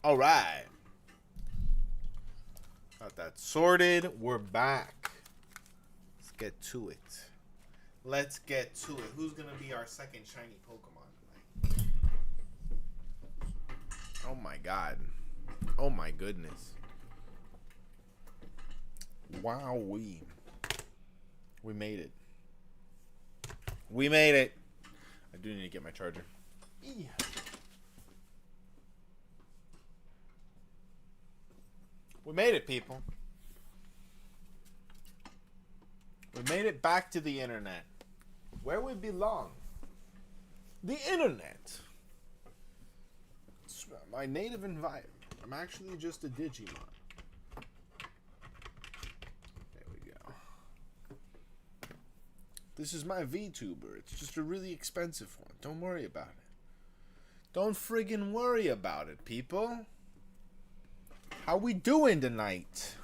All right. Got that sorted. We're back. Let's get to it. Let's get to it. Who's going to be our second shiny Pokemon tonight? Oh my god. Oh my goodness. Wow, we made it. We made it. I do need to get my charger. Yeah. We made it, people. We made it back to the internet. Where we belong. The internet. It's my native environment. I'm actually just a Digimon. There we go. This is my VTuber. It's just a really expensive one. Don't worry about it. Don't friggin' worry about it, people. How we doing tonight?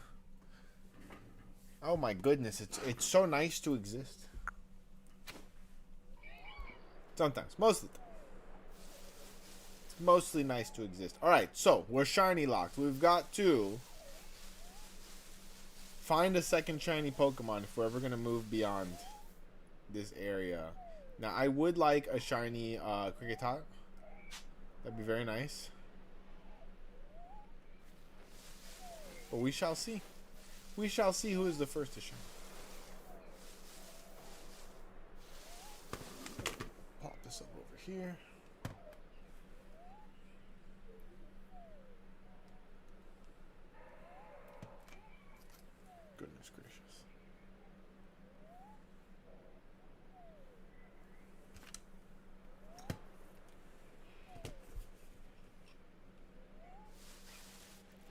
Oh my goodness, it's so nice to exist. Sometimes, most of the time. It's mostly nice to exist. Alright, so we're shiny locked. We've got to find a second shiny Pokemon if we're ever gonna move beyond this area. Now I would like a shiny Kricketot. That'd be very nice. But we shall see. We shall see who is the first to shine. Pop this up over here. Goodness gracious.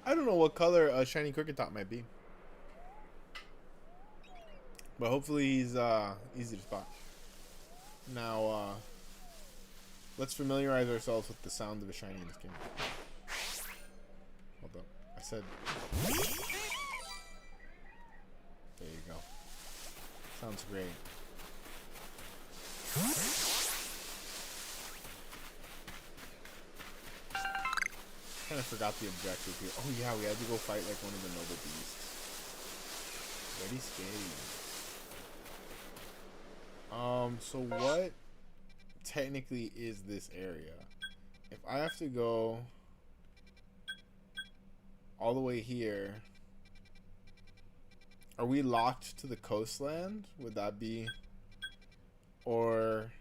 I don't know what color a shiny Kricketot might be. But hopefully he's easy to spot. Now, let's familiarize ourselves with the sound of a shiny in this game. Hold up. I said... There you go. Sounds great. Kind of forgot the objective here. Oh yeah, we had to go fight like one of the noble beasts. Very scary. So what technically is this area? If I have to go all the way here, are we locked to the coastland? Would that be, or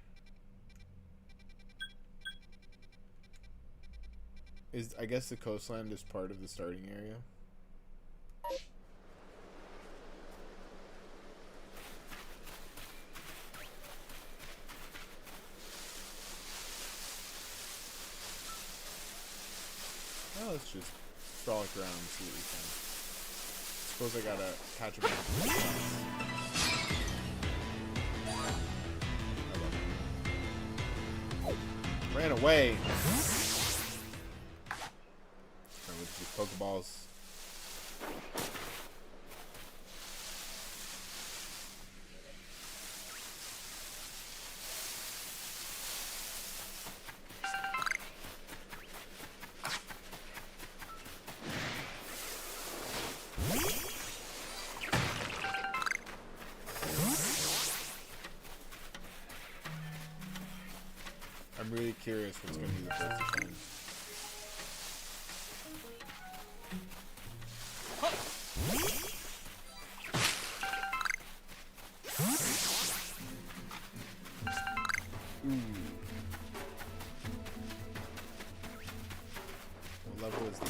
is, I guess the coastland is part of the starting area? Oh, let's just frolic around and see what we can. Suppose I gotta catch him. Ran away. With these Pokeballs. I'm really curious what's going to be the first to shine. Ooh. What level is that?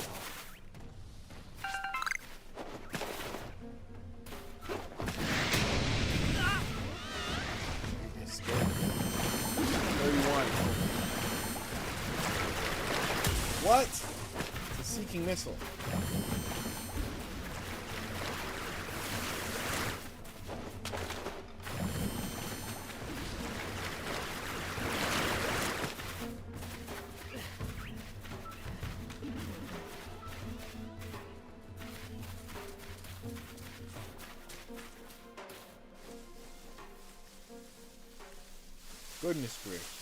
What? It's a seeking missile. Goodness gracious.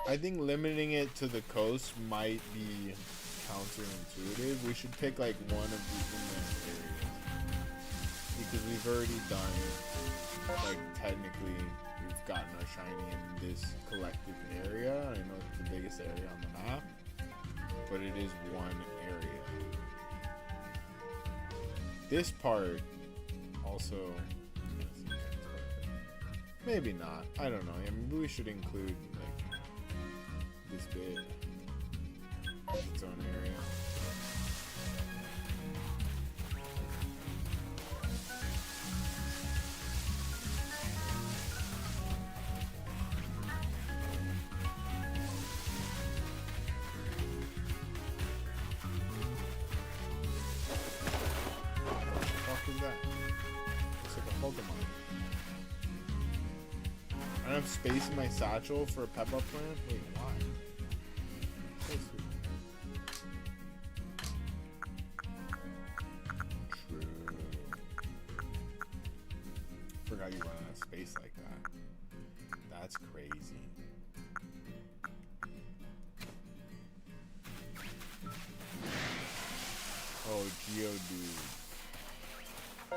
I think limiting it to the coast might be counterintuitive. We should pick like one of the inland areas. Because we've already done, like, technically, we've gotten our shiny in this collective area. I know it's the biggest area on the map, but it is one area. This part also, maybe not. I don't know. I mean, we should include like this bit as its own area. Pokemon. I don't have space in my satchel for a pep up plant? Wait, why? So sweet. True. Forgot you run out of space like that. That's crazy. Oh, Geodude. Oh,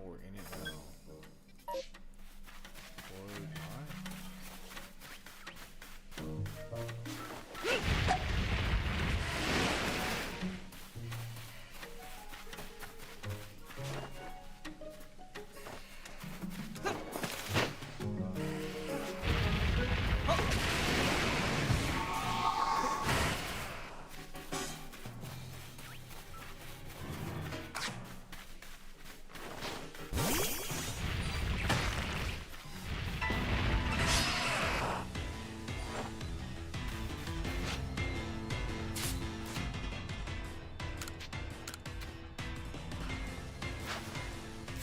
we're in it now. Or not.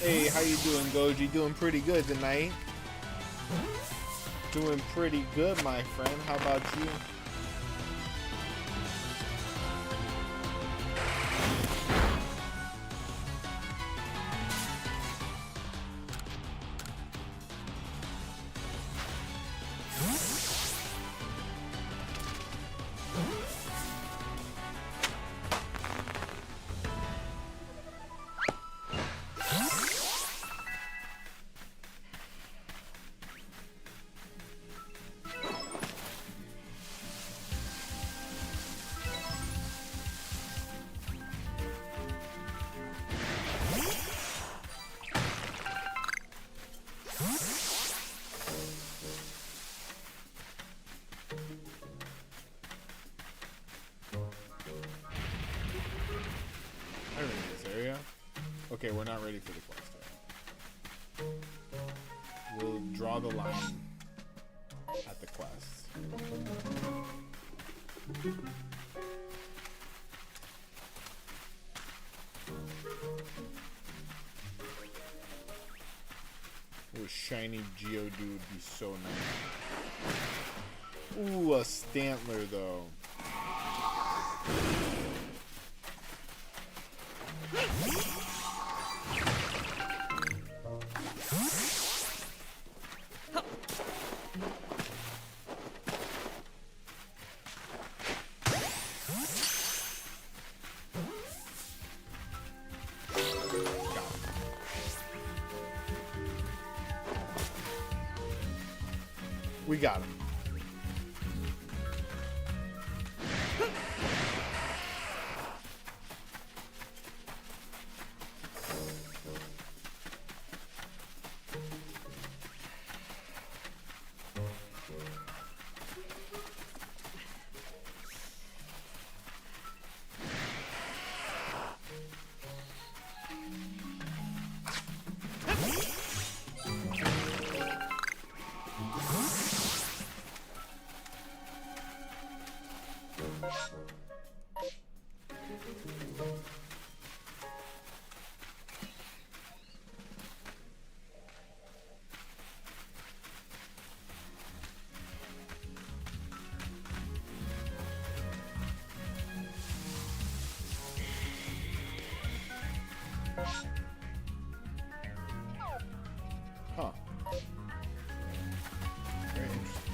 Hey, how you doing, Goji? Doing pretty good tonight. Doing pretty good, my friend. How about you? Okay, we're not ready for the quest yet. We'll draw the line at the quest. Oh, a shiny Geodude would be so nice. Ooh, a Stantler though. We got him. Huh. Very interesting.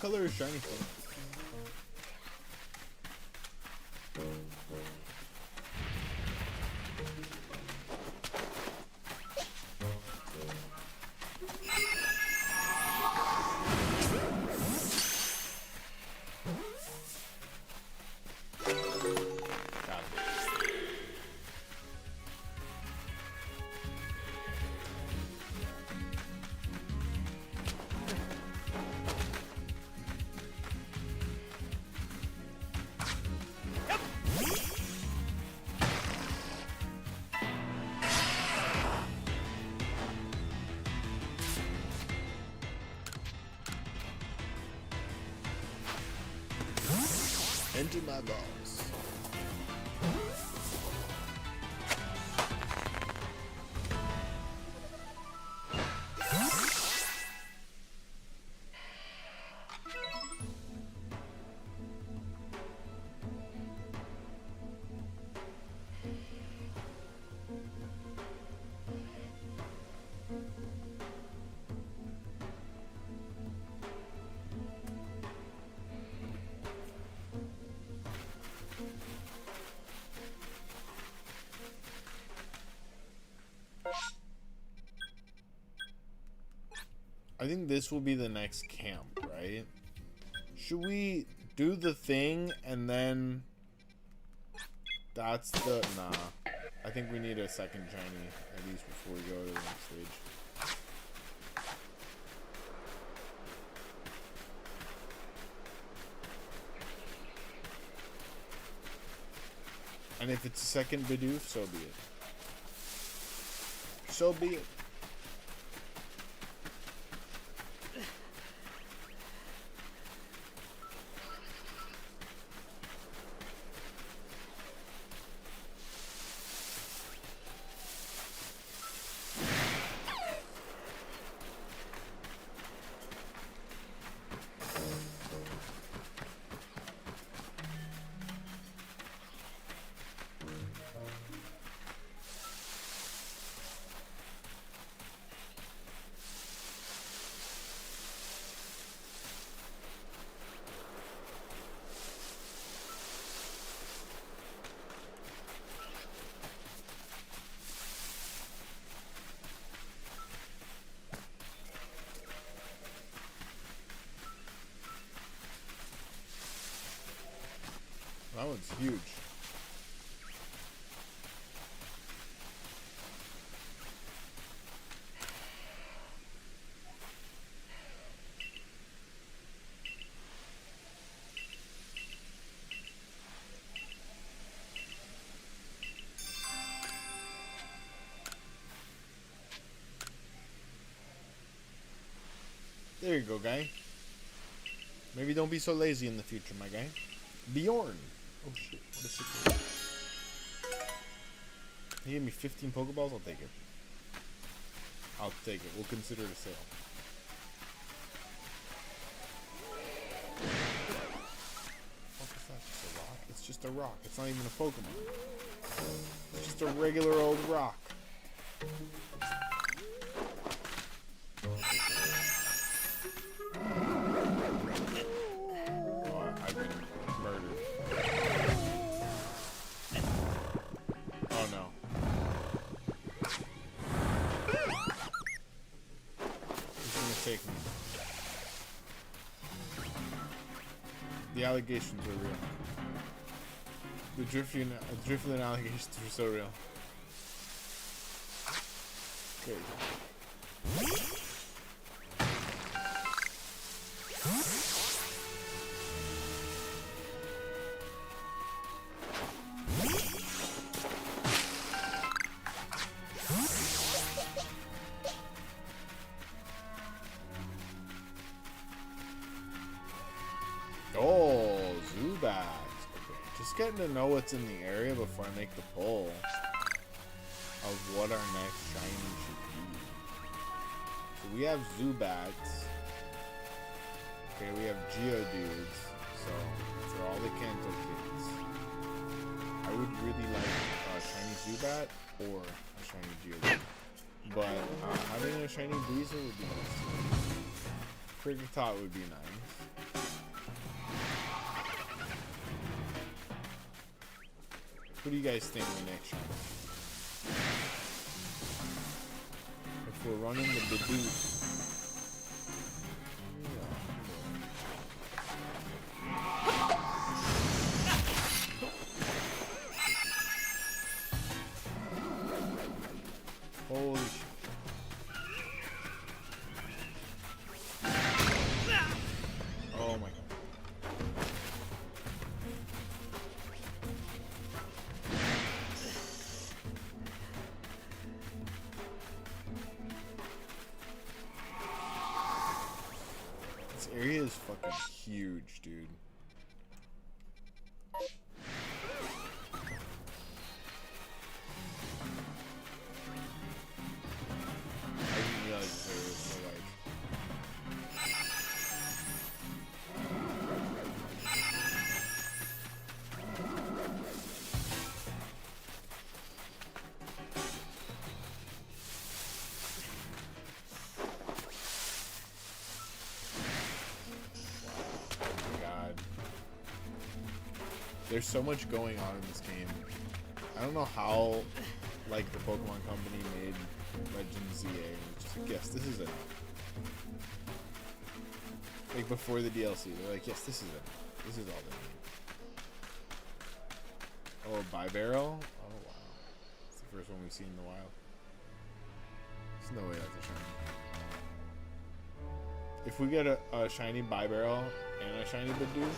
color is shiny for? Into my balls. I think this will be the next camp, right? Should we do the thing and then that's the... Nah. I think we need a second shiny at least before we go to the next stage. And if it's a second Bidoof, so be it. So be it. That one's huge. There you go, guy. Maybe don't be so lazy in the future, my guy. Bjorn. Oh shit, what a sick dude. He gave me 15 Pokeballs, I'll take it. I'll take it. We'll consider it a sale. What is that? Just a rock? It's just a rock. It's not even a Pokemon. It's just a regular old rock. The allegations are real. The Drifloon allegations are so real. Crazy. Oh, Zubat. Okay, just getting to know what's in the area before I make the poll of what our next shiny should be. So we have Zubats. Okay, we have Geodudes. So for all the Kanto kids, I would really like a shiny Zubat or a shiny Geodude. But having a shiny Breezer would be nice too. Kricketot would be nice. What do you guys think the next shiny? If we're running the Bidoof. Holy shit. Oh my god. This area is fucking huge, dude. There's so much going on in this game. I don't know how, like, the Pokemon Company made Legends ZA. Just like, yes, this is it. Like, before the DLC, they're like, yes, this is it. This is all they need. Oh, Bibarel? Oh, wow. It's the first one we've seen in the wild. There's no way that's a shiny. If we get a shiny Bibarel and a shiny Bidoof,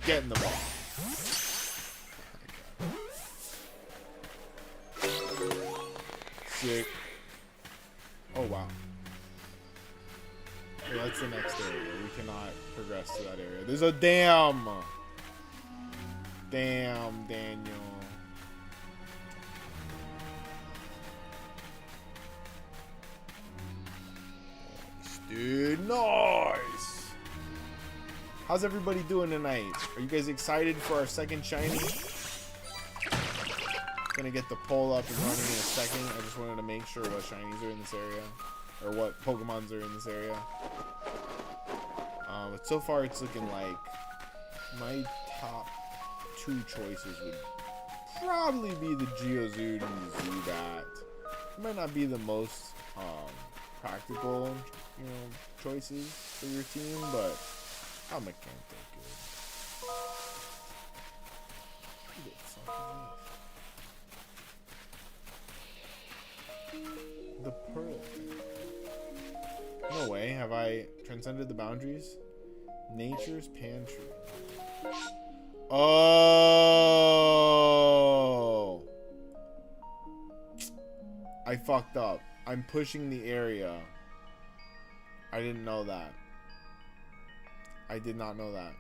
get in the ball. Sick. Oh wow. Well, that's the next area. We cannot progress to that area. There's a dam. Damn, Daniel. Nice, dude. Nice. How's everybody doing tonight? Are you guys excited for our second shiny? Gonna get the poll up and running in a second. I just wanted to make sure what shinies are in this area, or what Pokemons are in this area. But so far it's looking like my top two choices would probably be the Geodude and the Zubat. It might not be the most practical, you know, choices for your team, but I'm a can't think good. The pearl. No way. Have I transcended the boundaries? Nature's pantry. Oh, I fucked up. I'm pushing the area. I didn't know that. I did not know that.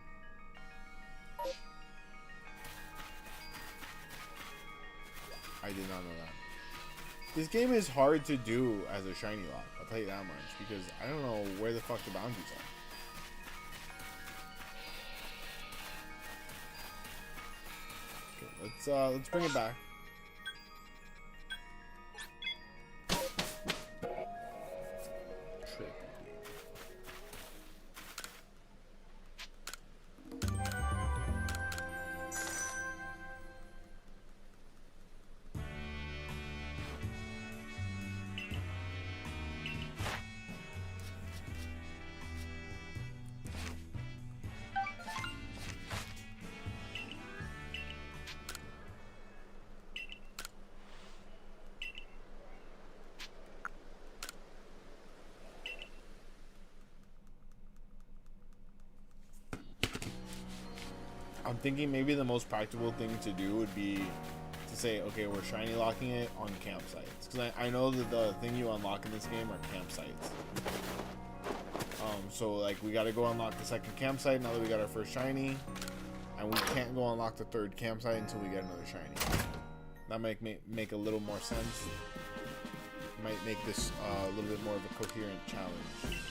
I did not know that. This game is hard to do as a shiny lock. I'll tell you that much, because I don't know where the fuck the boundaries are. Okay, let's bring it back. I'm thinking maybe the most practical thing to do would be to say, okay, we're shiny locking it on campsites. Because I know that the thing you unlock in this game are campsites. So, like, we got to go unlock the second campsite now that we got our first shiny. And we can't go unlock the third campsite until we get another shiny. That might make a little more sense. Might make this a little bit more of a coherent challenge.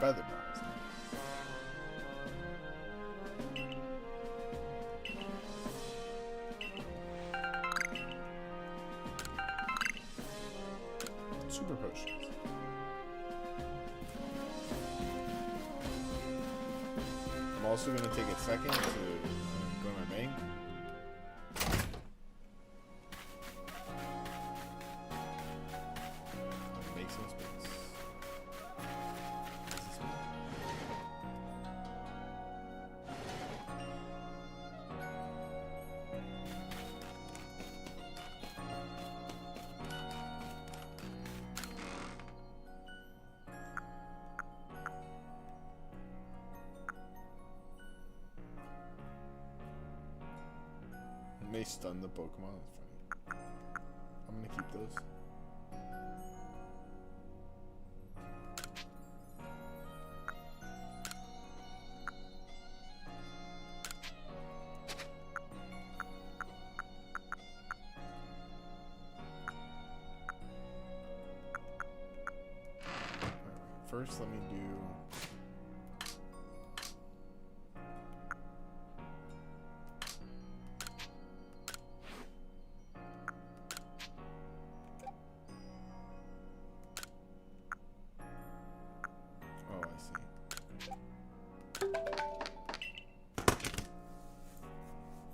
Feather Bombs. Super Potions. I'm also going to take a second to go to my bank. Make some space. May stun the Pokemon. That's funny. I'm gonna keep those. Right, first, let me do.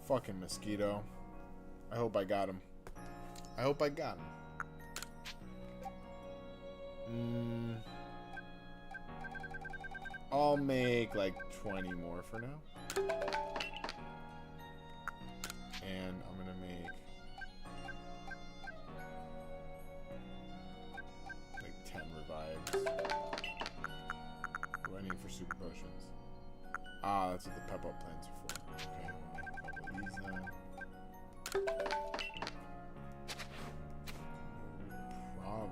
Fucking mosquito. I hope I got him. I hope I got him. I'll make like 20 more for now. And I'm gonna make like 10 revives. What do I need for super potions? Ah, that's what the pep up plants are for. Okay. These then. Problem.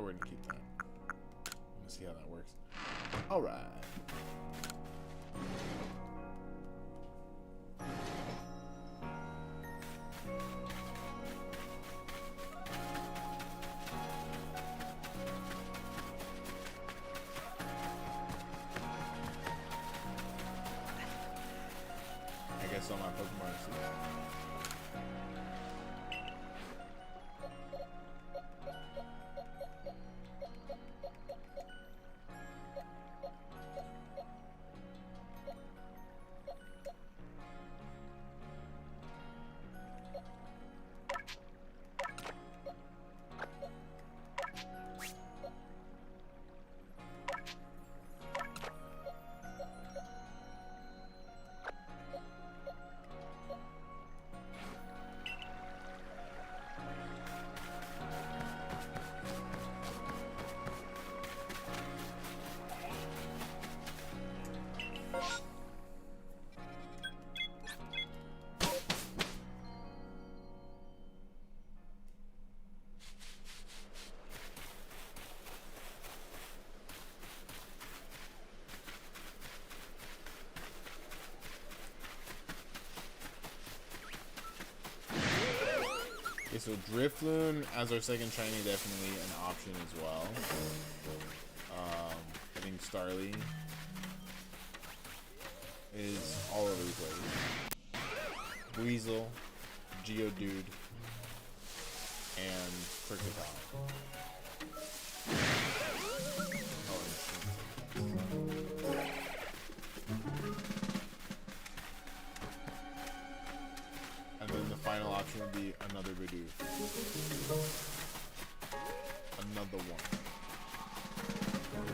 We're gonna keep that. Let's see how that works. All right. I guess all my Pokemon are super. Okay, so Drifloon as our second shiny, definitely an option as well. I think Starly is all over the place. Weasel, Geodude, and Kricketot. And then the final option would be another Bidoof. Another one.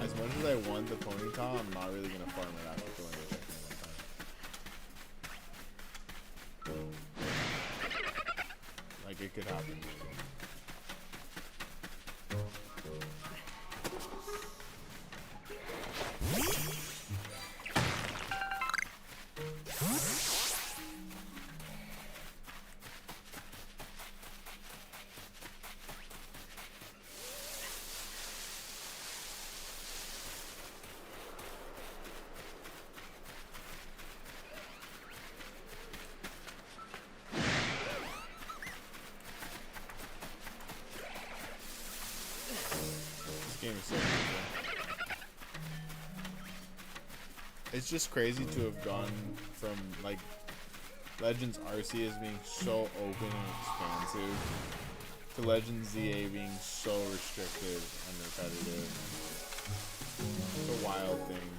As much as I want the Ponyta, I'm not really gonna farm it after killing it like one time. could happen. It's just crazy to have gone from like Legends Arceus being so open and expansive to Legends ZA being so restrictive and repetitive. It's a wild thing.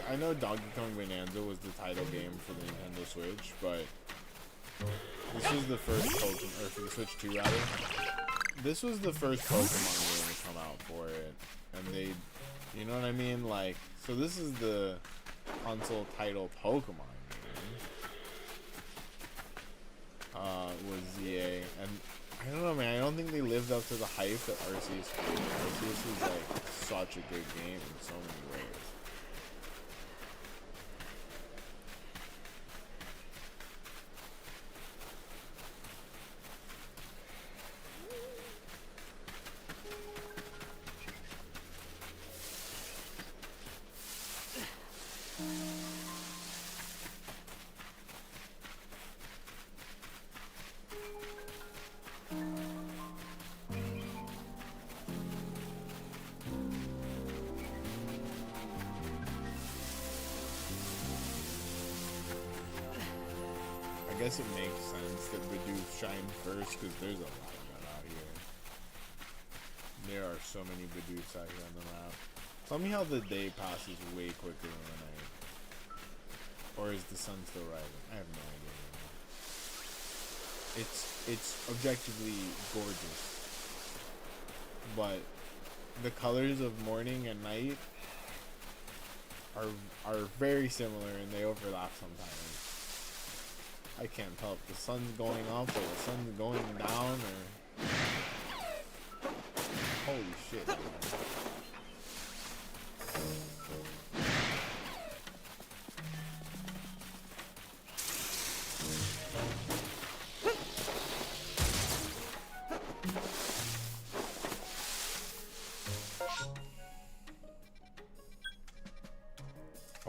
I know Donkey Kong Bonanza was the title game for the Nintendo Switch, but this was the first Pokemon, or for the Switch 2 rather. This was the first Pokemon game to come out for it, and they, you know what I mean? Like, so this is the console title Pokemon game. Was ZA, and I don't know, man. I don't think they lived up to the hype that Arceus created. Arceus was like such a good game in so many ways. I guess it makes sense that Bidoof shine first because there's a lot of that out here. There are so many Bidoofs out here on the map. Tell me how the day passes way quicker than the night. Or is the sun still rising? I have no idea. It's objectively gorgeous. But the colors of morning and night are very similar and they overlap sometimes. I can't tell if the sun's going up or the sun's going down or... Holy shit, man.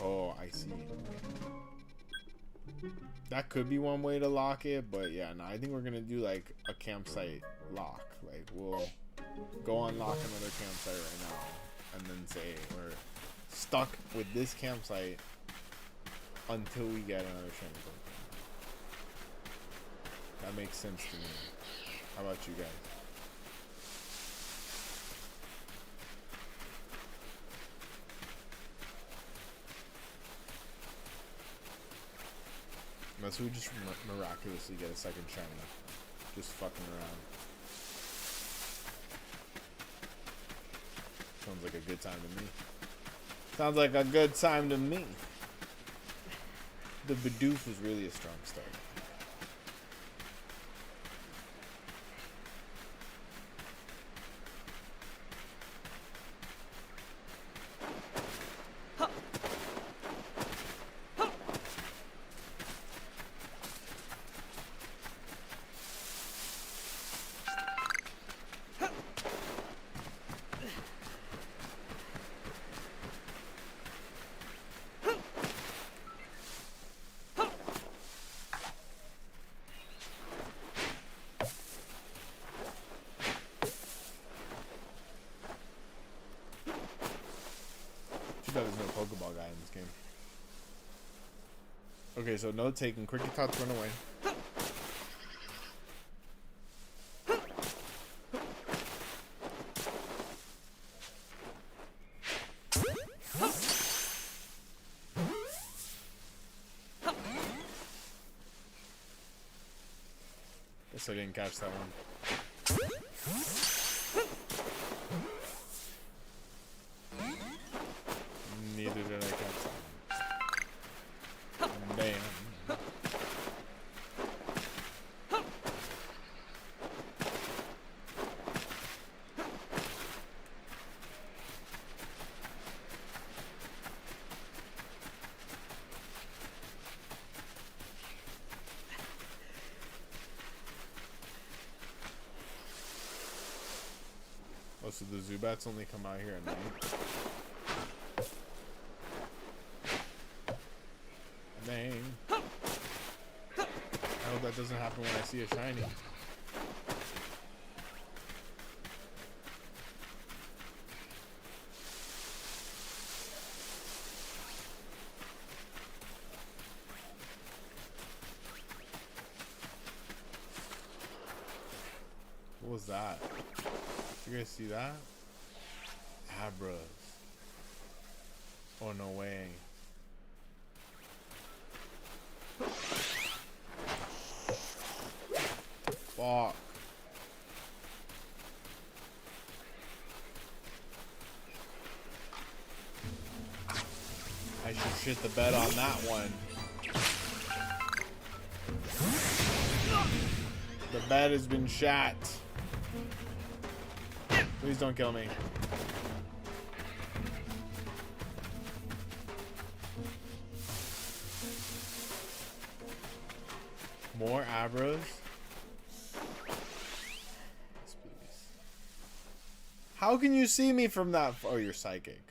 Oh, I see. That could be one way to lock it, but yeah, no, I think we're gonna do like a campsite lock. Like we'll go unlock another campsite right now, and then say we're stuck with this campsite until we get another shiny Pokemon. That makes sense to me. How about you guys? Unless we just miraculously get a second shiny. Just fucking around. Sounds like a good time to me. Sounds like a good time to me. The Bidoof was really a strong start. There's no Pokeball guy in this game. Okay, so note taken. Quick Tots run away. guess I didn't catch that one. Neither did I catch that one. Damn. Oh, so the Zubats only come out here at night? Dang. I hope that doesn't happen when I see a shiny. What was that? You guys see that? Abras. Oh, no way. Fuck. I should shit the bed on that one. The bed has been shat. Please don't kill me. More Abras? Yes, please. How can you see me from that? Oh, you're psychic.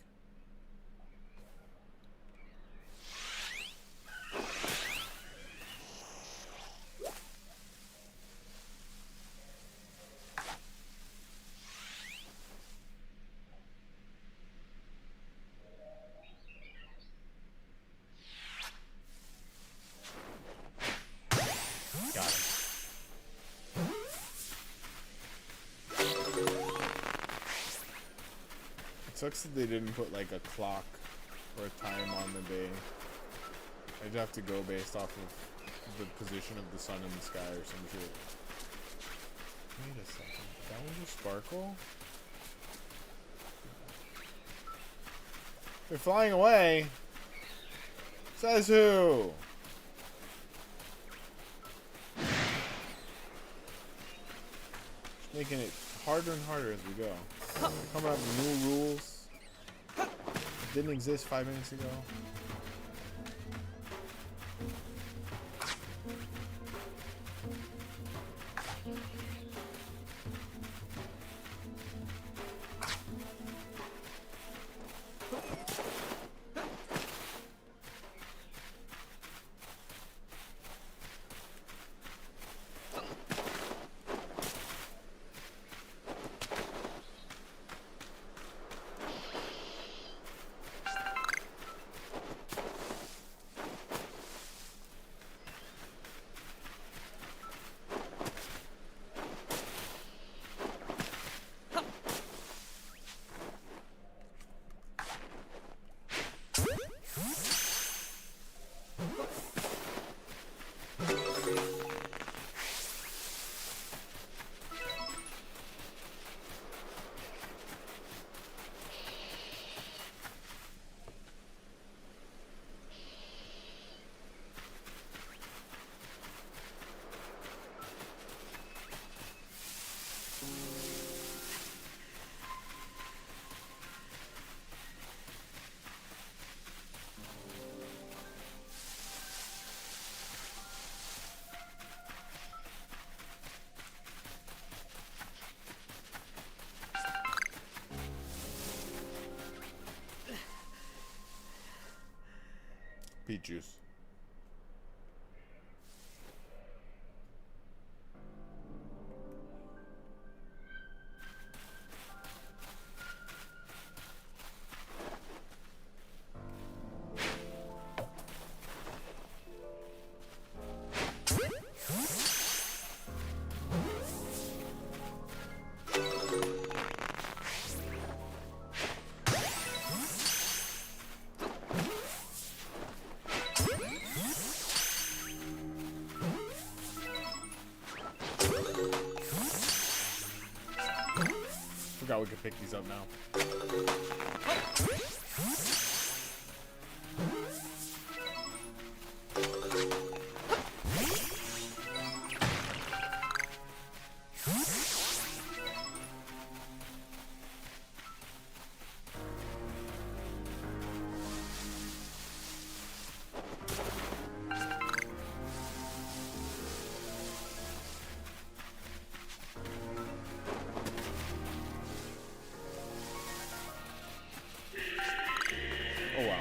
Sucks that they didn't put like a clock or a time on the day. I'd have to go based off of the position of the sun in the sky or some shit. Wait a second. That was a sparkle? They're flying away. Says who? Just making it harder and harder as we go. They're coming up with new rules. Didn't exist 5 minutes ago. Peach juice. Forgot we could pick these up now. Oh wow.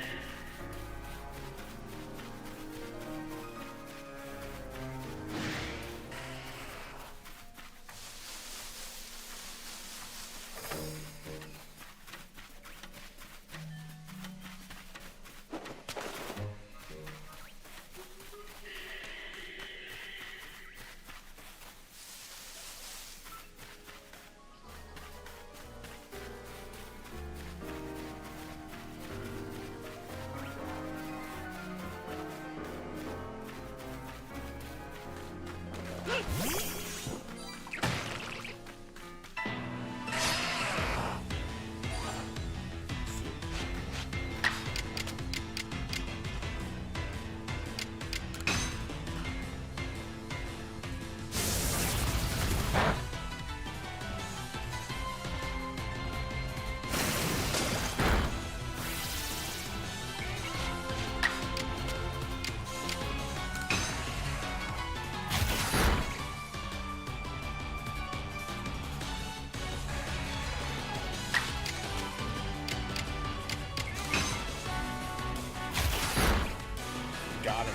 Got him.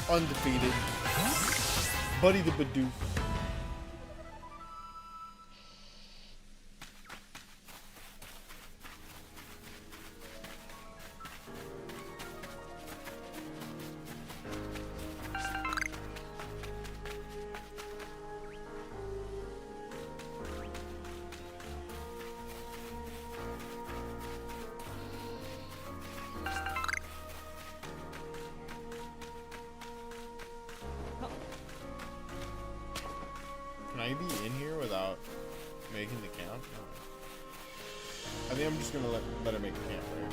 Undefeated. Buddy the Badoo. Can I be in here without making the camp? No. I think I'm just gonna let her make the camp, right?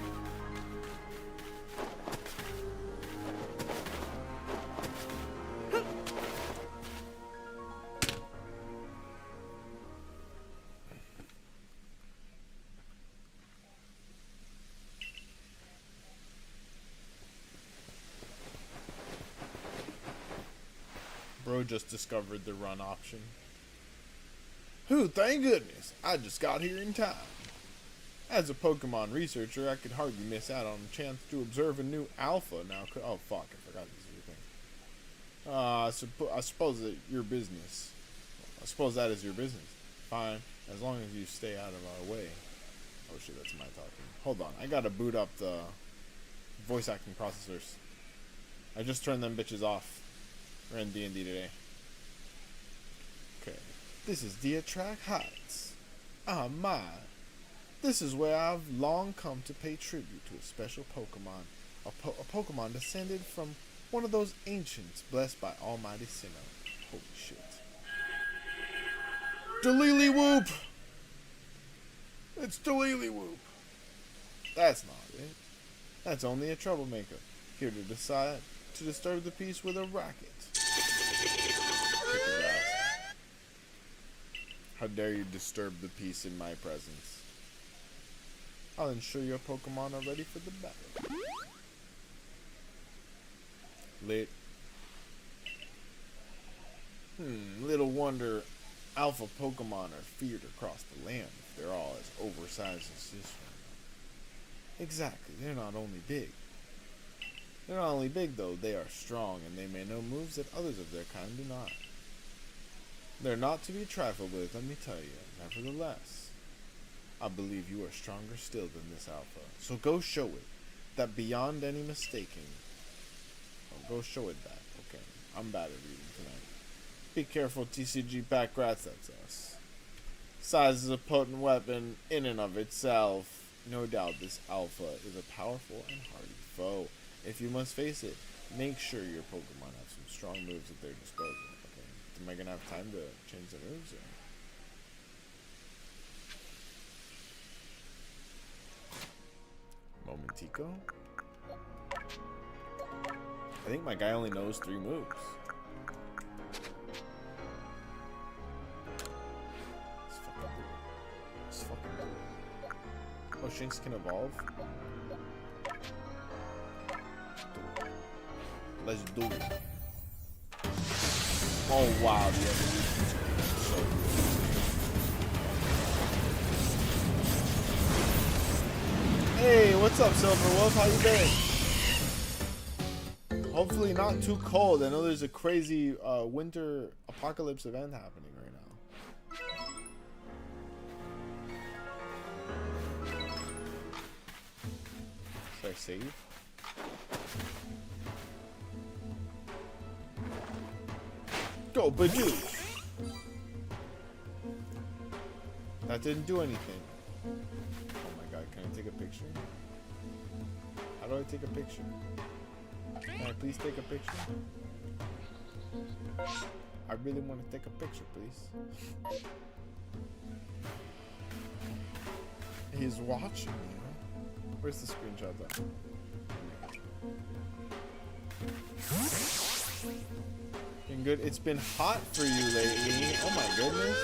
Bro just discovered the run option. Whew, thank goodness. I just got here in time. As a Pokemon researcher, I could hardly miss out on a chance to observe a new alpha now. Oh, fuck, I forgot this is your thing. I suppose that your business. I suppose that is your business. Fine, as long as you stay out of our way. Oh shit, that's my talking. Hold on, I gotta boot up the voice acting processors. I just turned them bitches off. We're in D&D today. Okay. This is the Attract Heights. Ah, my. This is where I've long come to pay tribute to a special Pokemon. A Pokemon descended from one of those ancients blessed by Almighty Sinnoh. Holy shit. Delily Whoop! It's Delily Whoop. That's not it. That's only a troublemaker, here to decide to disturb the peace with a racket. How dare you disturb the peace in my presence? I'll ensure your Pokemon are ready for the battle. Lit. Little wonder alpha Pokemon are feared across the land if they're all as oversized as this one. Exactly, they're not only big. They're not only big though, they are strong and they may know moves that others of their kind do not. They're not to be trifled with, let me tell you. Nevertheless, I believe you are stronger still than this alpha. So go show it. That beyond any mistaking. Oh, go show it that. Okay. I'm bad at reading tonight. Be careful, tcgpackrats, that's us. Size is a potent weapon in and of itself. No doubt this alpha is a powerful and hardy foe. If you must face it, make sure your Pokemon have some strong moves at their disposal. Okay. Am I gonna have time to change the moves? Or? Nico. I think my guy only knows 3 moves. Let's fucking do it. Oh, Shinx can evolve? Let's do it. Oh wow, the evolution's so good. Hey, what's up, Silver Wolf? How you been? Hopefully not too cold. I know there's a crazy winter apocalypse event happening right now. Should I save? Go, Badoo! That didn't do anything. Oh my god, can I take a picture? How do I take a picture? Can I please take a picture? I really want to take a picture, please. He's watching me, huh? Where's the screenshot though? Been good. It's been hot for you lately. Oh my goodness.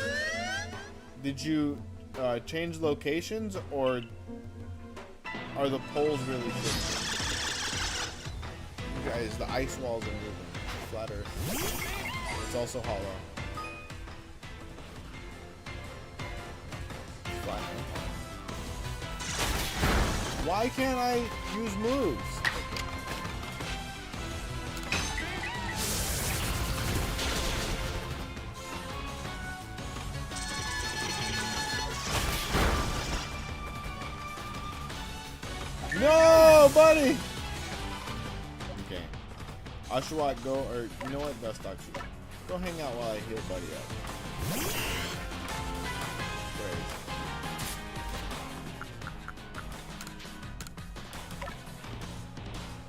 Did you change locations, or are the poles really shifting? You guys, the ice walls are moving. Flat Earth. It's also hollow. Flat Earth. Why can't I use moves? No, buddy! Okay. Oshawott, go, or you know what? Dust Dogs. Go hang out while I heal Buddy up. Great.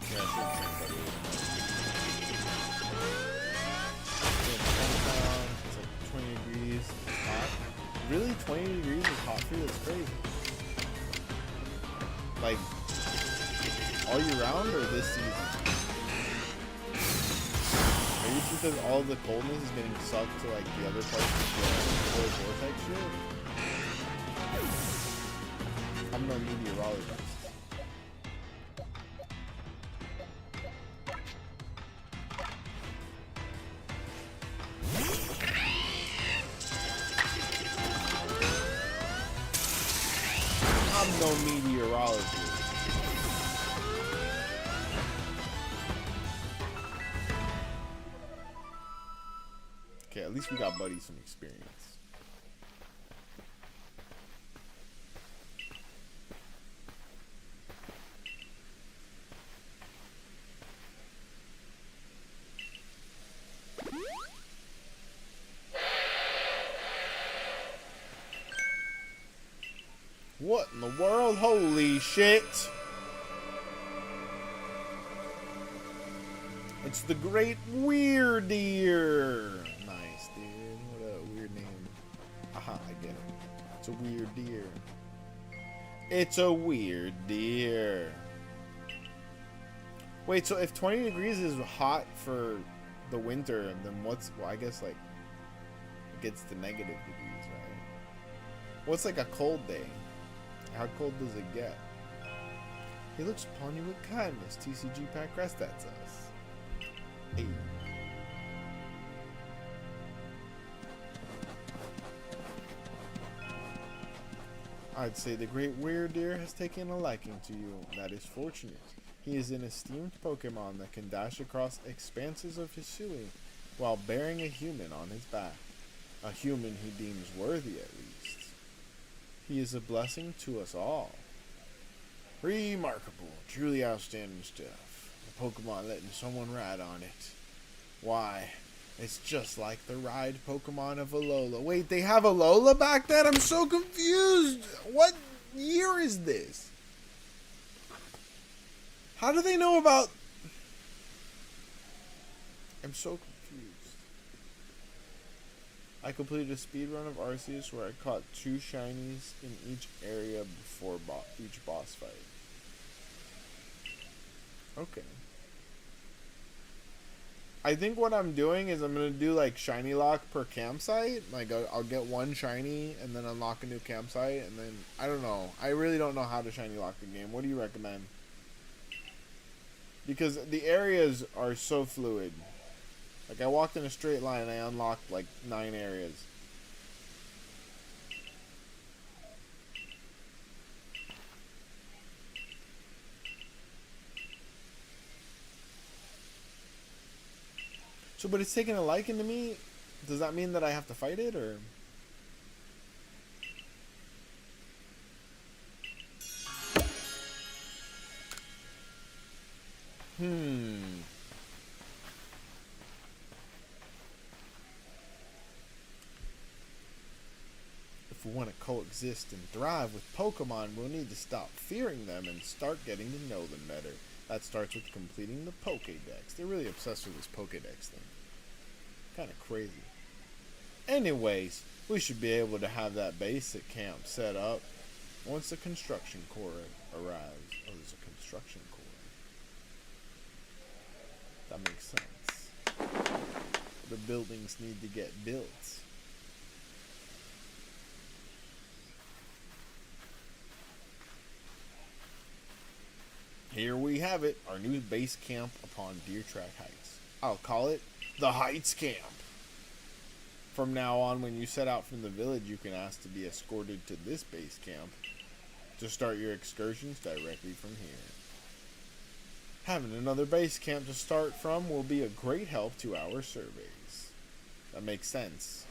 Yeah, I should train Buddy. It's like 20 degrees. It's hot. Really? 20 degrees is hot for you? That's crazy. Like, all year round or this season? Maybe it's because all the coldness is getting sucked to like the other parts of the polar vortex shit. I'm no meteorologist. I'm no meteorologist. Okay, at least we got Buddy some experience. What in the world? Holy shit! It's the Great Weirdeer. Nice, dude. What a weird name. Aha, I get it. It's a weird deer. It's a weird deer. Wait, so if 20 degrees is hot for the winter, then what's, well, I guess like it gets to negative degrees, right? What's like a cold day? How cold does it get? He looks upon you with kindness. tcgpackrats, that's us. Hey. I'd say the Great Weirdeer has taken a liking to you. That is fortunate. He is an esteemed Pokemon that can dash across expanses of Hisui while bearing a human on his back. A human he deems worthy, at least. He is a blessing to us all. Remarkable, truly outstanding stuff. A Pokemon letting someone ride on it. Why, it's just like the ride Pokemon of Alola. Wait, they have Alola back then? I'm so confused. What year is this? How do they know about... I'm so confused. I completed a speed run of Arceus where I caught 2 shinies in each area before each boss fight. Okay. I think what I'm doing is I'm going to do like shiny lock per campsite. Like I'll get one shiny and then unlock a new campsite. And then, I don't know. I really don't know how to shiny lock the game. What do you recommend? Because the areas are so fluid. Like I walked in a straight line and I unlocked like 9 areas. So, but it's taking a liking to me. Does that mean that I have to fight it, or? If we want to coexist and thrive with Pokemon, we'll need to stop fearing them and start getting to know them better. That starts with completing the Pokédex. They're really obsessed with this Pokédex thing. Kind of crazy. Anyways, we should be able to have that basic camp set up once the construction core arrives. Oh, there's a construction core. That makes sense. The buildings need to get built. Here we have it, our new base camp upon Deer Track Heights. I'll call it the Heights Camp. From now on, when you set out from the village, you can ask to be escorted to this base camp to start your excursions directly from here. Having another base camp to start from will be a great help to our surveys. That makes sense.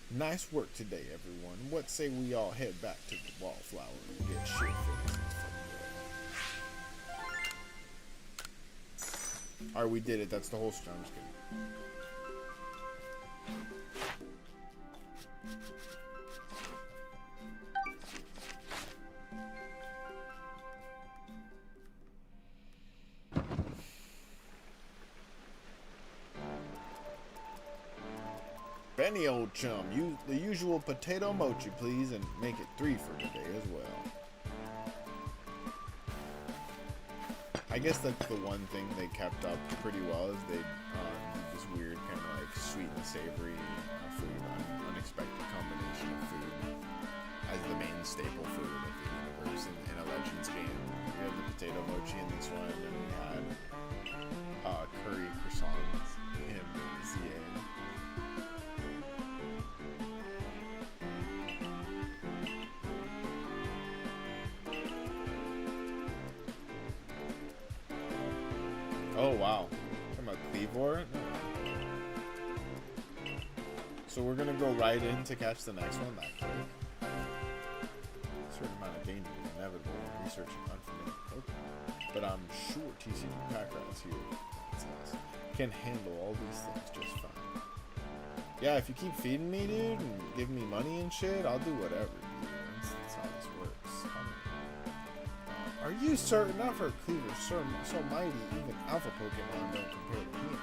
Nice work today, everyone. What say we all head back to the Wallflower and get shit fixed? Alright, we did it. That's the whole story. I'm just kidding. Benny, old chum, use the usual potato mochi, please, and make it 3 for today as well. I guess that's the one thing they kept up pretty well, is they do this weird kind of like sweet and savory food, unexpected combination of food as the main staple food of the universe in a Legends game. We had the potato mochi in this one, and we had curry croissants in ZA. Oh wow, talking about Cleavor? So we're gonna go right in to catch the next one that quick. A certain amount of danger is inevitable when researching unfamiliar Pokemon, but I'm sure tcgpackrats here can handle all these things just fine. Yeah, if you keep feeding me, dude, and give me money and shit, I'll do whatever, dude. That's how this works. Are you certain? Not for Cleaver, so mighty, even alpha Pokemon don't compare to him.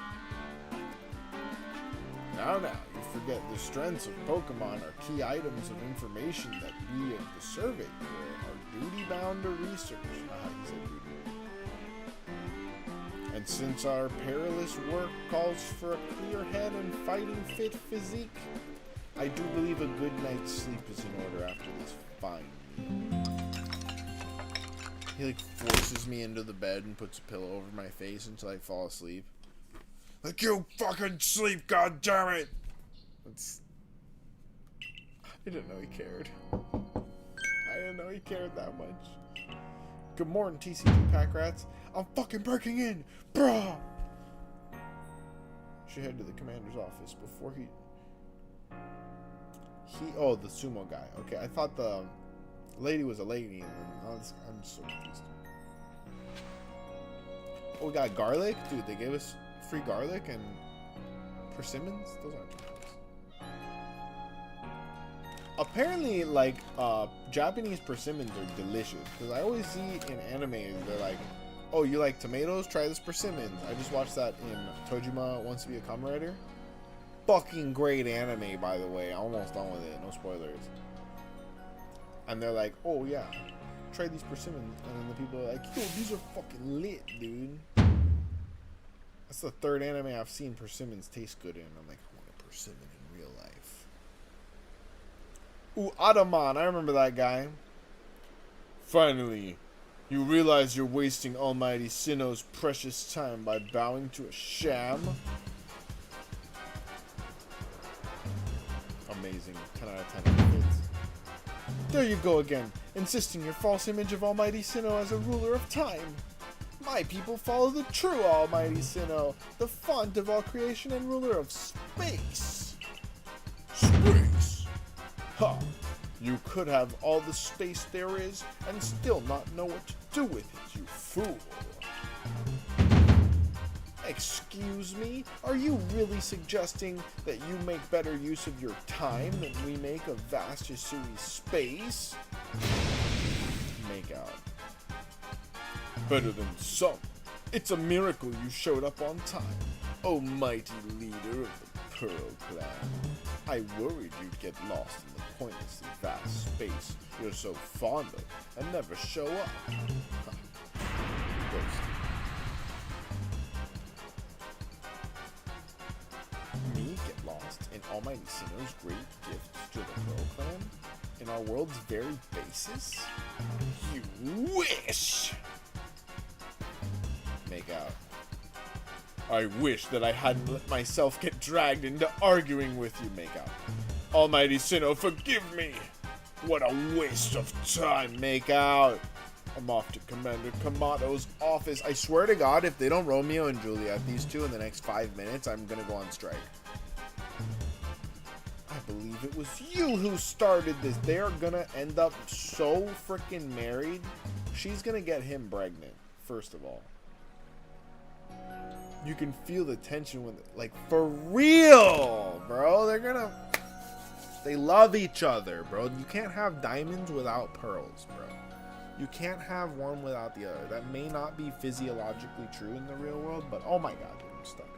Now, you forget the strengths of Pokemon are key items of information that we of the Survey Corps are duty-bound to research. He said duty. And since our perilous work calls for a clear head and fighting fit physique, I do believe a good night's sleep is in order after this fine meal. He like forces me into the bed and puts a pillow over my face until I fall asleep. Like, you fucking sleep, goddammit! I didn't know he cared. I didn't know he cared that much. Good morning, tcgpackrats. I'm fucking breaking in! Bruh! Should head to the commander's office before oh, the sumo guy. Okay, I thought the lady was a lady, and then I'm so confused. Oh, we got garlic? Dude, they gave us free garlic and persimmons? Those aren't persimmons. Apparently, like, Japanese persimmons are delicious. Because I always see in anime, they're like, oh, you like tomatoes? Try this persimmons. I just watched that in Tojima Wants to Be a Kamen Rider. Fucking great anime, by the way. I'm almost done with it. No spoilers. And they're like, oh yeah, try these persimmons. And then the people are like, yo, these are fucking lit, dude. That's the third anime I've seen persimmons taste good in. I'm like, I want a persimmon in real life. Ooh, Adaman. I remember that guy. Finally, you realize you're wasting Almighty Sinnoh's precious time by bowing to a sham? Amazing. 10 out of 10 kids. There you go again, insisting your false image of Almighty Sinnoh as a ruler of time. My people follow the true Almighty Sinnoh, the font of all creation and ruler of space. Space? Ha! You could have all the space there is and still not know what to do with it, you fool. Excuse me? Are you really suggesting that you make better use of your time than we make of vast Hisui space? Make out. Better than some. It's a miracle you showed up on time, oh mighty leader of the Pearl Clan. I worried you'd get lost in the pointlessly vast space you're so fond of and never show up. Me get lost in Almighty Sinnoh's great gifts to the Pearl Clan? In our world's very basis? You wish! Make out. I wish that I hadn't let myself get dragged into arguing with you, make out. Almighty Sinnoh, forgive me! What a waste of time, make out! I'm off to Commander Kamato's office. I swear to God, if they don't Romeo and Juliet, these two, in the next 5 minutes, I'm gonna go on strike. I believe it was you who started this. They are gonna end up so freaking married. She's gonna get him pregnant, first of all. You can feel the tension when, like, for real, bro. They love each other, bro. You can't have diamonds without pearls, bro. You can't have one without the other. That may not be physiologically true in the real world, but oh my God, dude, I'm stuck.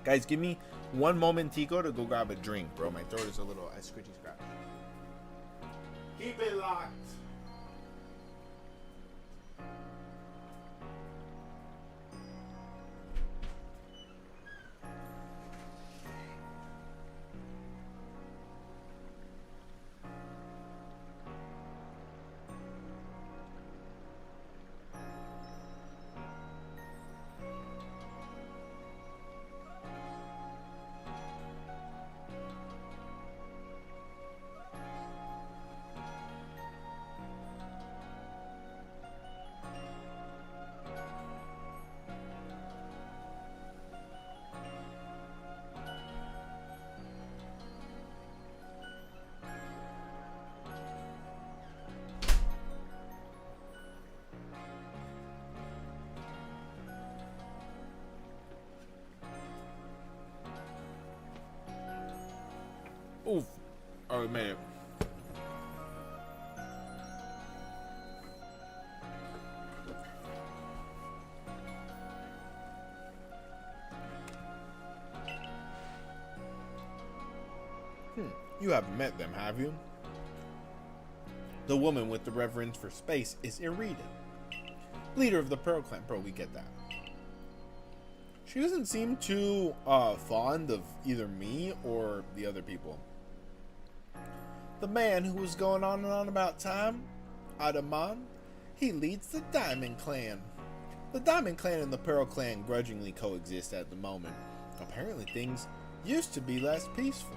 Guys, give me one momentico to go grab a drink, bro. My throat is a little scratchy scratch. Keep it locked. Oof. Oh, we made it. You haven't met them, have you? The woman with the reverence for space is Irida, leader of the Pearl Clan. Bro, we get that. She doesn't seem too fond of either me or the other people. The man who was going on and on about time, Adaman, he leads the Diamond Clan. The Diamond Clan and the Pearl Clan grudgingly coexist at the moment. Apparently things used to be less peaceful.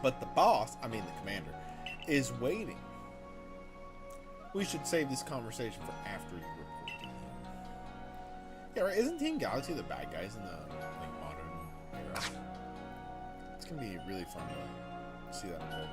But the boss, I mean the commander, is waiting. We should save this conversation for after you report to him. Yeah, right, isn't Team Galaxy the bad guys in the like modern era? It's gonna be really fun to see that unfold.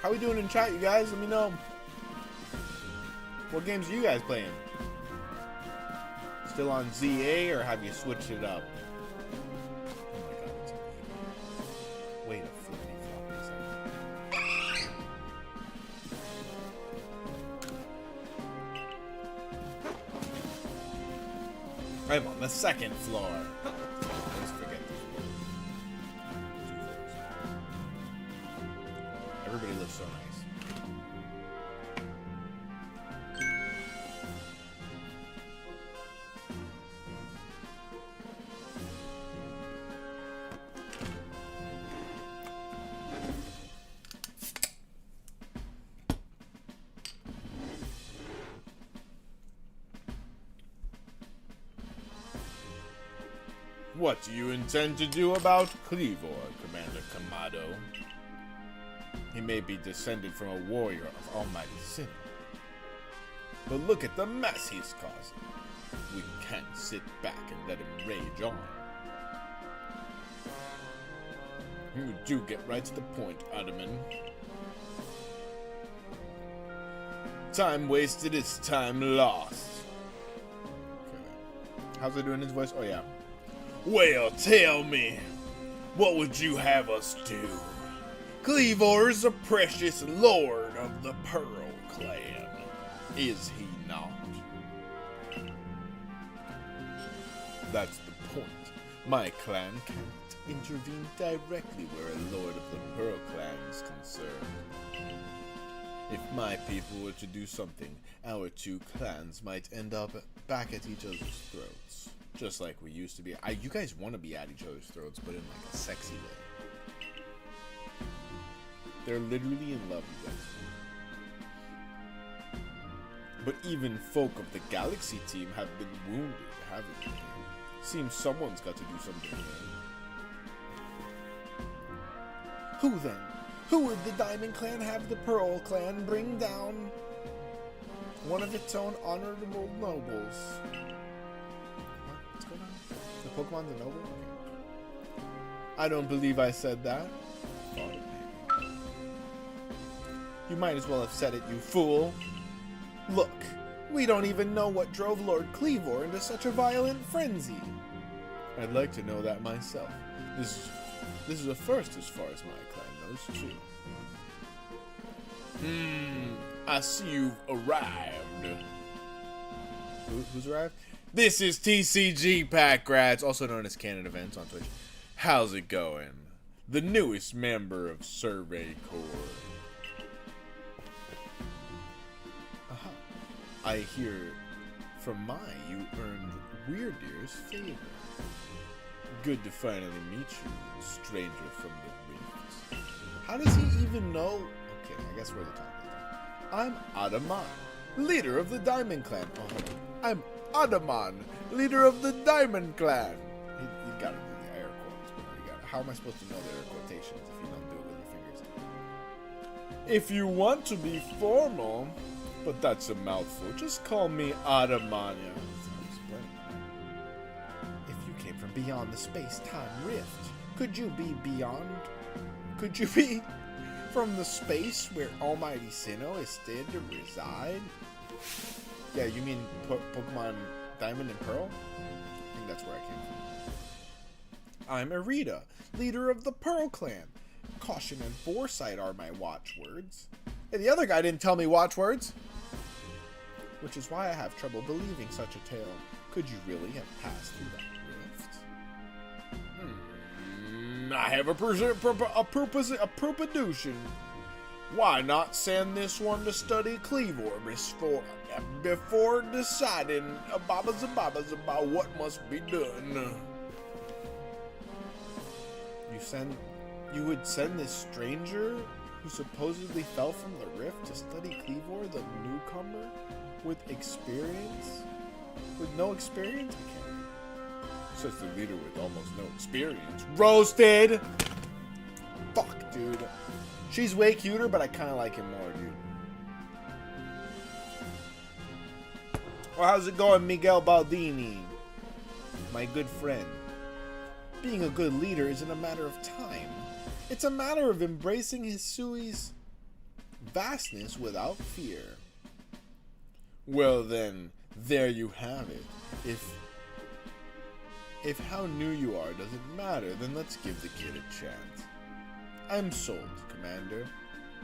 How we doing in chat, you guys? Let me know. What games are you guys playing? Still on ZA, or have you switched it up? Oh my god, it's a way to flippy flop this out. I'm on the second floor. Let's forget this one. Everybody looks so nice. What do you intend to do about Cleavor, Commander Kamado? He may be descended from a warrior of Almighty Sin, but look at the mess he's causing. We can't sit back and let him rage on. You do get right to the point, Ottoman. Time wasted is time lost. Okay. How's it doing his voice? Oh yeah. Well, tell me, what would you have us do? Cleavor is a precious lord of the Pearl clan, is he not? That's the point. My clan can't intervene directly where a lord of the Pearl clan is concerned. If my people were to do something, our two clans might end up back at each other's throats. Just like we used to be. You guys want to be at each other's throats, but in like a sexy way. They're literally in love, you guys. But even folk of the Galaxy team have been wounded, haven't they? Seems someone's got to do something here. Who then? Who would the Diamond Clan have the Pearl Clan bring down? One of its own honorable nobles. What's going on? The Pokemon's a noble? Okay. I don't believe I said that. Thought it maybe. You might as well have said it, you fool. Look, we don't even know what drove Lord Cleavor into such a violent frenzy. I'd like to know that myself. This is a first as far as my clan knows, too. I see you've arrived. Who's arrived? This is tcgpackrats, also known as Canon Events on Twitch. How's it going? The newest member of Survey Corps. Aha. I hear from you earned Weirdeer's favor. Good to finally meet you, stranger from the Rifts. How does he even know? Okay, I guess we're the top. I'm Adaman, leader of the Diamond Clan. Oh, I'm Adaman, leader of the Diamond Clan. You gotta do the air quotes, but how am I supposed to know the air quotations if you don't do it with your fingers? If you want to be formal, but that's a mouthful, just call me Adaman. If you came from beyond the space-time rift, could you be beyond? Could you be from the space where Almighty Sinnoh is said to reside? Yeah, you mean Pokemon Diamond and Pearl? I think that's where I came from. I'm Irida, leader of the Pearl Clan. Caution and foresight are my watchwords. Hey, the other guy didn't tell me watchwords. Which is why I have trouble believing such a tale. Could you really have passed through that rift? I have a proposition. Why not send this one to study Cleavor before deciding about what must be done? You would send this stranger who supposedly fell from the rift to study Cleavor, the newcomer, with experience? With no experience? I can't. Says the leader with almost no experience. Roasted! Fuck, dude. She's way cuter, but I kind of like him more, dude. Well, how's it going, Miguel Baldini? My good friend. Being a good leader isn't a matter of time. It's a matter of embracing Hisui's vastness without fear. Well then, there you have it. If how new you are doesn't matter, then let's give the kid a chance. I'm sold, Commander.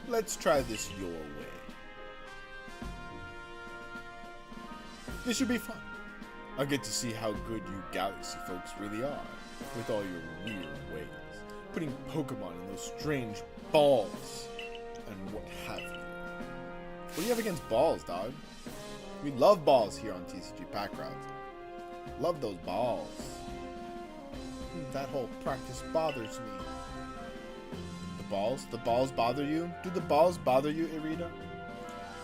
Let's try this your way. This should be fun. I'll get to see how good you Galaxy folks really are, with all your weird ways. Putting Pokemon in those strange balls, and what have you. What do you have against balls, dog? We love balls here on tcgpackrats. Love those balls. That whole practice bothers me. The balls bother you? Do the balls bother you, Irida?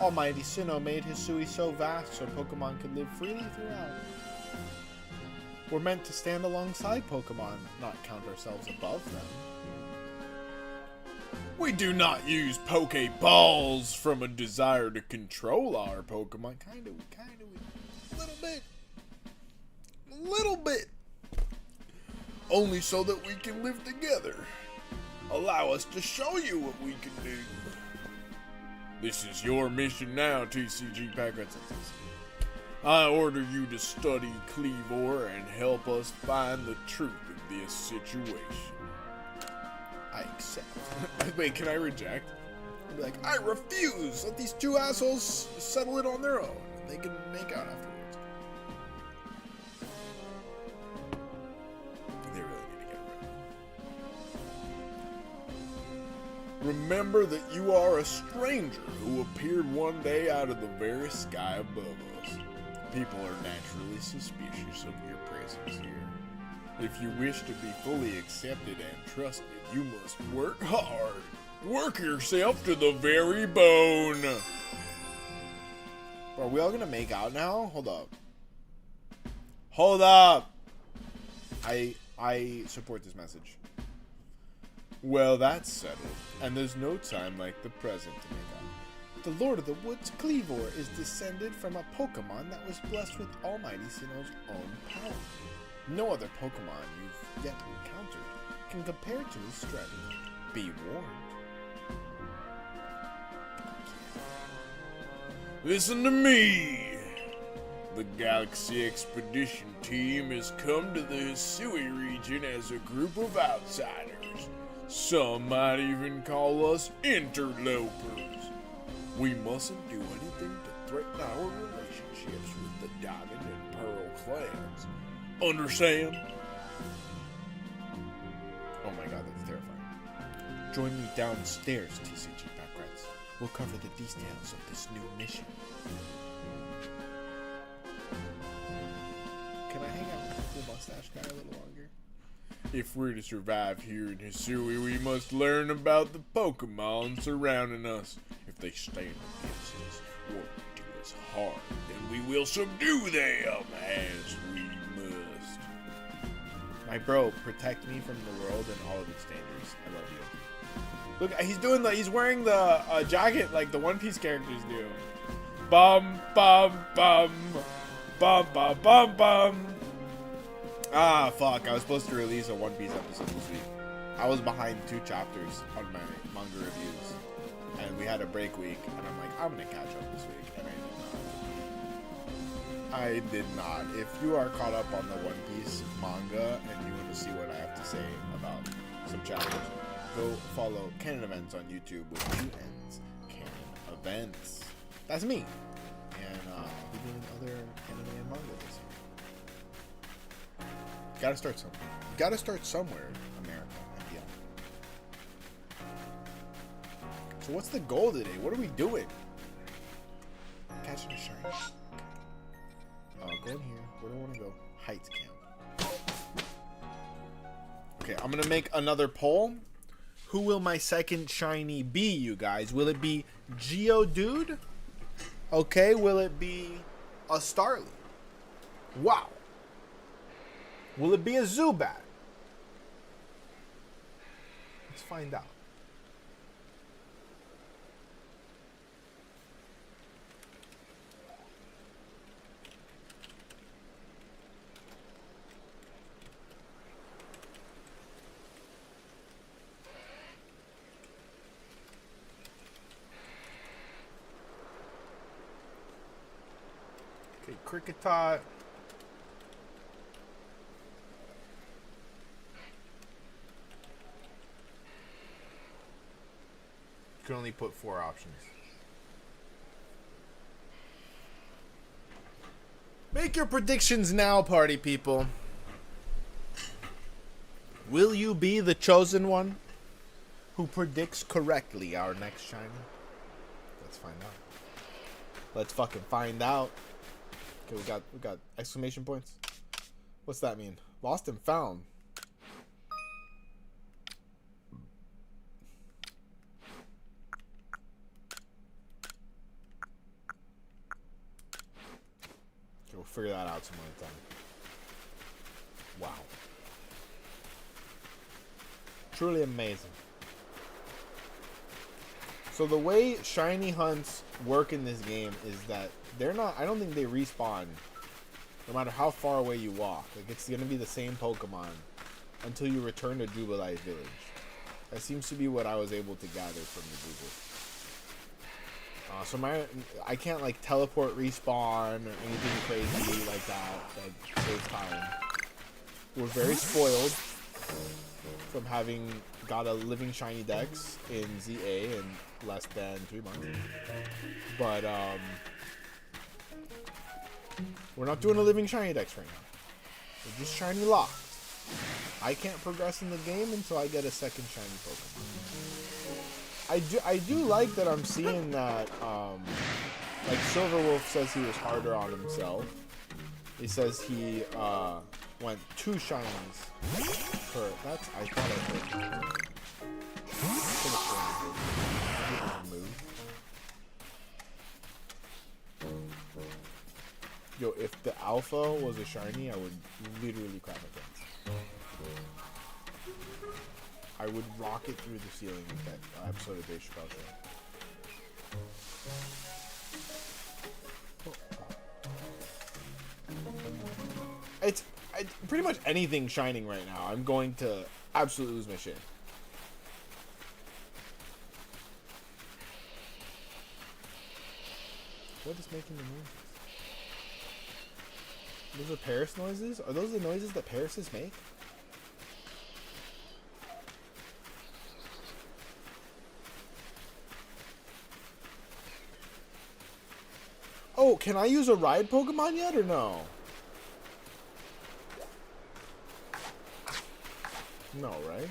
Almighty Sinnoh made Hisui so vast so Pokemon could live freely throughout. We're meant to stand alongside Pokemon, not count ourselves above them. We do not use Pokeballs from a desire to control our Pokemon. Kind of, a little bit. Only so that we can live together. Allow us to show you what we can do. This is your mission now, tcgpackrats. I order you to study Cleavor and help us find the truth of this situation. I accept. Wait, can I reject? I'd be like, I refuse! Let these two assholes settle it on their own. They can make out afterwards. They really need to get rid of them. Remember that you are a stranger who appeared one day out of the very sky above us. People are naturally suspicious of your presence here. If you wish to be fully accepted and trusted, you must work hard. Work yourself to the very bone. Are we all gonna make out now? Hold up. Hold up. I support this message. Well, that's settled. And there's no time like the present to make out. The Lord of the Woods, Cleavor, is descended from a Pokemon that was blessed with Almighty Sinnoh's own power. No other Pokemon you've yet encountered can compare to his strength. Be warned. Listen to me! The Galaxy Expedition team has come to the Hisui region as a group of outsiders. Some might even call us interlopers. We mustn't do anything to threaten our relationships with the Diamond and Pearl clans. Understand? Oh my god, that's terrifying. Join me downstairs, tcgpackrats. We'll cover the details of this new mission. Can I hang out with the cool mustache guy a little longer? If we're to survive here in Hisui, we must learn about the Pokemon surrounding us. If they stand against us or do us harm, then we will subdue them as we must. My bro, protect me from the world and all of its dangers. I love you. Look, he's wearing the jacket like the One Piece characters do. Bum bum bum bum bum bum bum. Ah, fuck! I was supposed to release a One Piece episode this week. I was behind 2 chapters on my manga reviews, and we had a break week. And I'm like, I'm gonna catch up this week, and I did not. If you are caught up on the One Piece manga and you want to see what I have to say about some chapters, go follow Canon Events on YouTube with 2 N's. Canon Events. That's me. And I'll be doing other anime and manga this year. Gotta start somewhere. You gotta start somewhere, America and beyond. So what's the goal today? What are we doing? Catching a shiny. Go in here. Where do I want to go? Heights Camp. Okay, I'm gonna make another poll. Who will my second shiny be, you guys? Will it be Geodude? Okay, will it be a Starly? Wow. Will it be a Zubat? Let's find out. Okay, Cricketot. You can only put 4 options. Make your predictions now, party people. Will you be the chosen one who predicts correctly our next shiny? Let's find out. Let's fucking find out. Okay, we got exclamation points. What's that mean? Lost and found. Okay, we'll figure that out some other time. Wow. Truly amazing. So the way shiny hunts work in this game is that they're not, I don't think they respawn no matter how far away you walk. Like, it's going to be the same Pokemon until you return to Jubilife Village. That seems to be what I was able to gather from the Google. So I can't like teleport respawn or anything crazy like that saves time. We're very spoiled from having got a living shiny dex in ZA in less than 3 months. But we're not doing a living shiny dex right now. We're just shiny locked. I can't progress in the game until I get a second shiny Pokemon. I do like that I'm seeing that like Silverwolf says he was harder on himself. He says he went 2 shinies per. That's I thought I heard. Yo, if the alpha was a shiny, I would literally crap my pants. I would rocket through the ceiling with that episode of Dave Chappelle Show. It's pretty much anything shining right now. I'm going to absolutely lose my shit. What is making the noises? Those are Paris noises? Are those the noises that Parises make? Oh, can I use a ride Pokemon yet or no? No, right?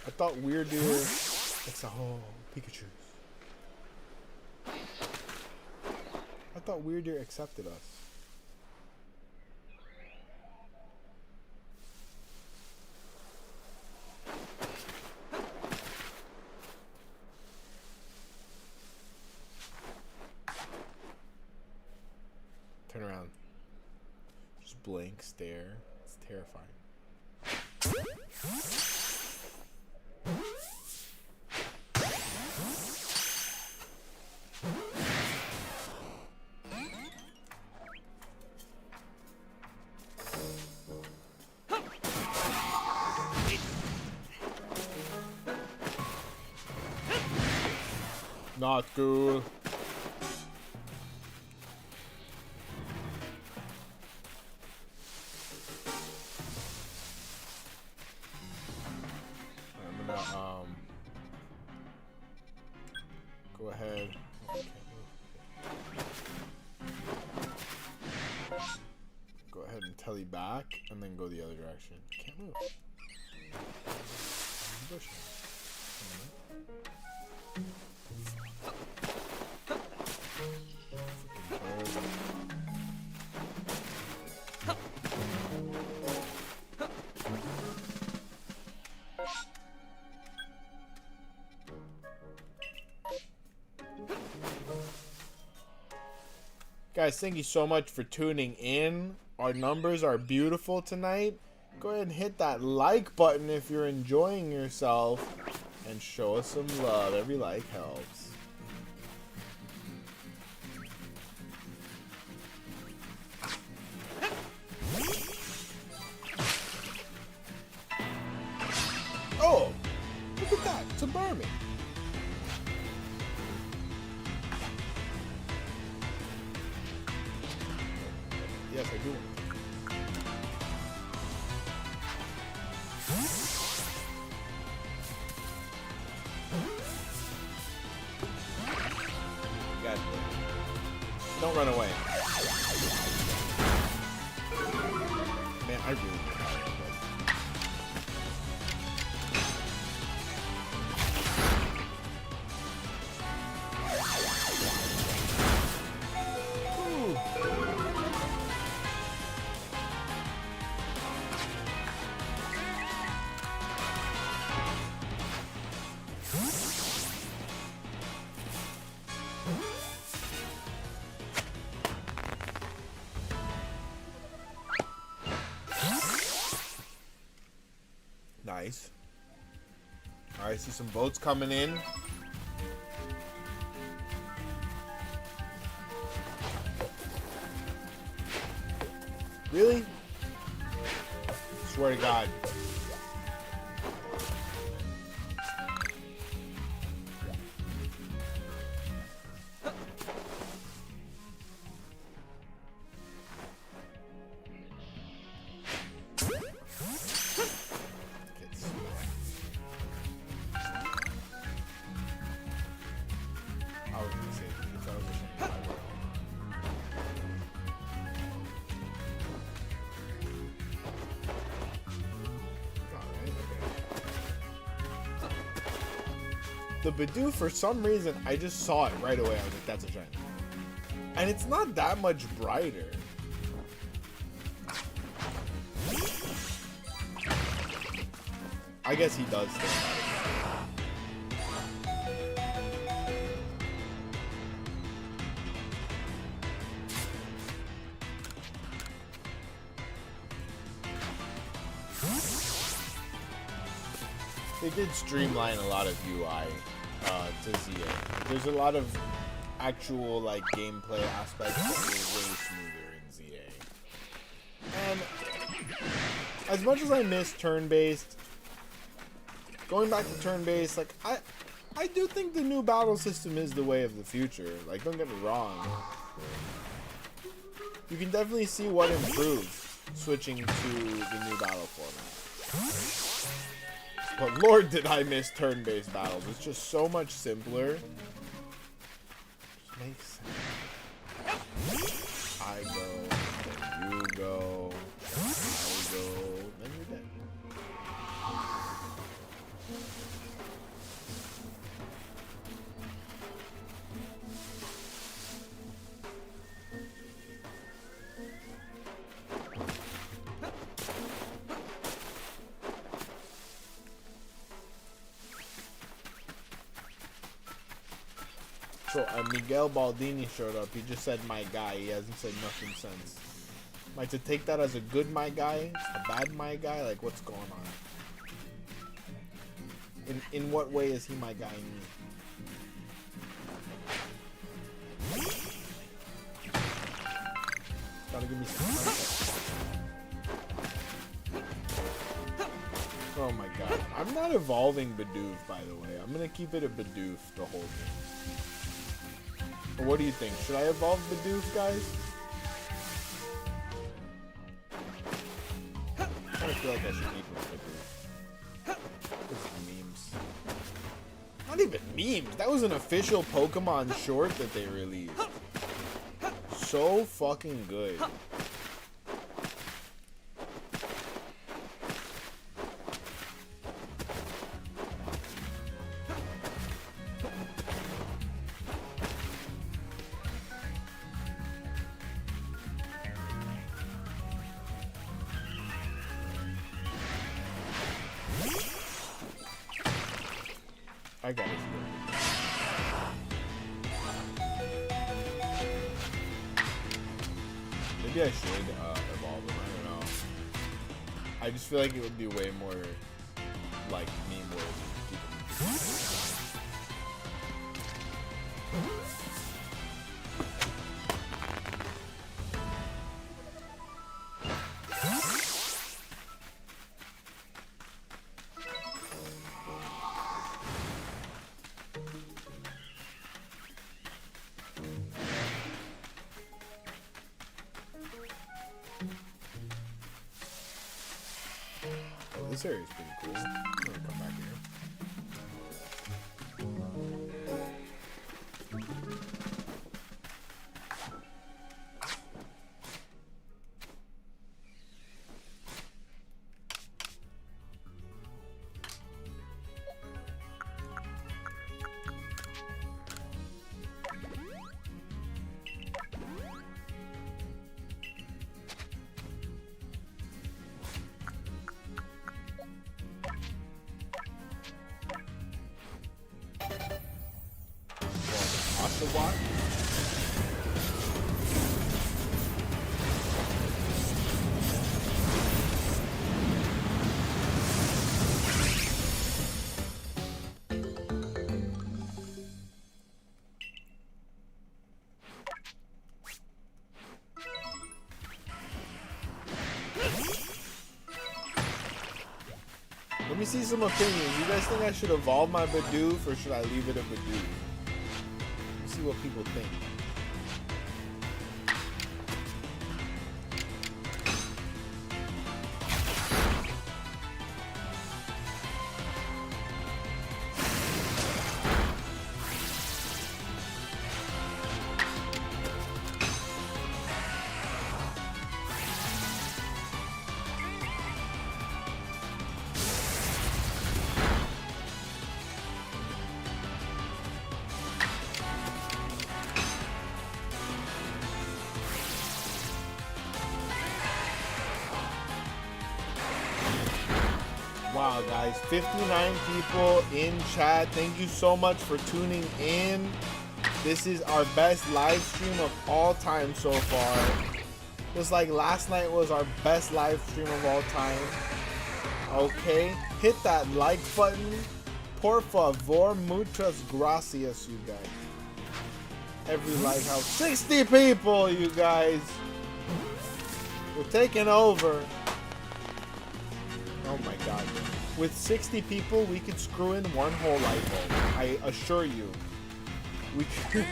I thought Weirdeer... It's a whole Pikachu. I thought Weirdeer accepted us. Turn around. Just blank stare. It's terrifying. Not cool. I'm gonna go ahead. Go ahead and telly back and then go the other direction. Can't move. Guys, thank you so much for tuning in. Our numbers are beautiful tonight. Go ahead and hit that like button if you're enjoying yourself. And show us some love. Every like helps. Oh! me. Yes, I do. God. Don't run away. Man, I really nice. Alright, I see some boats coming in. Really? Swear to God. The Bidoof, for some reason, I just saw it right away. I was like, that's a shiny. And it's not that much brighter. I guess he does stand out. They did streamline a lot of UI to ZA. There's a lot of actual like gameplay aspects that are way smoother in ZA. And as much as I miss turn-based, going back to turn-based, like I do think the new battle system is the way of the future. Like, don't get me wrong. You can definitely see what improves switching to the new battle format. But Lord, did I miss turn-based battles. It's just so much simpler. Just makes sense. I go, then you go, I go, then you're dead. So Miguel Baldini showed up. He just said my guy. He hasn't said nothing since. Am I to take that as a good my guy? A bad my guy? Like, what's going on? In what way is he my guy in me? Gotta give me some context. Oh my god. I'm not evolving Bidoof, by the way. I'm gonna keep it a Bidoof the whole game. Or what do you think? Should I evolve Bidoof, guys? I kind of feel like I should keep Bidoof. This is memes. Not even memes. That was an official Pokemon short that they released. So fucking good. I got it. Maybe I should evolve him. I don't know. I just feel like it would be way more like meme worthy to keep him. Oh, this area is pretty cool. I'm gonna come back here. Oshawott. Let me see some opinions. You guys think I should evolve my Bidoof or should I leave it a Bidoof? See what people think. Wow, guys, 59 people in chat. Thank you so much for tuning in. This is our best live stream of all time so far. Just like last night was our best live stream of all time. Okay, hit that like button. Por favor, muchas gracias, you guys. Every like helps. 60 people, you guys. We're taking over. Oh my god. With 60 people, we could screw in one whole light bulb. I assure you. We could,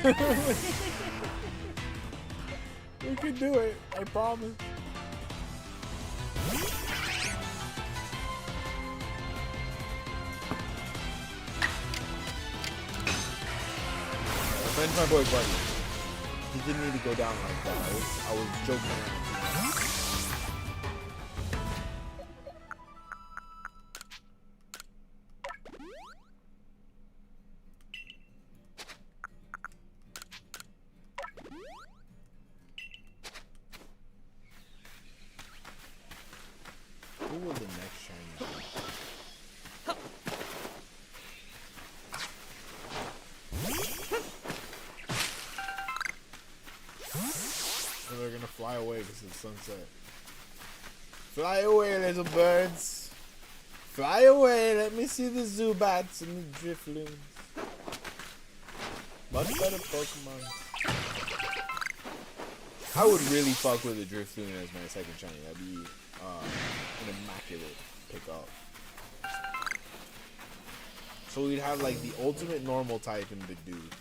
we could do it. I promise. Friend's my boy Buddy. He didn't need to go down like that. I was joking around. Who will the next shiny be? And they're gonna fly away because it's sunset. Fly away, little birds. Fly away. Let me see the Zubats and the Drifloons. Much better Pokemon. I would really fuck with a Drifloon as my second shiny. That'd be an immaculate pickup. So we'd have like the ultimate normal type in Bidoof.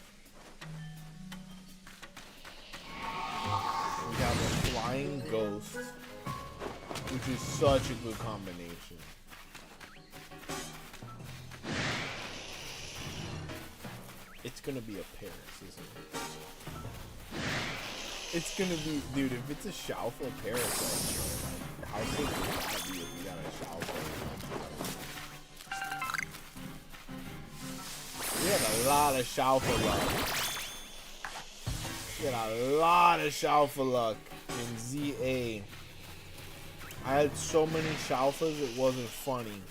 We'd have a flying ghost, which is such a good combination. It's gonna be a Paris, isn't it? It's gonna be, dude, if it's a Shalfa Paris, like, how sick would that be if we got a Shalfa? We had a lot of Shalfa luck. We had a lot of Shalfa luck in ZA. I had so many Shalfas, it wasn't funny.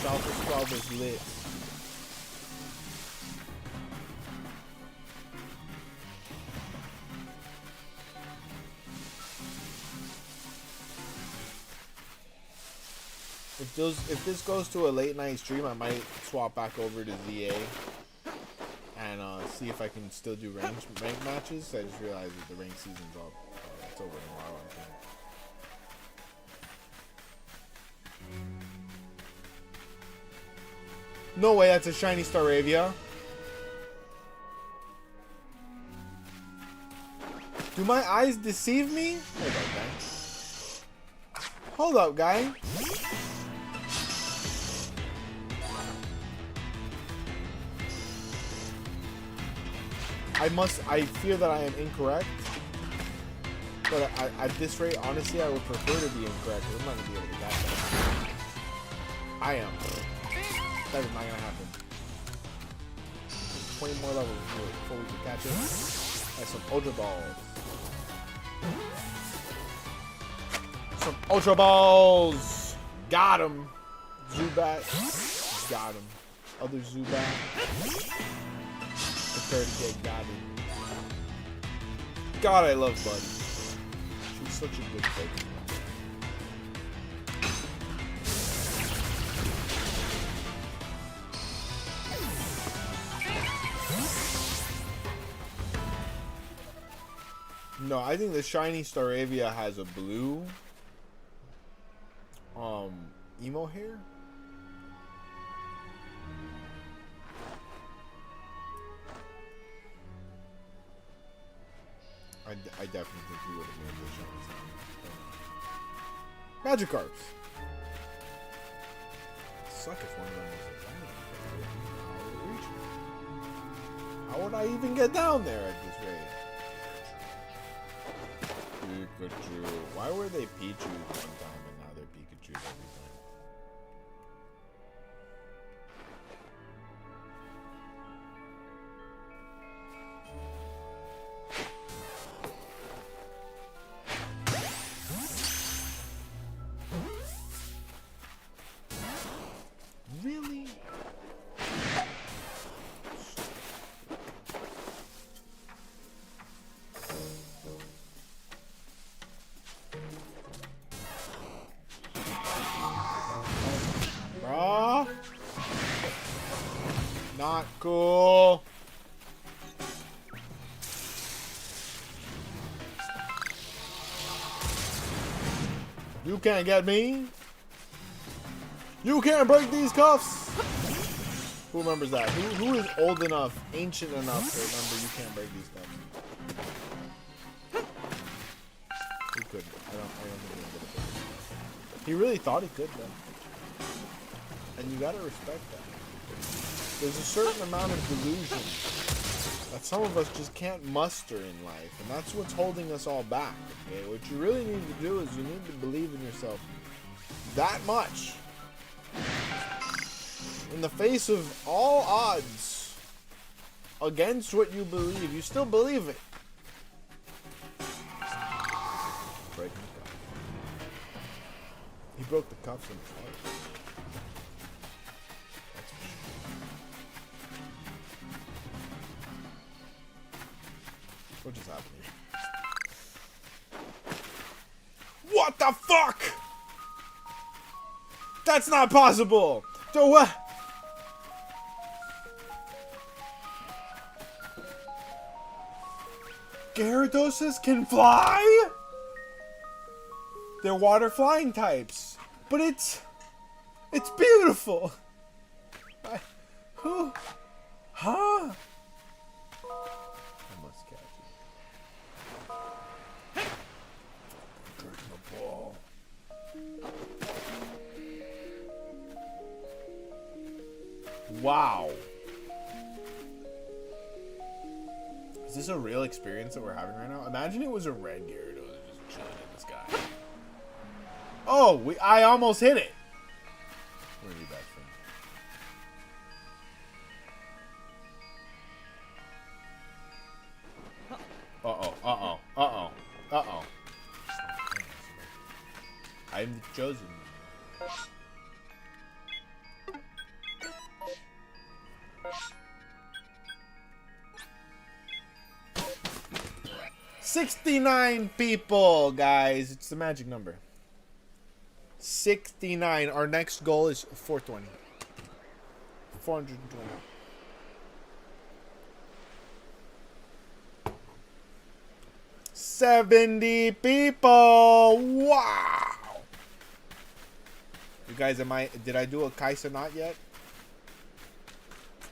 Shalfa Squad was lit. If this goes to a late night stream, I might swap back over to ZA and see if I can still do rank matches. I just realized that the rank season's up. It's over tomorrow, I think. No way, that's a shiny Staravia. Do my eyes deceive me? Hold on, guys. Hold up, guy. I fear that I am incorrect. But at this rate, honestly, I would prefer to be incorrect. I'm not going to be able to catch that. I am. That is not going to happen. 20 more levels before we can catch it. That's some Ultra Balls. Some Ultra Balls! Got him! Zubat. Got him. Other Zubat. Prepare to get got him. God, I love Buddy. She's such a good Pokemon. No, I think the shiny Staravia has a blue emo hair. I definitely think he would have made the shiny sound. Magikarps. Suck if one of them was a How would I even get down there at this rate? Pikachu. Why were they Pichus one time and now they're Pikachus every time? Really? Bruh? Not cool. You can't get me. You can't break these cuffs. Who remembers that? Who is old enough, ancient enough to remember you can't break these cuffs? He couldn't. I don't think he would have. He really thought he could though. And you gotta respect that. There's a certain amount of delusion that some of us just can't muster in life, and that's what's holding us all back. Okay? What you really need to do is you need to believe in yourself that much. In the face of all odds against what you believe, you still believe it. Break the cuff. He broke the cuffs in his heart. What just happened here? What the fuck? That's not possible! So what? Gyarados can fly? They're water flying types. But it's beautiful. Who? Huh? I must catch it. Drink the ball. Wow. Is this a real experience that we're having right now? Imagine it was a red Gyarados just chilling in the sky. Oh, I almost hit it. Where are you, best friend? Uh-oh, uh-oh, uh-oh, uh-oh. I'm the chosen. $69 people, guys. It's the magic number. 69. Our next goal is 420. 420. $70 people. Wow. You guys, did I do a Kaisa not yet?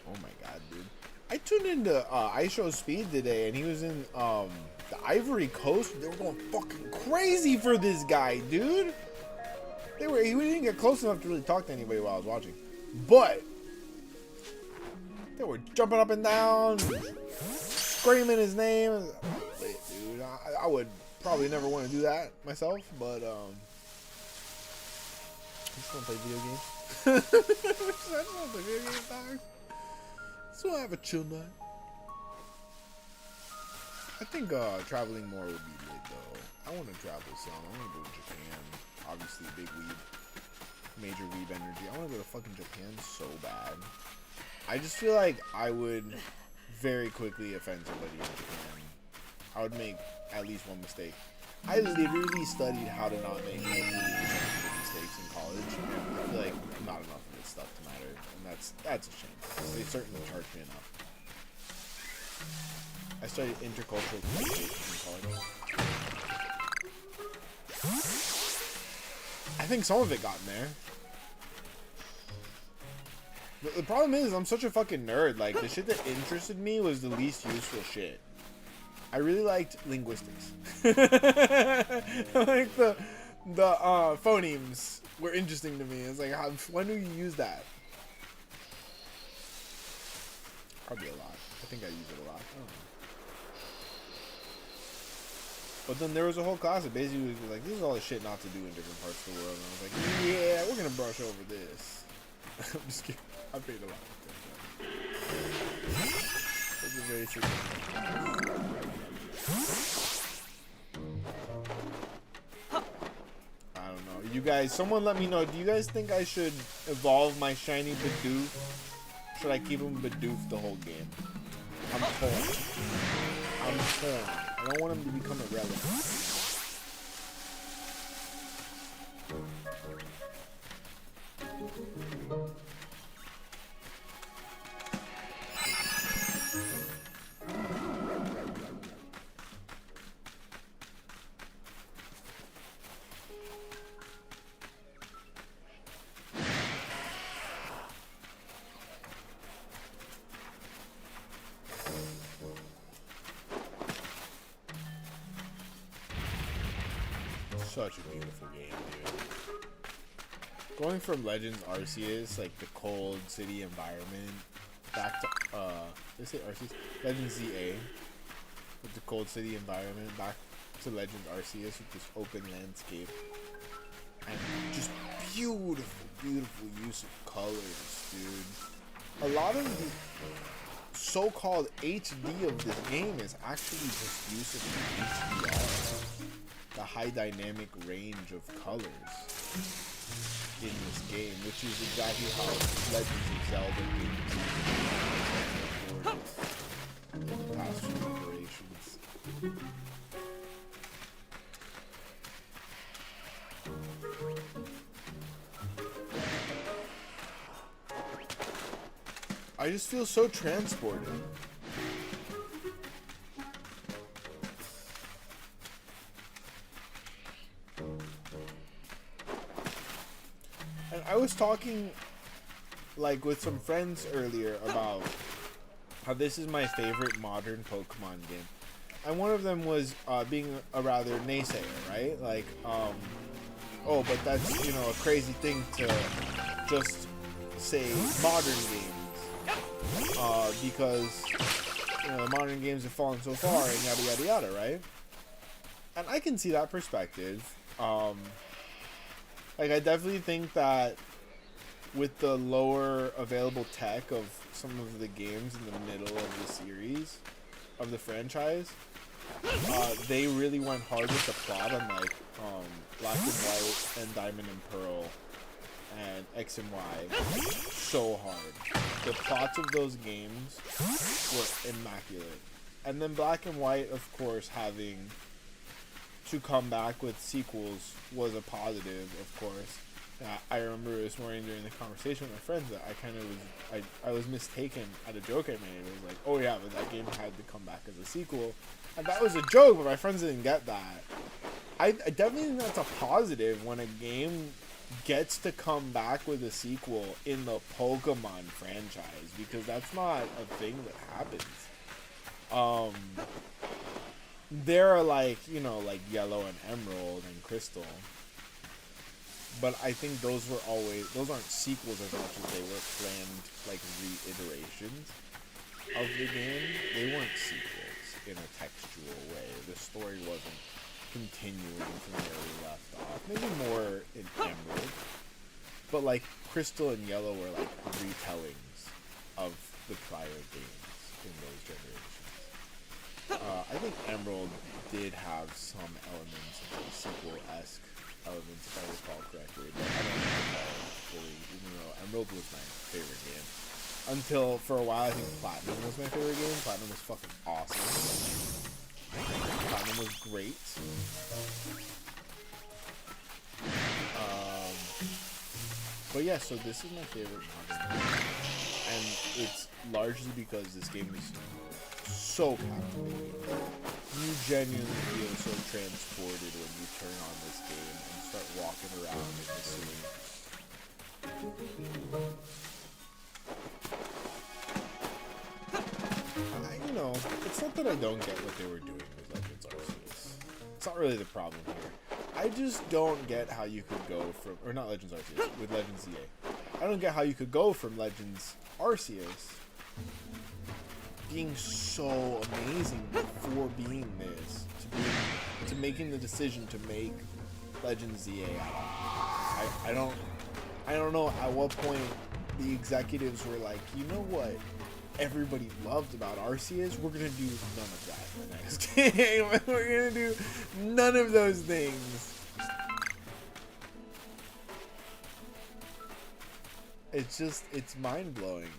Oh my god, dude. I tuned into iShow Speed today and he was in the Ivory Coast. They were going fucking crazy for this guy, dude. He didn't get close enough to really talk to anybody while I was watching. But they were jumping up and down, screaming his name. Wait, dude, I would probably never want to do that myself, but I just want to play video games. I just want to play video games, dog. Just want to have a chill night. I think traveling more would be lit, though. I want to travel some. I want to go to Japan. Obviously, big weeb. Major weeb energy. I want to go to fucking Japan so bad. I just feel like I would very quickly offend somebody in Japan. I would make at least one mistake. I literally studied how to not make mistakes in college, and I feel like not enough of this stuff to matter, and that's a shame. They certainly charged me enough. I studied intercultural communication in college. I think some of it got in there. The problem is, I'm such a fucking nerd. Like, the shit that interested me was the least useful shit. I really liked linguistics. Like, the phonemes were interesting to me. It's like, when do you use that? Probably a lot. I think I use it a lot. I don't know. But then there was a whole class that basically was like, this is all the shit not to do in different parts of the world. And I was like, yeah, we're going to brush over this. I'm just kidding. I paid a lot of attention. That's a very true thing. I don't know. You guys, someone let me know. Do you guys think I should evolve my shiny Bidoof? Should I keep him Bidoof the whole game? I'm torn. I don't want him to become irrelevant. Such a beautiful game, dude. Going from Legends Arceus, like the cold city environment, back to let's say Arceus, Legends ZA, with the cold city environment, back to Legends Arceus with this open landscape, and just beautiful, beautiful use of colors, dude. A lot of the so-called HD of this game is actually just use of HDR. The high dynamic range of colors in this game, which is exactly how Legends of Zelda games in the past few iterations. I just feel so transported. I was talking like with some friends earlier about how this is my favorite modern Pokemon game, and one of them was being a rather naysayer, right? Like, oh, but that's, you know, a crazy thing to just say modern games, because, you know, the modern games have fallen so far and yada yada yada, right? And I can see that perspective. Like, I definitely think that with the lower available tech of some of the games in the middle of the series, of the franchise, they really went hard with the plot on, like, Black and White and Diamond and Pearl and X and Y so hard. The plots of those games were immaculate. And then Black and White, of course, having to come back with sequels was a positive, of course. I remember this morning during the conversation with my friends that I kind of was, I was mistaken at a joke I made. It was like, oh yeah, but that game had to come back as a sequel. And that was a joke, but my friends didn't get that. I definitely think that's a positive when a game gets to come back with a sequel in the Pokemon franchise, because that's not a thing that happens. There are, like, you know, like Yellow and Emerald and Crystal. But I think those aren't sequels as much as they were planned, like, reiterations of the game. They weren't sequels in a textual way. The story wasn't continuing from where we left off. Maybe more in Emerald. But, like, Crystal and Yellow were, like, retellings of the prior games in those generations. I think Emerald did have some elements of like sequel-esque elements, if I recall correctly, but I don't recall fully, even though Emerald was my favorite game. Until, for a while, I think Platinum was my favorite game. Platinum was fucking awesome. Platinum was great. But yeah, so this is my favorite modern game. And it's largely because this game is so captivating. You genuinely feel so transported when you turn on this game and start walking around in Hisui. You know, it's not that I don't get what they were doing with Legends Arceus. It's not really the problem here. I just don't get how you could go from, or not Legends Arceus, with Legends ZA. I don't get how you could go from Legends Arceus being so amazing before being this to making the decision to make Legends ZA at all. I don't know at what point the executives were like, you know what everybody loved about Arceus? We're gonna do none of that in the next game. We're gonna do none of those things. It's mind-blowing.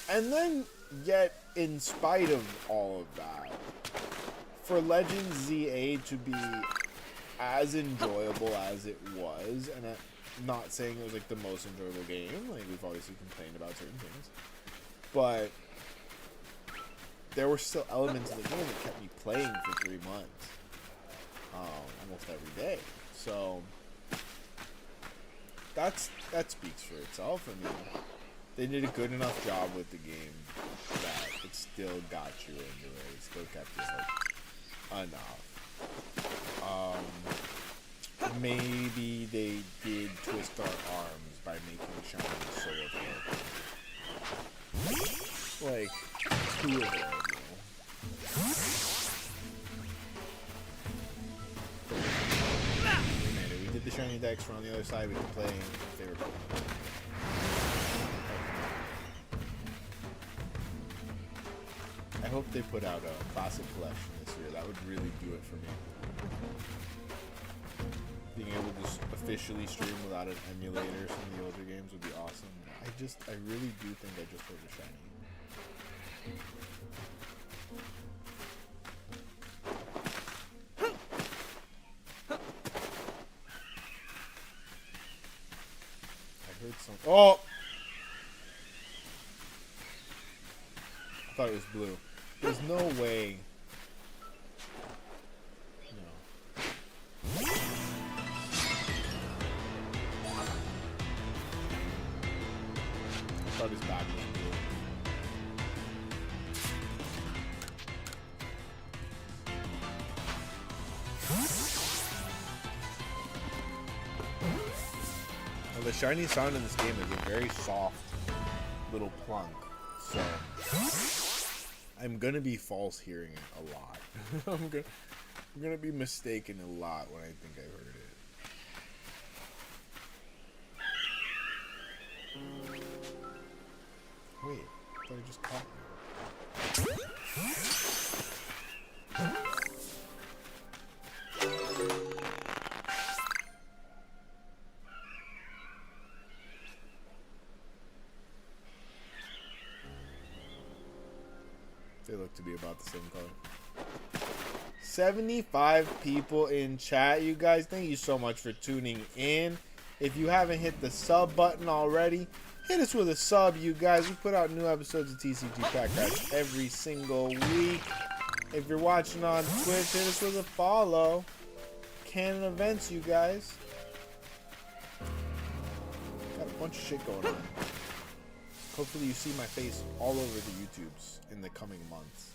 And then, yet, in spite of all of that, for Legends ZA to be as enjoyable as it was, and I'm not saying it was like the most enjoyable game, like we've obviously complained about certain things, but there were still elements of the game that kept me playing for 3 months, almost every day. So that speaks for itself. I mean, they did a good enough job with the game that it still got you into it. It still kept you like enough. Maybe they did twist our arms by making Shiny so available. Like, too available. We made it. We did the Shiny decks. We're on the other side. We can play favorite Pokemon. I hope they put out a classic collection this year. That would really do it for me. Being able to officially stream without an emulator from the older games would be awesome. I really do think I just heard a shiny. I heard some. Oh! I thought it was blue. There's no way. No. I thought his back was blue. Well, the shiny sound in this game is a very soft little plunk, so I'm gonna be false hearing it a lot. I'm gonna be mistaken a lot when I think I heard it. Wait, I thought I just caught me. They look to be about the same color. 75 people in chat, you guys. Thank you so much for tuning in. If you haven't hit the sub button already, hit us with a sub, you guys. We put out new episodes of tcgpackrats every single week. If you're watching on Twitch, hit us with a follow. Canon events, you guys. Got a bunch of shit going on. Hopefully you see my face all over the YouTubes in the coming months.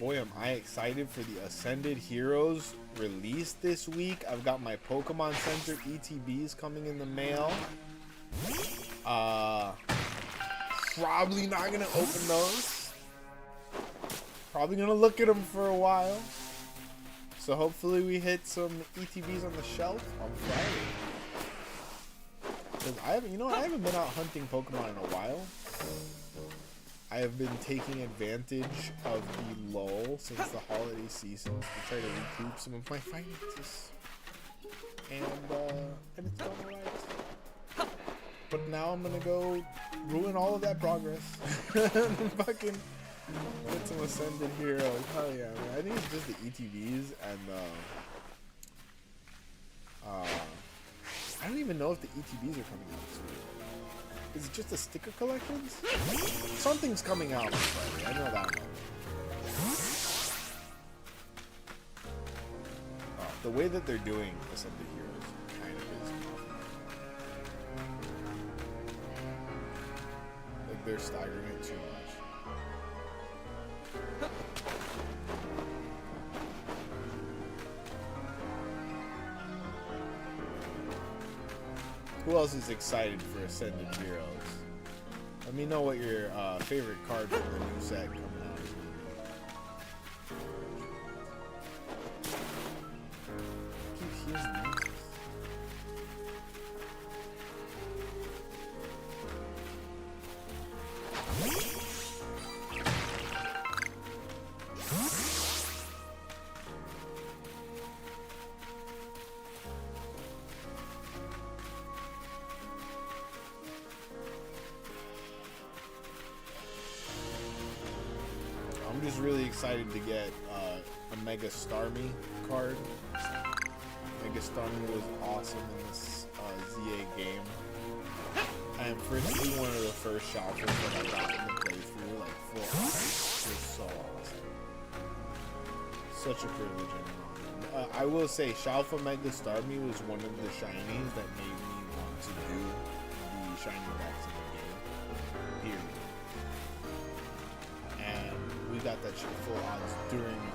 boy, am I excited for the Ascended Heroes release this week. I've got my Pokemon Center ETBs coming in the mail. Probably not gonna open those. Probably gonna look at them for a while. So hopefully we hit some ETBs on the shelf on Friday. Cause I haven't been out hunting Pokemon in a while. I have been taking advantage of the lull since the holiday season to try to recoup some of my finances, and it's going alright. But now I'm gonna go ruin all of that progress. Fucking get some Ascended Heroes. Hell yeah, man. I think it's just the ETVs and I don't even know if the ETBs are coming out this week. Is it just the sticker collections? Something's coming out on Friday. I know that one. The way that they're doing Ascended Heroes kind of is. Like they're staggering it too much. Who else is excited for Ascended Heroes? Let me know what your favorite card from the new set coming out is going to be. Keep using this. I'm just really excited to get a Mega Starmie card. Mega Starmie was awesome in this ZA game. And for it to be one of the first Shalfers that I got in the playthrough, like full on, was so awesome. Such a privilege and an honor. I will say, Shalfa Mega Starmie was one of the shinies that made me want to do the shiny box in the game. Period. And we got that shit full odds during our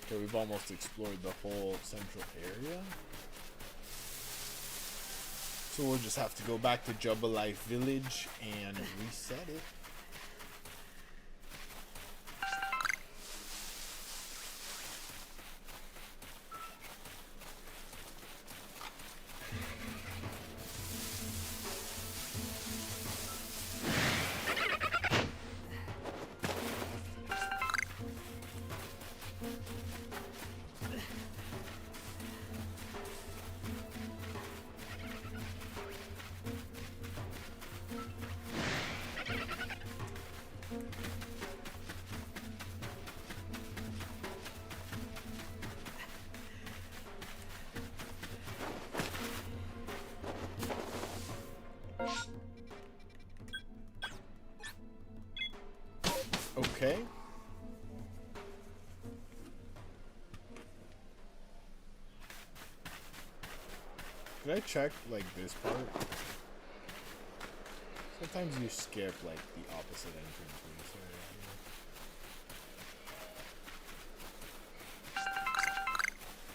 Okay, we've almost explored the whole central area. So we'll just have to go back to Jubilife Village and reset it. Okay. Did I check, like, this part? Sometimes you skip, like, the opposite entrance in this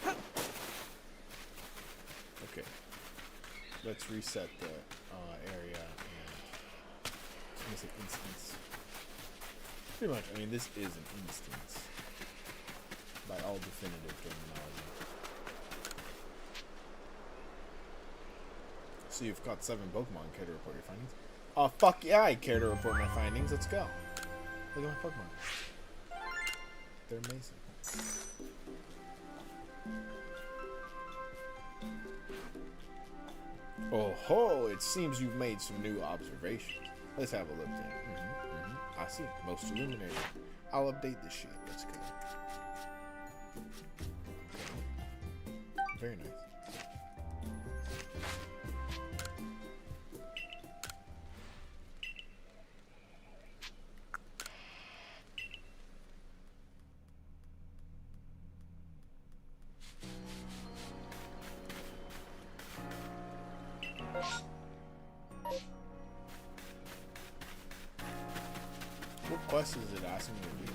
area. Okay. Let's reset the area and... I was gonna say instance. Pretty much, I mean, this is an instance. By all definitive terminology. So you've got 7 Pokemon. Care to report your findings? Oh, fuck yeah, I care to report my findings. Let's go. Look at my Pokemon. They're amazing. Oh ho! It seems you've made some new observations. Let's have a look then. I see. Most illuminating. I'll update this shit. Let's go. Very nice. What quest is it asking me to do?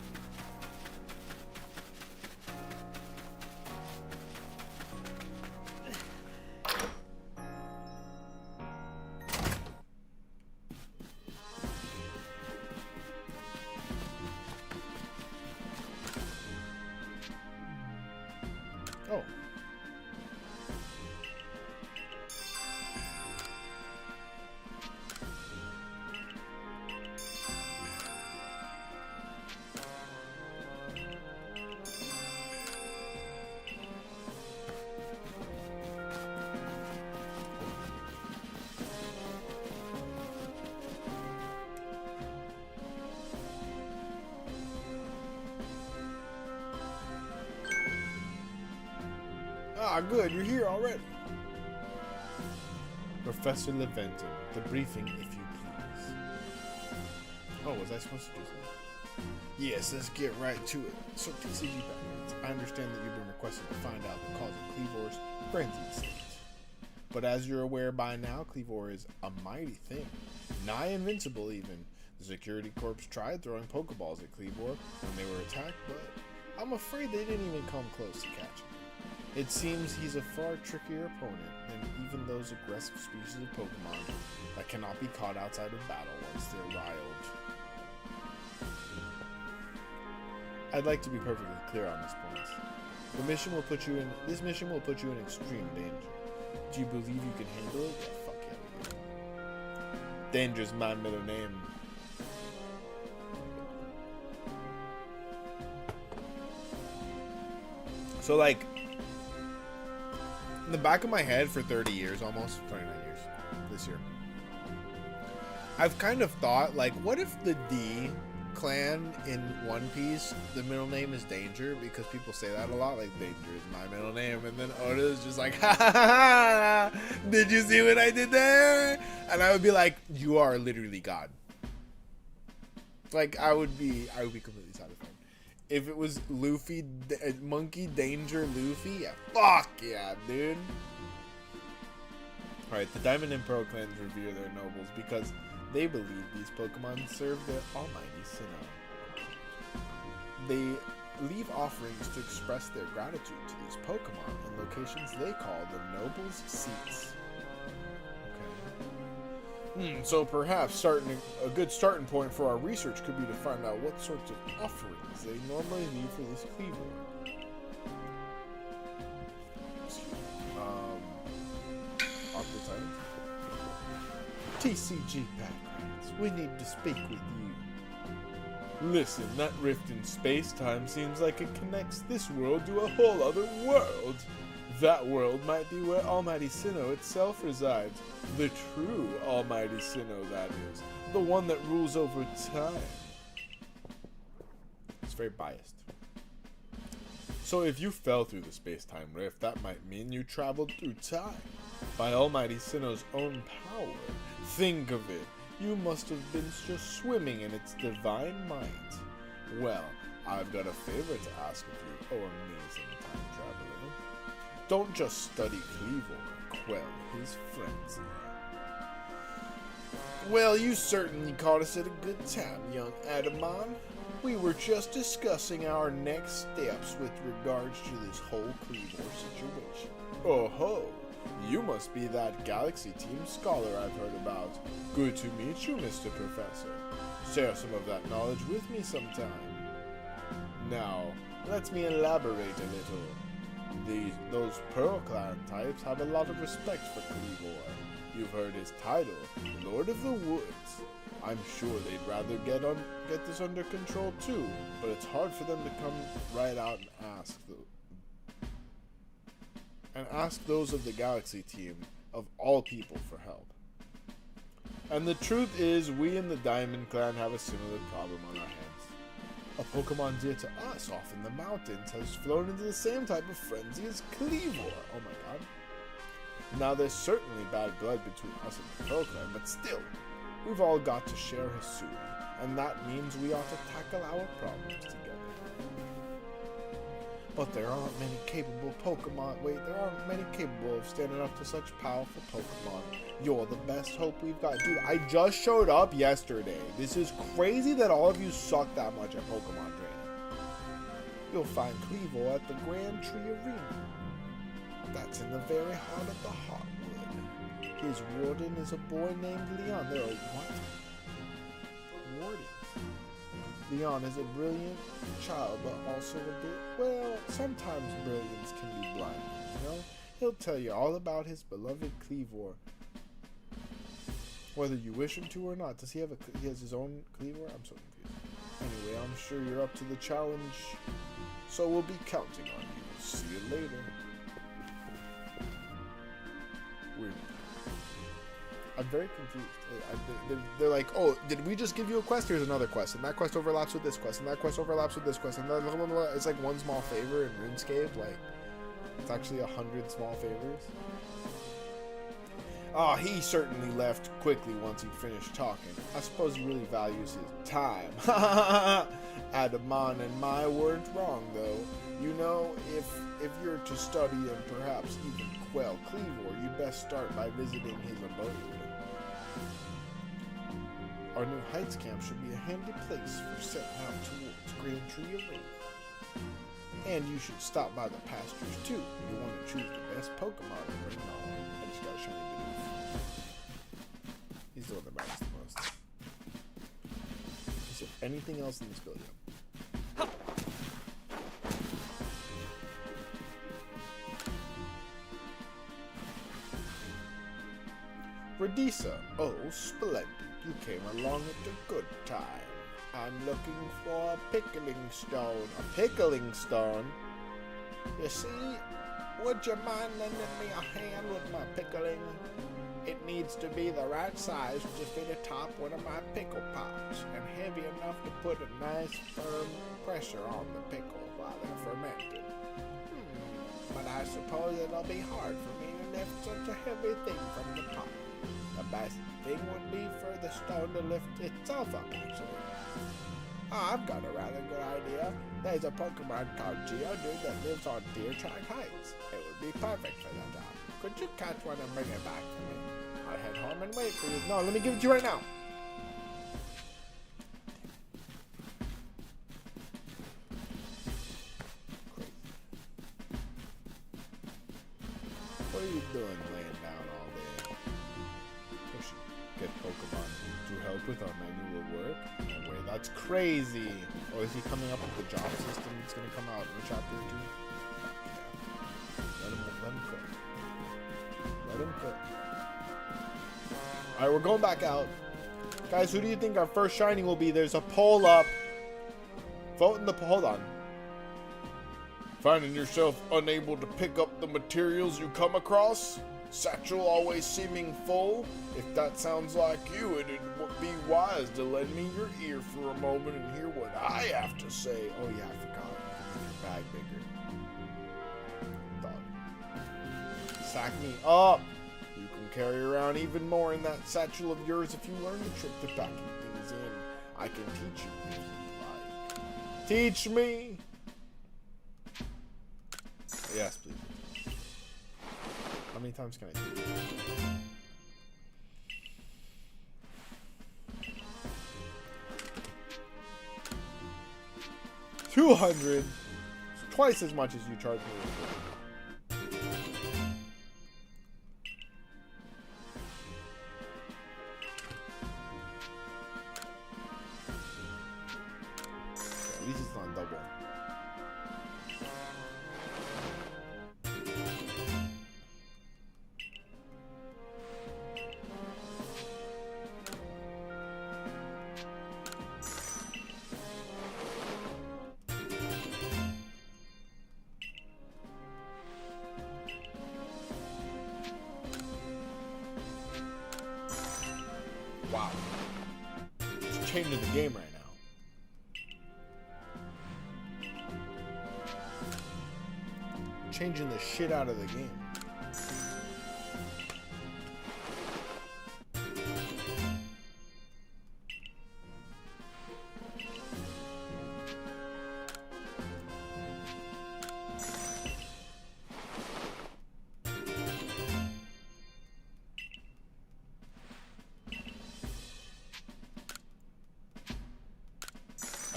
Oh. Ah, good, you're here already. Professor Leventon, the briefing, if you please. Oh, was I supposed to do something? Yes, let's get right to it. So, tcgpackrats, I understand that you've been requested to find out the cause of Cleavor's frenzied state. But as you're aware by now, Cleavor is a mighty thing. Nigh invincible, even. The security corps tried throwing Pokeballs at Cleavor when they were attacked, but I'm afraid they didn't even come close to catching him. It seems he's a far trickier opponent than even those aggressive species of Pokemon that cannot be caught outside of battle once they're riled. I'd like to be perfectly clear on this point. This mission will put you in extreme danger. Do you believe you can handle it? Yeah, fuck yeah, we do. Danger's my middle name. So like, in the back of my head for 30 years, almost 29 years this year, I've kind of thought, like, what if the D clan in One Piece, the middle name is Danger, because people say that a lot, like, Danger is my middle name, and then Oda's just like, ha ha ha, did you see what I did there? And I would be like, you are literally God. Like, I would be completely satisfied. If it was Luffy, Monkey Danger Luffy, yeah, fuck yeah, dude. Alright, the Diamond and Pearl clans revere their nobles because they believe these Pokemon serve their almighty Sinnoh. They leave offerings to express their gratitude to these Pokemon in locations they call the Nobles' Seats. Okay. So perhaps a good starting point for our research could be to find out what sorts of offerings they normally leave for this Cleaver. Awkward silence. tcgpackrats, we need to speak with you. Listen, that rift in space-time seems like it connects this world to a whole other world. That world might be where Almighty Sinnoh itself resides. The true Almighty Sinnoh, that is. The one that rules over time. It's very biased. So if you fell through the space-time rift, that might mean you traveled through time. By Almighty Sinnoh's own power. Think of it. You must have been just swimming in its divine might. Well, I've got a favor to ask of you, oh amazing time traveler. Don't just study Cleaver and quell his frenzy. Well, you certainly caught us at a good time, young Adamon. We were just discussing our next steps with regards to this whole Cleaver situation. Oh ho! You must be that Galaxy Team scholar I've heard about. Good to meet you, Mr. Professor. Share some of that knowledge with me sometime. Now, let me elaborate a little. Those Pearl Clan types have a lot of respect for Cleaver. You've heard his title, Lord of the Woods. I'm sure they'd rather get this under control too, but it's hard for them to come right out and ask those of the Galaxy Team of all people for help. And the truth is, we in the Diamond Clan have a similar problem on our hands. A Pokemon dear to us off in the mountains has flown into the same type of frenzy as Cleavor. Oh my god. Now there's certainly bad blood between us and the Pearl Clan, but still, we've all got to share Hisui, and that means we ought to tackle our problems together. But there aren't many capable of standing up to such powerful Pokemon. You're the best hope we've got. Dude, I just showed up yesterday. This is crazy that all of you suck that much at Pokemon training. You'll find Cleavor at the Grand Tree Arena. That's in the very heart of the Heartwood. His warden is a boy named Leon. There are what? Wardens. Leon is a brilliant child, but also a bit, well, sometimes brilliance can be blinding, you know? He'll tell you all about his beloved Cleavor, whether you wish him to or not. Does he have he has his own Cleavor? I'm so confused. Anyway, I'm sure you're up to the challenge, so we'll be counting on you. See you later. Weird. I'm very confused. They're like, oh, did we just give you a quest? Here's another quest, and that quest overlaps with this quest, and that quest overlaps with this quest, and blah, blah, blah, blah. It's like one small favor in RuneScape. Like, it's actually 100 small favors. Oh, he certainly left quickly once he finished talking. I suppose he really values his time. Adamon and my weren't wrong, though. You know, if you're to study and perhaps even quell Cleavor, you'd best start by visiting his abode. Our new Heights camp should be a handy place for setting out towards Grand Tree Arena. And you should stop by the pastures too. You want to choose the best Pokemon right now. I just got a shiny Bidoof. He's the one that matters the most. Is there anything else in this building? Radisa, oh splendid. You came along at a good time. I'm looking for a pickling stone. A pickling stone? You see, would you mind lending me a hand with my pickling? It needs to be the right size to fit atop one of my pickle pots, and heavy enough to put a nice firm pressure on the pickle while they're fermented. But I suppose it'll be hard for me to lift such a heavy thing from the pot. The best thing would be for the stone to lift itself up, actually. I've got a rather good idea. There's a Pokemon called Geodude that lives on Deertrack Heights. It would be perfect for the job. Could you catch one and bring it back to me? I'll head home and wait for you. No, let me give it to you right now. Crazy. What are you doing laying down all day? Pushing. Get Pokemon to help with our manual work? No way, that's crazy. Oh, is he coming up with the job system that's going to come out in chapter 2? Yeah. Let him cook. Let him cook. Alright, we're going back out. Guys, who do you think our first shiny will be? There's a poll up. Vote in the poll. Hold on. Finding yourself unable to pick up the materials you come across? Satchel always seeming full? If that sounds like you, it'd be wise to lend me your ear for a moment and hear what I have to say. Oh yeah, I forgot. Make your bag bigger. Dog. Sack me up. You can carry around even more in that satchel of yours if you learn the trick to packing things in. I can teach you if you like. Teach me! Yes, please. How many times can I do this? 200! It's twice as much as you charge me for. At least it's not double. changing the game right now. Changing the shit out of the game.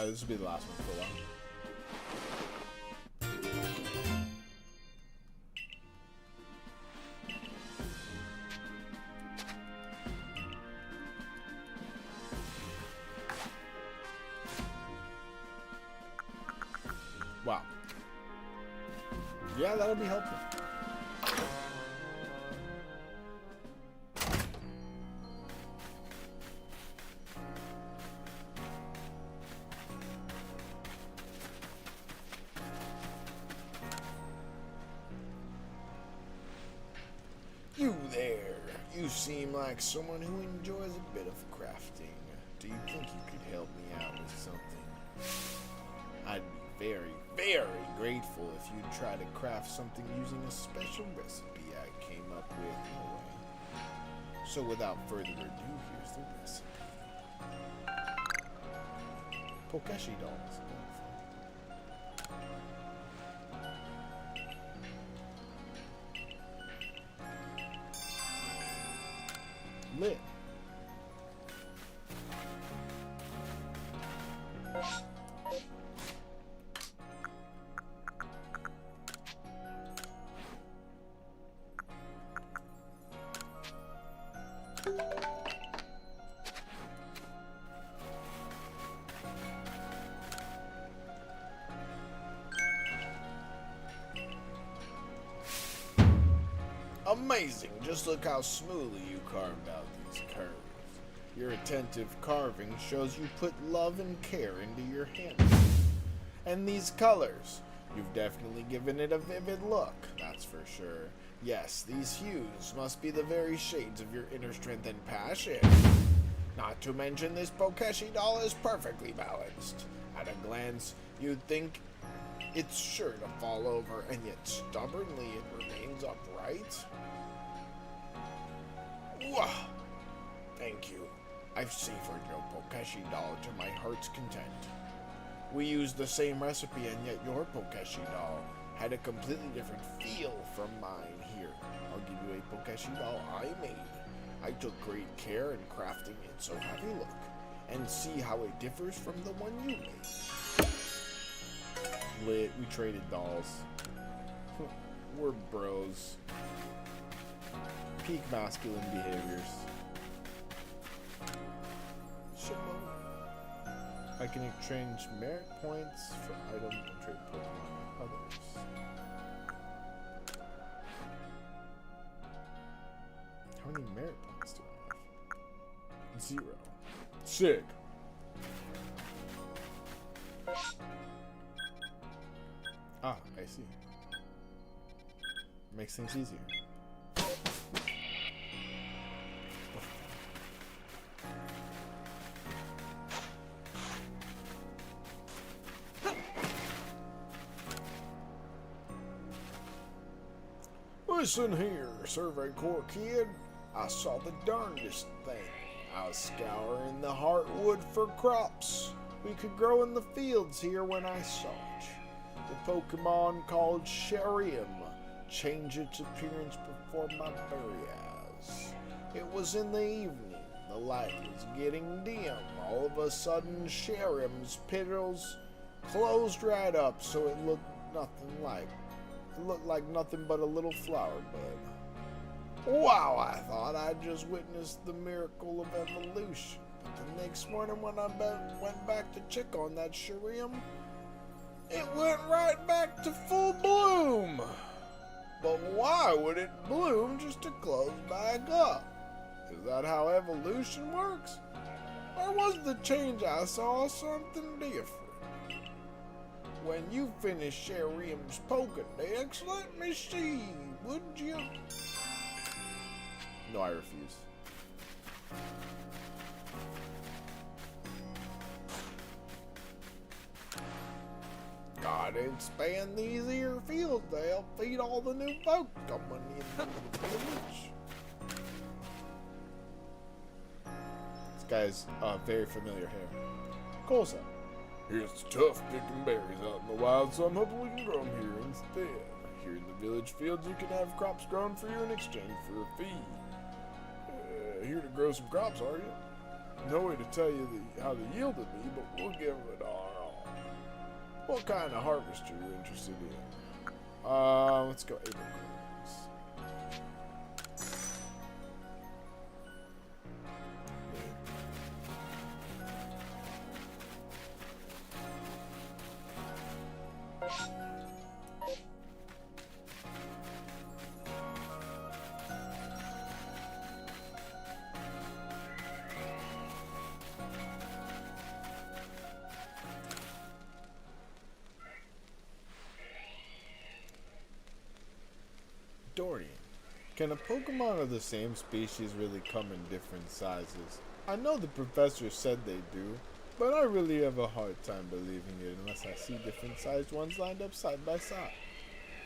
This will be the last one for a while. Wow. Yeah, that'll be helpful. You there. You seem like someone who enjoys a bit of crafting. Do you think you could help me out with something? I'd be very, very grateful if you'd try to craft something using a special recipe I came up with in a way. So without further ado, here's the recipe. Pokeshi dolls. Lit. Amazing! Just look how smoothly you carved out these curves. Your attentive carving shows you put love and care into your hand. And these colors, you've definitely given it a vivid look, that's for sure. Yes, these hues must be the very shades of your inner strength and passion. Not to mention this Pokeshi doll is perfectly balanced. At a glance, you'd think it's sure to fall over, and yet stubbornly it remains upright. Wah! Thank you. I've savored your Pokeshi doll to my heart's content. We used the same recipe, and yet your Pokeshi doll had a completely different feel from mine. Here, I'll give you a Pokeshi doll I made. I took great care in crafting it, so have a look, and see how it differs from the one you made. Lit, we traded dolls. We're bros. Peak masculine behaviors. I can exchange merit points for items and trade Pokemon with others. How many merit points do I have? 0. Sick. Ah, I see. Makes things easier. Listen here, Survey Corps kid. I saw the darndest thing. I was scouring the heartwood for crops we could grow in the fields here when I saw it. The Pokemon called Sharium changed its appearance before my very eyes. It was in the evening. The light was getting dim. All of a sudden, Sharium's petals closed right up, so it looked like nothing but a little flower bud. Wow, I thought I just witnessed the miracle of evolution. But the next morning when I went back to check on that Sharium, it went right back to full bloom. But why would it bloom just to close back up? Is that how evolution works? Or was the change I saw something different? When you finish Sharium's Pokedex, let me see, would you? No, I refuse. Gotta expand these here fields to help feed all the new folk coming into the village. This guy's very familiar hair. Colza. It's tough picking berries out in the wild, so I'm hoping we can grow them here instead. Here in the village fields, you can have crops grown for you in exchange for a fee. Here to grow some crops, are you? No way to tell you how the yield will be, but we'll give it our all. What kind of harvest are you interested in? Let's go apricots. Dorian. Can a Pokemon of the same species really come in different sizes? I know the professor said they do, but I really have a hard time believing it unless I see different sized ones lined up side by side.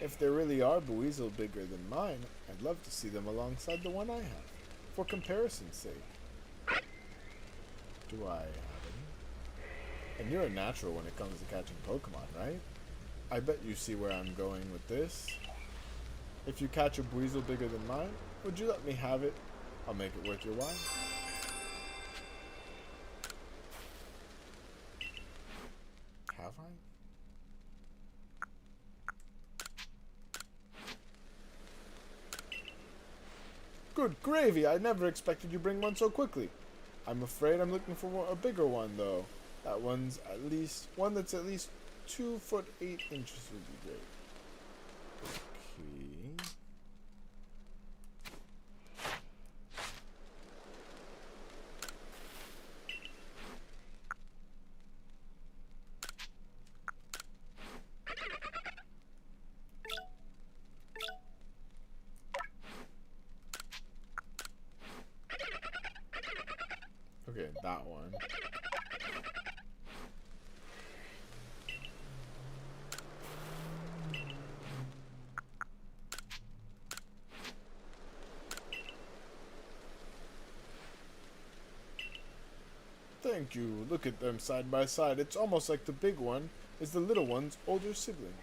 If there really are Buizel bigger than mine, I'd love to see them alongside the one I have, for comparison's sake. Do I have any? And you're a natural when it comes to catching Pokemon, right? I bet you see where I'm going with this. If you catch a Buizel bigger than mine, would you let me have it? I'll make it worth your while. Have I? Good gravy! I never expected you to bring one so quickly. I'm afraid I'm looking for a bigger one, though. That one's at least one that's at least 2 foot 8 inches would be great. Okay, that one. Thank you. Look at them side by side. It's almost like the big one is the little one's older sibling.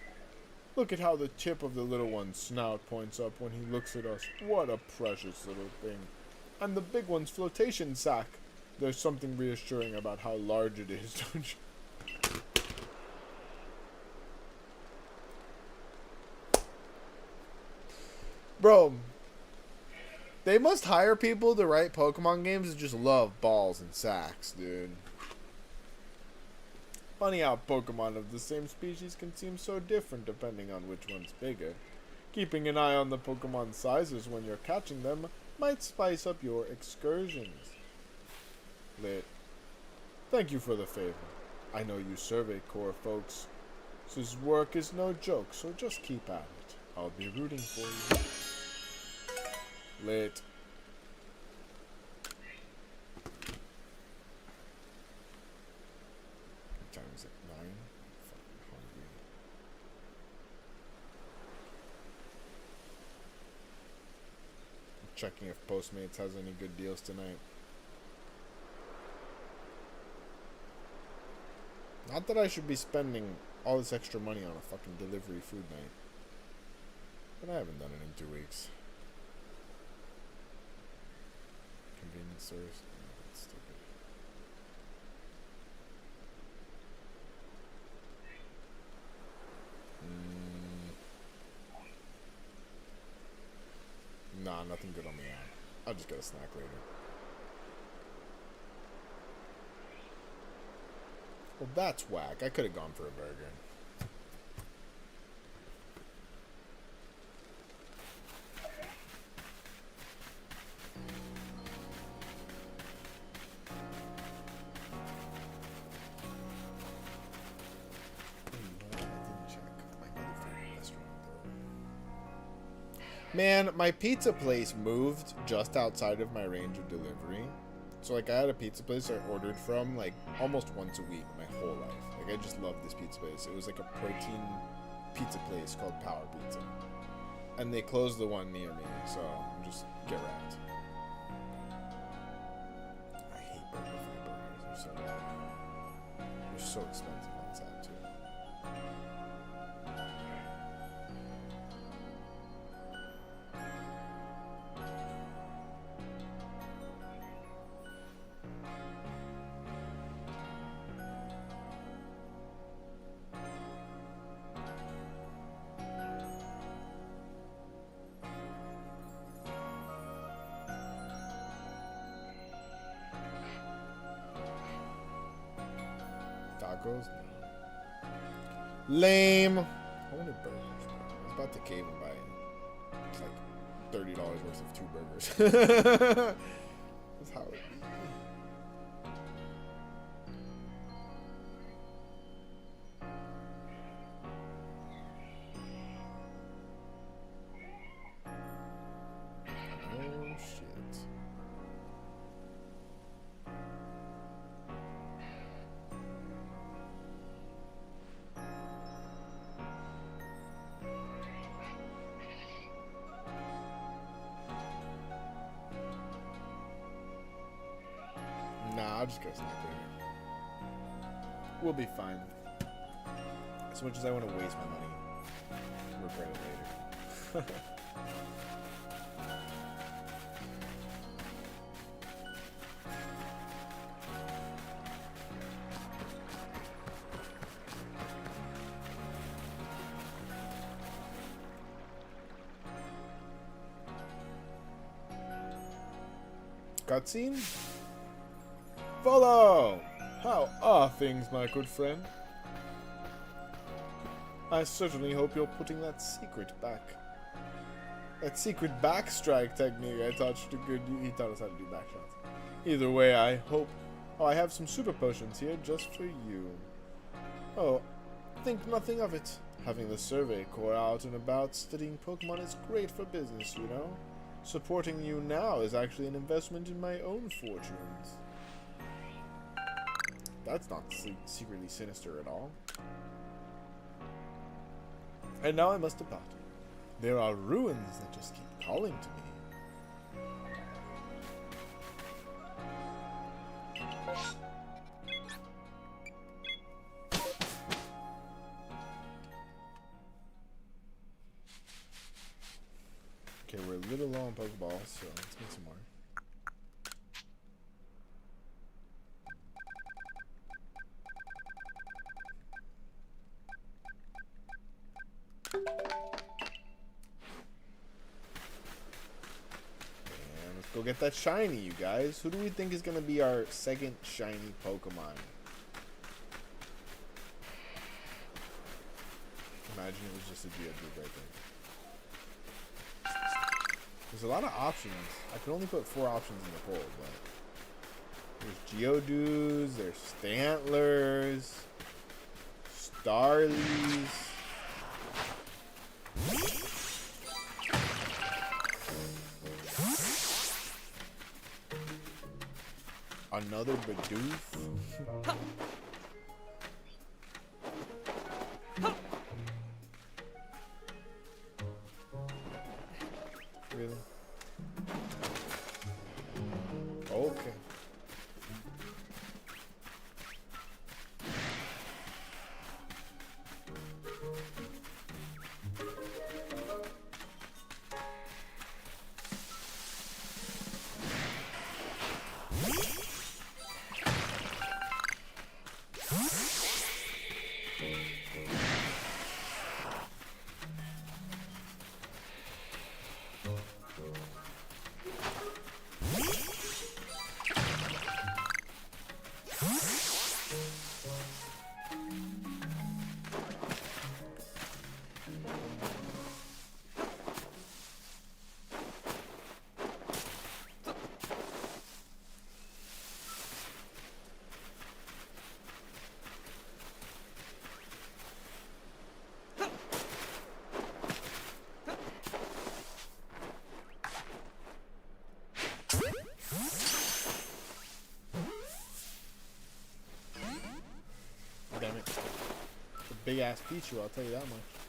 Look at how the tip of the little one's snout points up when he looks at us. What a precious little thing. And the big one's flotation sac. There's something reassuring about how large it is, don't you? Bro, they must hire people to write Pokemon games that just love balls and sacks, dude. Funny how Pokemon of the same species can seem so different depending on which one's bigger. Keeping an eye on the Pokemon sizes when you're catching them might spice up your excursions. Lit. Thank you for the favor. I know you Survey Corps folks. This work is no joke, so just keep at it. I'll be rooting for you. Lit. What time is it? 9? I'm fucking hungry. I'm checking if Postmates has any good deals tonight. Not that I should be spending all this extra money on a fucking delivery food night. But I haven't done it in 2 weeks. Convenience stores? Oh, that's stupid. Nah, nothing good on the app. I'll just get a snack later. Well, that's whack. I could have gone for a burger. Man, my pizza place moved just outside of my range of delivery. So, like, I had a pizza place I ordered from, like, almost once a week my whole life. Like, Like, I just love this pizza place. It was like a protein pizza place called Power Pizza. And they closed the one near me, so just get wrecked. I hate burger-free burgers. They're so bad. They're so expensive on this app, too. Tacos? No. Lame. I wanted burgers. I was about to cave and buy it's like $30 worth of 2 burgers. That's how it be. Oh shit. Nah, I'll just go sniper. We'll be fine. As much as I want to waste my money, regret it later. Cutscene? Follow! How are things, my good friend? I certainly hope you're putting that secret back. That secret backstrike technique I taught you to good. He taught us how to do backshots. Either way, I hope. Oh, I have some super potions here just for you. Oh, think nothing of it. Having the survey corps out and about studying Pokemon is great for business, you know. Supporting you now is actually an investment in my own fortunes. That's not secretly sinister at all. And now I must depart. There are ruins that just keep calling to me. Okay, we're a little low on Pokeballs, so let's make some more. And let's go get that shiny, you guys. Who do we think is going to be our second shiny Pokemon? Imagine it was just a Geodude right there. There's a lot of options. I could only put 4 options in the poll, but there's Geodudes, there's Stantlers, Starlies. Another Bidoof. Really? Okay. big ass Pichu, I'll tell you that much.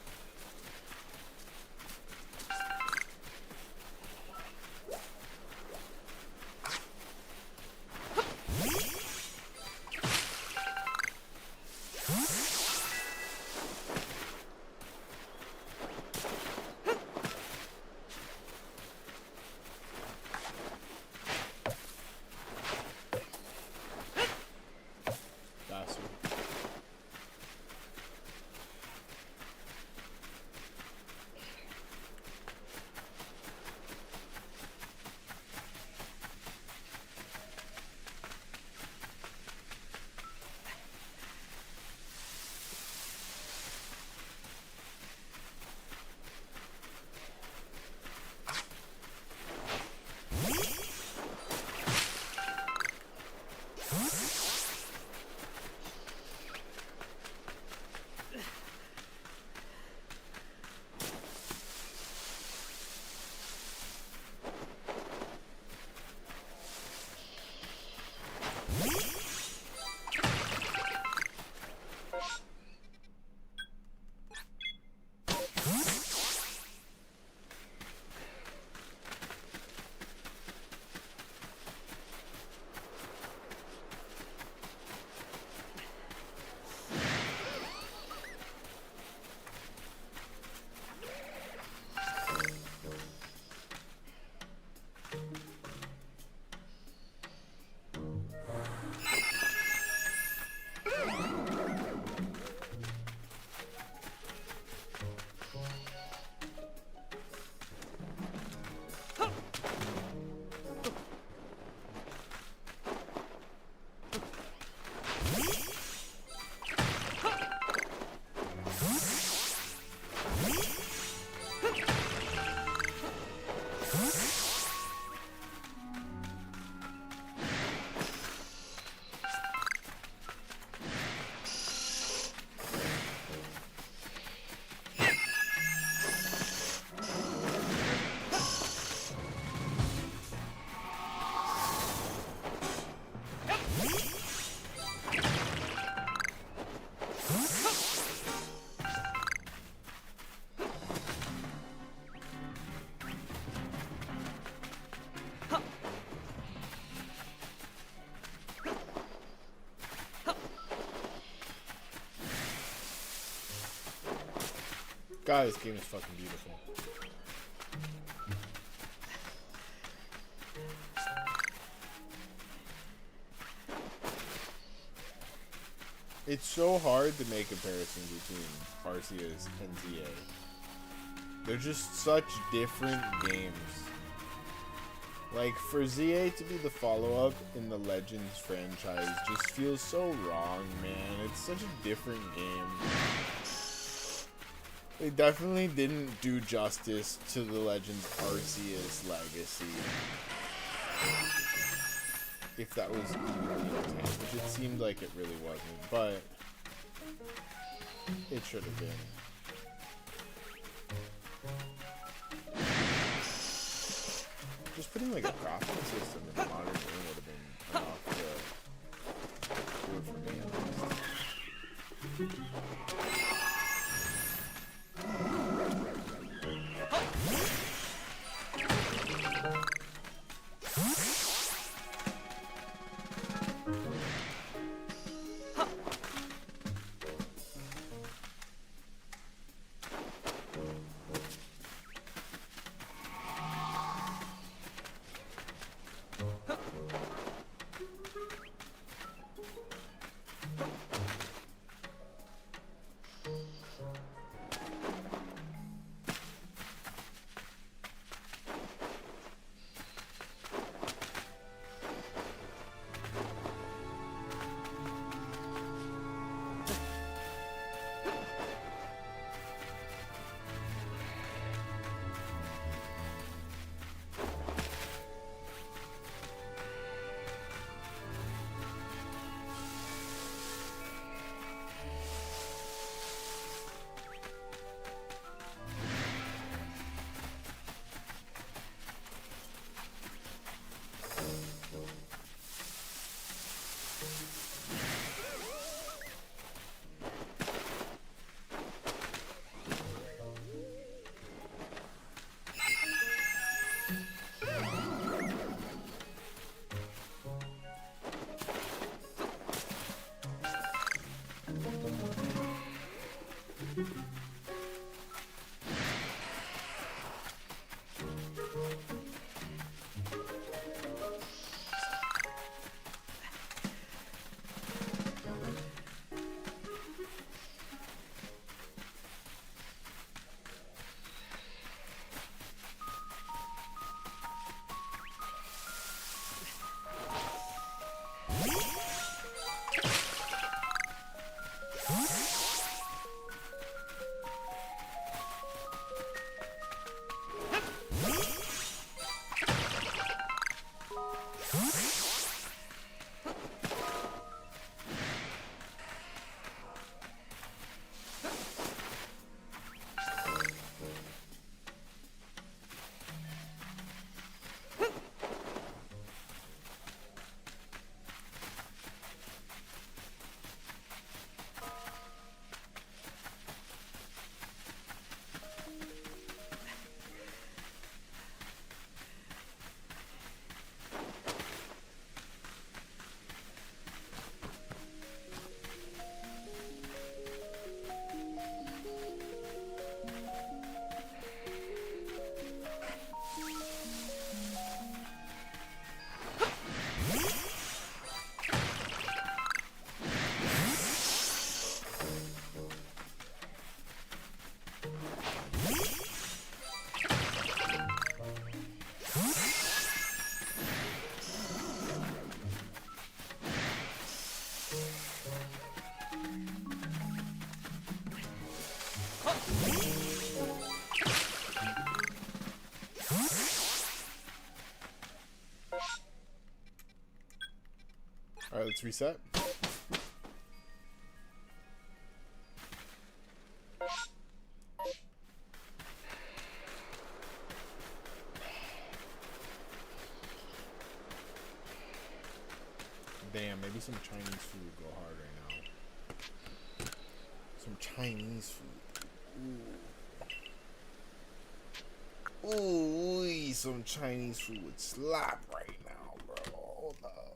God, this game is fucking beautiful. It's so hard to make comparisons between Arceus and ZA. They're just such different games. Like, for ZA to be the follow-up in the Legends franchise just feels so wrong, man. It's such a different game. They definitely didn't do justice to the Legends Arceus legacy. If that was even the intent, which it seemed like it really wasn't, but it should have been. Just putting like a crafting system in the modern game would have been enough to do it for me at least. Let's reset. Damn, maybe some Chinese food would go hard right now. Some Chinese food. Ooh, some Chinese food would slap right now, bro. Hold up.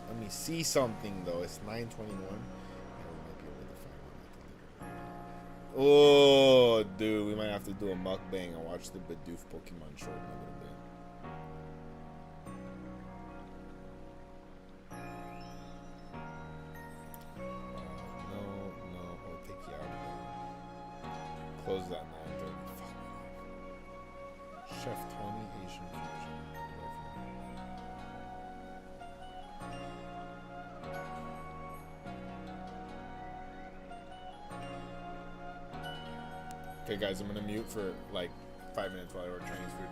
Let me see something though. It's 9:21. Oh, dude, we might have to do a mukbang and watch the Bidoof Pokemon short in a little bit. No, I'll take you out. Close that 9:30. Chef Tony Asian Fusion. Okay, guys, I'm gonna mute for like 5 minutes while I order Chinese food.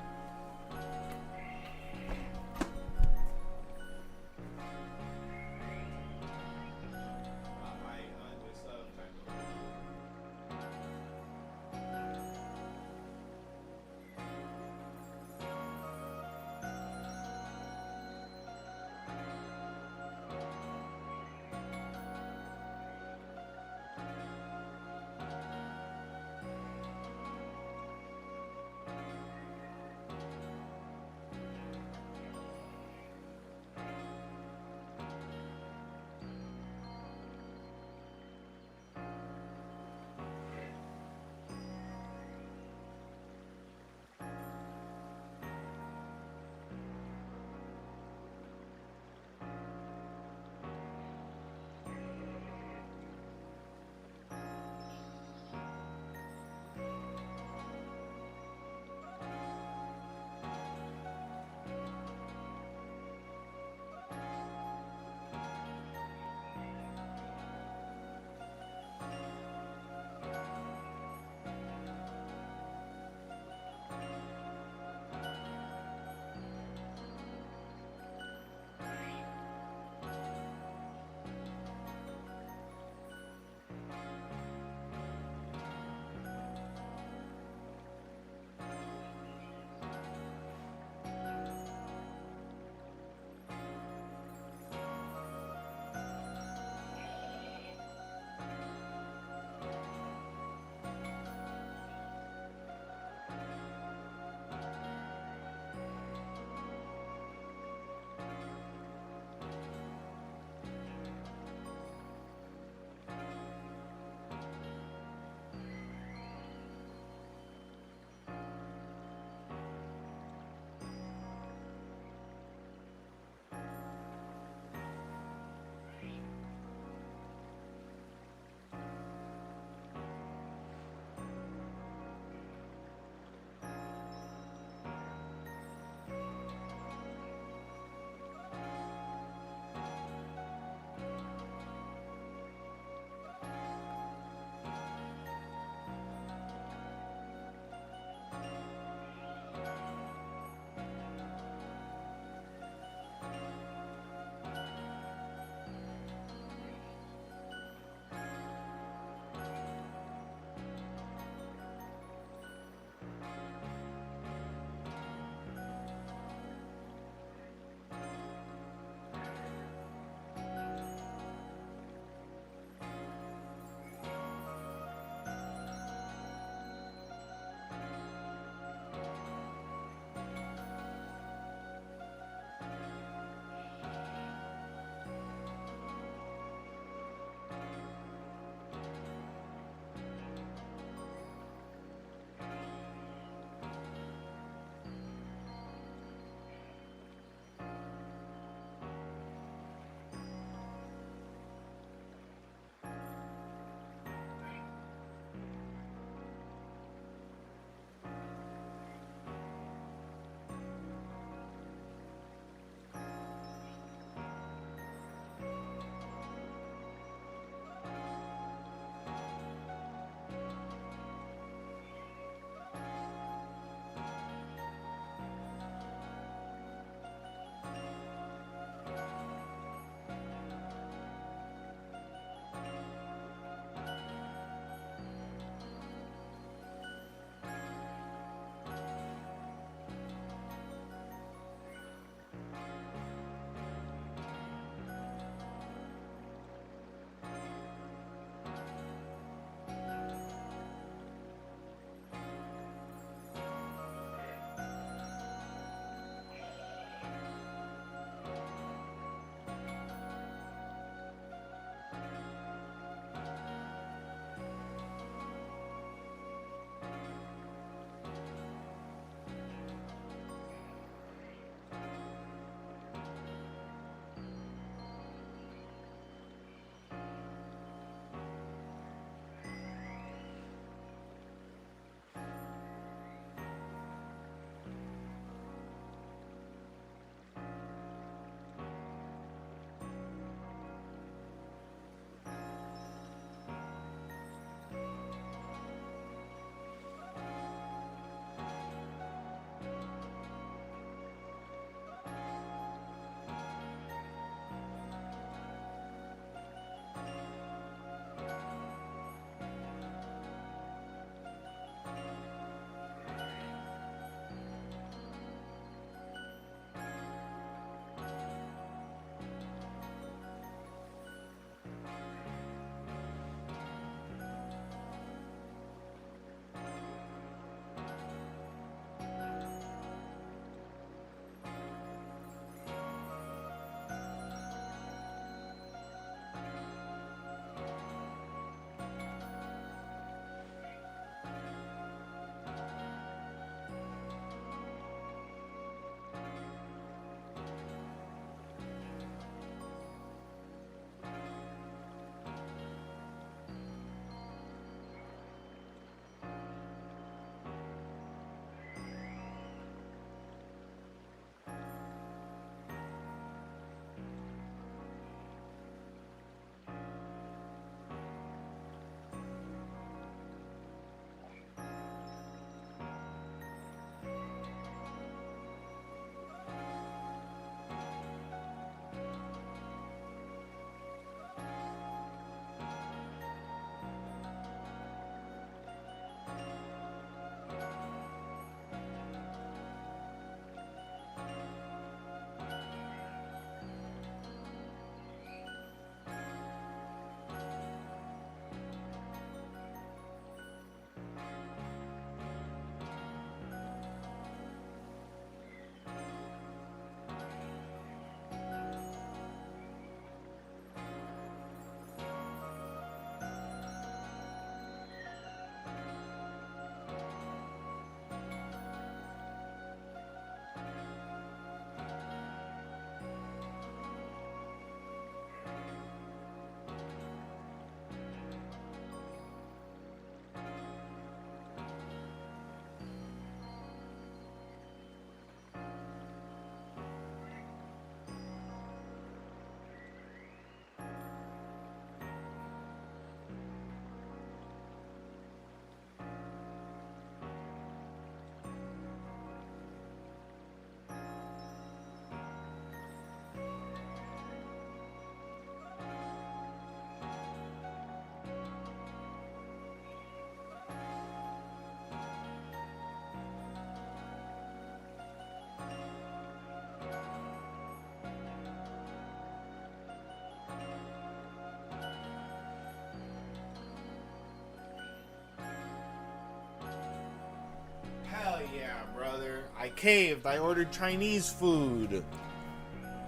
brother. I caved. I ordered Chinese food.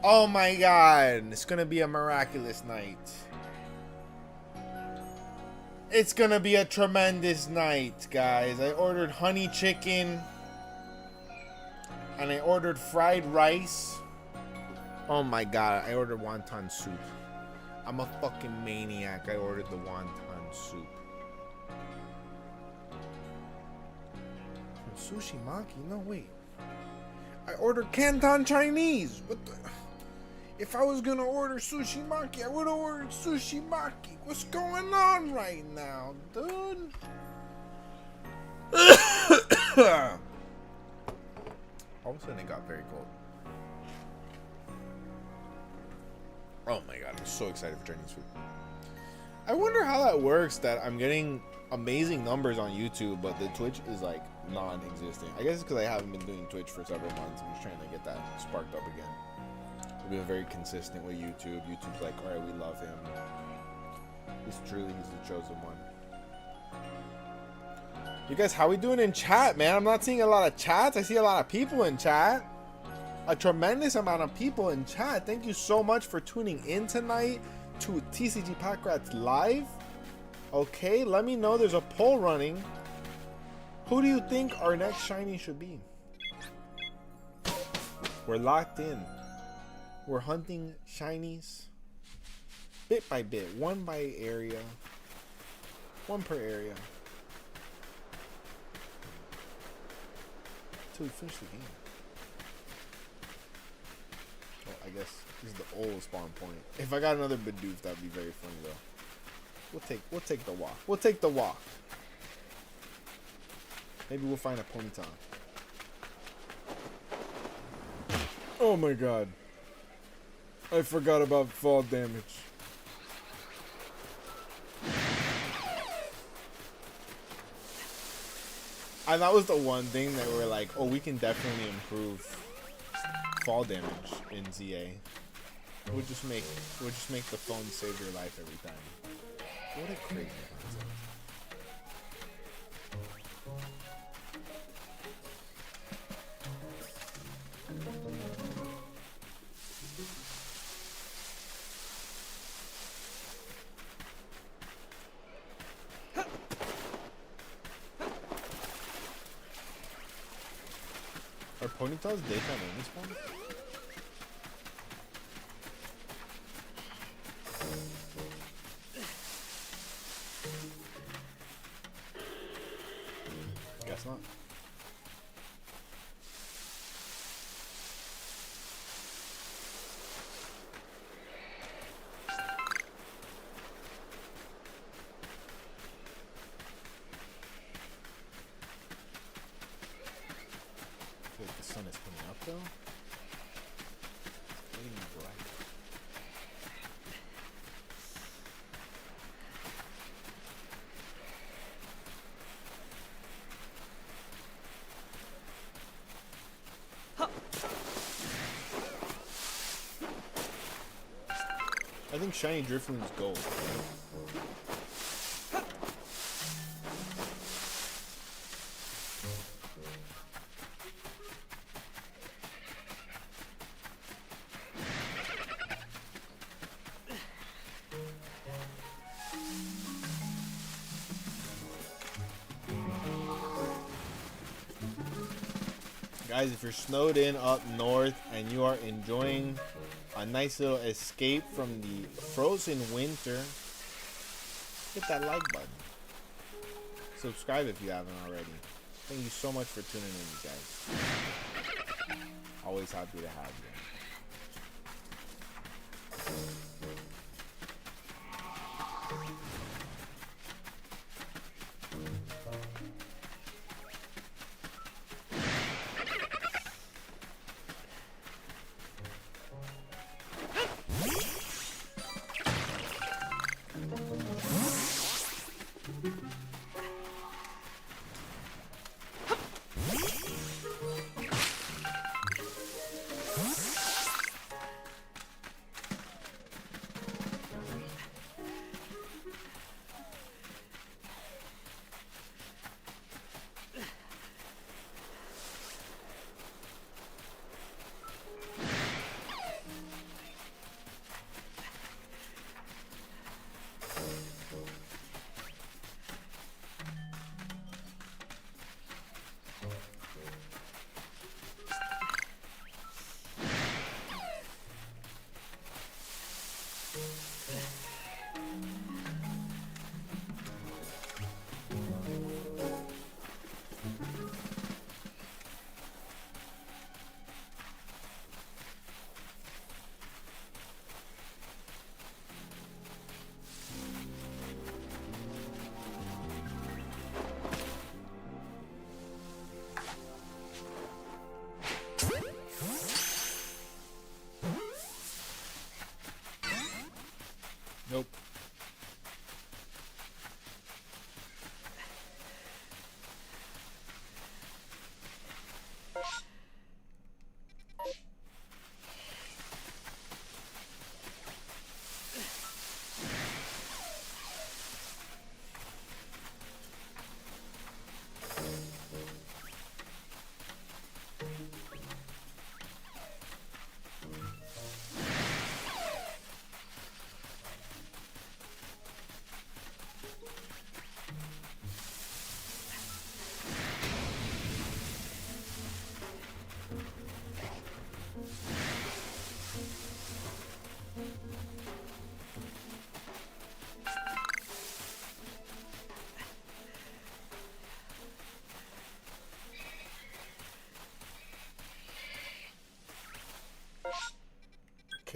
Oh my god. It's gonna be a miraculous night. It's gonna be a tremendous night, guys. I ordered honey chicken. And I ordered fried rice. Oh my god. I ordered wonton soup. I'm a fucking maniac. I ordered the wonton soup. Sushi maki? No, wait. I ordered Canton Chinese. What the? If I was gonna order sushi maki, I would have ordered sushi maki. What's going on right now, dude? All of a sudden it got very cold. Oh my god, I'm so excited for Chinese food. I wonder how that works, that I'm getting amazing numbers on YouTube, but the Twitch is like non-existent. I guess it's because I haven't been doing Twitch for several months. I'm just trying to get that sparked up again. We've been very consistent with YouTube. YouTube's like, alright, we love him. He's the chosen one. You guys, how we doing in chat, man? I'm not seeing a lot of chats. I see a lot of people in chat. A tremendous amount of people in chat. Thank you so much for tuning in tonight to tcgpackrats live. Okay, let me know. There's a poll running. Who do you think our next shiny should be? We're locked in. We're hunting shinies bit by bit, one by area, one per area, till we finish the game. Oh, I guess this is the old spawn point. If I got another Bidoof, that'd be very funny though. We'll take the walk. We'll take the walk. Maybe we'll find a Ponyta. Oh my god. I forgot about fall damage. And that was the one thing that we're like, oh, we can definitely improve fall damage in ZA. We'll just make the phone save your life every time. What a crazy concept. Are Ponyta's daytime only spawn? Guess not. The sun is coming up though. It's getting bright. I think shiny Drifloon's gold. Guys, if you're snowed in up north and you are enjoying a nice little escape from the frozen winter, hit that like button. Subscribe if you haven't already. Thank you so much for tuning in, you guys. Always happy to have you.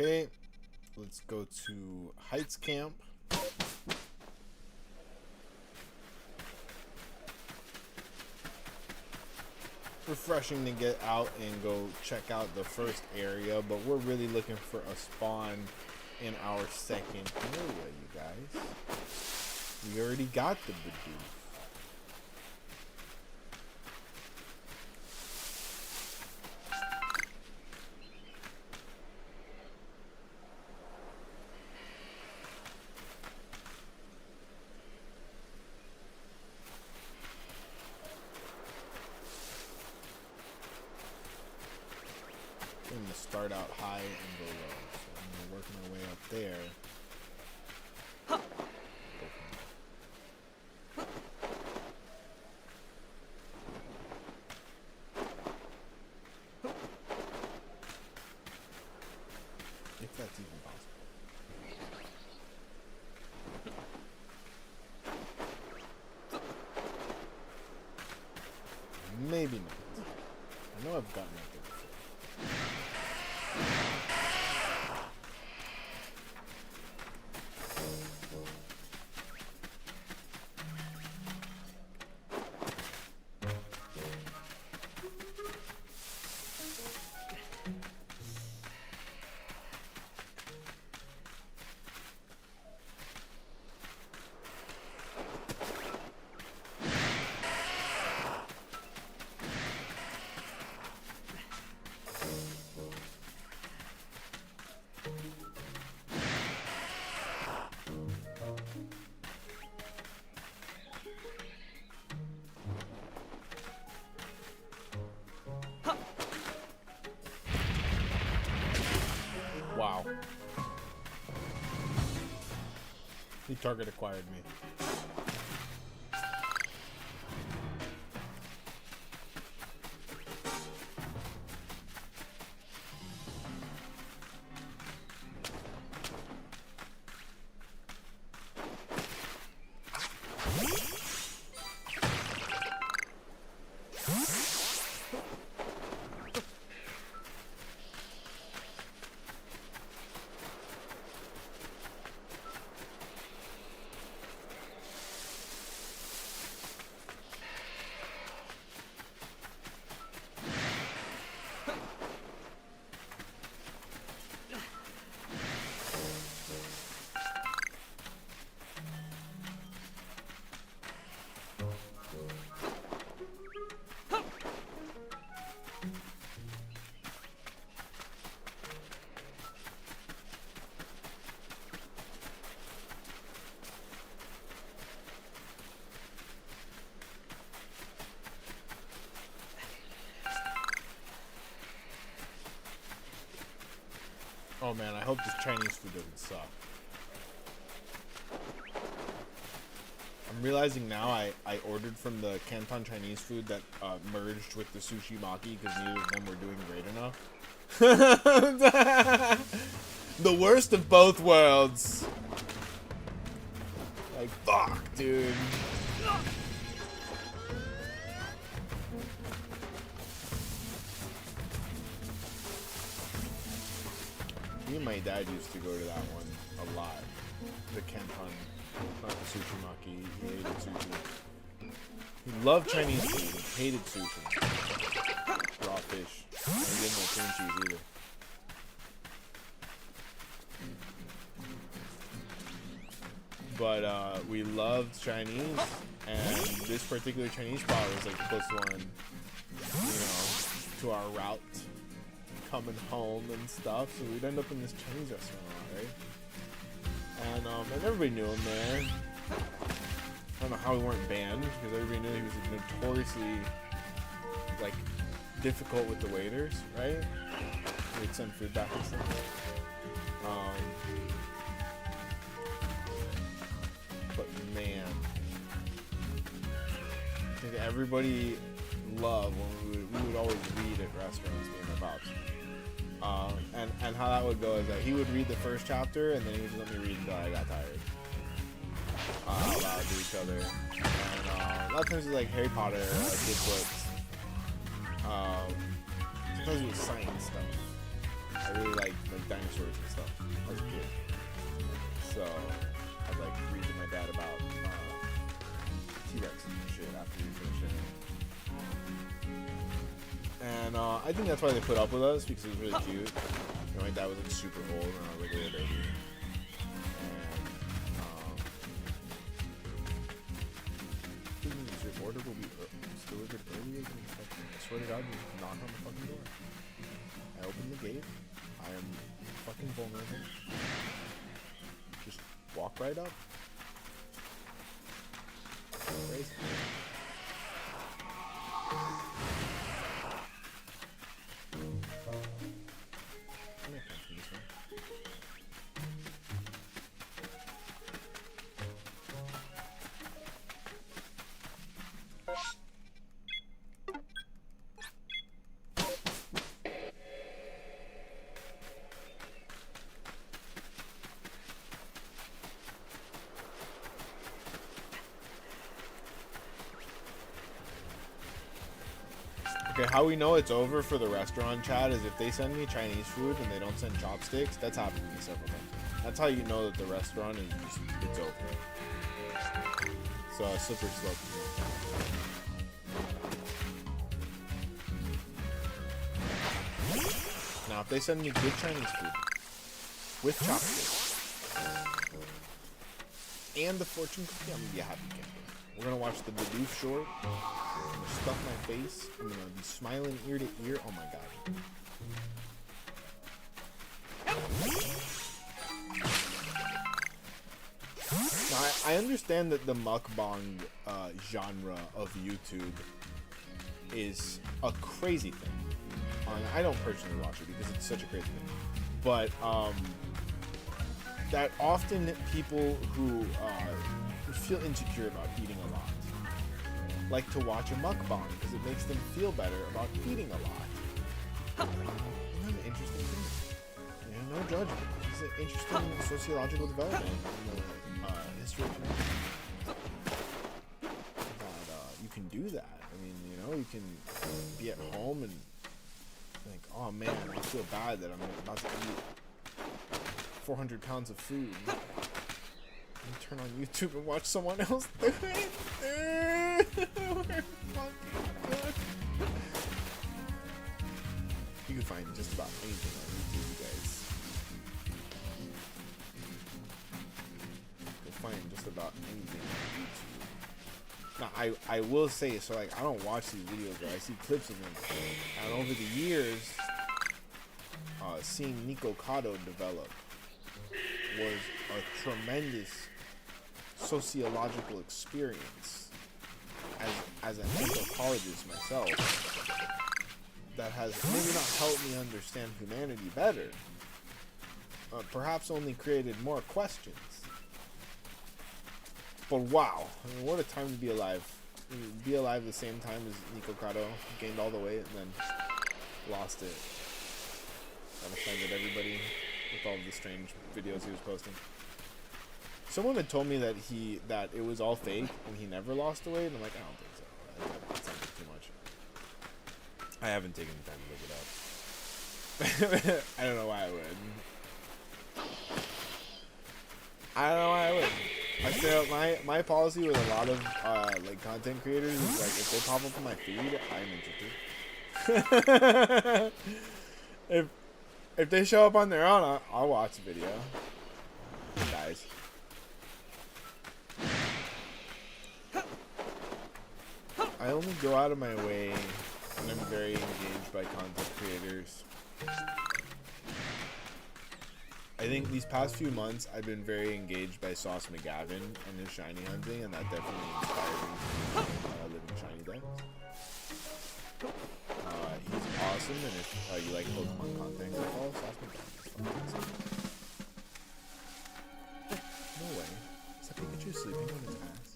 Okay, let's go to Heights Camp. Refreshing to get out and go check out the first area, but we're really looking for a spawn in our second area, you guys. We already got the Bidoof. I'm going to start out high and go low. So I'm going to work my way up there. If that's even possible. Maybe not. I know I've gotten up there before. Wow. He target acquired me. Oh man, I hope this Chinese food doesn't suck. I'm realizing now I ordered from the Canton Chinese food that merged with the Sushi Maki because neither of them were doing great enough. The worst of both worlds. Like, fuck, dude. Me and my dad used to go to that one a lot. The Canton, not the Sushi Maki. He hated sushi. He loved Chinese food. He hated sushi. Raw fish. And he didn't like cream cheese either. But we loved Chinese, and this particular Chinese spot was like the closest one, you know, to our route coming home and stuff. So we'd end up in this Chinese restaurant a lot, right? And everybody knew him there. I don't know how we weren't banned because everybody knew he was notoriously like difficult with the waiters, right? We'd send food back and stuff. But man, I think everybody loved when we would always read at restaurants, me and my pops. And how that would go is that he would read the first chapter and then he would just let me read until I got tired. Out loud to each other. And a lot of times it was like Harry Potter, good books. Sometimes it was science stuff. I really like dinosaurs and stuff as a kid. So I'd like read to my dad about T-Rex and shit after we finished it. And I think that's why they put up with us, because it was really cute. You know, my dad was like super old and I was like a baby. And your order will be delivered earlier than expected. I swear to God, you just knock on the fucking door. I open the gate. I am fucking vulnerable. Just walk right up. Crazy. Okay, how we know it's over for the restaurant chat is if they send me Chinese food and they don't send chopsticks. That's happened to me several times. That's how you know that the restaurant is just, it's over. So slippery slope. Now if they send me good Chinese food with chopsticks and the fortune cookie, I'm gonna be a happy camper. We're gonna watch the Bidoof short. I'm gonna stuff my face. I'm gonna be smiling ear to ear. Oh my god. Now, I understand that the mukbang genre of YouTube is a crazy thing. I don't personally watch it because it's such a crazy thing. But that often people who feel insecure about eating a lot like to watch a mukbang because it makes them feel better about eating a lot. Isn't that an interesting thing? You know, no judgment. It's an interesting sociological development in the history of humanity. That you can do that. I mean, you know, you can be at home and think, oh man, I feel bad that I'm about to eat 400 pounds of food. And turn on YouTube and watch someone else do it. We're fucking good. You can find just about anything on YouTube, you guys. You can find just about anything on YouTube. Now, I will say, so like, I don't watch these videos, but I see clips of them. And over the years, seeing Nico Cotto develop was a tremendous sociological experience as an anthropologist myself that has maybe not helped me understand humanity better, perhaps only created more questions. But wow, I mean, what a time to be alive. I mean, be alive the same time as Nico Cotto gained all the weight and then lost it. That offended everybody with all of the strange videos he was posting. Someone had told me that it was all fake and he never lost the weight, and I'm like, I don't think so. That sounds too much. I haven't taken the time to look it up. I don't know why I would. I don't know why I would. I feel my policy with a lot of like content creators is like, if they pop up on my feed, I'm interested. If they show up on their own, I'll watch the video. Guys. I only go out of my way when I'm very engaged by content creators. I think these past few months I've been very engaged by Sauce McGavin and his shiny hunting, and that definitely inspired me to live in shiny decks. He's awesome, and if you like Pokemon content, go follow Sauce McGavin. No way. Is that Pikachu sleeping on his ass?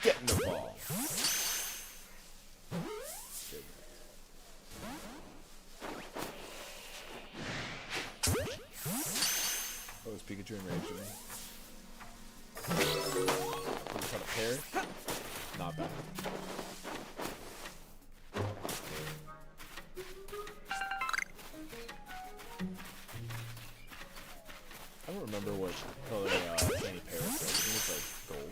Get in the ball. Oh, is Pikachu enraged at me? pairs. Not bad. I don't remember what color shiny parrot was. I think it's like gold.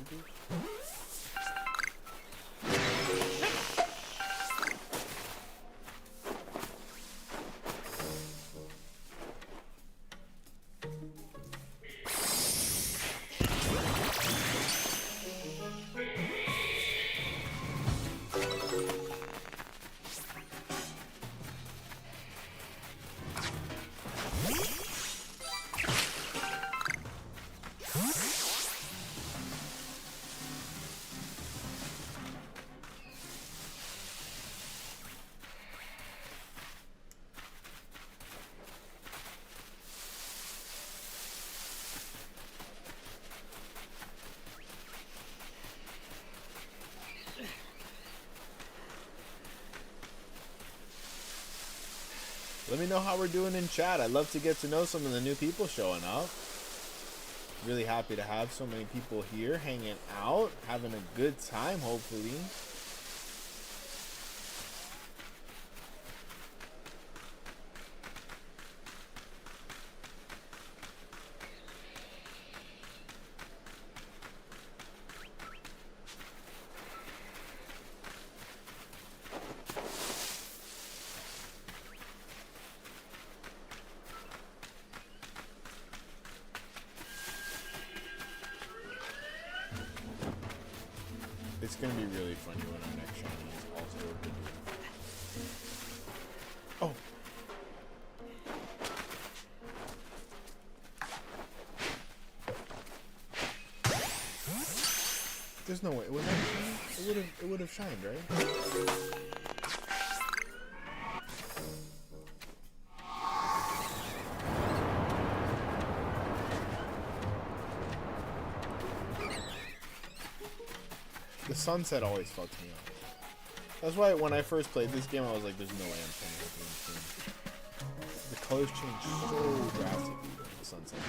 Let me know how we're doing in chat. I'd love to get to know some of the new people showing up. Really happy to have so many people here hanging out, having a good time, hopefully. It's gonna be really funny when our next shiny is also a video. Oh! There's no way. Was that shiny? It would have shined, right? The sunset always fucks me up. That's why when I first played this game, I was like, there's no way I'm playing this game. The colors change so drastically during the sunset.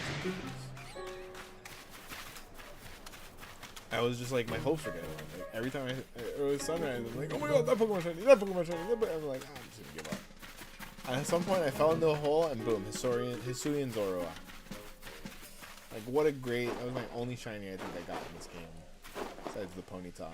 I was just like, my hopes were getting low. Like, every time it was sunrise, I'm like, oh my god, that Pokemon shiny, that Pokemon shiny, that Pokemon. I'm like, I'm just gonna give up. And at some point, I fell into a hole, and boom, Hisui and Zoroark. Like, what a great, that was my only shiny I think I got in this game. Besides the Ponyta.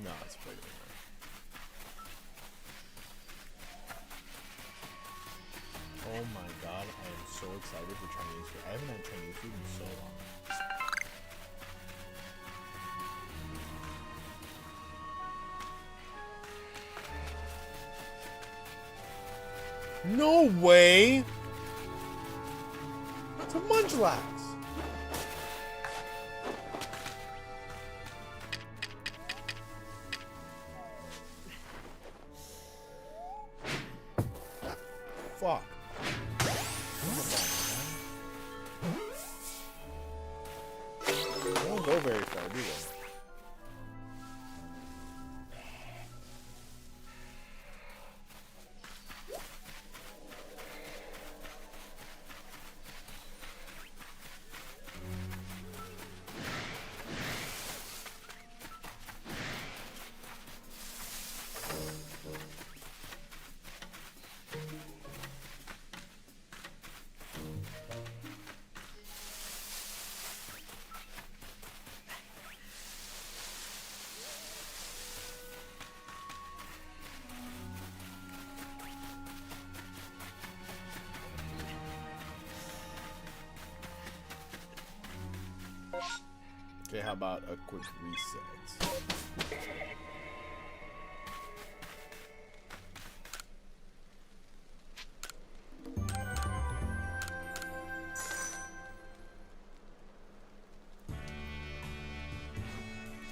No, it's pretty good. Oh my god, I am so excited for Chinese food. I haven't had Chinese food in so long. No way! It's a Munchlax! Fuck. They don't go very far, do they? Okay, how about a quick reset?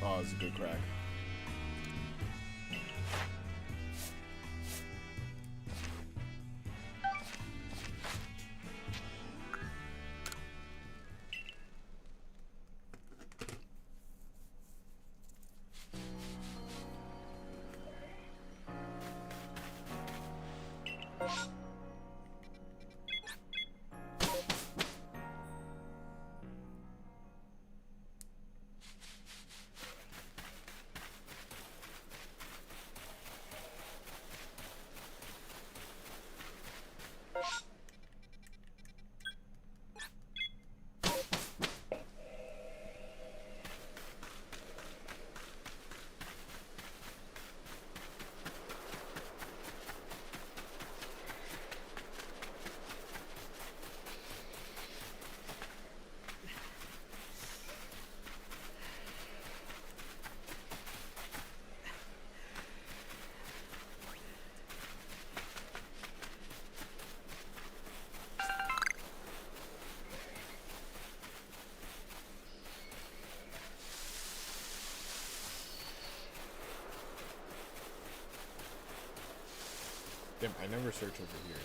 Oh, it's a good crack. Damn, I never search over here.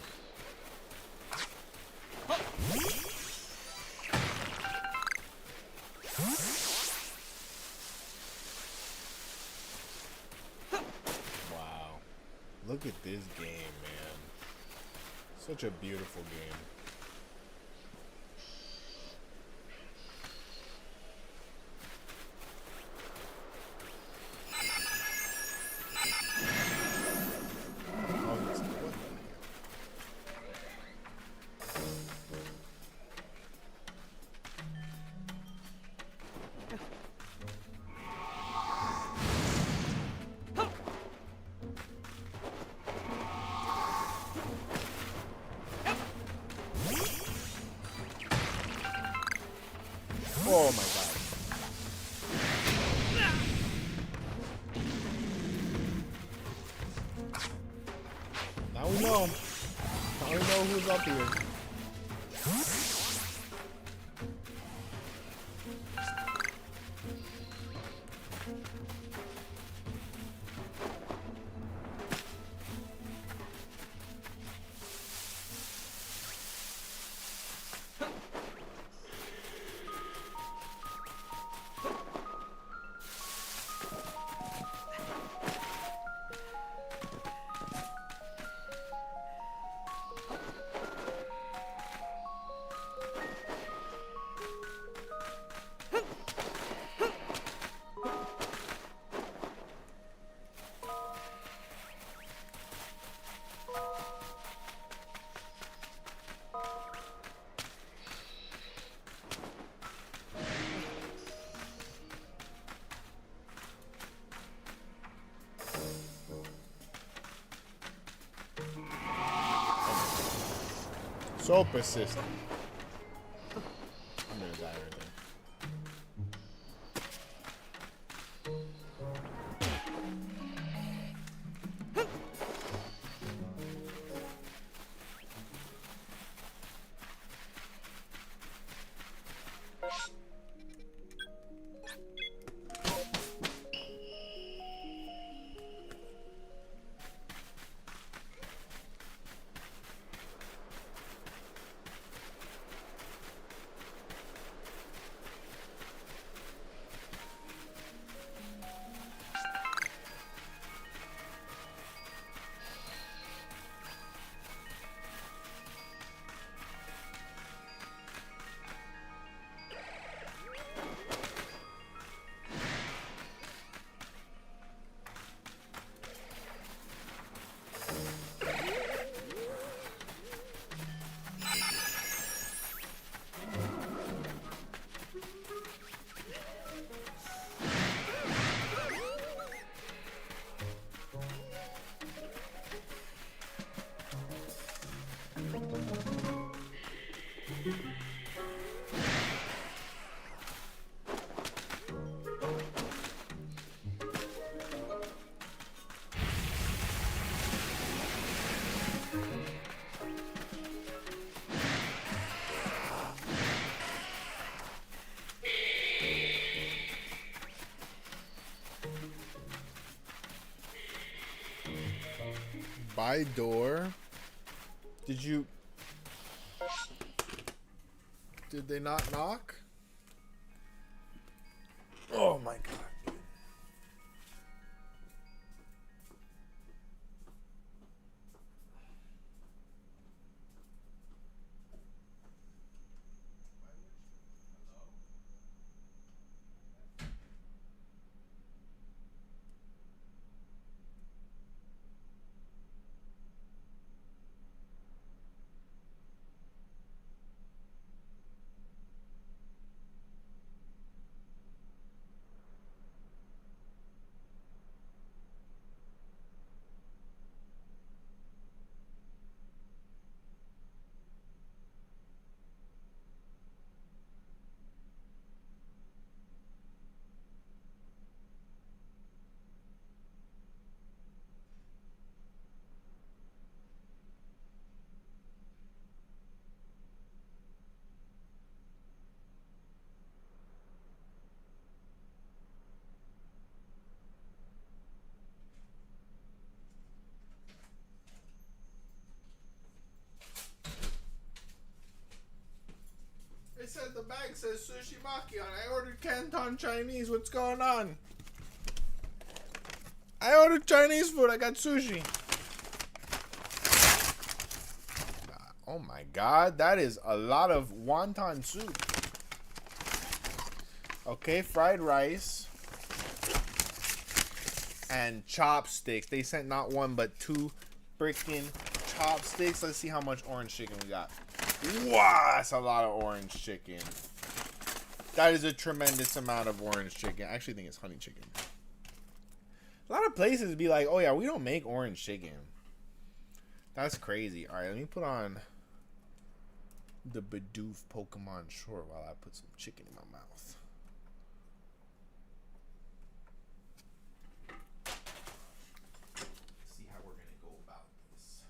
Wow. Look at this game, man. Such a beautiful game. Oh my god. Now we know. Now we know who's up here. So persistent. I'm gonna die right there. By door. Did they not knock? Oh my god. They said the bag says sushi maki on. I ordered Canton Chinese. What's going on? I ordered Chinese food. I got sushi. Oh my god, that is a lot of wonton soup. Okay, fried rice and chopsticks. They sent not one but 2 freaking chopsticks. Let's see how much orange chicken we got. Wow, that's a lot of orange chicken. That is a tremendous amount of orange chicken. I actually think it's honey chicken. A lot of places be like, oh yeah, we don't make orange chicken. That's crazy. Alright, let me put on the Bidoof Pokemon short while I put some chicken in my mouth. Let's see how we're gonna go about this.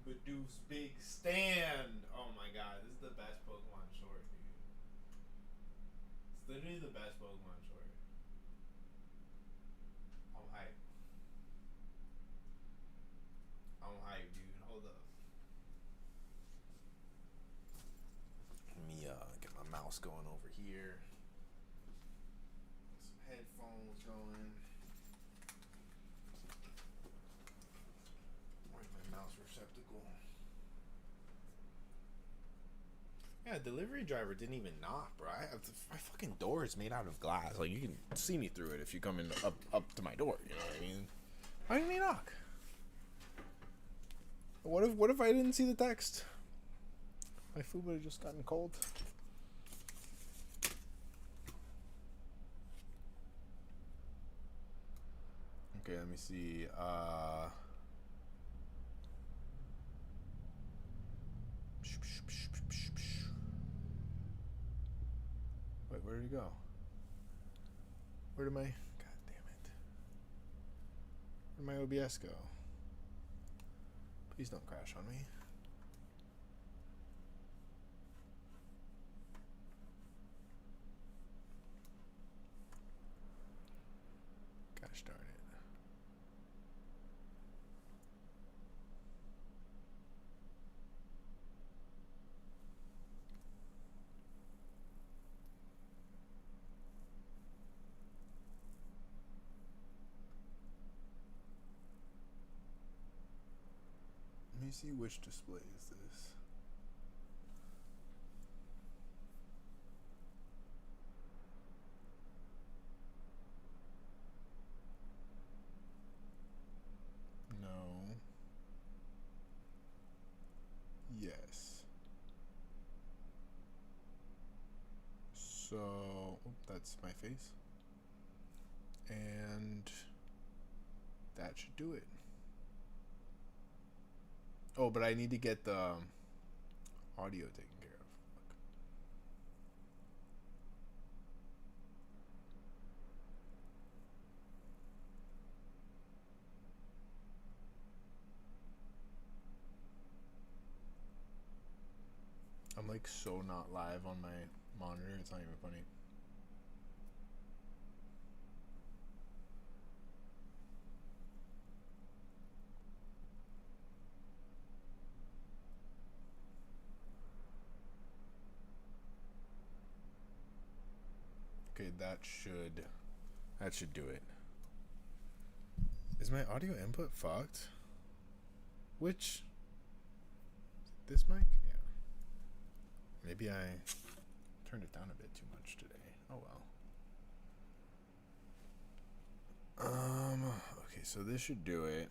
Bidoof's big stand. Oh my god, this is the best Pokemon short, dude. It's literally the best Pokemon short. I'm hyped. I'm hyped, dude. Hold up. Let me get my mouse going over here. Some headphones going. Where's my mouse receptacle? Yeah, delivery driver didn't even knock, bro. My fucking door is made out of glass. Like, you can see me through it if you come in up to my door. You know what I mean? Why didn't he knock? What if I didn't see the text? My food would have just gotten cold. Okay, let me see. Wait, where did he go? Where did my... God damn it. Where did my OBS go? Please don't crash on me. Gosh darn it. Let me see which display is this. No. Yes. So, that's my face. And that should do it. Oh, but I need to get the audio taken care of. like so not live on my monitor. It's not even funny. Okay, that should do it. Is my audio input fucked? Which? This mic? Yeah. Maybe I turned it down a bit too much today. Oh well. Okay, so this should do it.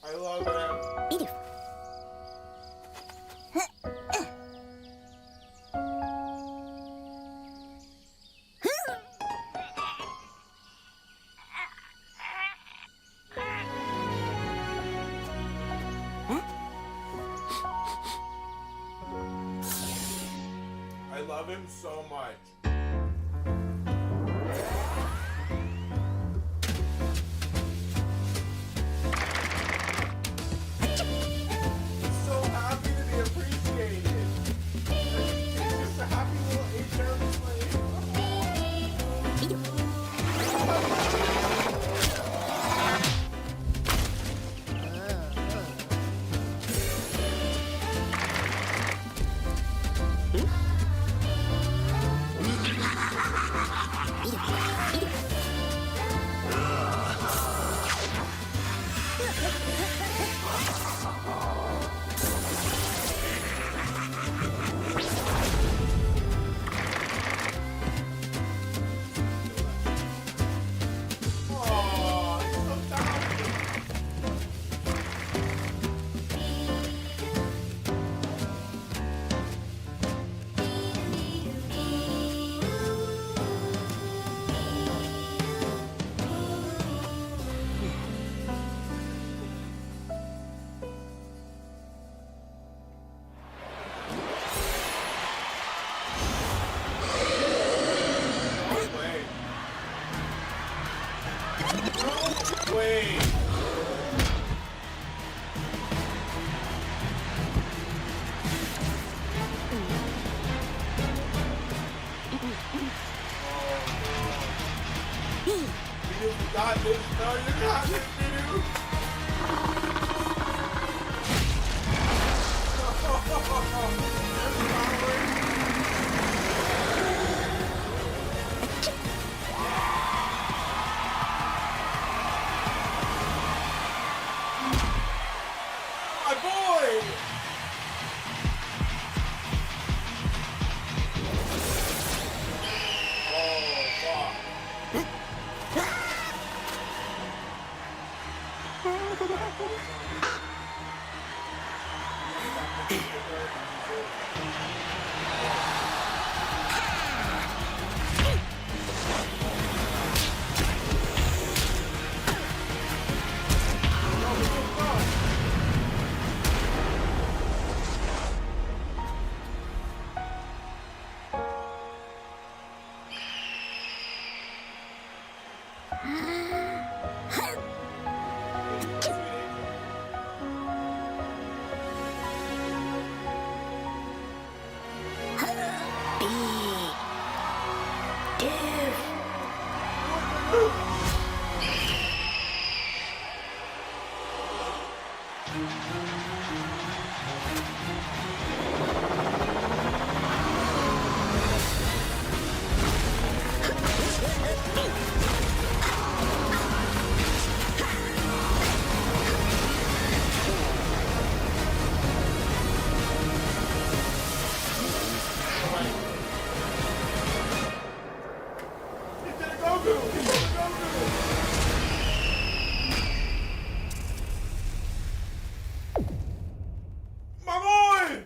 I love him. I love him so much. Wait. You got this. No, you got this, Midu. My boy!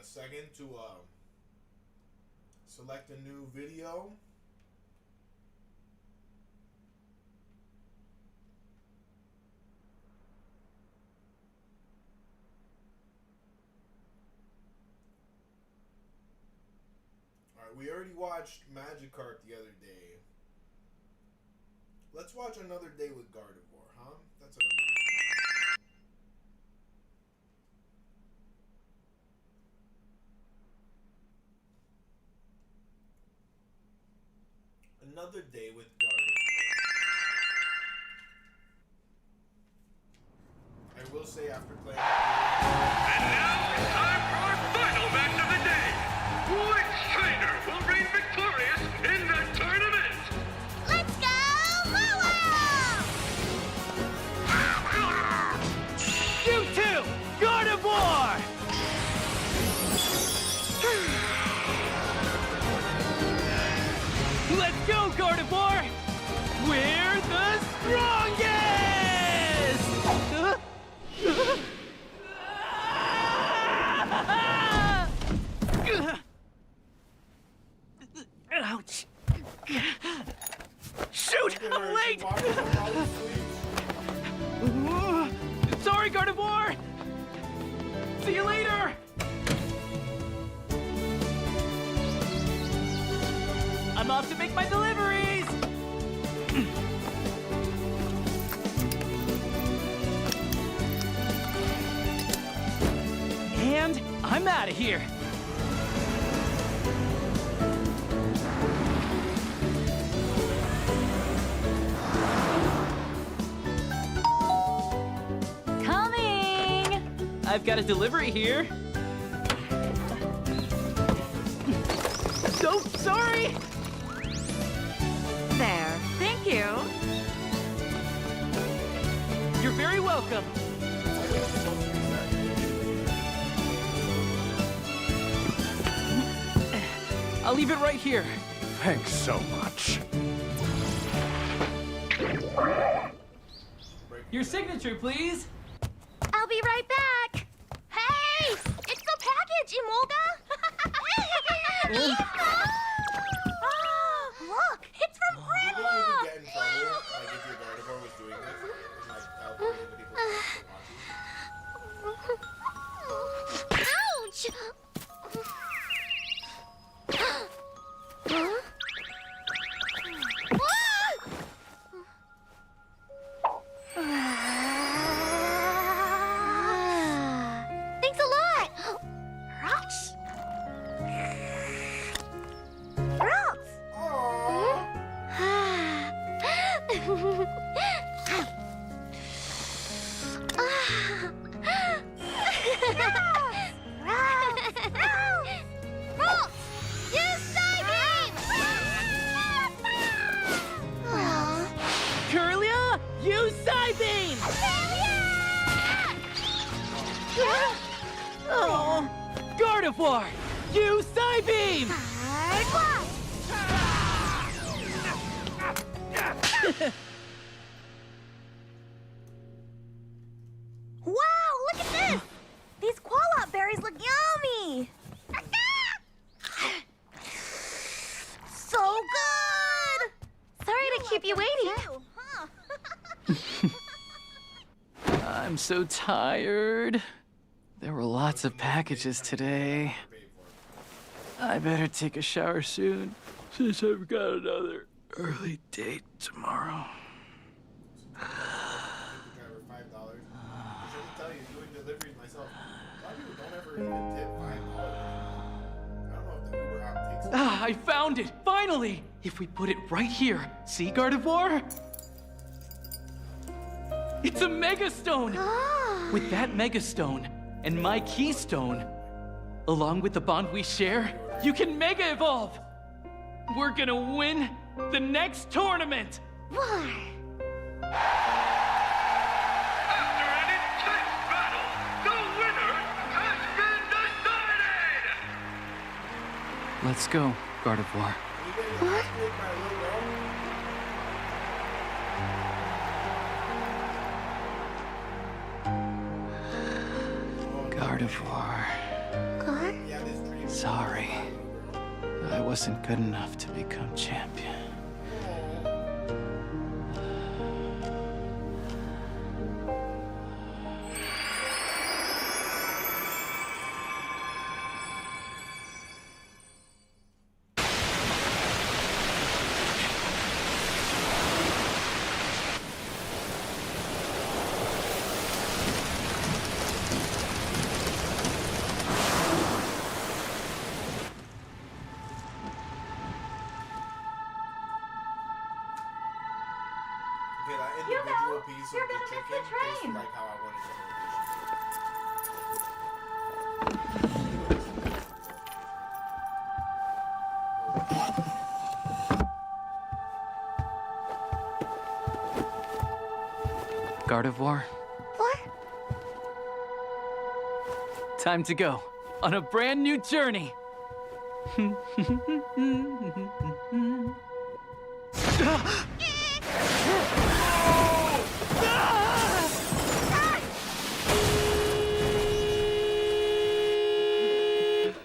Second to select a new video. Alright, we already watched Magikarp the other day. Let's watch another day with Gardevoir, huh? That's what I'm doing. Another day with Gardevoir. I will say after playing. And now it's time for our final match of the day. Which trainer will reign victorious in the tournament? Let's go, Moa! You too! Gardevoir! Let's go, Gardevoir! We're the strongest! Ouch! Shoot! I'm late! Sorry, Gardevoir! See you later! I'm off to make my deliveries! I'm out of here. Coming! I've got a delivery here. So sorry. There. Thank you. You're very welcome. I'll leave it right here. Thanks so much. Your signature, please. I'll be right back. Hey! It's the package, Emolga! Oh, look! It's from Grandma! Get in trouble, like if your Gardevoir was doing this, and like helping the people watching. Ouch! Huh? Thanks a lot! Rocks? Rocks! Rocks! Use Psybeam! Curlia, use Psybeam! Oh, Gardevoir, use Psybeam! Wow, look at this! These Quallop berries look yummy! So good! Sorry to keep you waiting. I'm so tired. There were lots of packages today. I better take a shower soon, since I've got another early date tomorrow. Driver $5. I shouldn't tell you, doing deliveries myself. A lot of people don't ever even tip $5. I don't know if the Uber app takes it. Ah, I found it! Finally! If we put it right here, see, Gardevoir? It's a Mega Stone! With that Mega Stone and my Keystone, along with the bond we share, you can Mega Evolve! We're gonna win the next tournament! Why? After an intense battle, the winner has been decided! Let's go, Gardevoir. Gardevoir. Sorry. I wasn't good enough to become champion. Okay, that individual piece of the chicken tastes like how I wanted to Gardevoir, What? time to go on a brand new journey.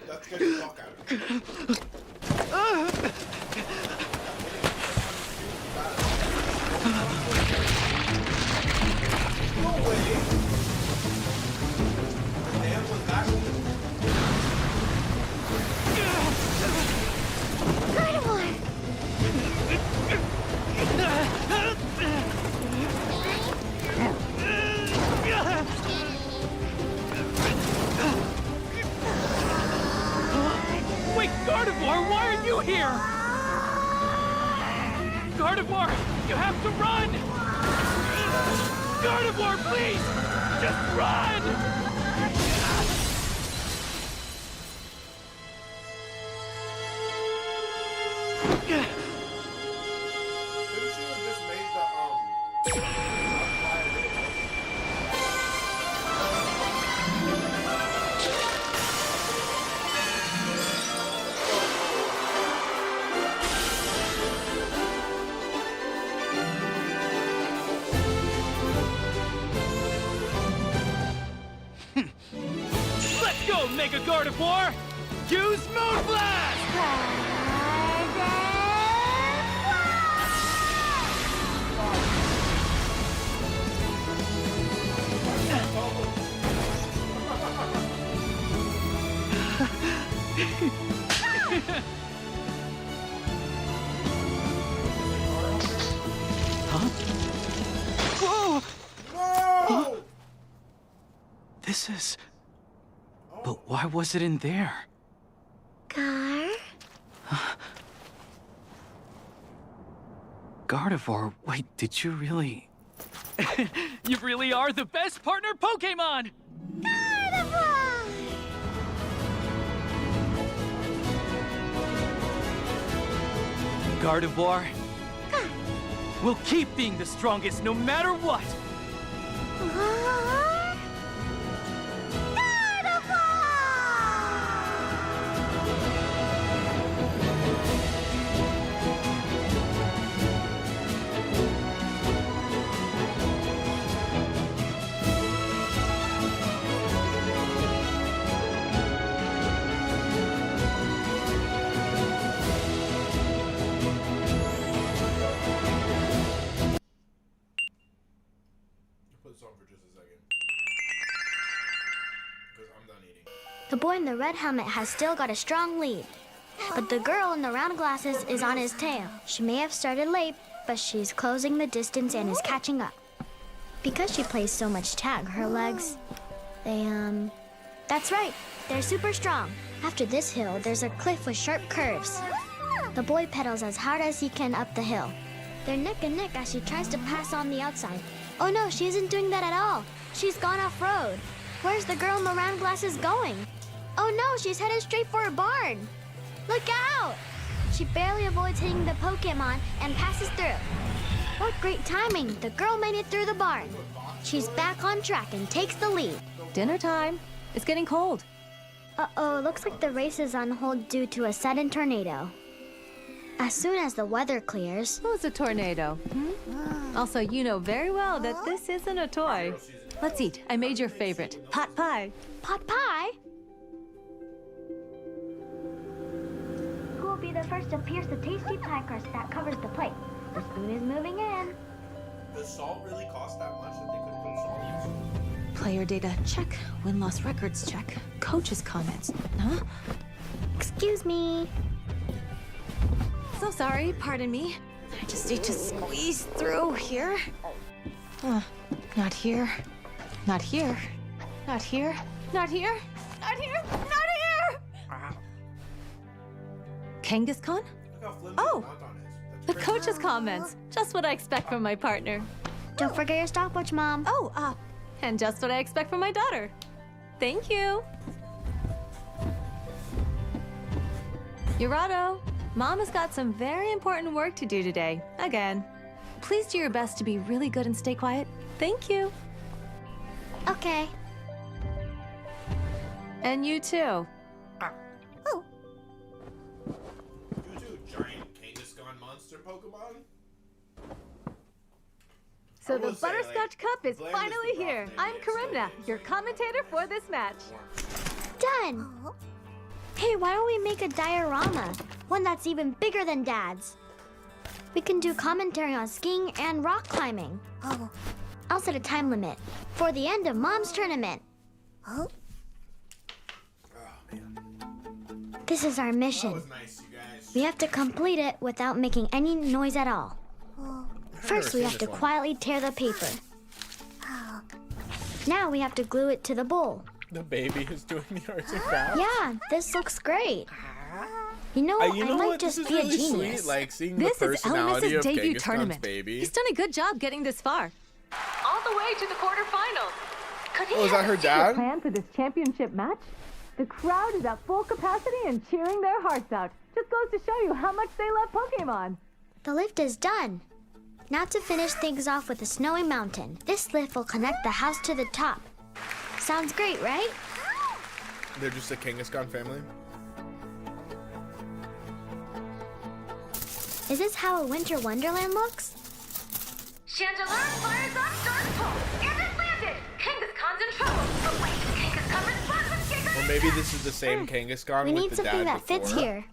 Let's get the fuck out of here. No way! Damn, was that? Gardevoir! Gardevoir, you have to run! Gardevoir, please! Just run! Couldn't you have just made the Let's go, Mega Gardevoir! Use Moon Blast! Huh? Whoa! Whoa! This is... But why was it in there? Gar? Gardevoir, wait, did you really... You really are the best partner Pokémon! Gardevoir! Gardevoir, we'll keep being the strongest no matter what! Gar? Gardevoir! Put this on for just a second. Because I'm done eating. The boy in the red helmet has still got a strong lead. But the girl in the round glasses is on his tail. She may have started late, but she's closing the distance and is catching up. Because she plays so much tag, her legs, that's right, they're super strong. After this hill, there's a cliff with sharp curves. The boy pedals as hard as he can up the hill. They're neck and neck as she tries to pass on the outside. Oh no, she isn't doing that at all. She's gone off-road. Where's the girl in the round glasses going? Oh no, she's headed straight for a barn. Look out! She barely avoids hitting the Pokémon and passes through. What great timing! The girl made it through the barn. She's back on track and takes the lead. Dinner time. It's getting cold. Uh-oh, looks like the race is on hold due to a sudden tornado. As soon as the weather clears... Who's a tornado? Also, you know very well that this isn't a toy. Let's eat. I made your favorite, pot pie. Pot pie? Who will be the first to pierce the tasty pie crust that covers the plate? The spoon is moving in. Does salt really cost that much that they couldn't put salt in? Player data check. Win-loss records check. Coach's comments. Huh? Excuse me. So sorry, pardon me. I just need to squeeze through here. Not here. Not here. Not here. Not here. Not here. Not here! Kangaskhan? Look how flimsy Oh, the Mountain is. the That's coach's comments. Just what I expect from my partner. Don't forget your stopwatch, Mom. Oh, and just what I expect from my daughter. Thank you. Yurato, Mom has got some very important work to do today. Again. Please do your best to be really good and stay quiet. Thank you. Okay. And you too. You too, giant Kangaskhan monster Pokemon? So I the will say, Butterscotch like, Cup is Glam finally the here. rough I'm name, Karimna, so- your commentator for this match. Done. Hey, why don't we make a diorama? One that's even bigger than Dad's. We can do commentary on skiing and rock climbing. Oh. I'll set a time limit for the end of Mom's tournament. Oh, man. This is our That mission. was nice, you guys. We have to complete it without making any noise at all. First, we have to quietly tear the paper. Now we have to glue it to the bowl. The baby is doing the arts and crafts. Yeah, this looks great. You know, You know I might what? just This is be a really genius. sweet, like seeing This the is personality Elemis's of debut Kangaskhan's tournament. baby. He's done a good job getting this far. All the way to the quarterfinals. Could he Oh, is that have her a secret dad? plan for this championship match? The crowd is at full capacity and cheering their hearts out. Just goes to show you how much they love Pokemon. The lift is done. Now to finish things off with a snowy mountain. This lift will connect the house to the top. Sounds great, right? They're just a Kangaskhan family. Is this how a winter wonderland looks? Chandelier fires on Star's pole, and it landed! Kangaskhan's in trouble, but wait, Kangaskhan responds with Giga Or maybe this is the same Kangaskhan We with need the something dad that fits before. here.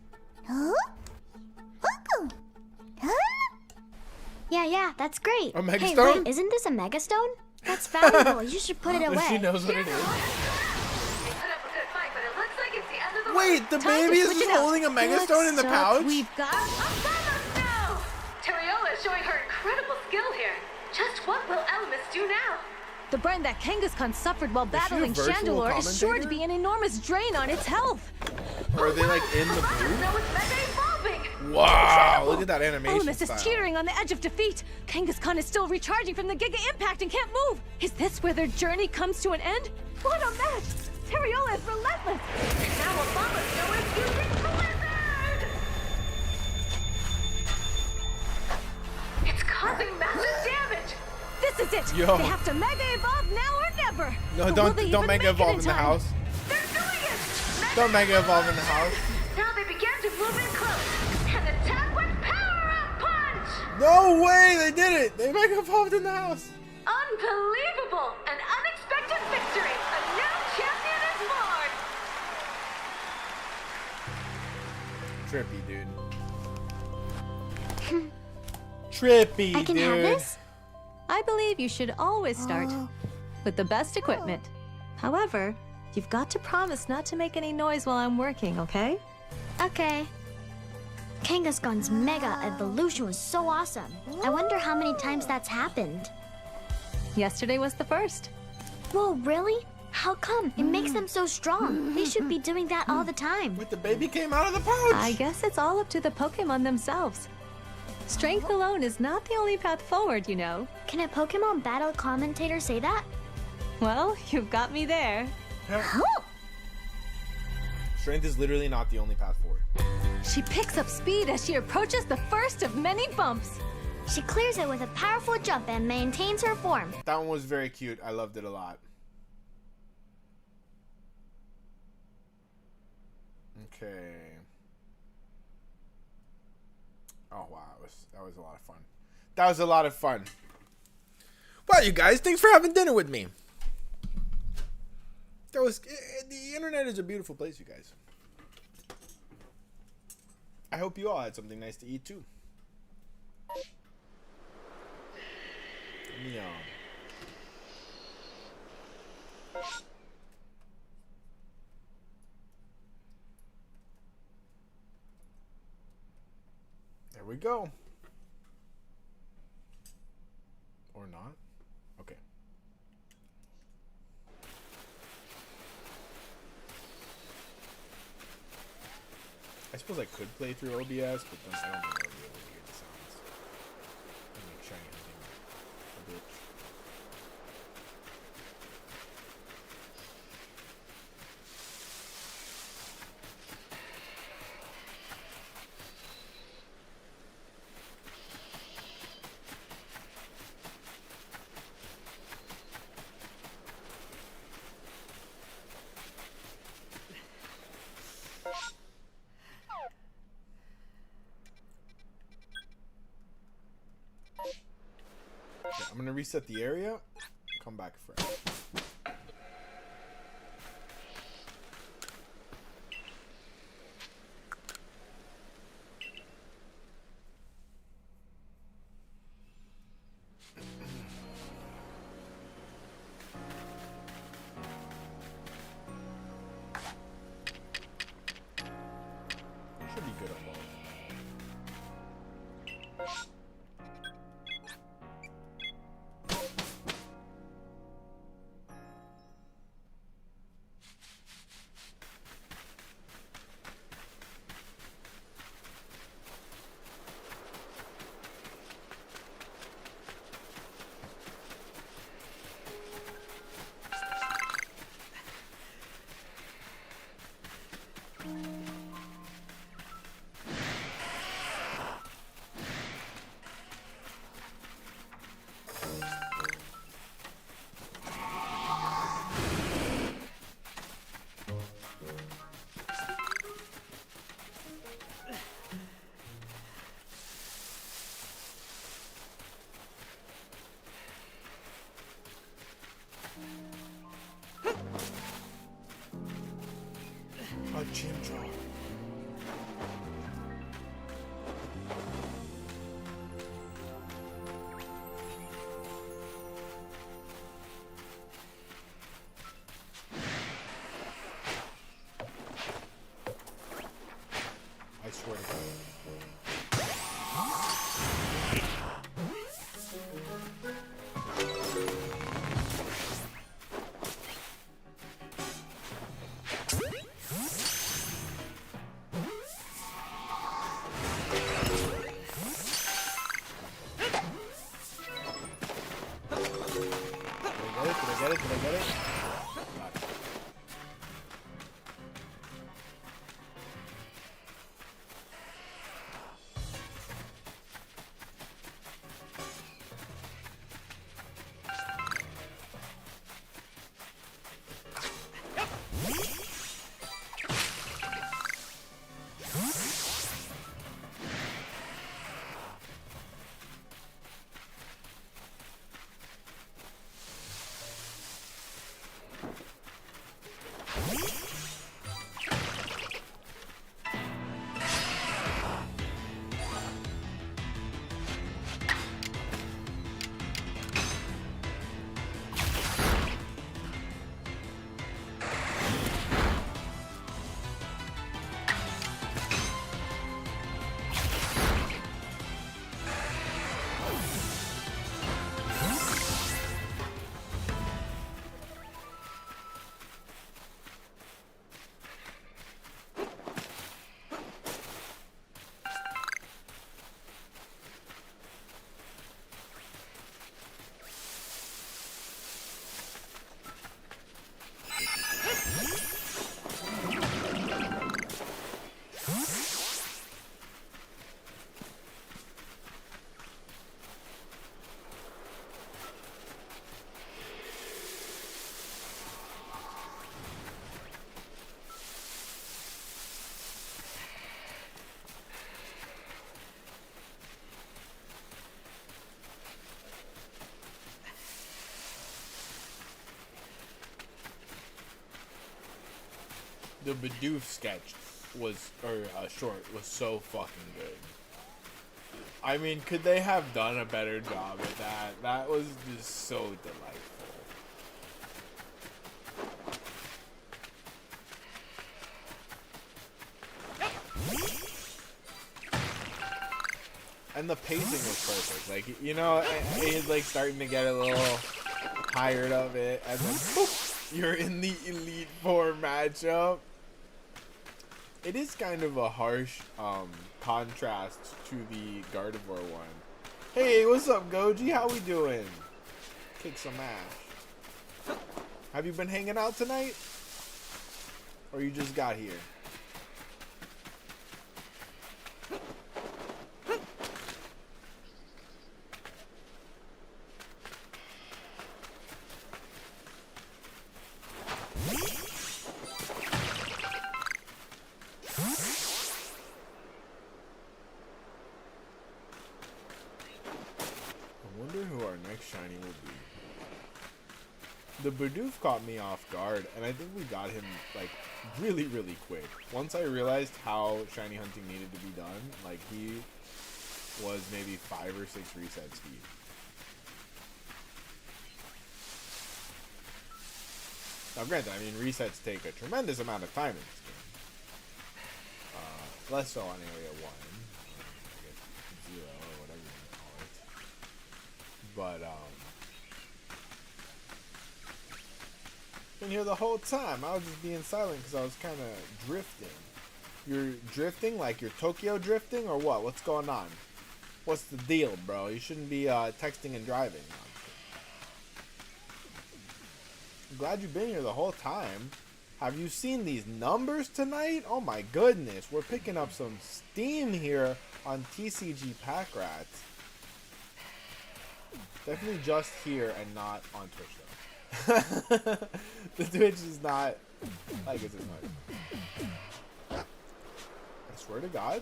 Yeah, that's great. A Hey, megastone? wait, isn't this a megastone? That's valuable. You should put it away. She knows what it is. They put up a good fight, but it looks like it's the end of the Wait, the Time to baby is switch just it up. holding a megastone in the Next up, pouch? We've got now! Terriola is showing her incredible skill here. Just what will Elemis do now? the burn that Kangaskhan suffered while she a battling virtual Chandelure is sure to commentator? be an enormous drain on its health. Or are they like in the booth? No, it's mega evolving! Wow, look at that animation Elemis is style. teetering on the edge of defeat. Kangaskhan is still recharging from the Giga Impact and can't move. Is this where their journey comes to an end? What a match! Terriola is relentless! Now Obama's nowhere using Blizzard! It's causing massive damage! This is it. Yo. They have to mega evolve now or never. No, But will don't they don't even mega make it evolve in the time? house. They're doing it! Don't mega evolve in the house. Now they began to move in close and attack with power-up punch! No way, they did it. They mega evolved in the house. Unbelievable! An unexpected victory! A new champion is born! Trippy, dude. Trippy, I can dude. have this? I believe you should always start with the best equipment. However, you've got to promise not to make any noise while I'm working, okay? Okay. Kangaskhan's mega evolution was so awesome. I wonder how many times that's happened. Yesterday was the first. Whoa, really? How come? It makes them so strong. They should be doing that all the time. Wait, the baby came out of the pouch. I guess it's all up to the Pokemon themselves. Strength alone is not the only path forward, you know. Can a Pokemon battle commentator say that? Well, you've got me there. Strength is literally not the only path forward. She picks up speed as she approaches the first of many bumps. She clears it with a powerful jump and maintains her form. That one was very cute. I loved it a lot. Okay. Oh wow, that was a lot of fun. That was a lot of fun. Well, you guys, thanks for having dinner with me. The internet is a beautiful place, you guys. I hope you all had something nice to eat too. Yum. There we go. Or not. Okay. I suppose I could play through OBS, but then I don't think I would be able to hear the sounds. And make sure I get a bitch. Okay, I'm gonna reset the area. Come back fresh. Should be good on both. get it? Did I get it? Got it. The Bidoof sketch was, or short, was so fucking good. I mean, could they have done a better job at that? That was just so delightful. And the pacing was perfect. Like, you know, he's like starting to get a little tired of it, and then boop, you're in the Elite Four matchup. It is kind of a harsh contrast to the Gardevoir one. Hey, what's up, Goji? How we doing? Kick some ass. Have you been hanging out tonight? Or you just got here? Shiny will be. The Bidoof caught me off guard, and I think we got him like really quick. Once I realized how shiny hunting needed to be done, like he was maybe 5 or 6 reset speed. Now granted, I mean resets take a tremendous amount of time in this game. Less so on Area 1. I guess 0 or whatever you want to call it. But, been here the whole time. I was just being silent because I was kind of drifting. You're drifting? Like you're Tokyo drifting or what? What's going on? What's the deal, bro? You shouldn't be texting and driving. I'm glad you've been here the whole time. Have you seen these numbers tonight? Oh my goodness. We're picking up some steam here on tcgpackrats. Definitely just here and not on Twitch though. The Twitch is not like it's as much. I swear to God.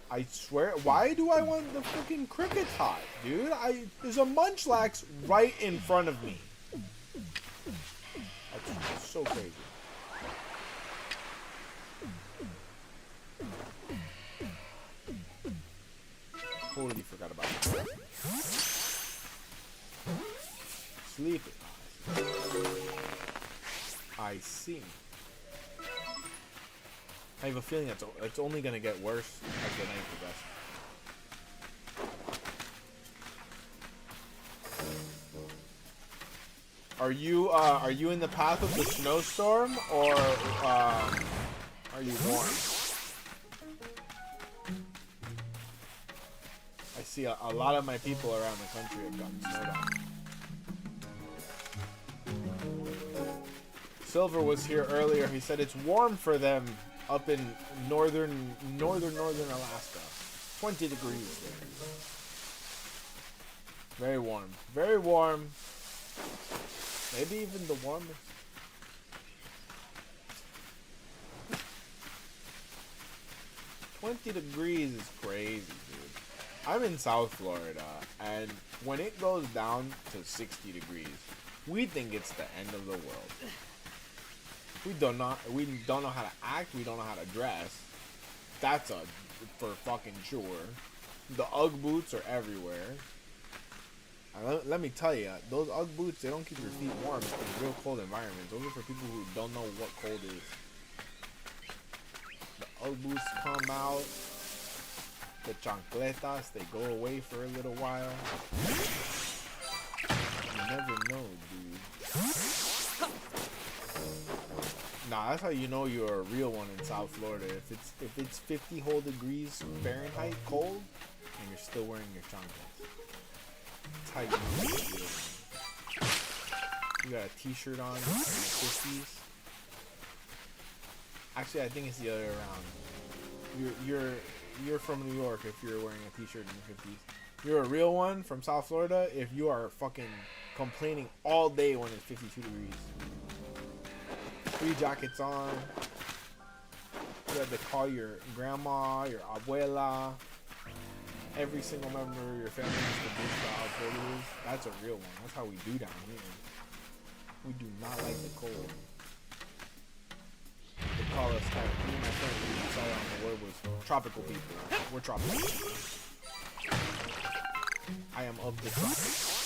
I swear. Why do I want the freaking cricket tot, dude? There's a Munchlax right in front of me. That's so crazy. Totally forgot about it. Sleeping. I see. I have a feeling it's only gonna get worse as the night progresses. Are you in the path of the snowstorm, or are you warm? I see a lot of my people around the country have gotten snowed on. Silver was here earlier. He said it's warm for them up in northern Alaska. 20 degrees there. Very warm. Very warm. Maybe even the warmest. $20 degrees is crazy, dude. I'm in South Florida, and when it goes down to 60 degrees, we think it's the end of the world. We don't know how to act. We don't know how to dress. That's for fucking sure. The UGG boots are everywhere. And let me tell you, those UGG boots, they don't keep your feet warm in real cold environments. Those are for people who don't know what cold is. The UGG boots come out. The chancletas, they go away for a little while. You never know, dude. Nah, that's how you know you're a real one in South Florida. If it's 50 whole degrees Fahrenheit cold, and you're still wearing your chancletas. That's how you know you're a real one. You got a t-shirt on in the 50s. Actually, I think it's the other way around. You're from New York if you're wearing a t-shirt in the 50s. You're a real one from South Florida if you are fucking complaining all day when it's 52 degrees. 3 jackets on. You have to call your grandma, your abuela, every single member of your family to bitch about how cold it is. That's a real one. That's how we do down here. We do not like the cold. They call us kind of, me and my friend, we decided on the word was tropical people. We're tropical people. I am of the tropics.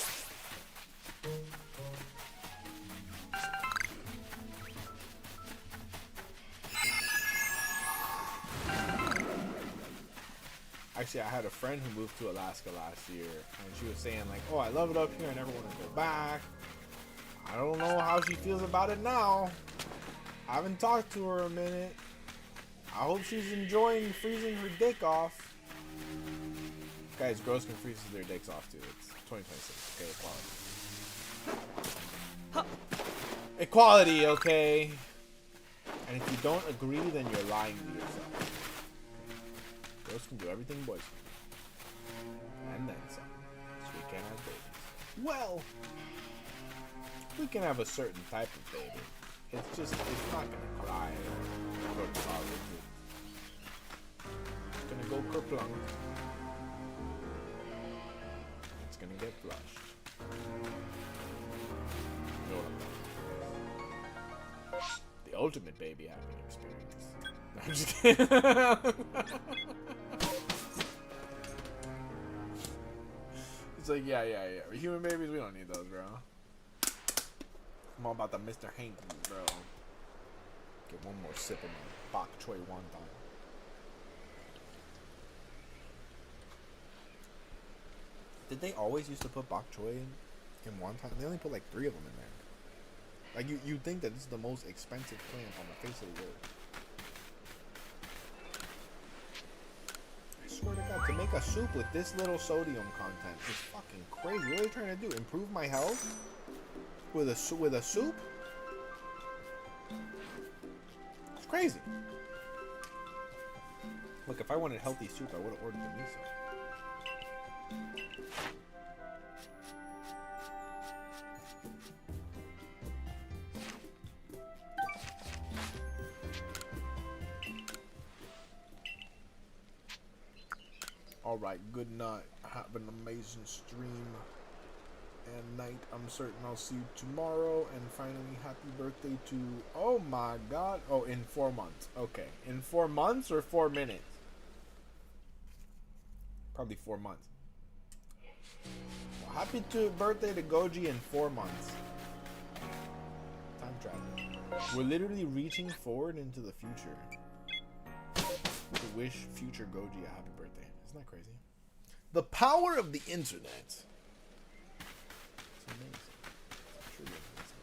Actually, I had a friend who moved to Alaska last year, and she was saying like, oh, I love it up here, I never want to go back. I don't know how she feels about it now. I haven't talked to her a minute. I hope she's enjoying freezing her dick off. Guys, girls can freeze their dicks off too. It's 2026. Okay, equality. Equality, okay? And if you don't agree, then you're lying to yourself. Girls can do everything boys can do. And then some. So we can't have babies. Well, we can have a certain type of baby. It's just, it's not gonna cry or go to college. It's gonna go kerplunk. It's gonna get flushed. You know what I'm talking about. The ultimate baby having experience. No, I'm just kidding. It's like, yeah. Human babies, we don't need those, bro. I'm all about the Mr. Hanky, bro. Get one more sip of my bok choy wonton. Did they always used to put bok choy in wonton? They only put like 3 of them in there. Like, you'd think that this is the most expensive plant on the face of the earth. I swear to God, to make a soup with this little sodium content is fucking crazy. What are they trying to do? Improve my health? With a soup? It's crazy. Look, if I wanted healthy soup, I would have ordered the miso. Alright, good night. Have an amazing stream and night. I'm certain I'll see you tomorrow. And finally, happy birthday to... Oh my god. Oh, in 4 months. Okay. In 4 months or 4 minutes? Probably 4 months. Well, happy birthday to Goji in 4 months. Time travel. We're literally reaching forward into the future to wish future Goji a happy birthday. Isn't that crazy? The power of the internet. It's amazing. It's truly amazing.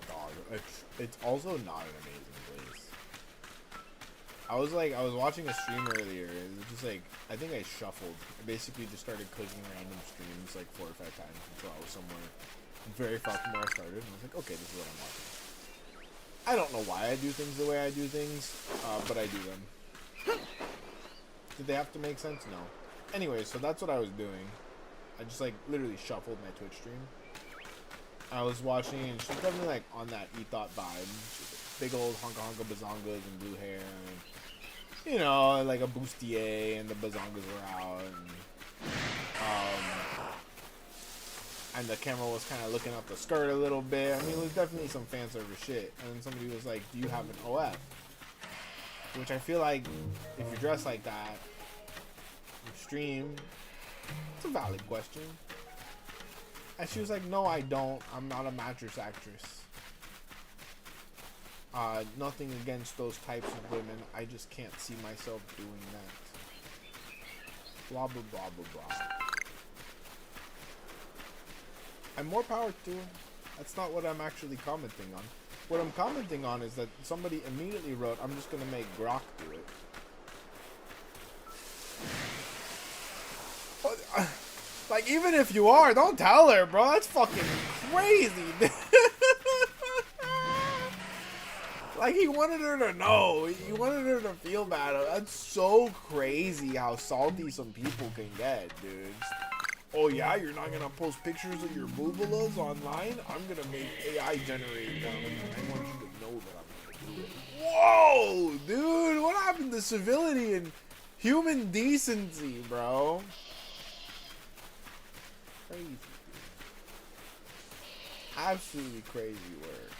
Dog, it's also not an amazing place. I was watching a stream earlier, and it was just like, I think I shuffled. I basically just started clicking random streams like 4 or 5 times until I was somewhere very far from where I started, and I was like, okay, this is what I'm watching. I don't know why I do things the way I do things, but I do them. Did they have to make sense? No. Anyway, so that's what I was doing. I just like literally shuffled my Twitch stream. I was watching, and she's definitely like on that E-Thought vibe. Big old honka honka bazongas and blue hair, and you know, like a bustier, and the bazongas were out, and the camera was kind of looking up the skirt a little bit. I mean, it was definitely some fan service shit. And then somebody was like, "Do you have an OF?" Which I feel like, if you're dressed like that, you stream. It's a valid question. And she was like, "No, I don't. I'm not a mattress actress. Nothing against those types of women. I just can't see myself doing that. Blah, blah, blah, blah, blah." And more power to her. That's not what I'm actually commenting on. What I'm commenting on is that somebody immediately wrote, "I'm just going to make Grok do it." Like, even if you are, don't tell her, bro. That's fucking crazy. Like, he wanted her to know. He wanted her to feel bad. That's so crazy how salty some people can get, dude. Oh, yeah? You're not going to post pictures of your boobalas online? I'm going to make AI generate them. I want you to know that I'm going to do it. Whoa, dude. What happened to civility and human decency, bro? Crazy, dude. Absolutely crazy word.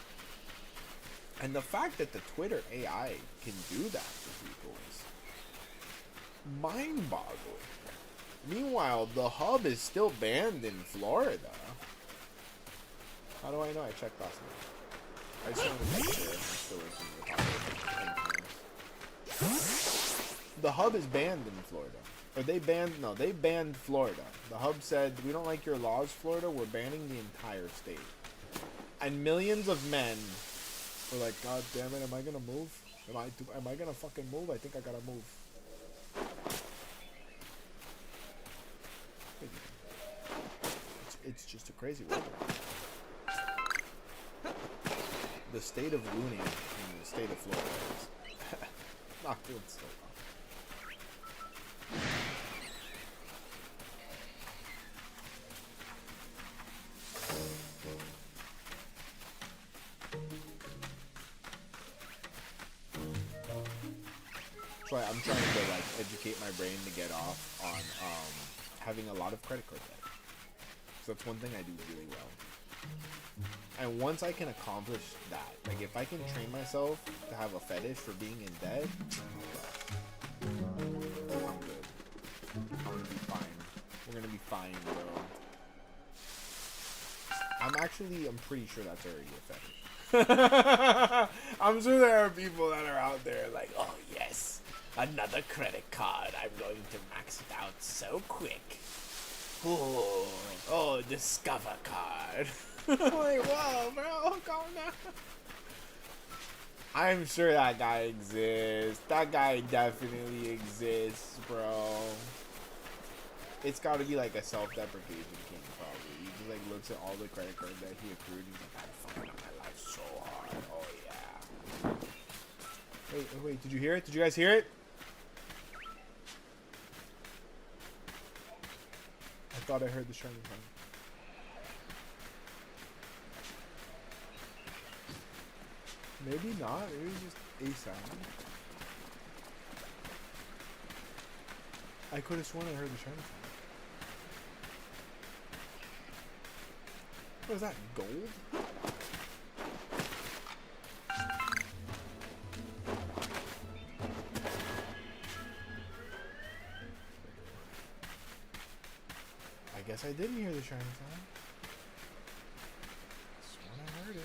And the fact that the Twitter AI can do that to people is mind-boggling. Meanwhile, the hub is still banned in Florida. How do I know? I checked last night. I just wanted to make sure I'm still listening to the podcast. The hub is banned in Florida. Or they banned, no, they banned Florida. The hub said, "We don't like your laws, Florida. We're banning the entire state." And millions of men were like, "God damn it, am I gonna move? Am I gonna fucking move? I think I gotta move." It's just a crazy world. The state of loony in the state of Florida is not doing so well. So I'm trying to like educate my brain to get off on having a lot of credit card debt. So that's one thing I do really well. And once I can accomplish that, like if I can train myself to have a fetish for being in debt, I'm good. I'm gonna be fine. We're gonna be fine, bro. I'm pretty sure that's already a fetish. I'm sure there are people that are out there like, "Oh yes, another credit card. I'm going to max it out so quick. Oh, Discover card." Like, whoa, bro, calm down. I'm sure that guy exists. That guy definitely exists, bro. It's got to be like a self-deprecation king, probably. He just like looks at all the credit cards that he accrued. He's like, "I'm fucking up my life so hard. Oh yeah." Wait, did you hear it? Did you guys hear it? I thought I heard the shining sound. Maybe not. Maybe just a sound. I could have sworn I heard the shining sound. What is that? Gold? I guess I didn't hear the shining sound. Sworn I heard it.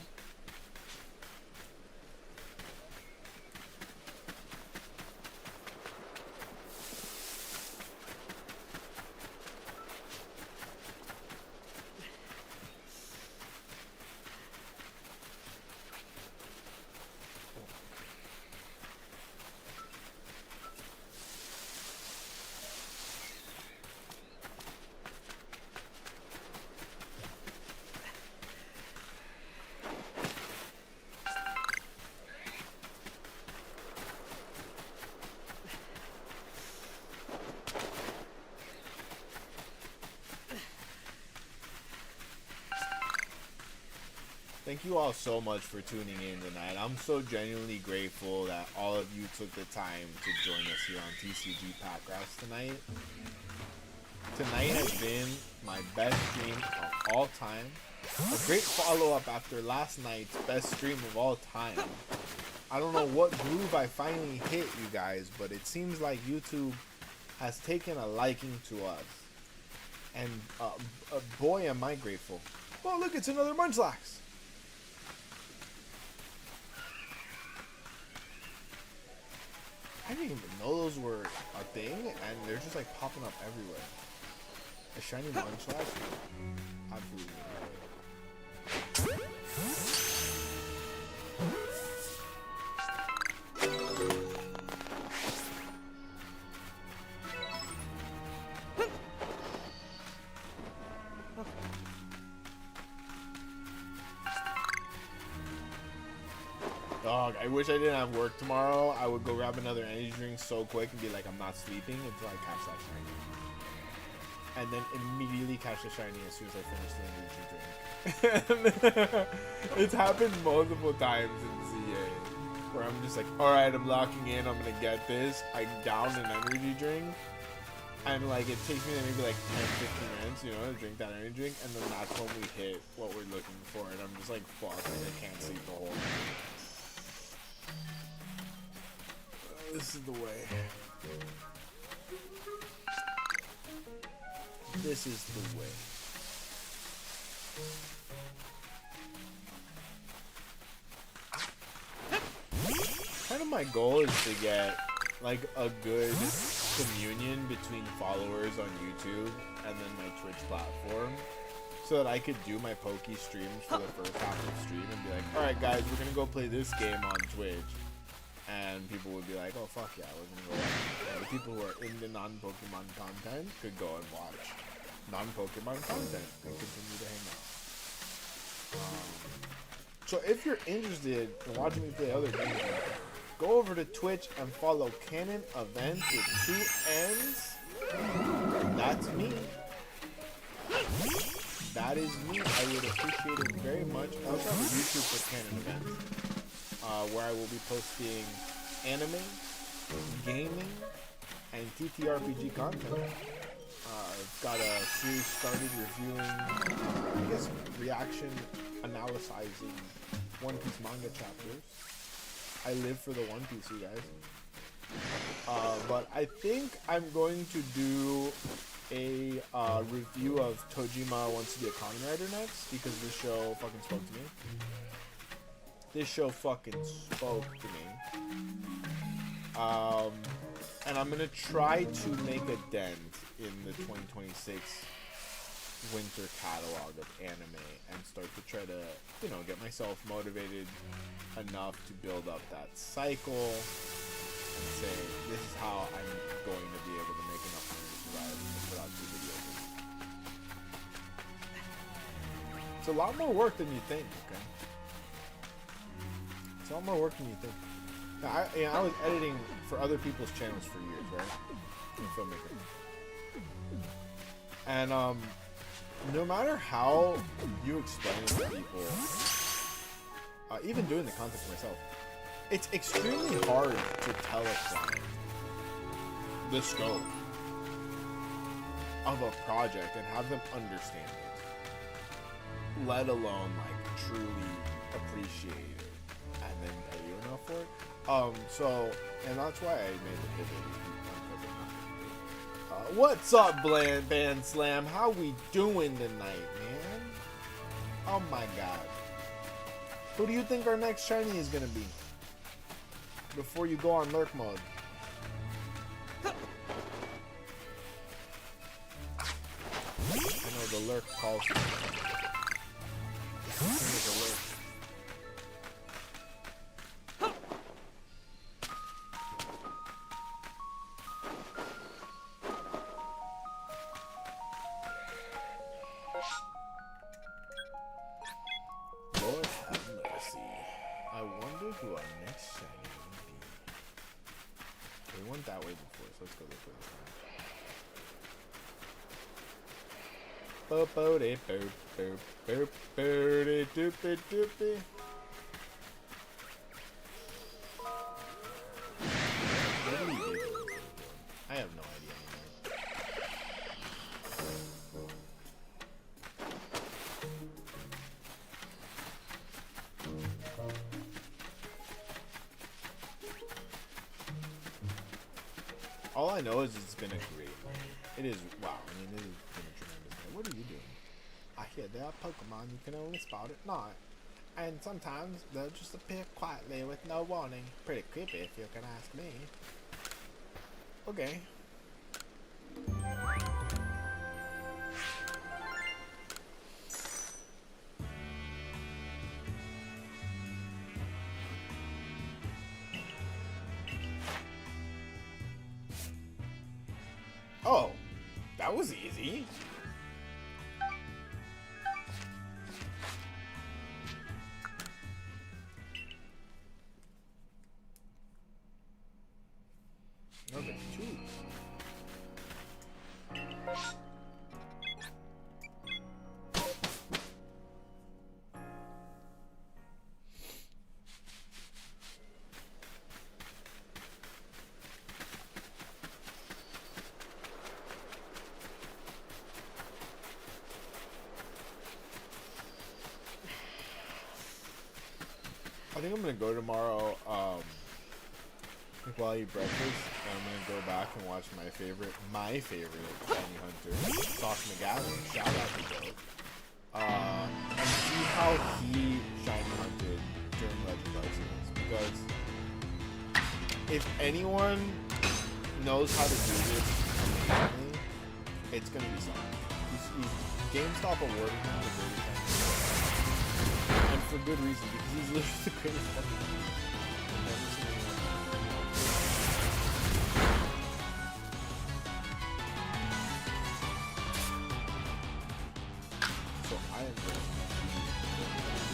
Thank you all so much for tuning in tonight. I'm so genuinely grateful that all of you took the time to join us here on tcgpackrats tonight. Tonight has been my best stream of all time. A great follow-up after last night's best stream of all time. I don't know what groove I finally hit, you guys, but it seems like YouTube has taken a liking to us. And boy, am I grateful. Oh, look, it's another Munchlax. I didn't even know those were a thing, and they're just like popping up everywhere. A shiny Munchlax? Absolutely. Dog, I wish I didn't have work tomorrow. I would go grab another energy drink so quick and be like, I'm not sleeping until I catch that shiny. And then immediately catch the shiny as soon as I finish the energy drink. It's happened multiple times in ZA where I'm just like, alright, I'm locking in, I'm gonna get this. I down an energy drink. And like it takes me maybe like 10-15 minutes, you know, to drink that energy drink, and then that's when we hit what we're looking for, and I'm just like, fuck, I can't sleep the whole night. This is the way. This is the way. Kind of my goal is to get like a good communion between followers on YouTube and then my Twitch platform, so that I could do my Poke streams for the first half of the stream and be like, alright guys, we're gonna go play this game on Twitch. And people would be like, oh fuck yeah, we're gonna go watch. And the people who are in the non-Pokemon content could go and watch non-Pokemon content and continue to hang out. So if you're interested in watching me play other games, go over to Twitch and follow Canon Events with 2 N's. That's me. That is me. I would appreciate it very much. I also have a YouTube for Canon Events, where I will be posting anime, gaming, and TTRPG content. I've got a series started reviewing, I guess, reaction, analyzing One Piece manga chapters. I live for the One Piece, you guys. But I think I'm going to do a review of Tojima Wants to Be a Kamen Rider next, because this show fucking spoke to me. This show fucking spoke to me. And I'm gonna try to make a dent in the 2026 winter catalog of anime and start to try to, you know, get myself motivated enough to build up that cycle and say, this is how I'm going to be able to make enough money to survive and put out 2 videos. It's a lot more work than you think, okay? It's a lot more work than you think. Now, I was editing for other people's channels for years, right? I'm a filmmaker. And no matter how you explain it to people, even doing the content for myself, it's extremely hard to tell a client the scope of a project and have them understand it, let alone like truly appreciate it and then pay you enough for it. And that's why I made the pivot. What's up, Band Slam? How we doing tonight, man? Oh my god. Who do you think our next shiny is gonna be? Before you go on lurk mode. I know the lurk calls me. There's a lurk. Lord have mercy. I wonder who our next shiny will be. We went that way before, so let's go this way. I have no idea. All I know is it's been a great. It is wow. I mean, it has been a tremendous day. What are you doing? I hear there are Pokemon you can only spot at night, and sometimes they'll just appear quietly with no warning. Pretty creepy, if you can ask me. Okay. Oh, that was easy. Okay, two. I think I'm gonna go tomorrow, while I eat breakfast, and I'm gonna go back and watch my favorite shiny hunter, Sauce McGavin, shout out to Joe, and see how he shiny hunted during Legends Arceus, because if anyone knows how to do this amazingly, it's gonna be something. He's GameStop awarded him the greatest hunter. And for good reason, because he's literally the greatest fucking hunter. I've never seen anyone. So I am going to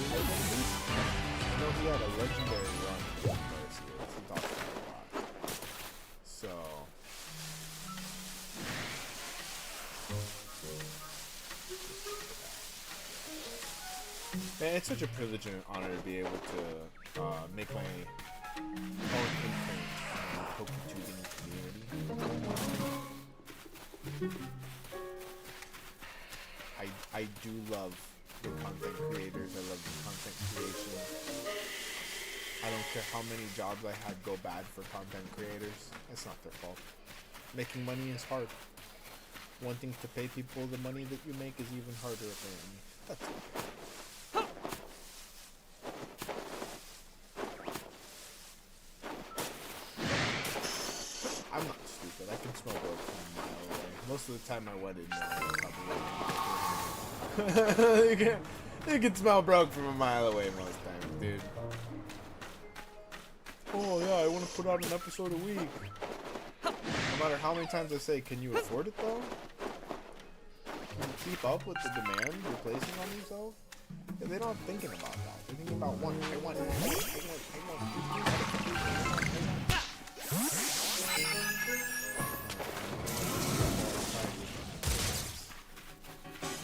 I know he had a legendary run with Arceus. He talks about it a lot. So man, it's such a privilege and an honor to be able to make my own imprint on the PokeTubing community. I do love the content creators. I love the content creation. I don't care how many jobs I had go bad for content creators. It's not their fault. Making money is hard. Wanting to pay people the money that you make is even harder apparently. That's okay. I'm not stupid. I can smell broke from a mile away. Most of the time I went in you can smell broke from a mile away most times, dude. Oh yeah, I want to put out an episode a week. No matter how many times I say, can you afford it though? Can you keep up with the demand you're placing on yourself? Yeah, they're not thinking about that. They're thinking about one. I want.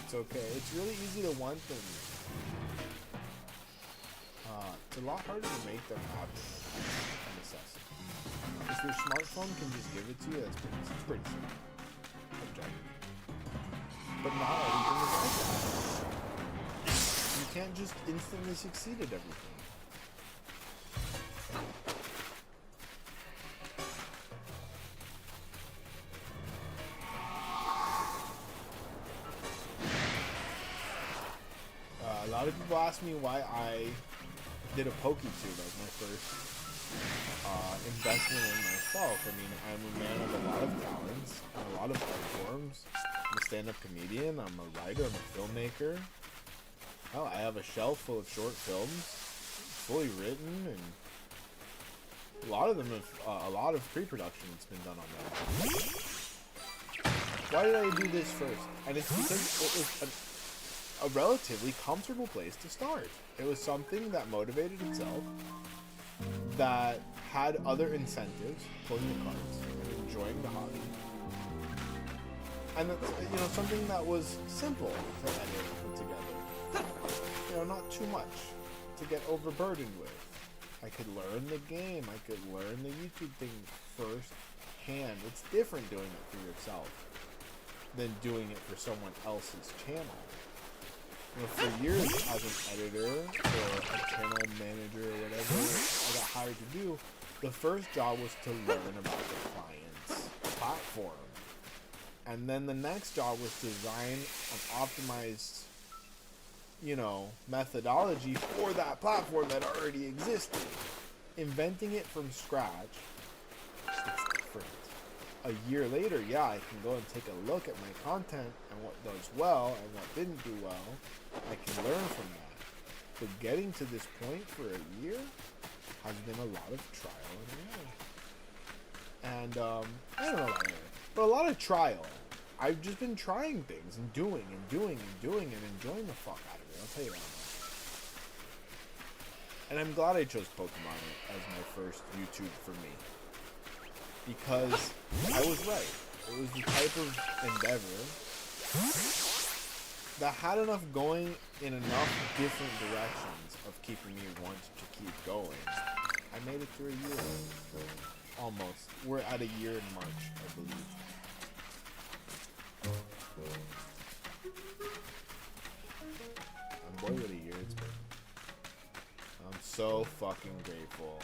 It's okay. It's really easy to want things. It's a lot harder to make them happen. A necessity. If your smartphone can just give it to you, it's pretty simple. Objective. But not everything is like that. You can't just instantly succeed at everything. A lot of people ask me why I did a PokeTube as my first investment in myself. I mean, I'm a man of a lot of talents and a lot of art forms. I'm a stand-up comedian, I'm a writer, I'm a filmmaker. Hell, I have a shelf full of short films, fully written, and a lot of them have, a lot of pre-production that's been done on them. Why did I do this first? And it's because it was a relatively comfortable place to start. It was something that motivated itself, that had other incentives, pulling the cards, and enjoying the hobby. And it's, you know, something that was simple to edit and put together. You know, not too much to get overburdened with. I could learn the game. I could learn the YouTube thing first hand. It's different doing it for yourself than doing it for someone else's channel. You know, for years as an editor or a channel manager or whatever I got hired to do, the first job was to learn about the client's platform. And then the next job was to design an optimized, you know, methodology for that platform that already existed. Inventing it from scratch, it's different. A year later, yeah, I can go and take a look at my content and what does well and what didn't do well. I can learn from that. But getting to this point for a year has been a lot of trial and error. And, I don't know about error, but a lot of trial. I've just been trying things and doing and doing and doing and enjoying the fuck out of it. I'll tell you that much. And I'm glad I chose Pokemon as my first YouTube for me. Because I was right. It was the type of endeavor that had enough going in enough different directions of keeping me want to keep going. I made it through a year. Almost. We're at a year in March, I believe. And boy, what a year it's been. I'm so fucking grateful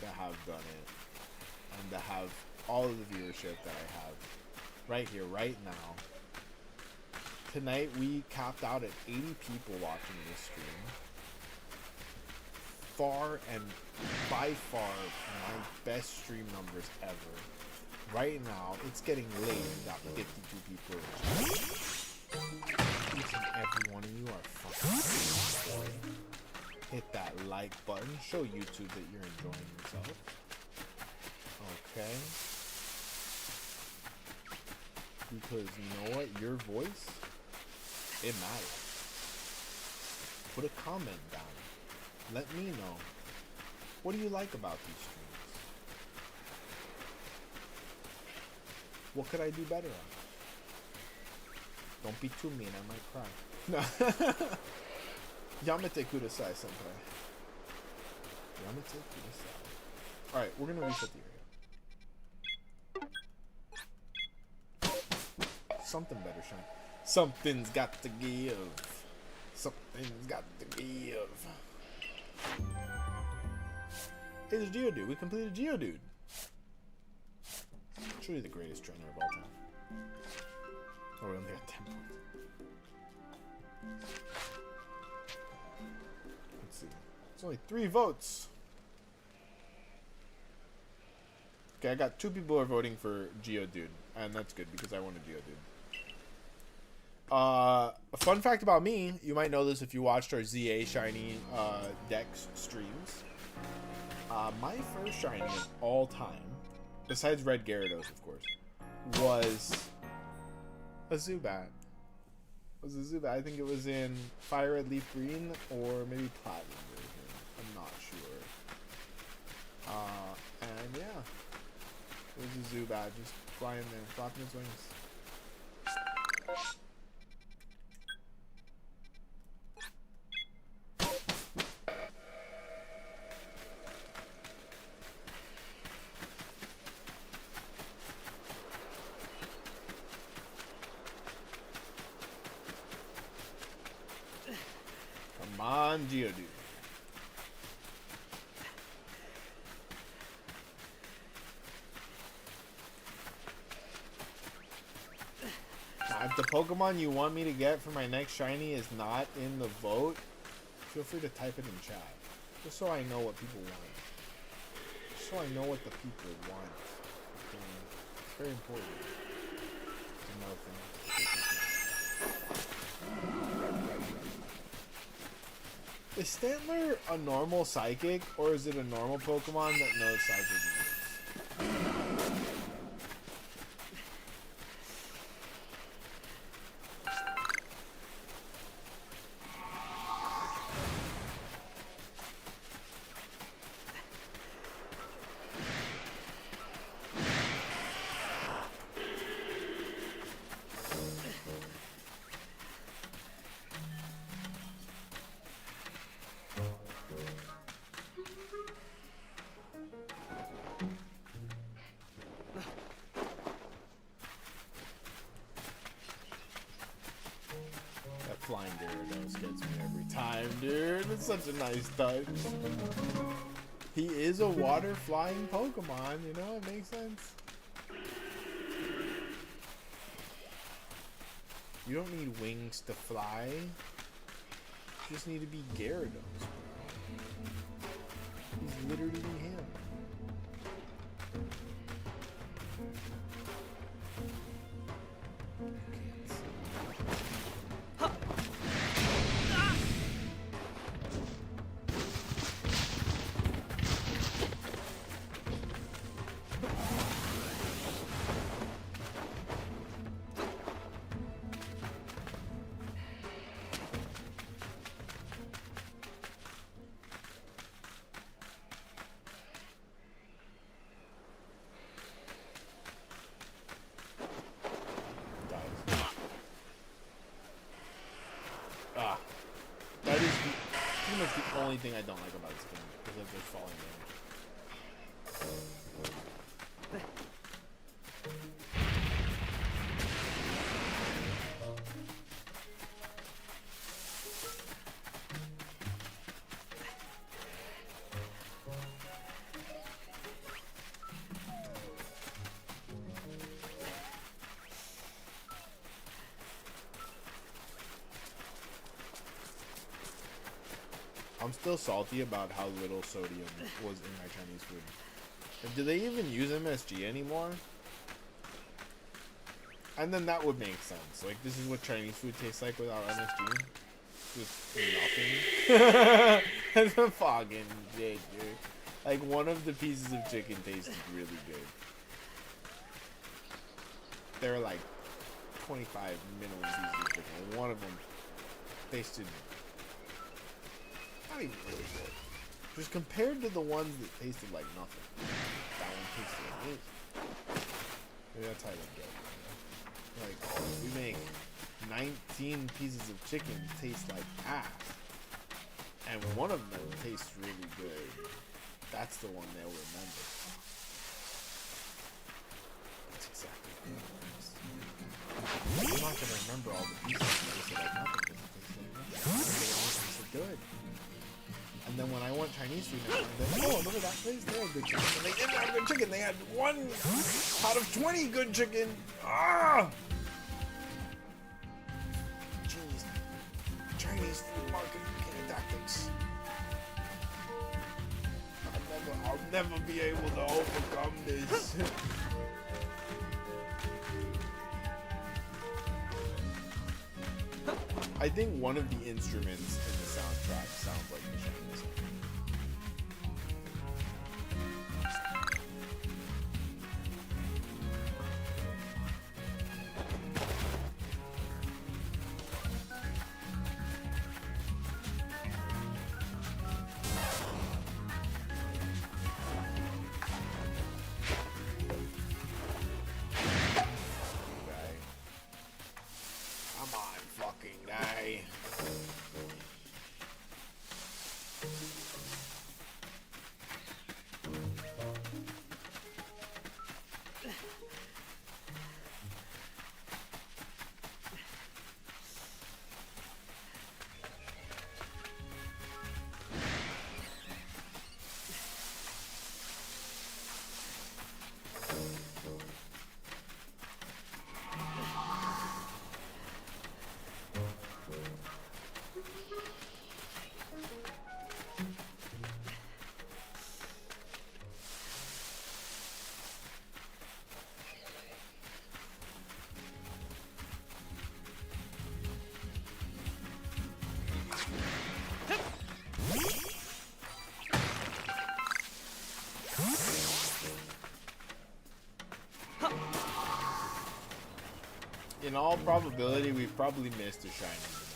to have done it and to have all of the viewership that I have right here, right now. Tonight we capped out at 80 people watching this stream. Far and by far my best stream numbers ever. Right now, it's getting late. We got 52 people. Each and every one of you are fucking boy. Hit that like button. Show YouTube that you're enjoying yourself. Okay. Because you know what? Your voice, it matters. Put a comment down. Let me know. What do you like about these streams? What could I do better on? Don't be too mean, I might cry. No. Yamete kudasai, senpai. Yamete kudasai. Alright, we're gonna reset the area. Something better shine. Something's got to give. Something's got to give. Hey, there's Geodude. We completed Geodude. Truly the greatest trainer of all time. Oh, we only got 10 points. Let's see. It's only 3 votes. Okay, I got 2 people who are voting for Geodude, and that's good because I wanted Geodude. A fun fact about me, you might know this if you watched our ZA Shiny Dex streams. My first Shiny of all time, besides Red Gyarados, of course, was a Zubat. I think it was in Fire Red Leaf Green or maybe Platinum version. I'm not sure. And yeah, it was a Zubat just flying there, flapping its wings. Come on, Geodude. Now, if the Pokemon you want me to get for my next shiny is not in the vote, feel free to type it in chat. Just so I know what people want. Just so I know what the people want. Okay. It's very important to know things. Is Stantler a normal psychic, or is it a normal Pokemon that knows psychic moves? time, dude. It's such a nice touch. He is a water flying Pokemon, you know, it makes sense. You don't need wings to fly. You just need to be Gyarados, bro. He's literally him. That is pretty much the only thing I don't like about this game, because of just falling damage. I'm still salty about how little sodium was in my Chinese food. Do they even use MSG anymore? And then that would make sense. Like, this is what Chinese food tastes like without MSG. Just nothing. That's a fucking shit, dude. Like, one of the pieces of chicken tasted really good. There were like 25 minimum pieces of chicken. One of them tasted not even really good. Just compared to the ones that tasted like nothing. That one tasted amazing. Maybe that's how they get. Like, we make 19 pieces of chicken taste like ass. And one of them tastes really good. That's the one they'll remember. That's exactly what it is. You're not going to remember all the pieces that tasted like nothing because it tasted like nothing. They all tasted good. And then when I want Chinese food now, they're like, oh, look at that place, they have good chicken. And they didn't have good chicken, they had 1 out of 20 good chicken. Ah! Jeez. Chinese food marketing tactics. I'll never be able to overcome this. I think one of the instruments in the soundtrack sounds like the Chinese. In all probability, we've probably missed a shiny tonight.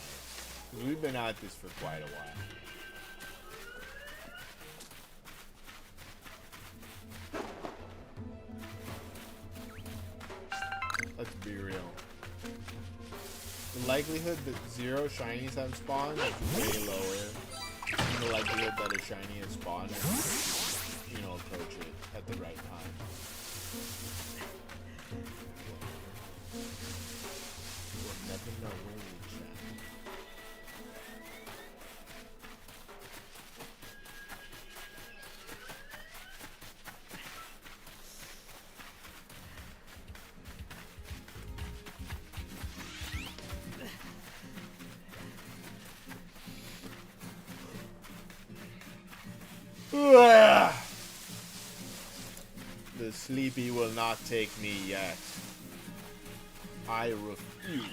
Because we've been at this for quite a while. Let's be real. The likelihood that 0 shinies have spawned is way lower than the likelihood that a shiny has spawned and you know, approach it at the right time. We'll never know where we chat. Sleepy will not take me yet. I refuse.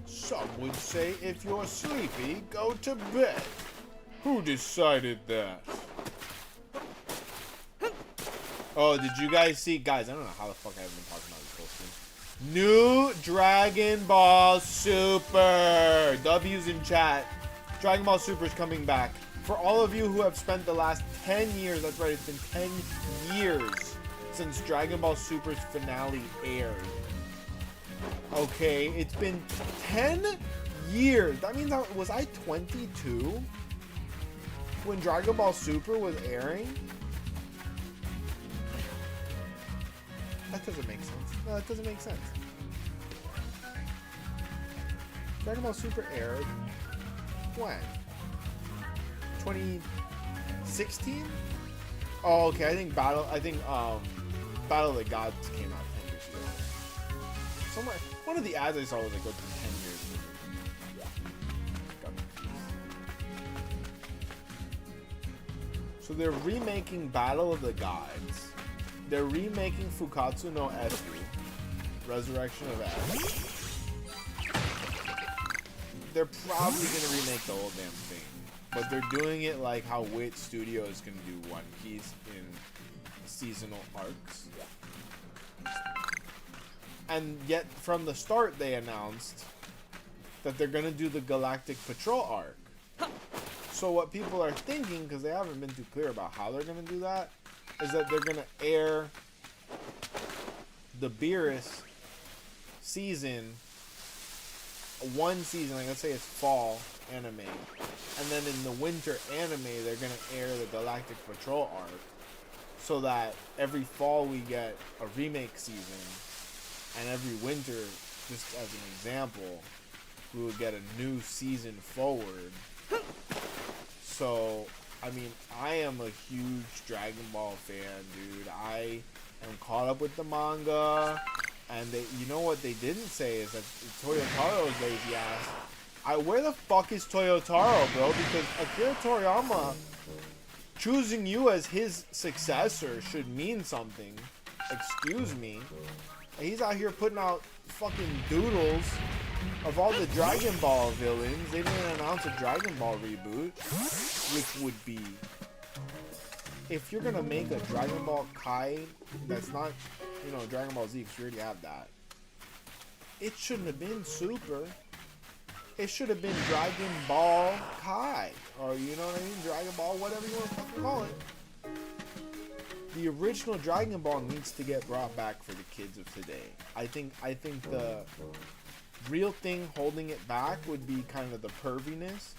Some would say if you're sleepy, go to bed. Who decided that? Oh, did you guys see? Guys, I don't know how the fuck I haven't been talking about this whole stream. New Dragon Ball Super! W's in chat. Dragon Ball Super is coming back. For all of you who have spent the last 10 years, that's right, it's been 10 years since Dragon Ball Super's finale aired. Okay, it's been 10 years. That means was I 22 when Dragon Ball Super was airing? That doesn't make sense. No, that doesn't make sense. Dragon Ball Super aired when? 2016? Oh, okay. I think Battle of the Gods came out 10 years ago. Somewhere, one of the ads I saw was like, go through 10 years. Got confused. So they're remaking Battle of the Gods. They're remaking Fukatsu no Esu, Resurrection of F. They're probably gonna remake the whole damn thing, but they're doing it like how Wit Studios can do One Piece in seasonal arcs. And yet, from the start, they announced that they're gonna do the Galactic Patrol arc. So what people are thinking, because they haven't been too clear about how they're gonna do that, is that they're gonna air the Beerus season, one season, like let's say it's fall anime, and then in the winter anime they're gonna air the Galactic Patrol arc, so that every fall we get a remake season, and every winter, just as an example, we would get a new season forward. So I mean, I am a huge Dragon Ball fan, dude. I am caught up with the manga, and you know what they didn't say is that Toyotaro's lazy ass. Where the fuck is Toyotaro, bro? Because Akira Toriyama choosing you as his successor should mean something. Excuse me. He's out here putting out fucking doodles of all the Dragon Ball villains. They didn't announce a Dragon Ball reboot, which would be, if you're gonna make a Dragon Ball Kai that's not, you know, Dragon Ball Z, because you already have that, it shouldn't have been Super. It should have been Dragon Ball Kai, or you know what I mean, Dragon Ball, whatever you want to fucking call it. The original Dragon Ball needs to get brought back for the kids of today. I think the real thing holding it back would be kind of the perviness.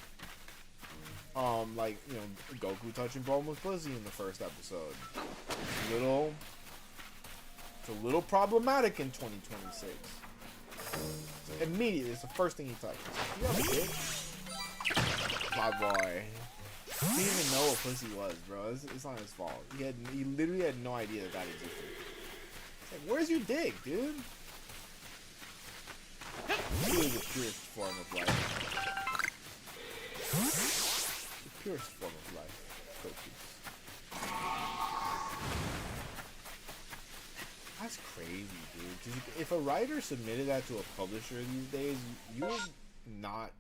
Like, you know, Goku touching Bulma's pussy in the first episode. It's a little problematic in 2026. So immediately, it's the first thing he touches. You have a dick? My boy. He didn't even know what pussy was, bro. It's not his fault. He literally had no idea that existed. It's like, where's your dick, dude? He was the purest form of life. The purest form of life. Goku. That's crazy, dude. 'Cause if a writer submitted that to a publisher these days, you would not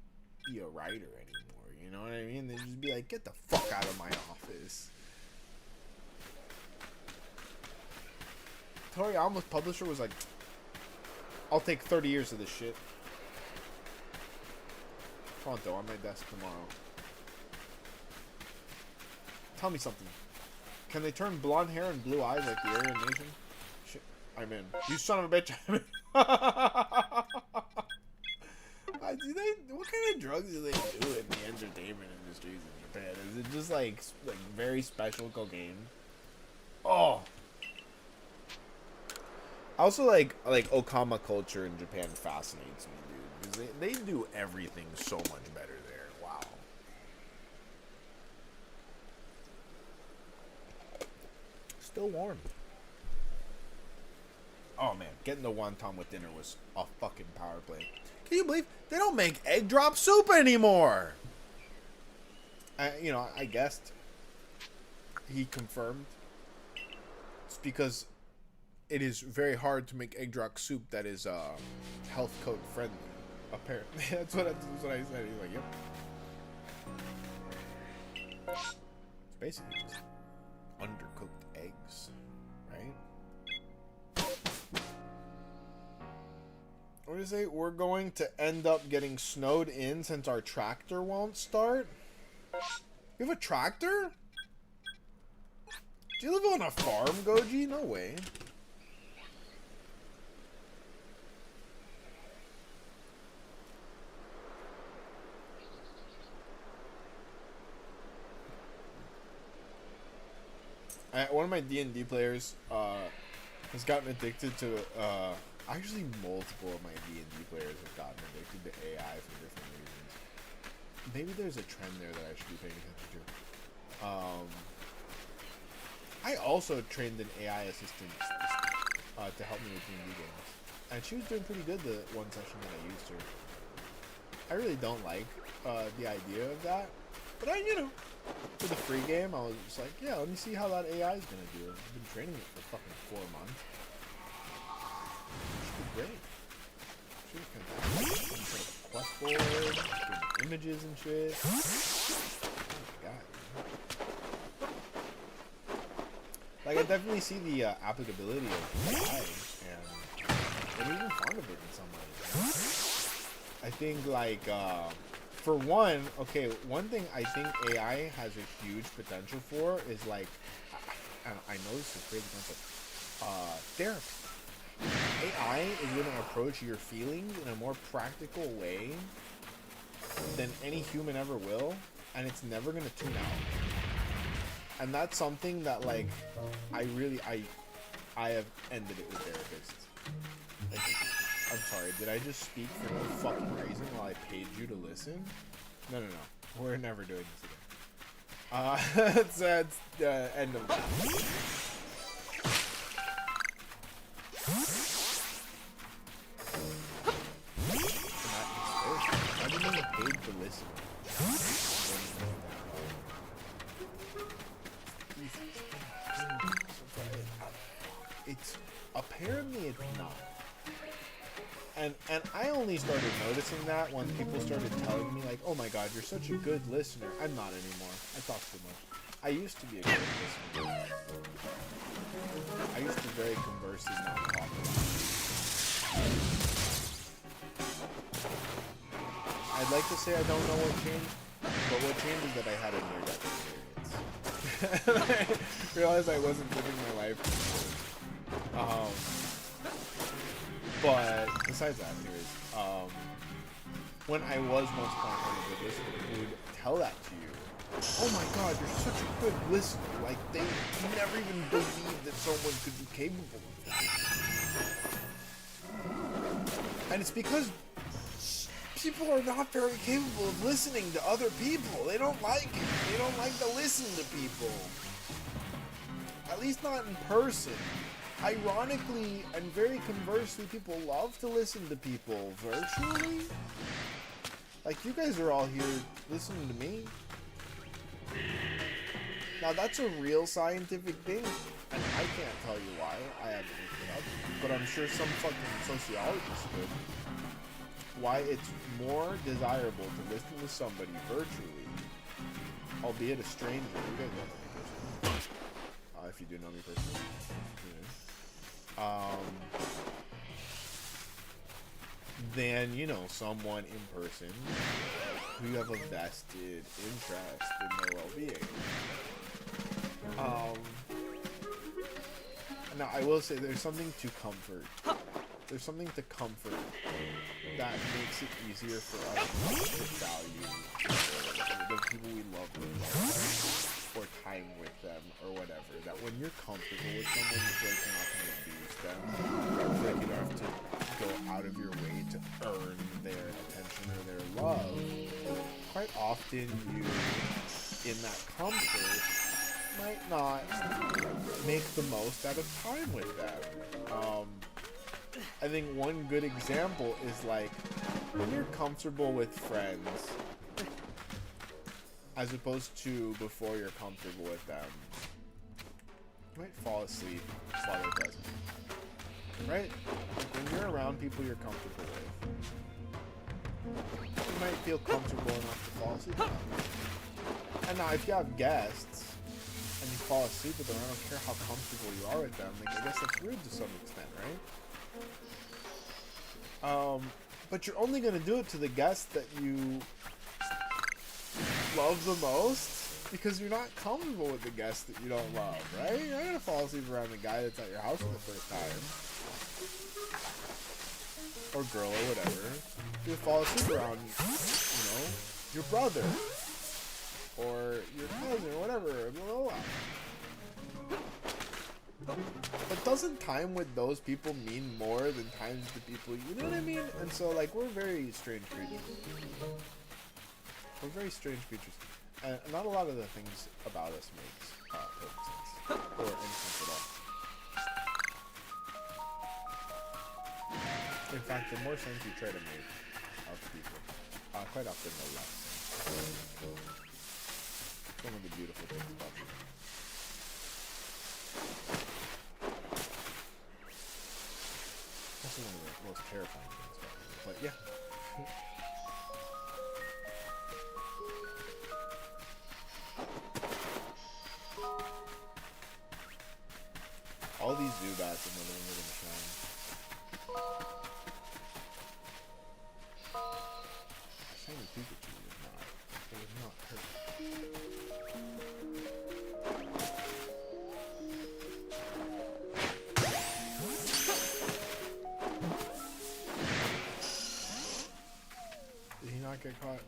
be a writer anymore. You know what I mean? They'd just be like, get the fuck out of my office. Toriyama's publisher was like, I'll take 30 years of this shit. Pronto, on my desk tomorrow. Tell me something. Can they turn blonde hair and blue eyes like the Aryan Nation? Shit, I'm in. You son of a bitch, I'm in. What kind of drugs do they do in the entertainment industries in Japan? Is it just like very special cocaine? Oh. I also like Okama culture in Japan fascinates me, dude, because they do everything so much better there. Wow. Still warm. Oh man, getting the wonton with dinner was a fucking power play. Can you believe they don't make egg drop soup anymore? You know, I guessed. He confirmed. It's because it is very hard to make egg drop soup that is health code friendly. Apparently, that's what I said. He's like, yep. It's basically just undercooked eggs, right? What do you say? We're going to end up getting snowed in since our tractor won't start. You have a tractor? Do you live on a farm, Goji? No way. One of my D&D players has gotten addicted to actually multiple of my D&D players have gotten addicted to AI for different reasons. Maybe there's a trend there that I should be paying attention to. I also trained an AI assistant to help me with D&D games, and she was doing pretty good the one session that I used her. I really don't like the idea of that, but you know, for the free game, I was just like, yeah, let me see how that AI is gonna do. I've been training it for fucking 4 months. She did great. She was fantastic. Quest board, doing images and shit. Oh my god. Like, I definitely see the applicability of AI, and even fun of it in some ways. I think, like, for one, okay, one thing I think AI has a huge potential for is, like, I know this is a crazy concept, therapy. AI is going to approach your feelings in a more practical way than any human ever will, and it's never going to tune out. And that's something that, like, I have ended it with therapists. Like, I'm sorry, did I just speak for no fucking reason while I paid you to listen? No. We're never doing this again. That's the end of that. I didn't even paid to listen. It's apparently it's not. And I only started noticing that when people started telling me, like, oh my god, you're such a good listener. I'm not anymore. I talk too much. I used to be a good listener. I used to very converse and not talk a lot. I'd like to say I don't know what changed, but what changed is that I had a near-death experience. I realized I wasn't living my life. But besides that, anyways, when I was once upon a time a good listener, who would tell that to you. Oh my god, you're such a good listener. Like, they never even believed that someone could be capable of that. And it's because people are not very capable of listening to other people. They don't like it. They don't like to listen to people. At least not in person. Ironically and very conversely, people love to listen to people virtually. Like, you guys are all here listening to me. Now, that's a real scientific thing, and I can't tell you why. I haven't looked it up. But I'm sure some fucking sociologist could. Why it's more desirable to listen to somebody virtually, albeit a stranger. You guys don't know me personally. If you do know me personally. Than, you know, someone in person who you have a vested interest in their well-being. Now, I will say there's something to comfort. There's something to comfort that makes it easier for us to value the people we love or time with them or whatever. That when you're comfortable with someone, you feel like you're not going to abuse them. You feel like you don't have to go out of your way to earn their attention or their love. Quite often you, in that comfort, might not make the most out of time with them. I think one good example is, like, when you're comfortable with friends, as opposed to before you're comfortable with them, you might fall asleep while they're present. Right? Like when you're around people you're comfortable with, you might feel comfortable enough to fall asleep with them. And now if you have guests and you fall asleep with them, I don't care how comfortable you are with them, like I guess that's rude to some extent, right? But you're only gonna do it to the guests that you love the most, because you're not comfortable with the guests that you don't love, right? You're not gonna fall asleep around the guy that's at your house for the first time. Or girl, or whatever. You'll fall asleep around, you know, your brother. Or your cousin, or whatever, blah, blah, blah. But doesn't time with those people mean more than times with the people, you know what I mean? And so, like, we're very strange creatures. We're very strange creatures. And not a lot of the things about us makes perfect sense. Or any sense at all. In fact, the more sense you try to make of people, quite often the less sense. One of the beautiful things about people. Also one of the most terrifying things about people. But yeah. All these Zubats and other ones are gonna shine. Shiny Pikachu is not. It was not hurt. Did he not get caught?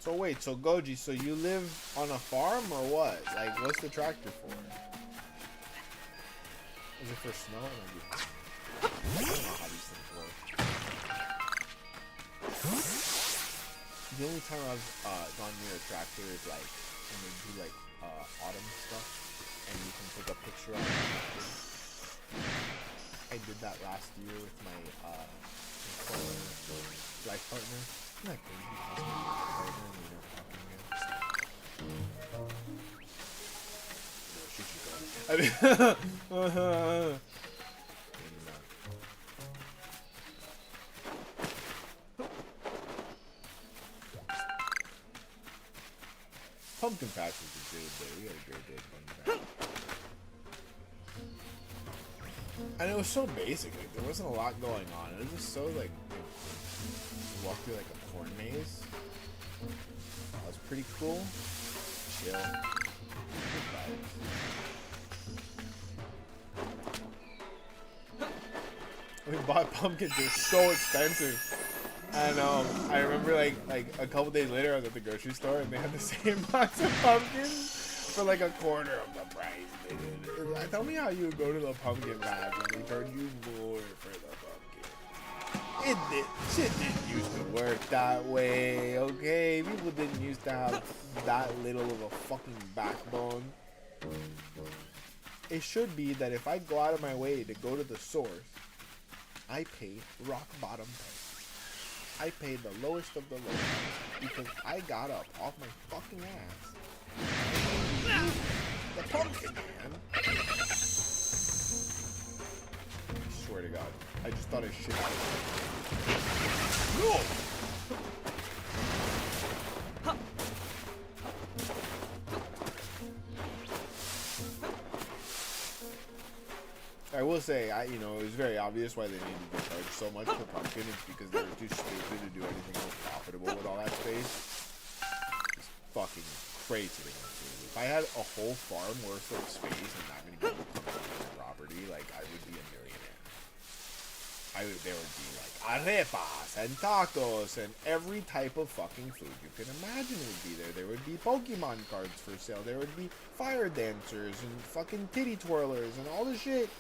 So wait, so Goji, so you live on a farm or what? Like, what's the tractor for? Is it for snow? I don't know how these things work. The only time I've gone near a tractor is like when they do like autumn stuff, and you can take a picture of it. I did that last year with my life partner. Isn't that crazy? Partner and we never talking again. I mean, Pumpkin Patch was a great day. We had a great day at Pumpkin Patch. And it was so basic. Like, there wasn't a lot going on. It was just so, like, you walk through, like, a corn maze. That was pretty cool. Chill. Good vibes. We bought pumpkins. They're so expensive. And I remember like a couple days later I was at the grocery store and they had the same box of pumpkins for like a quarter of the price. Tell me how you would go to the pumpkin patch and they charge you more for the pumpkin. Shit didn't used to work that way, okay? People didn't used to have that little of a fucking backbone. It should be that if I go out of my way to go to the source, I pay rock bottom price. I paid the lowest of the lowest because I got up off my fucking ass. The pumpkin, man. I swear to God. I just thought I shit out of it. No! I will say, it was very obvious why they needed to charge so much per pumpkin. It's because they were too stupid to do anything more profitable with all that space. It's fucking crazy. If I had a whole farm worth of space and not many people coming on my property, like, I would be a millionaire. There would be, like, arepas and tacos and every type of fucking food you can imagine would be there. There would be Pokemon cards for sale. There would be fire dancers and fucking titty twirlers and all this shit.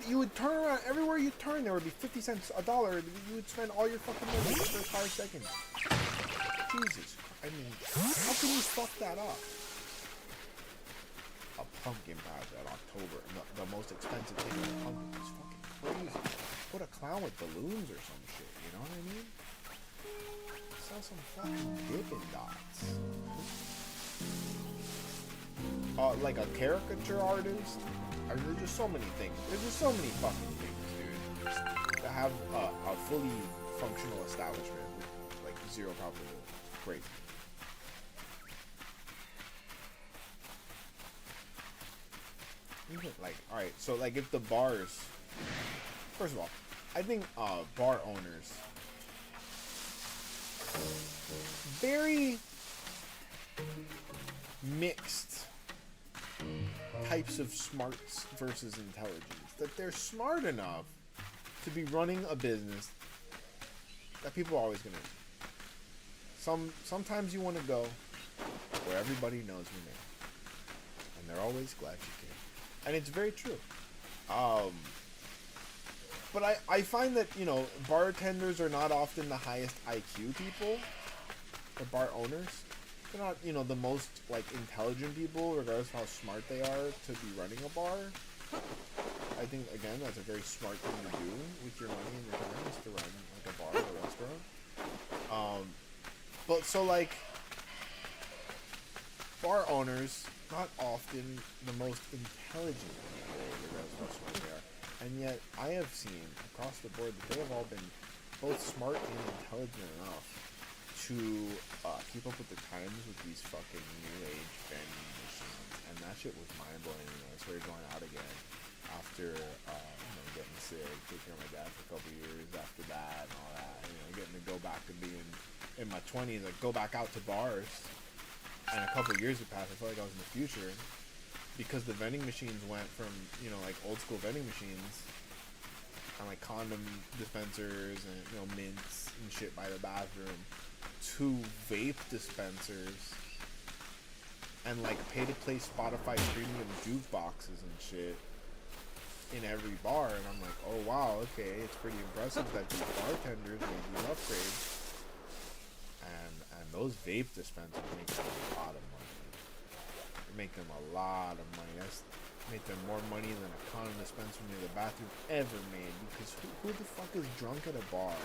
You would turn around, everywhere you turn, there would be 50 cents, $1. You would spend all your fucking money in the first 5 seconds. Jesus. I mean, how can you fuck that up? A pumpkin patch at October. The most expensive thing in a pumpkin is fucking crazy. Put a clown with balloons or some shit, you know what I mean? Sell some fucking Dippin' Dots. Like a caricature artist. I mean, there's just so many things. There's just so many fucking things, dude. To have a fully functional establishment with like zero profitability. Great. Like, alright, so like if the bars, first of all, I think bar owners very mixed types of smarts versus intelligence. That they're smart enough to be running a business that people are always gonna need. Sometimes you want to go where everybody knows your name, and they're always glad you came. And it's very true. But I find that, you know, bartenders are not often the highest IQ people, or bar owners. They're not, you know, the most, like, intelligent people, regardless of how smart they are to be running a bar. I think, again, that's a very smart thing to do with your money and your time, is to run, like, a bar or a restaurant. But, so, like, bar owners, not often the most intelligent people, regardless of how smart they are. And yet, I have seen, across the board, that they have all been both smart and intelligent enough to keep up with the times with these fucking new age vending machines, and that shit was mind blowing. You know, I started going out again after you know, getting sick, taking care of my dad for a couple years after that, and all that. You know, getting to go back to being in my 20s, like go back out to bars. And a couple years had passed. I felt like I was in the future because the vending machines went from, you know, like old school vending machines and like condom dispensers and, you know, mints and shit by the bathroom to vape dispensers and like pay to play Spotify premium jukeboxes and shit in every bar. And I'm like, oh wow, okay, it's pretty impressive that these bartenders made these upgrades. And those vape dispensers make them a lot of money. They make them a lot of money. That's make them more money than a condom dispenser near the bathroom ever made. Because who the fuck is drunk at a bar?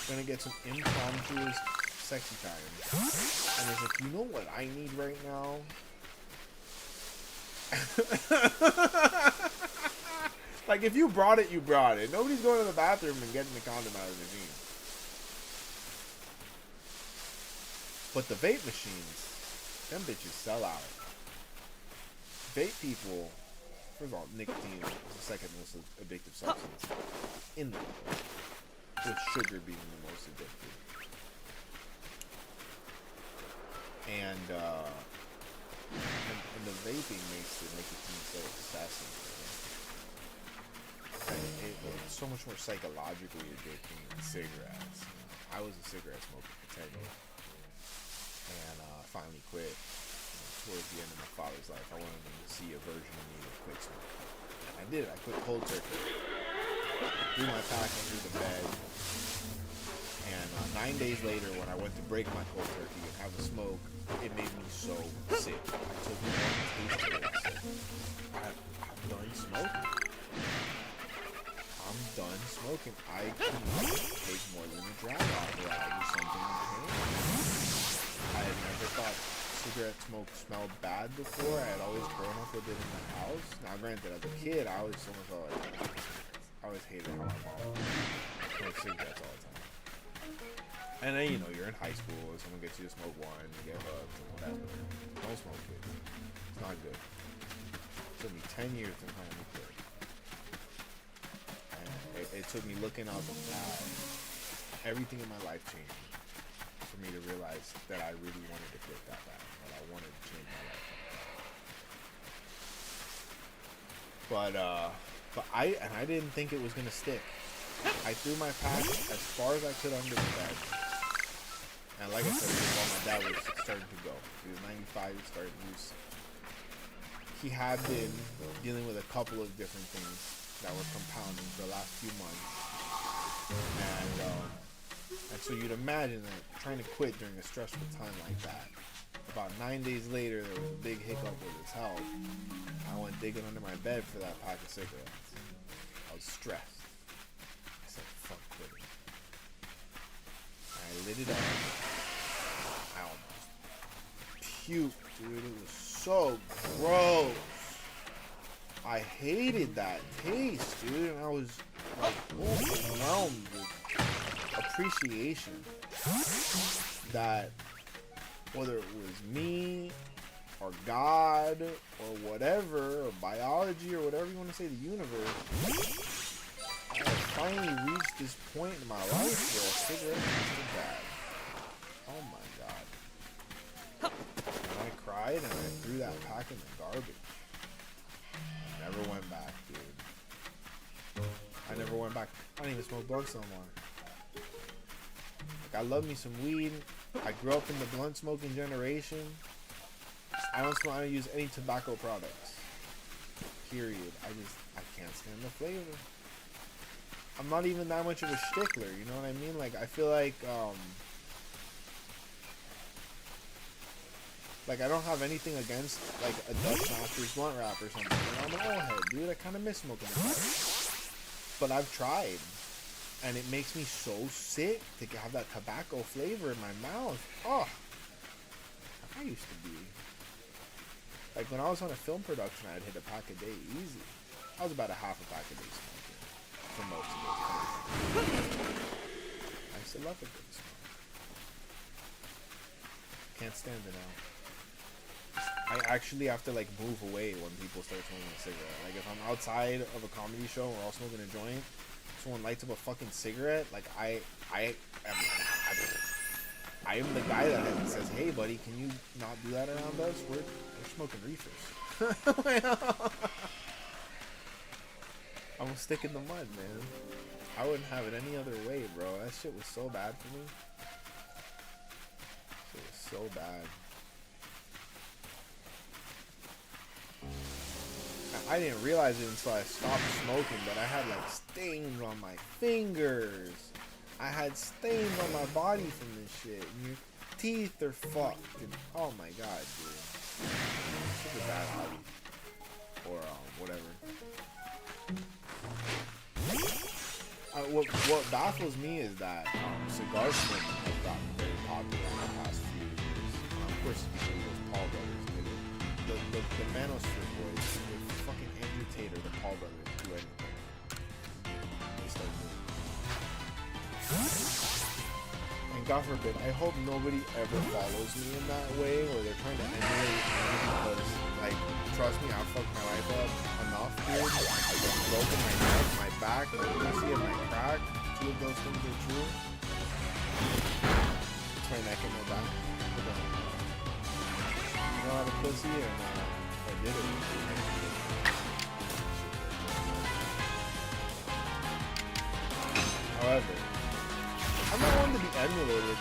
Gonna get some impromptu sexy time. And it's like, you know what I need right now? Like, if you brought it, you brought it. Nobody's going to the bathroom and getting the condom out of the machine. But the vape machines, them bitches sell out. Vape people, first of all, nicotine is the second most addictive substance in the world, with sugar being the most addictive. And the vaping makes the nicotine so excessive. And it's so much more psychologically addicting than cigarettes. I was a cigarette smoker for 10 years. And finally quit. Towards the end of my father's life, I wanted him to see a version of me that quit smoking. And I did. I quit cold turkey. Threw my pack under the bed. And 9 days later, when I went to break my cold turkey and have a smoke, it made me so sick. I took one taste of it and said, I'm done smoking. I'm done smoking. I cannot take more than a drag off or I'll do something in pain. I had never thought cigarette smoke smelled bad before. I had always grown up with it in the house. Now, granted, as a kid, I always felt like I always hated how my mom smoked cigarettes all the time. And then, you know, you're in high school, and someone gets you to smoke one, you get hooked, and whatever. Don't smoke it. It's not good. It took me 10 years to finally quit. And it took me looking up at everything in my life changing for me to realize that I really wanted to quit that bad, that I wanted to change my life. But I didn't think it was gonna stick. I threw my pack as far as I could under the bed, and like I said, while my dad was starting to go, he was 95. He had been dealing with a couple of different things that were compounding for the last few months, and And so you'd imagine that trying to quit during a stressful time like that. About 9 days later, there was a big hiccup with his health. I went digging under my bed for that pack of cigarettes. I was stressed. I said, fuck quitting. I lit it up. I almost puked, dude. It was so gross. I hated that taste, dude. And I was like overwhelmed with appreciation that whether it was me or God or whatever, or biology or whatever you want to say, the universe, I had finally reached this point in my life where a cigarette tasted bad. Oh my god. And I cried and I threw that pack in the garbage. I never went back, dude. I never went back. I don't even smoke blunts no more. Like, I love me some weed. I grew up in the blunt smoking generation. I don't use any tobacco products. Period. I can't stand the flavor. I'm not even that much of a stickler, you know what I mean? Like, I feel like I don't have anything against, like, a Dutch Masters blunt wrap or something. You know, I'm an old head, dude. I kind of miss smoking it. But I've tried. And it makes me so sick to have that tobacco flavor in my mouth. Oh, I used to be. Like, when I was on a film production, I'd hit a pack a day easy. I was about a half a pack a day smoking for most of it. I used to love a good smoke. Can't stand it now. I actually have to, like, move away when people start smoking a cigarette. Like, if I'm outside of a comedy show and we're all smoking a joint, someone lights up a fucking cigarette, like, I am the guy that says, hey buddy, can you not do that around us? We're smoking reefers. I'm gonna stick in the mud, man. I wouldn't have it any other way, bro. That shit was so bad for me. Shit was so bad. I didn't realize it until I stopped smoking, but I had, like, stains on my fingers. I had stains on my body from this shit. And your teeth are fucked. And, oh my god, dude. Such a bad hobby. Or, whatever. What baffles me is that cigar smoking has gotten very popular in the past few years. Of course, those Paul brothers did it. The Manosphere boys, the fucking Andrew Tate or the Paul brothers do anything. They start doing it. And God forbid, I hope nobody ever follows me in that way, or they're trying to emulate me because, like, trust me, I've fucked my life up enough, dude. I've broken my neck, my back, my pussy, and my crack. 2 of those things are true. It's my neck and my back. You know how to pussy, and I did it. However, I'm not one to be emulated. I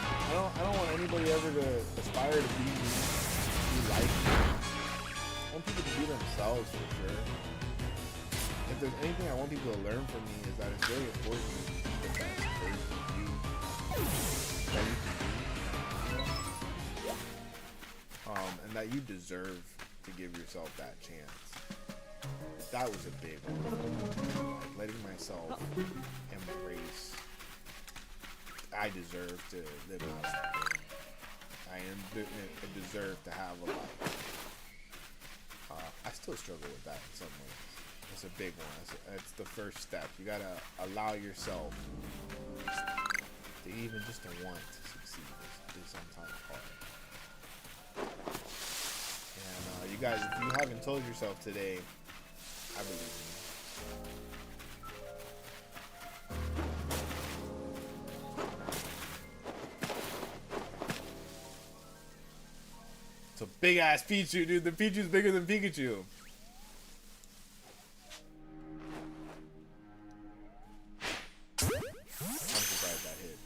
don't want anybody ever to aspire to be like me. I want people to be themselves for sure. If there's anything I want people to learn from me is that it's very important to be the best version of you that you can be. And that you deserve to give yourself that chance. That was a big one. Like, letting myself embrace. I deserve to live my life. I deserve to have a life. I still struggle with that in some ways. It's a big one. It's the first step. You gotta allow yourself to even just to want to succeed is sometimes hard. And you guys, if you haven't told yourself today, I believe in you. It's a big ass Pichu, dude. The Pichu's bigger than Pikachu. I'm surprised that hit.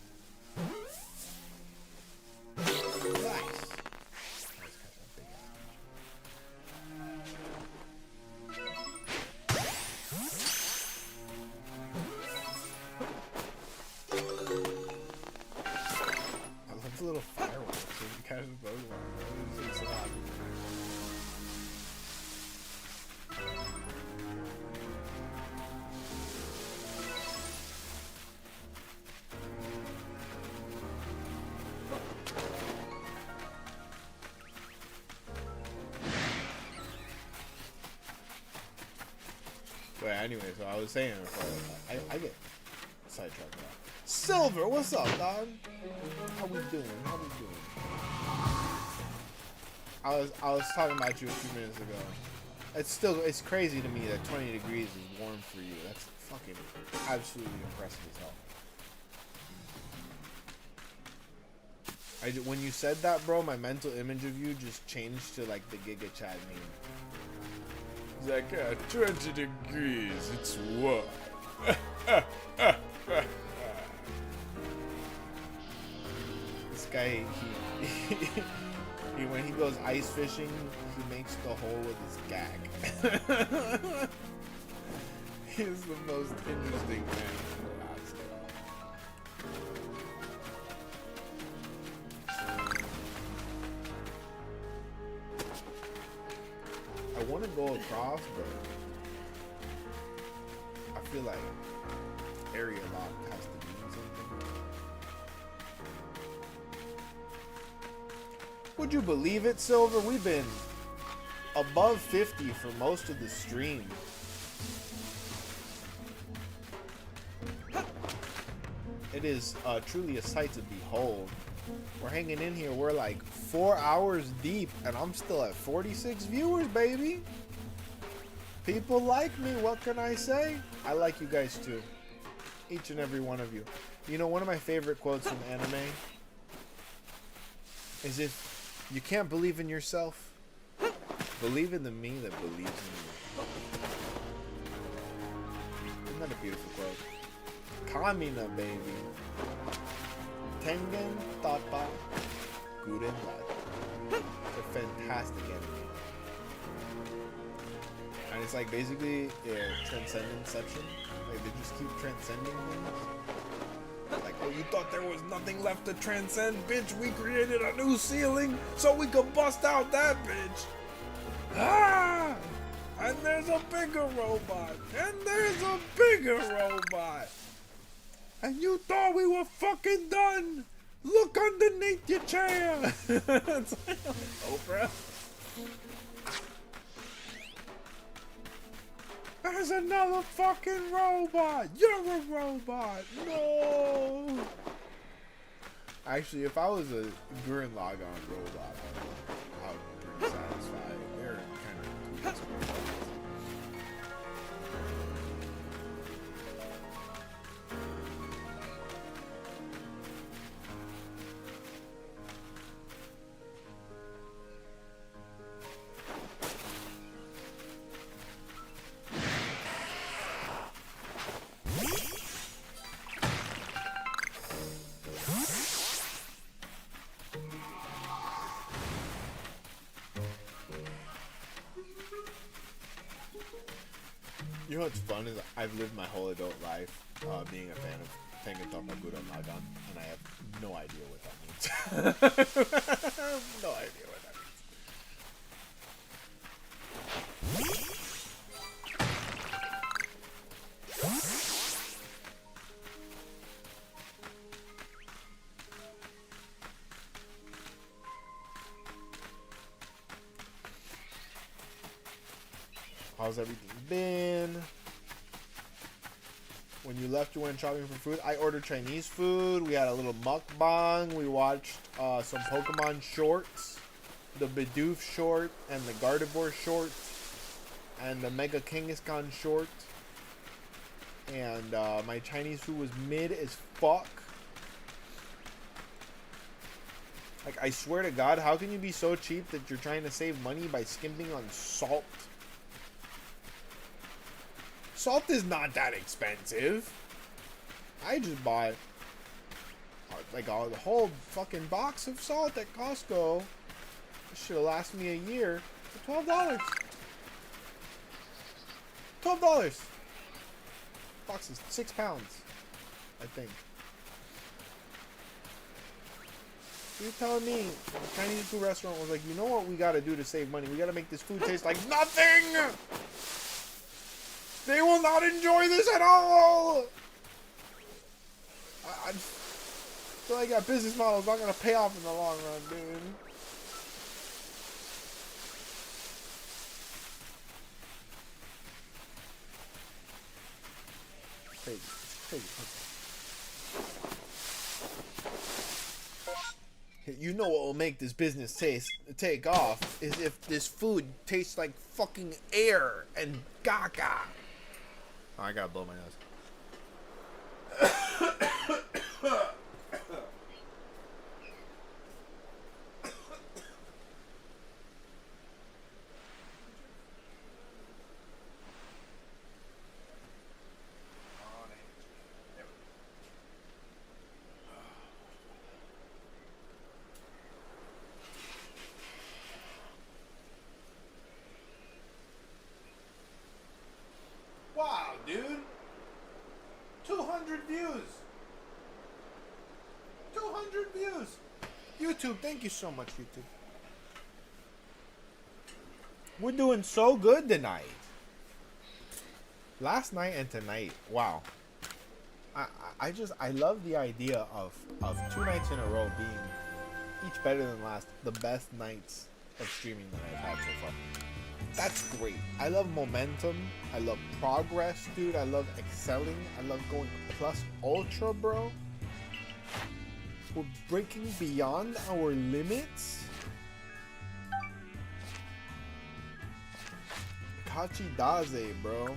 Nice. yeah, anyway, so I was saying, I get sidetracked now. Silver, what's up, dog? How we doing? I was talking about you a few minutes ago. It's crazy to me that 20 degrees is warm for you. That's fucking absolutely impressive as hell. When you said that, bro, my mental image of you just changed to like the Giga Chad meme. He's like, 20 degrees, it's warm. This guy, he when he goes ice fishing, he makes the hole with his gag. He's the most interesting man in Alaska. I want to go across, but I feel like area lock has to mean something. Would you believe it, Silver? We've been above 50 for most of the stream. It is truly a sight to behold. We're hanging in here. We're like 4 hours deep, and I'm still at 46 viewers, baby. People like me. What can I say? I like you guys too. Each and every one of you. You know, one of my favorite quotes from anime is, if you can't believe in yourself, believe in the me that believes in you. Isn't that a beautiful quote? Kamina, baby. Tengen Tapa Gurren Lagann. They're fantastic anime. And it's like basically transcendenception. Like they just keep transcending things. Like, oh, you thought there was nothing left to transcend, bitch? We created a new ceiling so we could bust out that bitch. Ah! And there's a bigger robot. And there's a bigger robot. And you thought we were fucking done. Look underneath your chair. It's like Oprah. There's another fucking robot. You're a robot. No. Actually, if I was a Gurren Lagann robot, I'd be pretty satisfied. They're kind of cool. You know what's fun is I've lived my whole adult life being a fan of Tengen Toppa Gurren Lagann, and I have no idea what that means. I have no idea what that means. How's everything been? When you left, you went shopping for food. I ordered Chinese food. We had a little mukbang. We watched some Pokemon shorts. The Bidoof short and the Gardevoir short. And the Mega Kangaskhan short. And my Chinese food was mid as fuck. Like, I swear to God, how can you be so cheap that you're trying to save money by skimping on salt? Salt is not that expensive. I just bought like a whole fucking box of salt at Costco. This should have lasted me a year for $12. $12. Box is 6 pounds, I think. You're telling me the Chinese food restaurant was like, you know what we gotta do to save money? We gotta make this food taste like nothing! They will not enjoy this at all! I feel like that business model is not going to pay off in the long run, dude. take it. You know what will make this business take off is if this food tastes like fucking air and gaga. Oh, I gotta blow my nose. Wow, dude. 200 views. 200 views. YouTube, thank you so much, YouTube. We're doing so good tonight. Last night and tonight, wow. I love the idea of 2 nights in a row being each better than last, the best nights of streaming that I've had so far. That's great. I love momentum. I love progress, dude. I love excelling. I love going plus ultra, bro. We're breaking beyond our limits. Kachidaze, bro.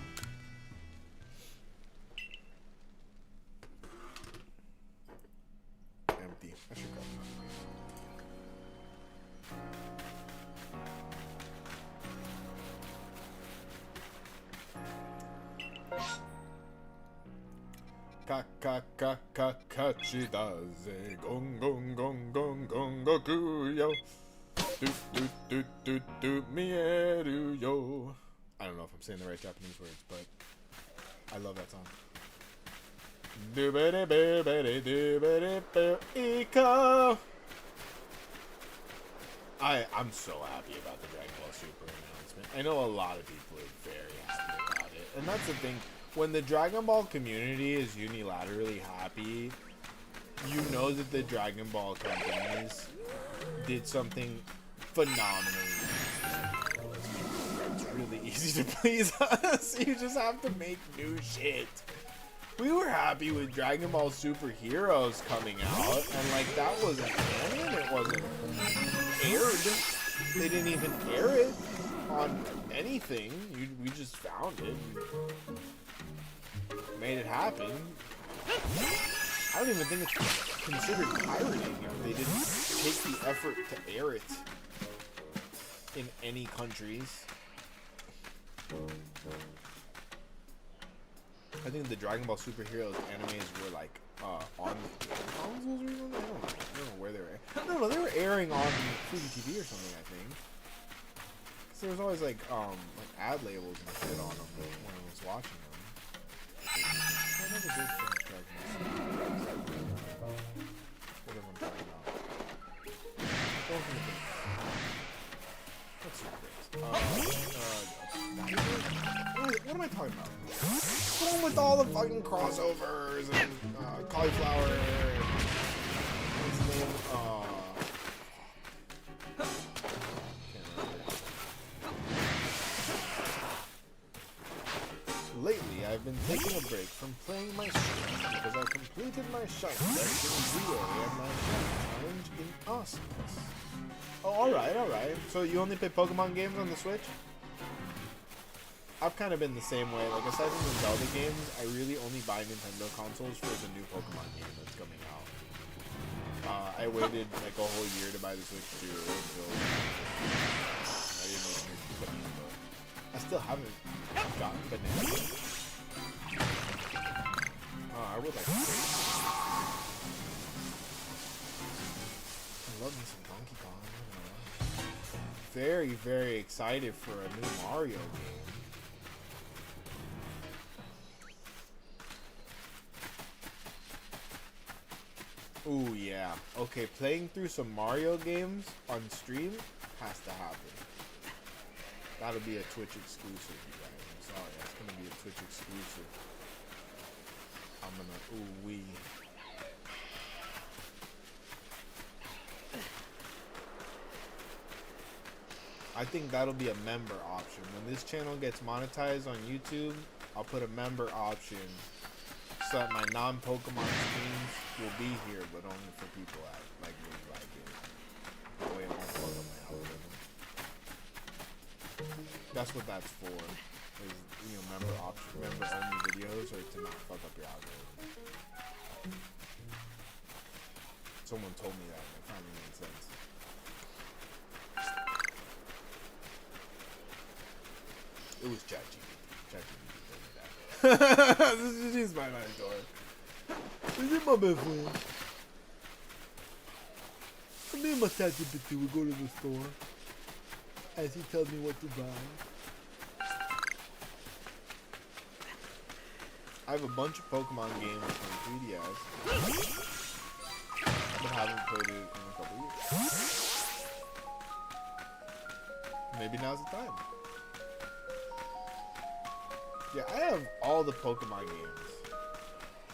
Empty. I should go. Kachidaze, gong gong gong gong gong gokuyo, do mieru yo. I don't know if I'm saying the right Japanese words, but I love that song. I'm so happy about the Dragon Ball Super announcement. I know a lot of people are very happy about it, and that's the thing. When the Dragon Ball community is unilaterally happy, you know that the Dragon Ball companies did something phenomenally. It's really easy to please us. You just have to make new shit. We were happy with Dragon Ball Super Heroes coming out, and like that wasn't canon, it wasn't aired. They didn't even air it on anything. We just found it. Made it happen. I don't even think it's considered pirating if they didn't take the effort to air it in any countries. I think the Dragon Ball Superheroes animes were like on consoles or something. I don't know where they were. No, they were airing on Fuji TV or something. I think. Cause there was always like ad labels and shit on them when I was watching them. I never did finish Dragon Ball. What am I talking about? What's what am I talking about? What's wrong with all the fucking crossovers and cauliflower and what's the name? Lately, I've been taking a break from playing my Switch because I completed my shiny deck in Rio and my challenge in Awesomeness. Oh, alright. So you only play Pokemon games on the Switch? I've kind of been the same way. Like, aside from the Zelda games, I really only buy Nintendo consoles for the new Pokemon game that's coming out. I waited like a whole year to buy the Switch too until I didn't even put it in the book. I still haven't gotten Banana. Oh, I would like to. I love me some Donkey Kong. Very, very excited for a new Mario game. Ooh, yeah. Okay, playing through some Mario games on stream has to happen. That'll be a Twitch exclusive, you guys. I'm sorry, that's gonna be a Twitch exclusive. I'm gonna ooh wee. I think that'll be a member option. When this channel gets monetized on YouTube, I'll put a member option that my non-Pokemon streams will be here, but only for people that like really like it. That way it won't fuck up my algorithm. That's what that's for. Is, you know, member only videos, or to not fuck up your algorithm. Someone told me that, and it finally made sense. It was ChatGPT. ChatGPT told me that. She's my mentor. This is my best friend. Me and my ChatGPT will go to the store as he tells me what to buy. I have a bunch of Pokemon games from 3DS, but haven't played it in a couple years. Maybe now's the time. Yeah, I have all the Pokemon games.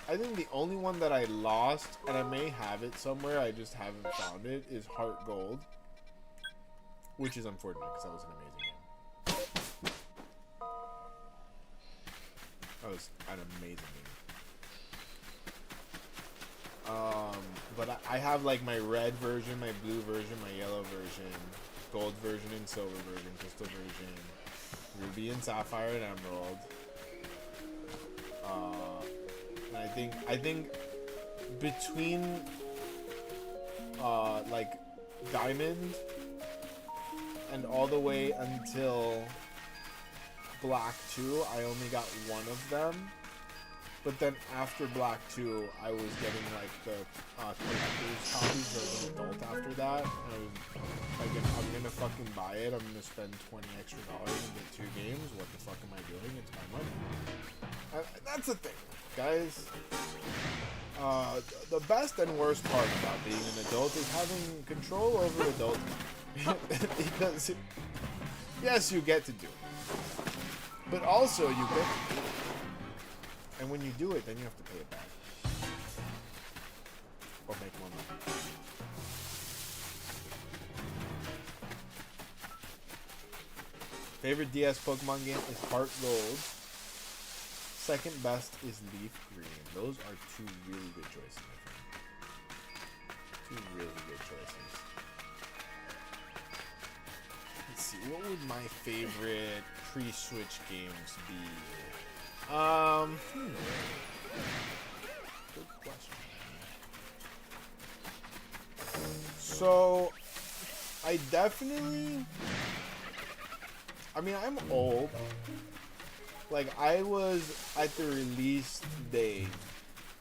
I think the only one that I lost, and I may have it somewhere, I just haven't found it, is Heart Gold. Which is unfortunate, because that was an amazing game. That was an amazing game. But I have like my red version, my blue version, my yellow version, gold version and silver version, crystal version, ruby and sapphire and emerald. And I think between like diamond and all the way until Black 2, I only got one of them. But then after Black 2, I was getting like the collector's copies as an adult after that. And like, if I'm gonna fucking buy it, I'm gonna spend $20 extra and get 2 games. What the fuck am I doing? It's my money. That's the thing, guys. The best and worst part about being an adult is having control over adult money. Because, yes, you get to do it. But also, you get to do it. And when you do it, then you have to pay it back. Or make more money. Favorite DS Pokemon game is Heart Gold. Second best is Leaf Green. Those are 2 really good choices, I think. 2 really good choices. Let's see, what would my favorite pre-Switch games be? Good question. So, I definitely... I mean, I'm old. Like, I was at the release day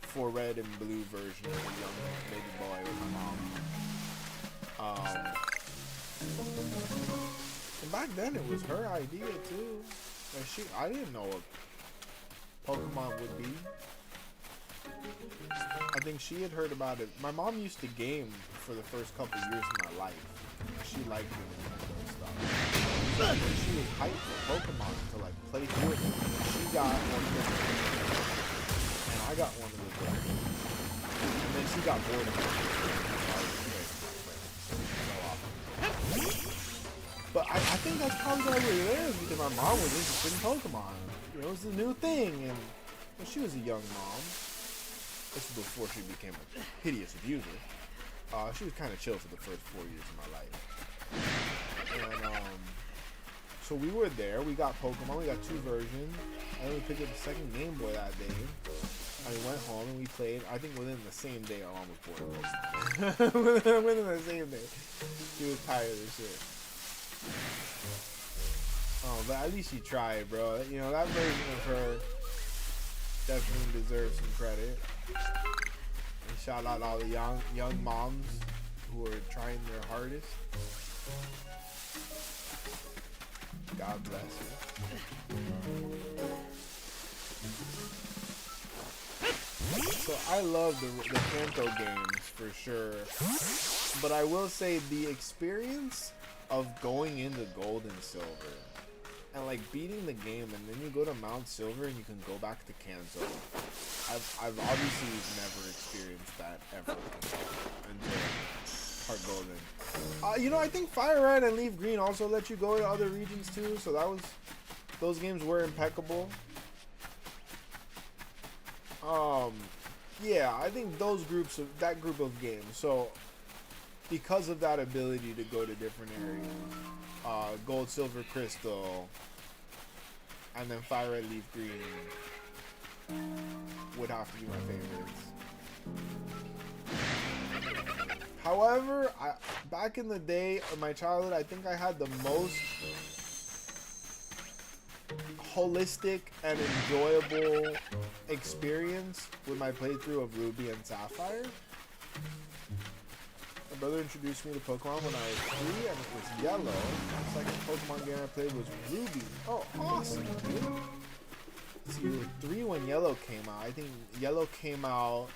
for Red and Blue version of a young baby boy with my mom. And back then, it was her idea, too. Like, I didn't know what Pokemon would be. I think she had heard about it. My mom used to game for the first couple years of my life. She liked doing Nintendo stuff. She was hyped for Pokemon to like play through it. She got one of the and I got one of the and then she got bored of it. But I think that's probably why we were there, because my mom was interested in Pokemon. You know, it was a new thing, and well, she was a young mom. This was before she became a hideous abuser. She was kind of chill for the first 4 years of my life. And so we were there. We got Pokemon. We got 2 versions. And then we picked up the second Game Boy that day. And we went home and we played. I think within the same day, our mom was bored of Pokemon. Within the same day, she was tired of shit. Oh, but at least she tried, bro. You know, that version of her definitely deserves some credit. And shout out all the young moms who are trying their hardest. God bless you. So I love the Kanto games for sure. But I will say the experience of going into Gold and Silver and like beating the game, and then you go to Mount Silver and you can go back to Kanto. I've obviously never experienced that ever until Heart Golden. You know, I think Fire Red and Leaf Green also let you go to other regions too, so those games were impeccable. Yeah, I think that group of games. So because of that ability to go to different areas, gold, silver, crystal, and then fire, red, leaf, green would have to be my favorites. However, back in the day, in my childhood, I think I had the most holistic and enjoyable experience with my playthrough of Ruby and Sapphire. My brother introduced me to Pokemon when I was 3, and it was Yellow. The second Pokemon game I played was Ruby. Oh, awesome, dude. So you were 3 when Yellow came out. I think Yellow came out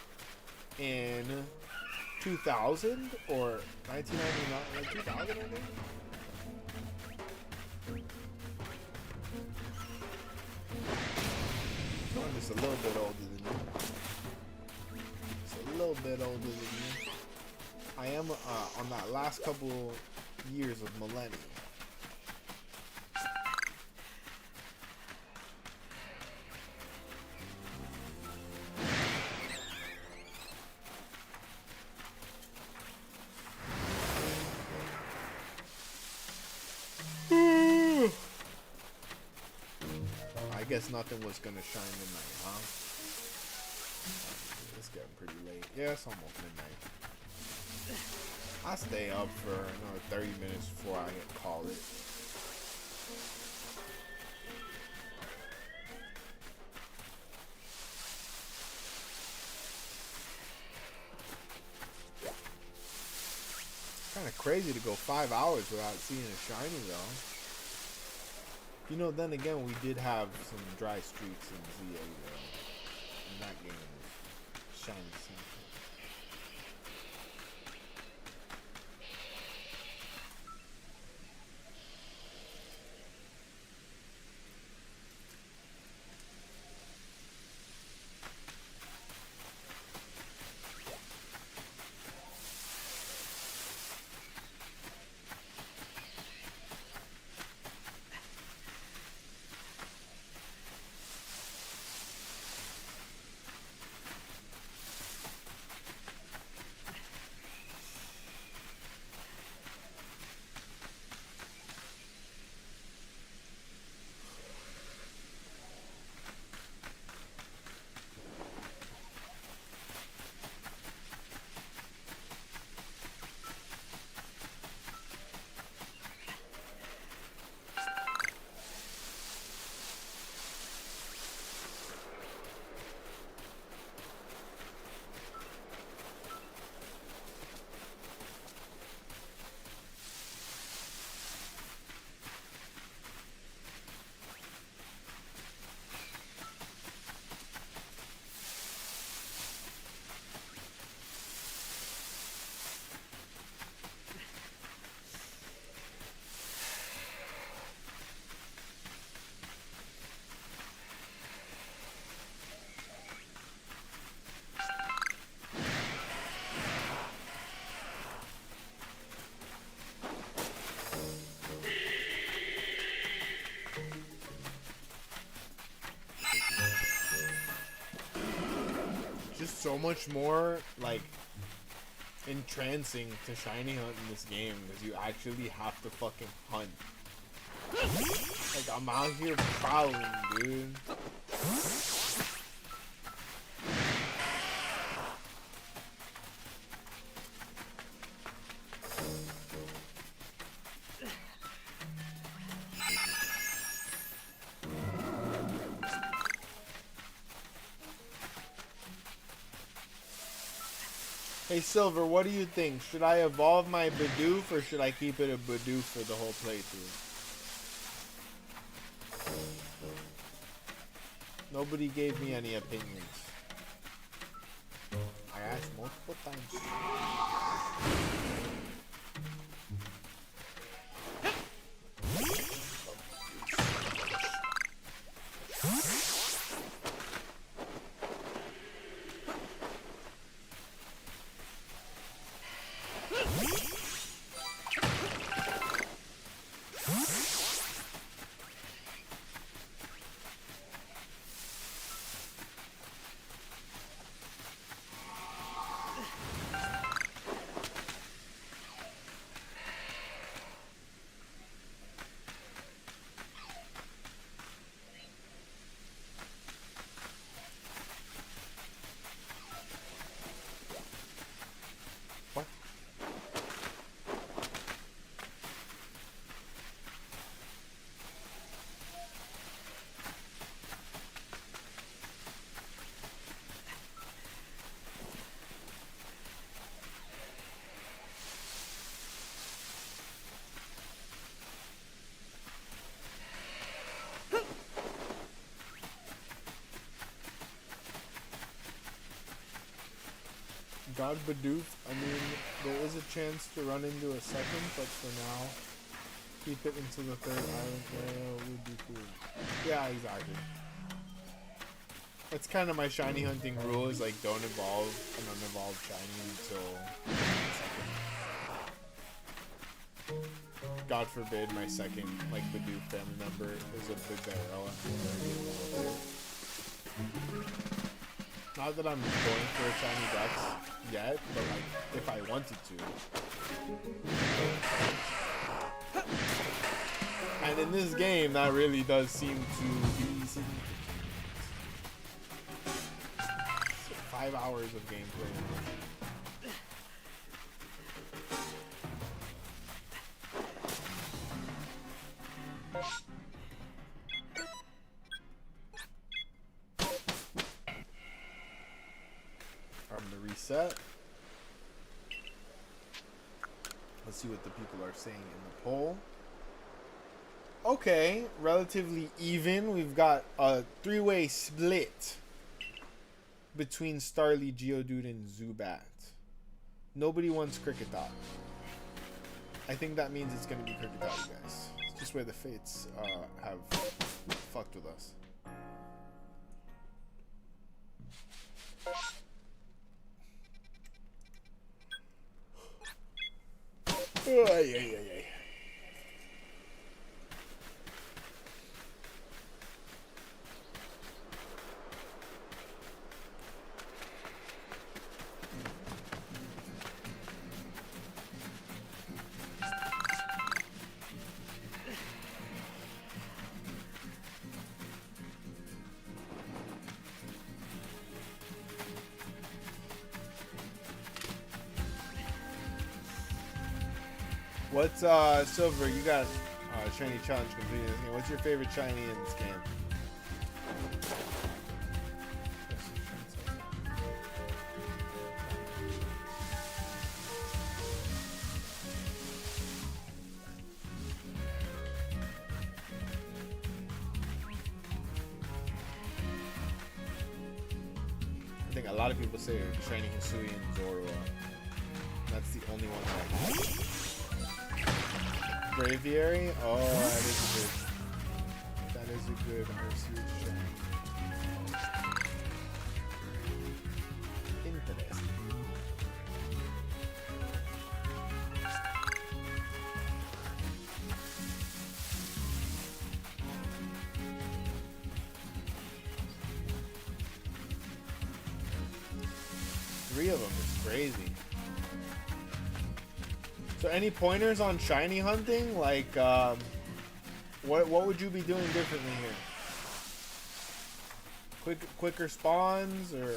in 2000 or 1999, like 2000, I think. I'm just a little bit older than you. Just a little bit older than you. I am on that last couple years of millennium. I guess nothing was gonna shine tonight, huh? It's getting pretty late. Yeah, it's almost midnight. I stay up for another 30 minutes before I call it. Kind of crazy to go 5 hours without seeing a shiny though. You know, then again, we did have some dry streaks in ZA though. And that game was shiny something. Just so much more like entrancing to shiny hunt in this game because you actually have to fucking hunt. Like I'm out here prowling, dude. Hey Silver, what do you think? Should I evolve my Bidoof or should I keep it a Bidoof for the whole playthrough? Nobody gave me any opinions. I asked multiple times. God Bidoof, I mean, there is a chance to run into a second, but for now, keep it into the third island area would be cool. Yeah, exactly. That's kind of my shiny hunting rule, is like don't evolve an unevolved shiny until second. God forbid my second, like, Bidoof family member is a big barrel. Not that I'm going for a shiny Dex yet, but like if I wanted to. And in this game, that really does seem to be significant. 5 hours of gameplay. I'm gonna reset. Let's see what the people are saying in the poll. Okay, relatively even. We've got a three-way split between Starly, Geodude, and Zubat. Nobody wants Kricketot. I think that means it's gonna be Kricketot, you guys. It's just where the fates have fucked with us. Ay. What's Silver? You got shiny challenge completed in this game. What's your favorite shiny in this game? I think a lot of people say shiny Hisui and Zoroa. That's the only one that I have. Braviary? Oh, that is a good Arceus shiny. Interesting. Three of them is crazy. So any pointers on shiny hunting? Like, what would you be doing differently here? Quicker spawns, or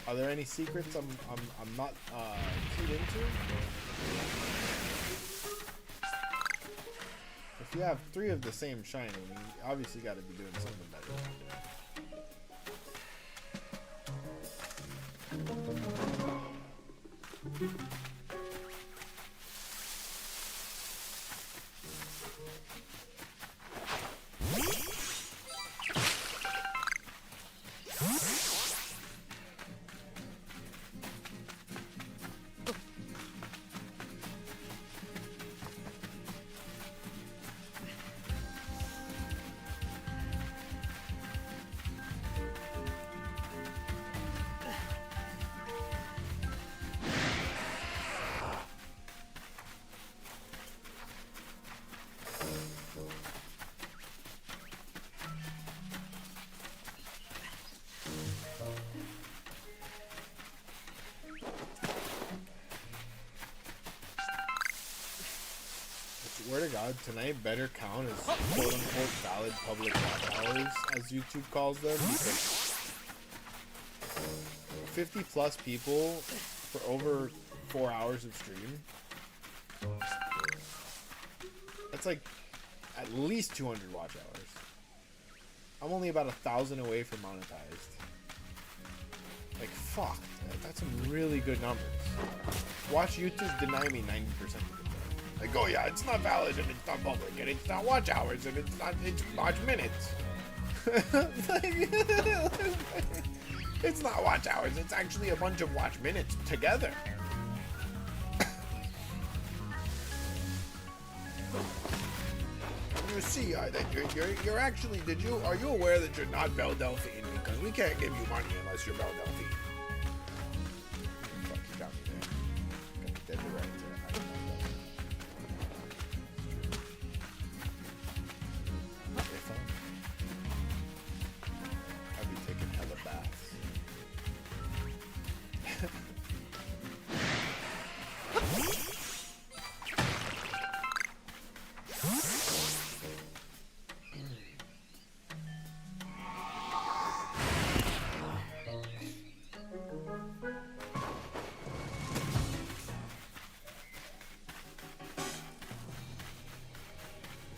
are there any secrets I'm not keyed into? If you have 3 of the same shiny, you obviously got to be doing something better. Swear to God, tonight better count as quote-unquote valid public watch hours, as YouTube calls them, because 50 plus people for over 4 hours of stream, that's like at least 200 watch hours. I'm only about 1,000 away from monetized. Like, fuck, that's some really good numbers. Watch YouTube deny me 90% of the time. Like, oh yeah, it's not valid if it's not public, and it's not watch hours if it's not, it's watch minutes. It's not watch hours, it's actually a bunch of watch minutes together. You see, that you're actually, are you aware that you're not Belle Delphine? Because we can't give you money unless you're Belle Delphine. Fuck, you got me there. Got me dead to rights. I'd be taking hella baths.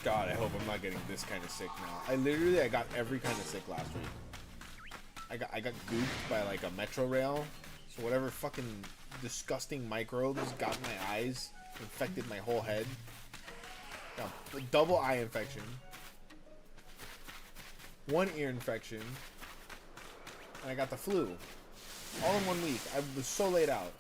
God, I hope I'm not getting this kind of sick now. I got every kind of sick last week. I got gooped by like a metro rail. So whatever fucking disgusting microbes got my eyes, infected my whole head. Got a double eye infection. One ear infection. And I got the flu. All in 1 week. I was so laid out.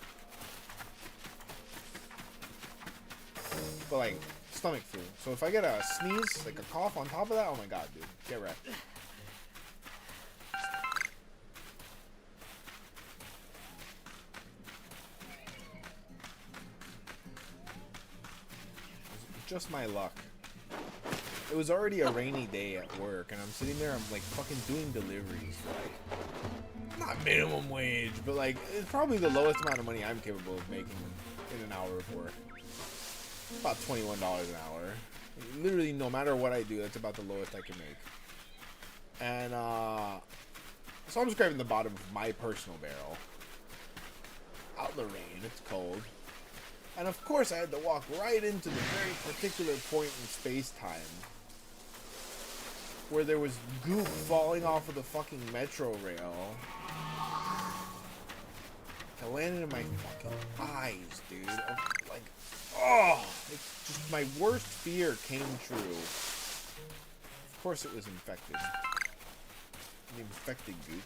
But like stomach flu. So if I get a sneeze, like a cough on top of that, oh my god, dude. Get wrecked. Just my luck. It was already a rainy day at work, and I'm sitting there, I'm like fucking doing deliveries for like, not minimum wage, but like, it's probably the lowest amount of money I'm capable of making in an hour of work. About $21 an hour. Literally, no matter what I do, that's about the lowest I can make. And, so I'm scraping the bottom of my personal barrel. Out in the rain, it's cold. And of course, I had to walk right into the very particular point in space-time where there was goop falling off of the fucking metro rail. It landed in my fucking eyes, dude. Like, oh, it's just my worst fear came true. Of course, it was infected. An infected goop.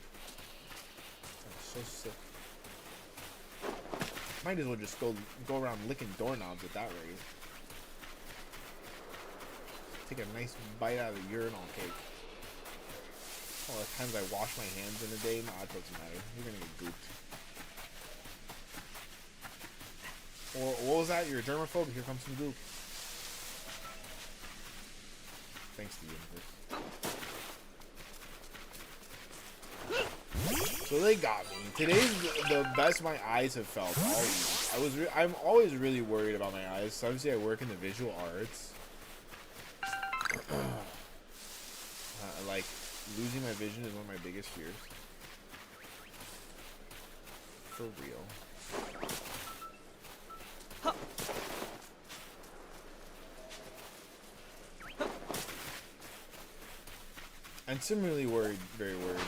I'm so sick. Might as well just go around licking doorknobs at that rate. Take a nice bite out of the urinal cake. All the times I wash my hands in a day, nah, it doesn't matter. You're gonna get gooped. Or what was that? You're a germaphobe? Here comes some goop. Thanks to the universe. So they got me. Today's the best my eyes have felt all week. I'm always really worried about my eyes. So obviously I work in the visual arts. Like losing my vision is one of my biggest fears. For real. And similarly worried, very worried,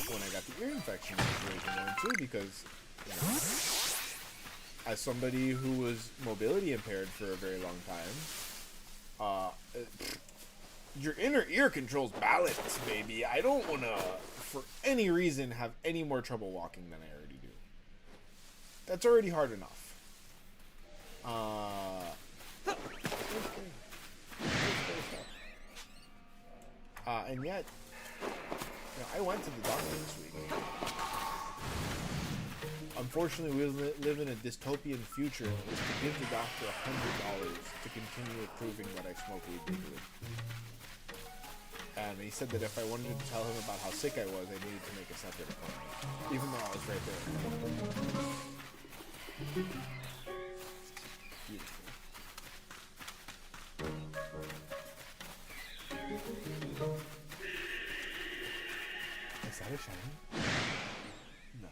when I got the ear infection situation going too, because, you know, as somebody who was mobility impaired for a very long time, your inner ear controls balance, baby. I don't want to, for any reason, have any more trouble walking than I already do. That's already hard enough. And yet, you know, I went to the doctor this week. Unfortunately, we live in a dystopian future that was to give the doctor $100 to continue proving that I smoke weed legally. And he said that if I wanted to tell him about how sick I was, I needed to make a separate appointment, even though I was right there. Beautiful. Is that a shiny? No.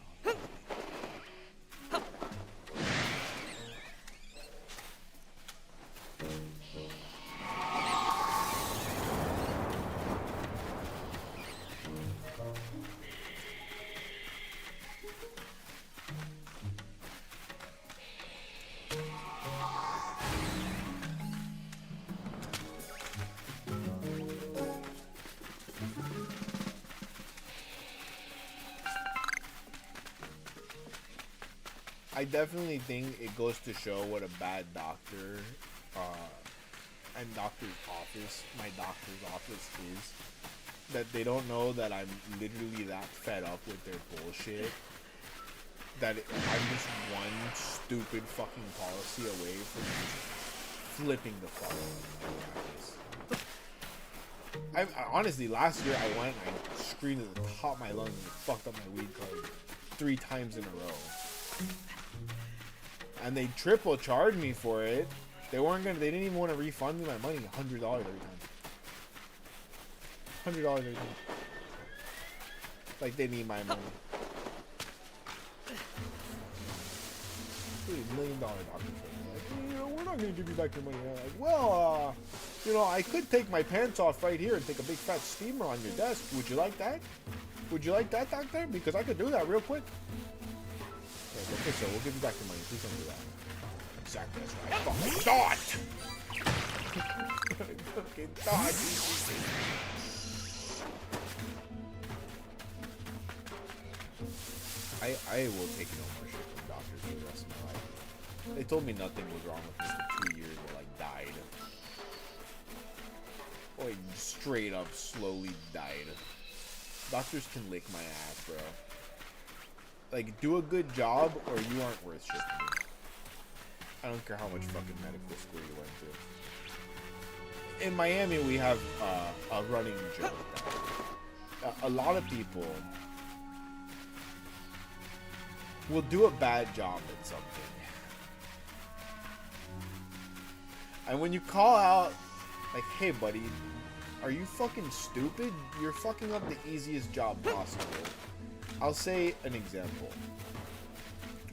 I definitely think it goes to show what a bad doctor and my doctor's office is. That they don't know that I'm literally that fed up with their bullshit. That I'm just one stupid fucking policy away from flipping the fuck out. Honestly, last year I went and I screamed at the top of my lungs and fucked up my weed card 3 times in a row. And they triple charged me for it. They didn't even want to refund me my money, $100 every time. $100 every time. Like they need my money. $1 million doctor. Like, we're not gonna give you back your money. I'm like, well, I could take my pants off right here and take a big fat steamer on your desk. Would you like that? Would you like that, doctor? Because I could do that real quick. Like, okay, so we'll give you back your money. Please don't do that. Exactly, that's what I fucking thought. I fucking thought. I will take no more shit from doctors for the rest of my life. They told me nothing was wrong with me for 2 years while I died. Like, straight up, slowly died. Doctors can lick my ass, bro. Like, do a good job or you aren't worth shit to me. I don't care how much fucking medical school you went to. In Miami, we have a running joke. A lot of people will do a bad job at something. And when you call out, like, hey buddy, are you fucking stupid? You're fucking up the easiest job possible. I'll say an example.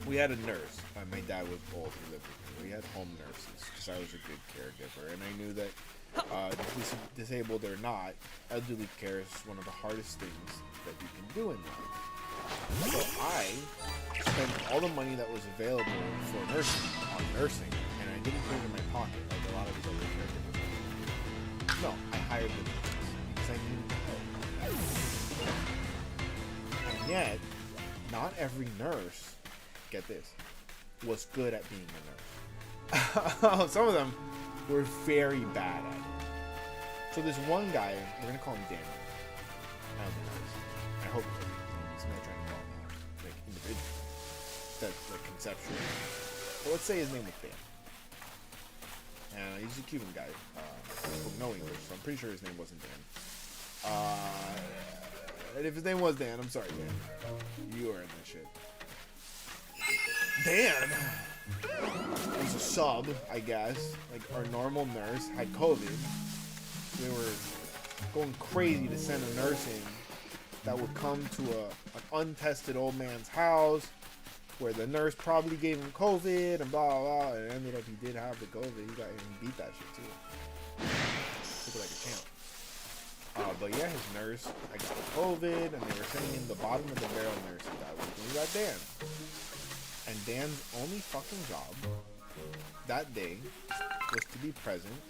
We had a nurse. My dad was old, he lived with me. We had home nurses because I was a good caregiver. And I knew that disabled or not, elderly care is one of the hardest things that you can do in life. So I spent all the money that was available for nursing on nursing, and I didn't put it in my pocket like a lot of these other caregivers. No, I hired the nurses because I needed help. And yet, not every nurse, get this, was good at being a nurse. Some of them were very bad at it. So this one guy, we're gonna call him Daniel. I don't know. I hope he's not trying to call him out, like individual. That's like conceptual. But let's say his name was Dan. And he's a Cuban guy. Spoke no English, so I'm pretty sure his name wasn't Dan. And if his name was Dan, I'm sorry, Dan. You are in that shit. Dan was a sub, I guess. Like, our normal nurse had COVID. We were going crazy to send a nurse in that would come to an untested old man's house where the nurse probably gave him COVID and blah, blah, blah. And it ended up he did have the COVID. He beat that shit, too. Took it like a champ. But yeah, his nurse, I got COVID, and they were sending in the bottom of the barrel nurse that week. And we got Dan. And Dan's only fucking job that day was to be present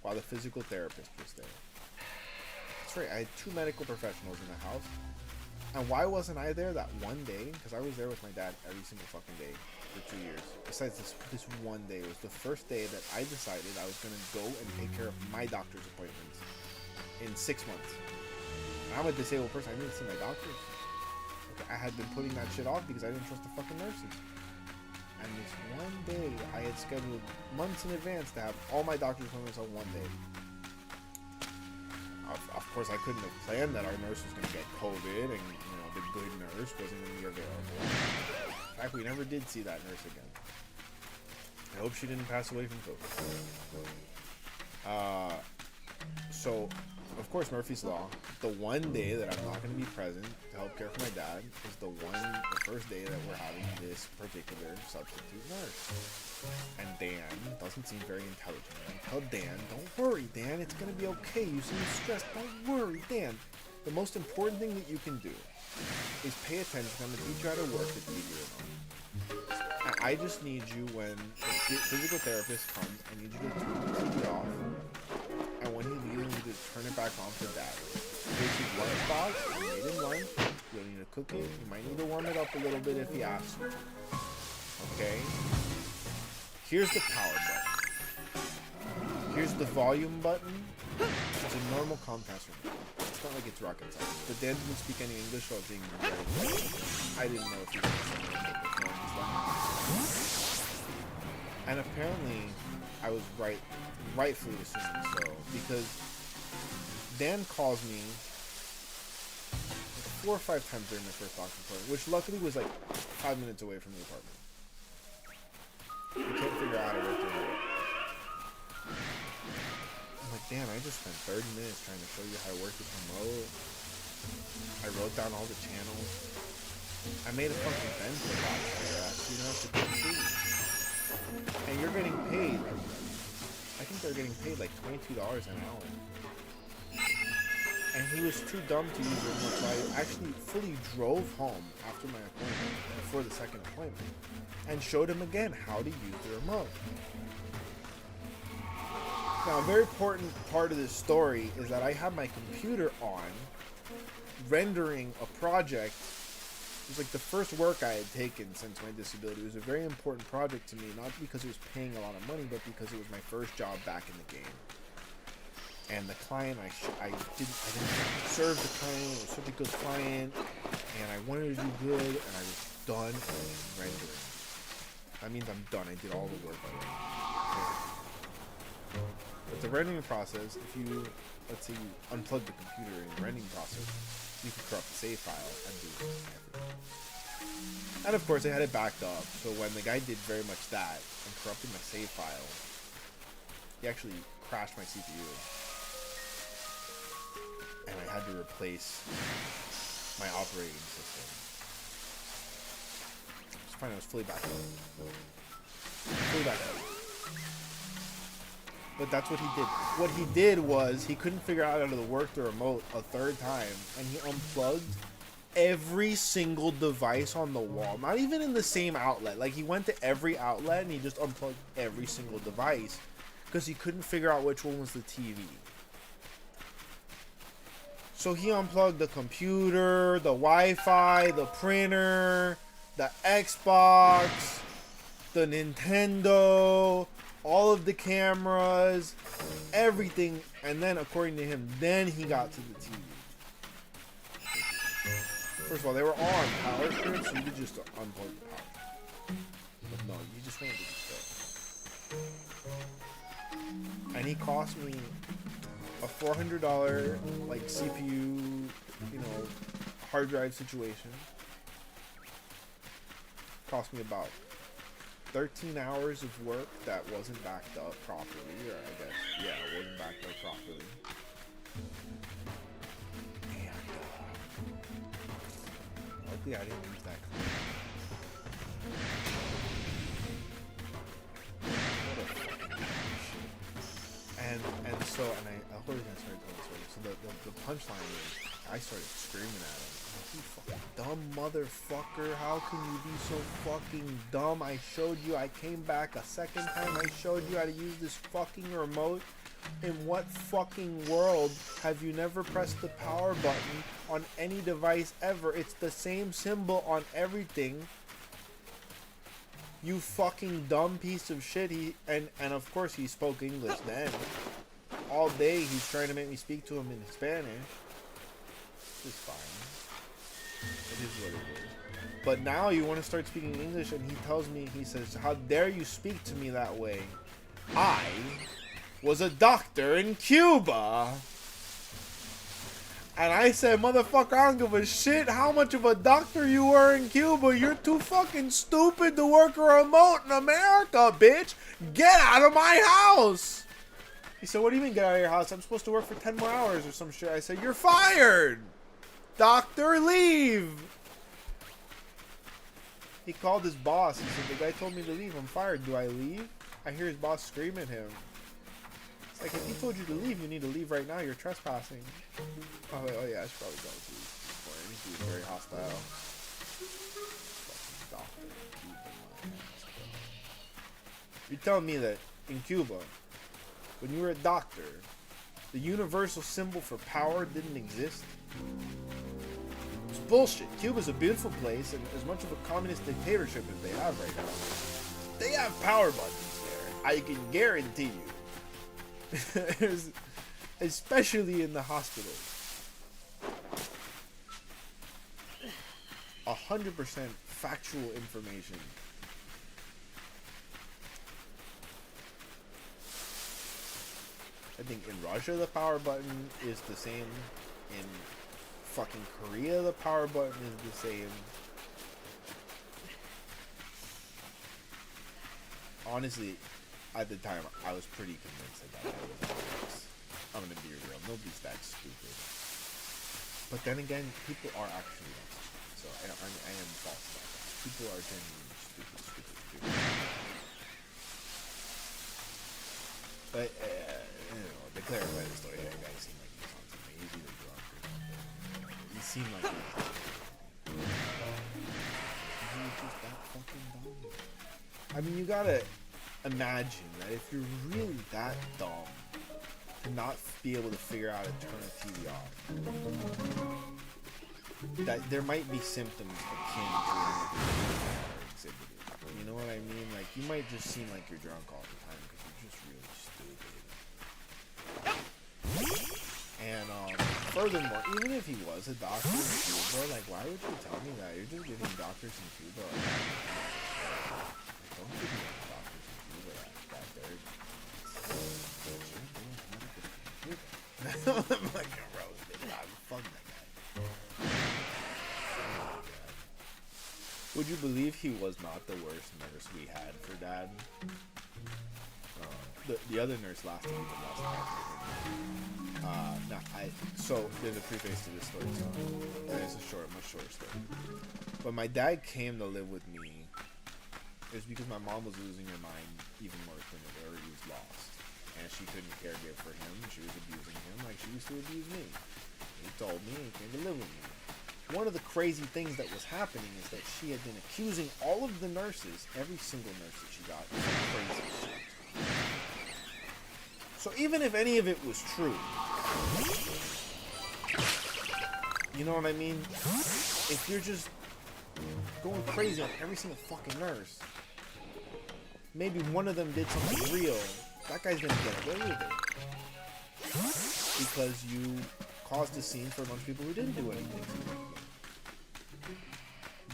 while the physical therapist was there. That's right, I had 2 medical professionals in the house. And why wasn't I there that one day? Because I was there with my dad every single fucking day for 2 years. Besides this one day, it was the first day that I decided I was going to go and take care of my doctor's appointments in 6 months. And I'm a disabled person, I need to see my doctors. I had been putting that shit off because I didn't trust the fucking nurses. And this one day, I had scheduled months in advance to have all my doctor's appointments on one day. Of course, I couldn't have planned that our nurse was going to get COVID and, the good nurse wasn't going to be available. In fact, we never did see that nurse again. I hope she didn't pass away from COVID. So, of course, Murphy's Law, the one day that I'm not going to be present to help care for my dad is the first day that we're having this particular substitute nurse. And Dan doesn't seem very intelligent. I tell Dan, don't worry, Dan, it's going to be okay. You seem stressed. Don't worry, Dan. The most important thing that you can do is pay attention. I'm going to teach you how to work the TV remote. And I just need you when the physical therapist comes, I need you to turn the TV off. And when he leaves, you just turn it back on for Dad. Take his lunchbox, I made him lunch, You don't need to cook it. You might need to warm it up a little bit if you ask. Okay? Here's the power button. Here's the volume button. It's a normal Comcast remote. It's not like it's rocket science. But Dan didn't speak any English, so I was being very I didn't know if he was and apparently, I was rightfully assuming so, because Dan calls me like 4 or 5 times during the first doctor's appointment, which luckily was like 5 minutes away from the apartment. We can't figure out how to work the remote. I'm like, Dan, I just spent 30 minutes trying to show you how to work this remote. I wrote down all the channels. I made a fucking bento box for your ass, so you don't have to cook food. And you're getting paid. I think they're getting paid like $22 an hour. And he was too dumb to use the remote, so I actually fully drove home after my appointment, before the second appointment, and showed him again how to use the remote. Now, a very important part of this story is that I had my computer on, rendering a project. It was like the first work I had taken since my disability. It was a very important project to me, not because it was paying a lot of money, but because it was my first job back in the game. And the client, I didn't serve the client. It was such a good client, and I wanted to do good, and I was done rendering. That means I'm done. I did all the work already. Okay. But the rendering process, if you, let's say you unplug the computer in the rendering process, you can corrupt the save file and do everything. And of course, I had it backed up, so when the guy did very much that and corrupted my save file, he actually crashed my CPU. And I had to replace my operating system. It's fine, I was fully backed up. Fully backed up. But that's what he did. What he did was, he couldn't figure out how to work the remote a third time, and he unplugged every single device on the wall. Not even in the same outlet. Like, he went to every outlet, and he just unplugged every single device, because he couldn't figure out which one was the TV. So he unplugged the computer, the Wi-Fi, the printer, the Xbox, the Nintendo, all of the cameras, everything, and then according to him, then he got to the TV. First of all, they were all on power strips, so you could just unplug the power. But no, you just wanted to do. And he cost me a $400 like CPU, you know, hard drive situation. Cost me about 13 hours of work that wasn't backed up properly, or I guess, yeah, it wasn't backed up properly. And, luckily I didn't lose that clip. What a fucking shit. And so, and I already started telling the story. So the punchline is, I started screaming at him. You fucking dumb motherfucker, how can you be so fucking dumb? I showed you, I came back a second time, I showed you how to use this fucking remote. In what fucking world have you never pressed the power button on any device ever? It's the same symbol on everything. You fucking dumb piece of shit. And of course he spoke English then. All day he's trying to make me speak to him in Spanish. It's fine. It is what it is. But now you want to start speaking English, and he tells me, he says, how dare you speak to me that way? I was a doctor in Cuba. And I said, motherfucker, I don't give a shit how much of a doctor you were in Cuba. You're too fucking stupid to work a remote in America, bitch. Get out of my house. He said, what do you mean get out of your house? I'm supposed to work for 10 more hours or some shit. I said, you're fired. Doctor, leave. He called his boss. He said, the guy told me to leave. I'm fired. Do I leave? I hear his boss scream at him. It's like, if he told you to leave, you need to leave right now. You're trespassing. Oh, oh yeah, I should probably go to his. He was very hostile. Fucking doctor. You're telling me that in Cuba, when you were a doctor, the universal symbol for power didn't exist? It's bullshit. Cuba's a beautiful place, and as much of a communist dictatorship as they have right now, they have power buttons there. I can guarantee you. Especially in the hospitals. 100% factual information. I think in Russia the power button is the same. In fucking Korea the power button is the same. Honestly, at the time I was pretty convinced that that was how it works. I'm gonna be real. Nobody's that stupid. But then again, people are actually that stupid. So I am false about that. People are genuinely stupid. But, you know, to clarify the story, that guy seemed like he was on something. He was either drunk or something. He seemed like he was drunk. He was just that fucking dumb. I mean, you gotta imagine that if you're really that dumb to not be able to figure out how to turn a TV off, that there might be symptoms akin to exhibited. You know what I mean? Like, you might just seem like you're drunk all the time because you're just really stupid. And furthermore, even if he was a doctor in Cuba, like, why would you tell me that? You're just giving doctors in Cuba don't give me doctors in Cuba that they're I'm like, bro, fuck that guy. Would you believe he was not the worst nurse we had for Dad? The other nurse lasted even less time. So there's a preface to this story, so it's a much shorter story. But my dad came to live with me. It was because my mom was losing her mind even more than it already was lost. And she couldn't caregive for him. She was abusing him like she used to abuse me. He told me he came to live with me. One of the crazy things that was happening is that she had been accusing all of the nurses, every single nurse that she got, of crazy shit. So even if any of it was true, you know what I mean? If you're just going crazy on every single fucking nurse, maybe one of them did something real, that guy's gonna get away with it. Because you caused a scene for a bunch of people who didn't do anything.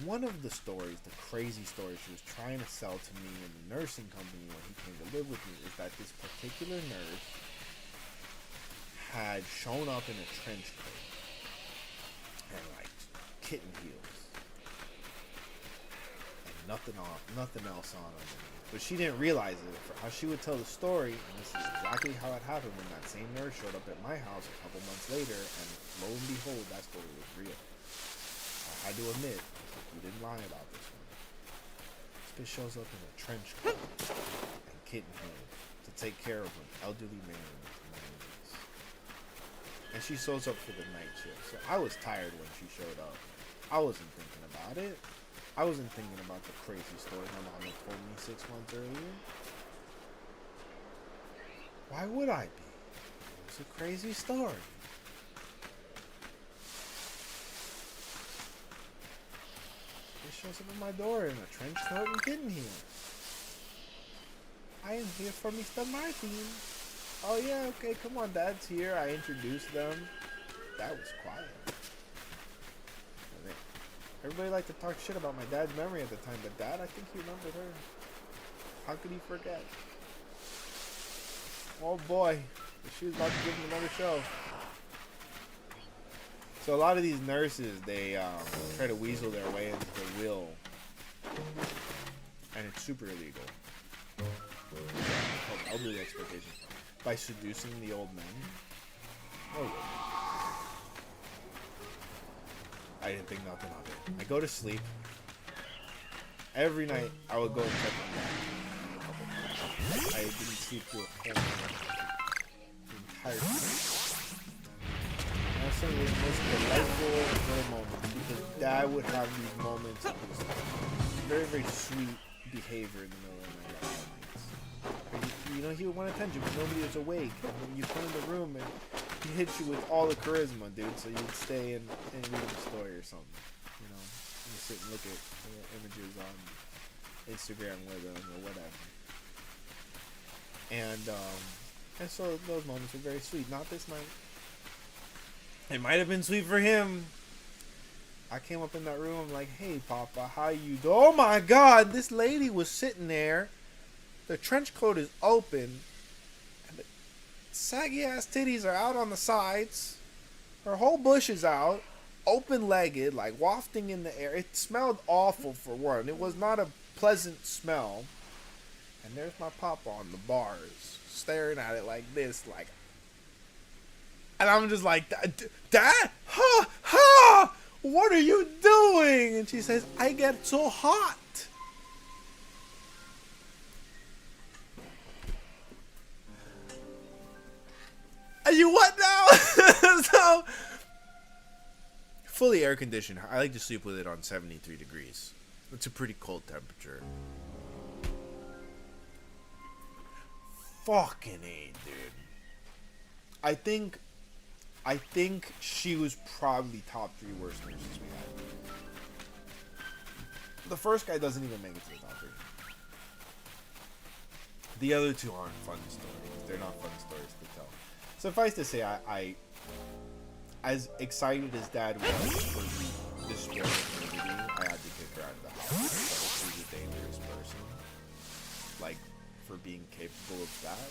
One of the stories, the crazy story she was trying to sell to me in the nursing company when he came to live with me, is that this particular nurse had shown up in a trench coat and like kitten heels and nothing else on underneath. But she didn't realize it. For how she would tell the story, and this is exactly how it happened when that same nurse showed up at my house a couple months later, and lo and behold, that story was real. I had to admit, you didn't lie about this one. This bitch shows up in a trench coat and kitten heels to take care of an elderly man in his 90s. And she shows up for the night shift. So I was tired when she showed up. I wasn't thinking about it. I wasn't thinking about the crazy story my mom had told me 6 months earlier. Why would I be? It was a crazy story. It shows up at my door in a trench coat and kitten heels. I am here for Mr. Martin. Oh yeah, okay, come on, Dad's here. I introduced them. That was quiet. Everybody liked to talk shit about my dad's memory at the time, but Dad, I think he remembered her. How could he forget? Oh boy, she was about to give him another show. So a lot of these nurses, they try to weasel their way into the will, and it's super illegal. It's called elderly exploitation. By seducing the old men. Oh. I didn't think nothing of it. I go to sleep. Every night, I would go and check on that. I didn't sleep through a whole night. The entire time. That was some of the most delightful little moments, because Dad would have these moments of just very, very sweet behavior in the middle of the night. You know, he would want attention, but nobody was awake. And then you come in the room and hit you with all the charisma, dude, so you'd stay and read the story or something. You know, you sit and look at images on Instagram with them or whatever. And so those moments were very sweet. Not this night. It might have been sweet for him. I came up in that room. I'm like, hey, Papa, how you do? Oh my God, this lady was sitting there. The trench coat is open. And the saggy ass titties are out on the sides. Her whole bush is out. Open-legged, like wafting in the air. It smelled awful for one. It was not a pleasant smell. And there's my Papa on the bars, staring at it like this, like. And I'm just like, Dad? Ha! Ha! What are you doing? And she says, I get so hot. Are you what now? So, fully air conditioned. I like to sleep with it on 73 degrees. It's a pretty cold temperature. Fucking A, dude. I think she was probably top 3 worst nurses we had. The first guy doesn't even make it to the top 3. The other 2 aren't fun stories. They're not fun stories to tell. Suffice to say, I as excited as Dad was for this square community, I had to kick her out of the house. She's a dangerous person. Like, for being capable of that,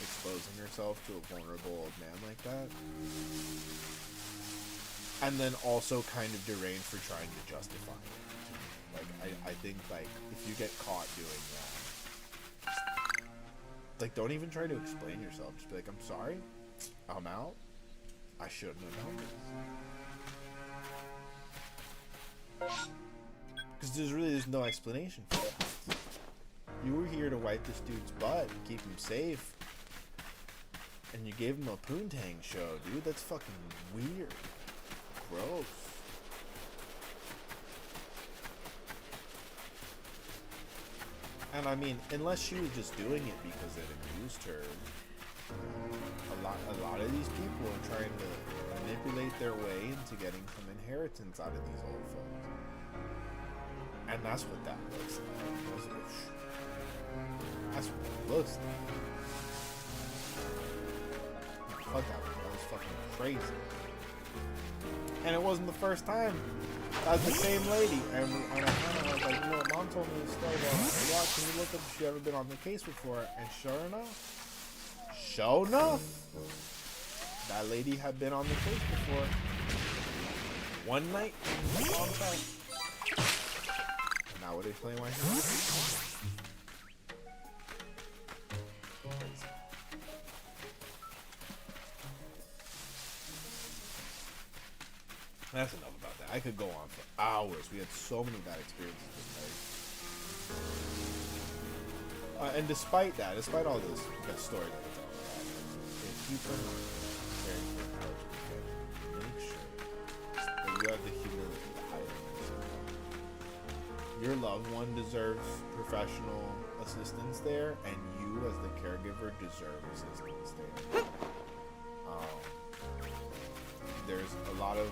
exposing herself to a vulnerable old man like that, and then also kind of deranged for trying to justify it. Like, I think, like, if you get caught doing that, like, don't even try to explain yourself. Just be like, I'm sorry, I'm out, I shouldn't have done this. Because there's no explanation for that. You were here to wipe this dude's butt and keep him safe. And you gave him a poontang show, dude. That's fucking weird. Gross. And I mean, unless she was just doing it because it amused her, a lot of these people are trying to manipulate their way into getting some inheritance out of these old folks. And that's what that looks like. That's what it looks like. Fuck that was fucking crazy. And it wasn't the first time. That was the same lady. And I was like, you know what, Mom told me this story about her. Yeah, can you look up if she ever been on the case before? And sure enough, that lady had been on the case before. One night, Mom tried. Now would explain why she was. That's enough about that. I could go on for hours. We had so many bad experiences with marriage. And despite all this story that it's all about, if you come on preparing for marriage with family, make sure that you have the humility to hire yourself. Your loved one deserves professional assistance there, and you as the caregiver deserve assistance there. There's a lot of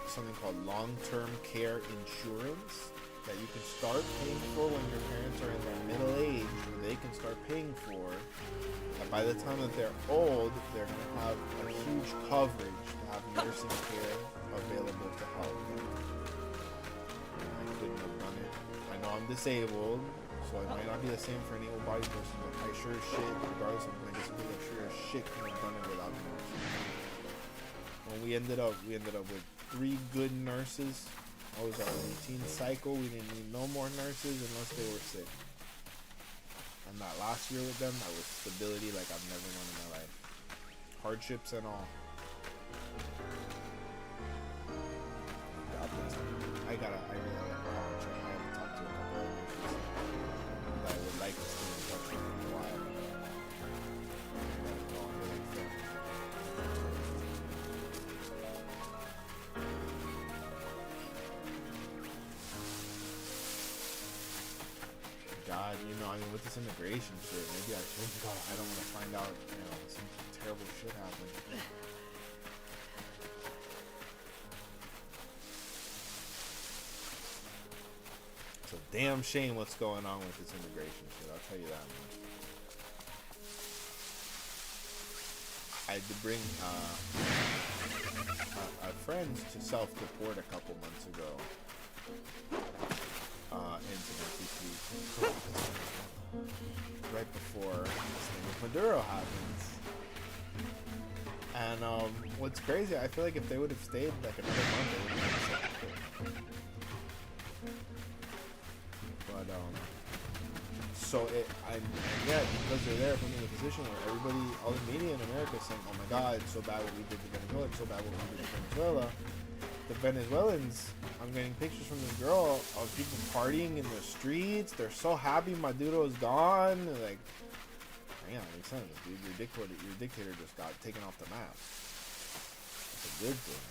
something called long-term care insurance that you can start paying for when your parents are in their middle age, or they can start paying for. And by the time that they're old, they're going to have a huge coverage to have nursing care available to help them. I couldn't have done it. I know I'm disabled, so it might not be the same for any able-bodied person, but I sure as shit, regardless of my disability, I sure as shit couldn't have done it without the nurse. When we ended up with 3 good nurses. That was our routine cycle. We didn't need no more nurses unless they were sick. And that last year with them, that was stability like I've never known in my life. Hardships and all. God bless them. I really gotta go out and check. I haven't talked to a couple of nurses that I would like to stay in touch with in a while. God, you know, I mean, with this immigration shit, maybe I should. I don't want to find out, you know, some terrible shit happened. It's a damn shame what's going on with this immigration shit. I'll tell you that much. I had to bring a friend to self-deport a couple months ago into the right before this thing with Maduro happens. And what's crazy, I feel like if they would have stayed like another month, they would have been self-deport. But so yeah, because they're there put me in a position where everybody, all the media in America is saying, oh my god, it's so bad what we did to Venezuela, it's so bad what we did to Venezuela. The Venezuelans, I'm getting pictures from this girl of people partying in the streets. They're so happy Maduro is gone. They're like, yeah, it makes sense, dude. Your dictator just got taken off the map. That's a good thing.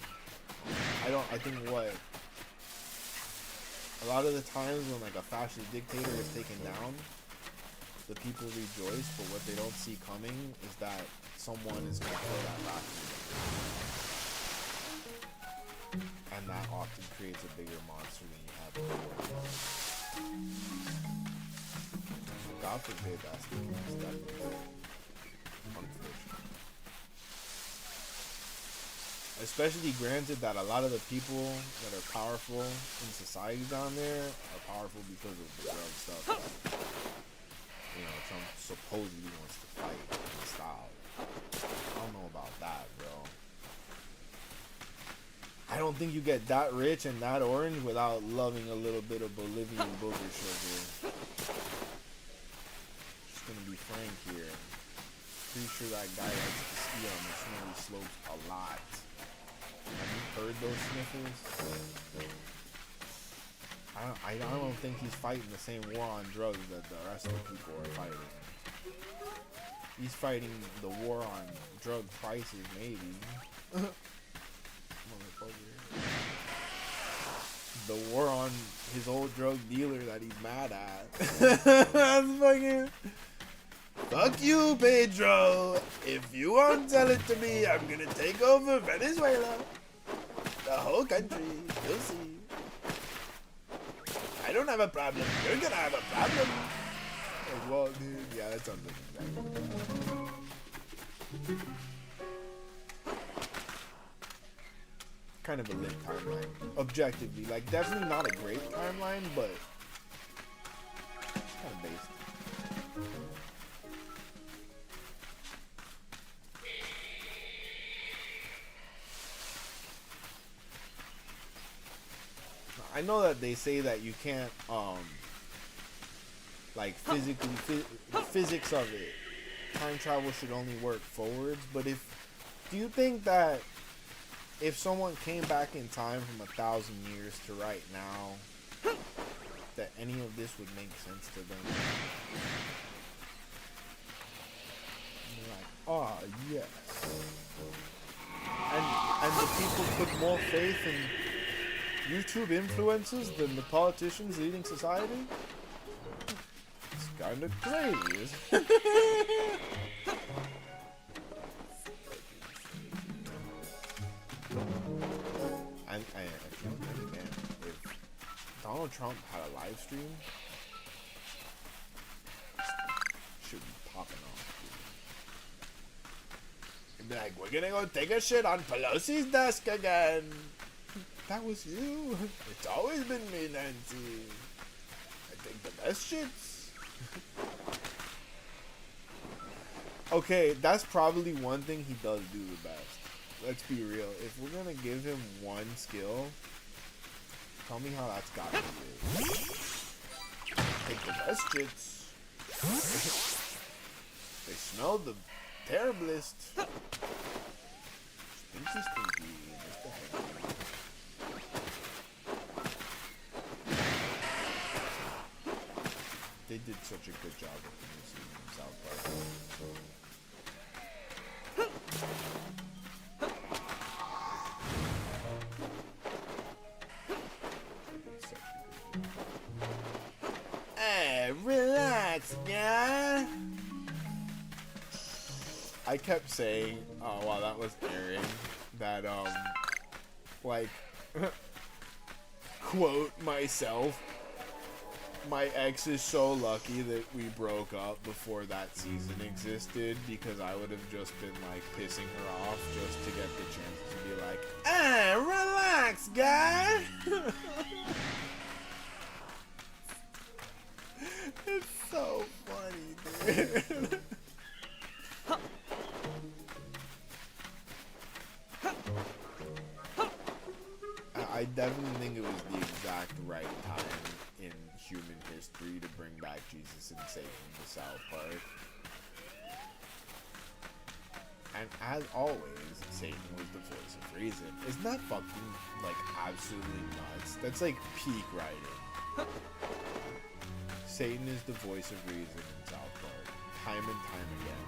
I think what a lot of the times when like a fascist dictator is taken down, the people rejoice, but what they don't see coming is that someone is going to kill that vacuum. And that often creates a bigger monster than you have before. God forbid that's the case. That is unfortunate. Especially granted that a lot of the people that are powerful in society down there are powerful because of the drug stuff. You know, Trump supposedly wants to fight and stop. I don't know about that, bro. I don't think you get that rich and that orange without loving a little bit of Bolivian booger sugar. Just gonna be frank here. Pretty sure that guy likes to ski on the snowy slopes a lot. Have you heard those sniffles? I don't think he's fighting the same war on drugs that the rest of the people are fighting. He's fighting the war on drug prices, maybe. The war on his old drug dealer that he's mad at. That's fucking... Fuck you, Pedro. If you won't sell it to me, I'm gonna take over Venezuela. The whole country. You'll see. I don't have a problem. You're gonna have a problem. Like, well, dude, yeah, that sounds like exactly. Kind of a lit timeline, objectively. Like, definitely not a great timeline, but it's kind of based. I know that they say that you can't, like, physics of it, time travel should only work forwards, but do you think that if someone came back in time from 1,000 years to right now, that any of this would make sense to them? And they're like, oh, yes. And the people put more faith in YouTube influencers than the politicians leading society? It's kind of crazy, isn't it? I can't understand. If Donald Trump had a live stream, should be popping off. He'd be like, we're gonna go take a shit on Pelosi's desk again. That was you. It's always been me, Nancy. I think the best shits. Okay, that's probably one thing he does do the best. Let's be real. If we're gonna give him one skill, tell me how that's gotta be good. Take the best shits. They smell the terriblest. Stinky, stinky. They did such a good job with the new season of South Park. Hey, relax, I kept saying, while that was airing, that, like, quote myself, my ex is so lucky that we broke up before that season existed, because I would have just been, like, pissing her off just to get the chance to be like, relax, guy! It's so funny, dude. I definitely think it was the exact right time in human history to bring back Jesus and Satan to South Park. And as always, Satan was the voice of reason. Isn't that fucking, like, absolutely nuts? That's like peak writing. Satan is the voice of reason in South Park, time and time again.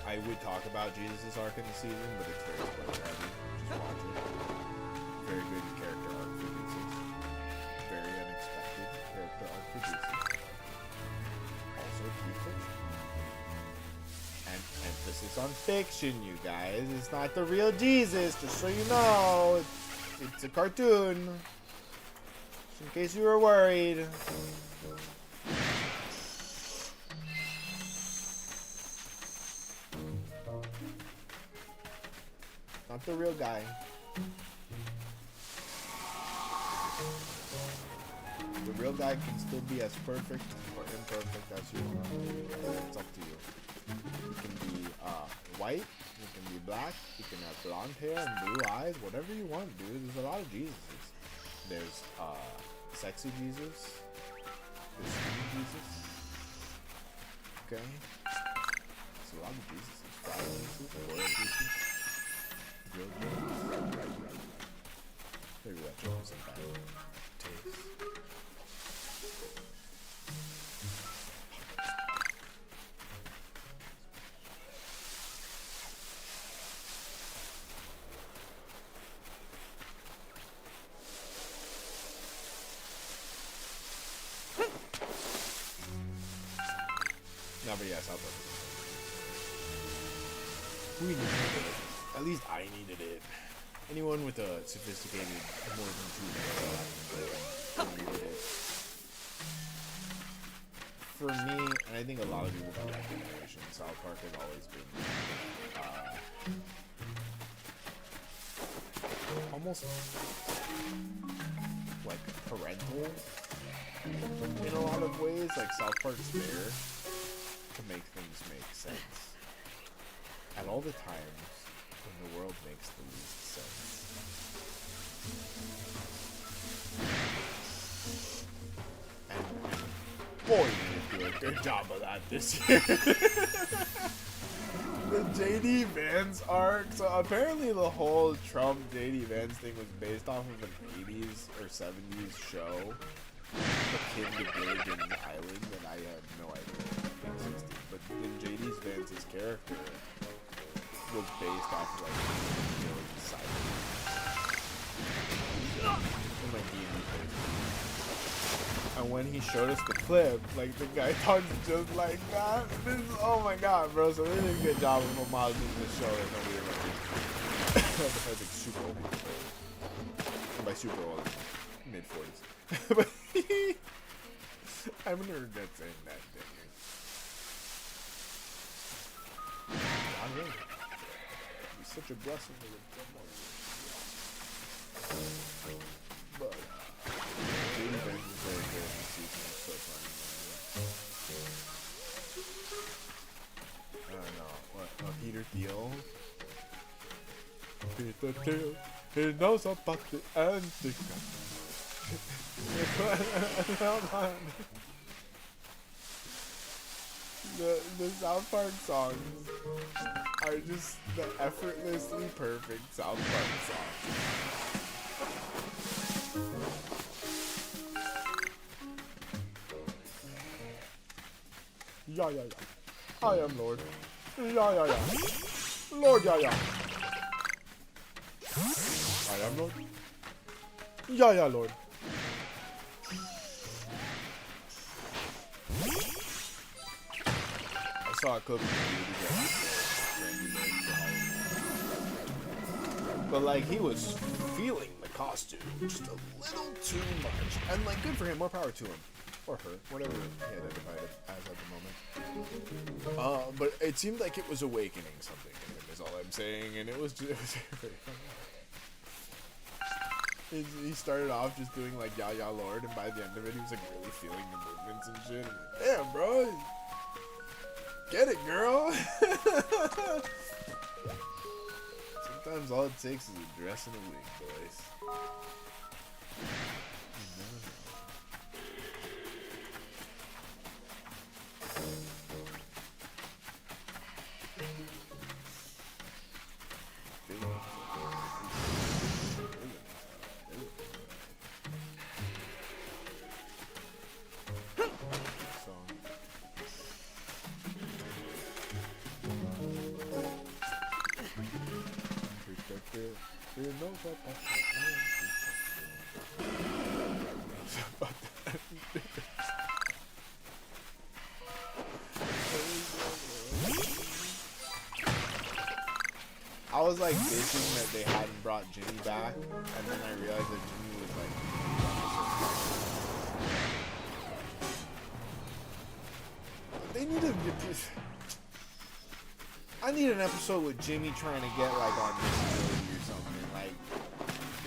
I would talk about Jesus' arc in the season, but it's very spoiler heavy. Just watch it. Very good character arc for Jesus. Very unexpected character arc for Jesus. Also, true fiction. And emphasis on fiction, you guys. It's not the real Jesus, just so you know. It's a cartoon. Just in case you were worried. Not the real guy. The real guy can still be as perfect or imperfect as you are. It's up to you. You can be white, you can be black, you can have blonde hair and blue eyes, whatever you want, dude. There's a lot of Jesuses. There's sexy Jesus. There's skinny Jesus. Okay? There's a lot of Jesuses. Fat Jesus, royal Jesus. Maybe that joke wasn't bad. Taste. No, but yes, I'll put it. We needed it. At least I needed it. Anyone with a sophisticated more than 2 minutes needed it. For me, and I think a lot of people from that generation, South Park has always been almost like parental in a lot of ways. Like South Park's there to make things make sense at all the times when the world makes the least sense. And boy, did they do a good job of that this year. The JD Vance arc. So apparently the whole Trump JD Vance thing was based off of an 80s or 70s show akin to Gilligan's Island, and I had no idea it existed. But then JD Vance's character was based off of like Gilligan's Island. In my D&D playthrough. And when he showed us the clip, like the guy talks just like that. This is, oh my god, bro! So they did a good job of homaging this show that nobody remembers. I think super old. And by super old, mid-40s. But I'm gonna regret saying that thing. I'm really. It's such a blessing to live. But JD Vance is very good in the season. It's so funny. I don't know. What? Peter Thiel? Peter Thiel. He knows about the Antica. The South Park songs are just the effortlessly perfect South Park songs. Yeah, yeah, yeah. I am Lord. Yeah, yeah, yeah. Lord, yeah, yeah. I am Lord. Yeah, yeah, Lord. saw a clip of him, but like he was feeling the costume just a little too much, and like good for him, more power to him or her, whatever he identified it as at the moment. But it seemed like it was awakening something in him, is all I'm saying, and it was very funny. He started off just doing like Ya Ya Lord, and by the end of it, he was like really feeling the movements and shit. I'm like, damn, bro, get it, girl. Sometimes all it takes is a dress and a wig, boys. I was like bitching that they hadn't brought Jimmy back, and then I realized that Jimmy was like. They need to. I need an episode with Jimmy trying to get like on disability or something. Like,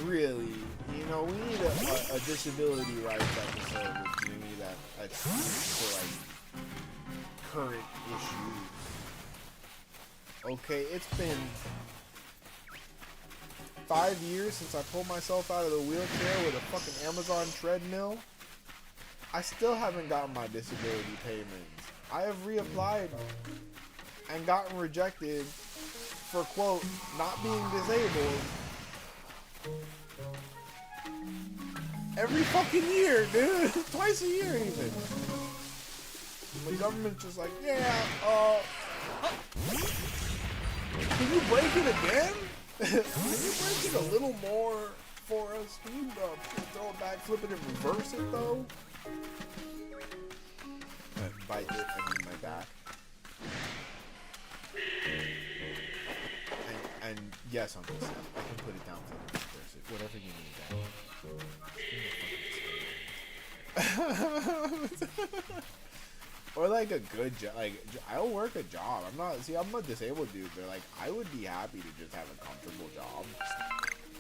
really, you know, we need a disability rights episode with Jimmy that's for like current issues. Okay, it's been 5 years since I pulled myself out of the wheelchair with a fucking Amazon treadmill. I still haven't gotten my disability payments. I have reapplied and gotten rejected for, quote, not being disabled every fucking year, dude. Twice a year, even. The government's just like, yeah, can you break it again? Can you break it a little more for us? Can you throw it back, flip it, and reverse it, though? By it, I mean my back. And yes, Uncle Sam, I can put it down for the reverse it. Whatever you need, Dad. Or like a good job. Like, I'll work a job. I'm a disabled dude, but like, I would be happy to just have a comfortable job.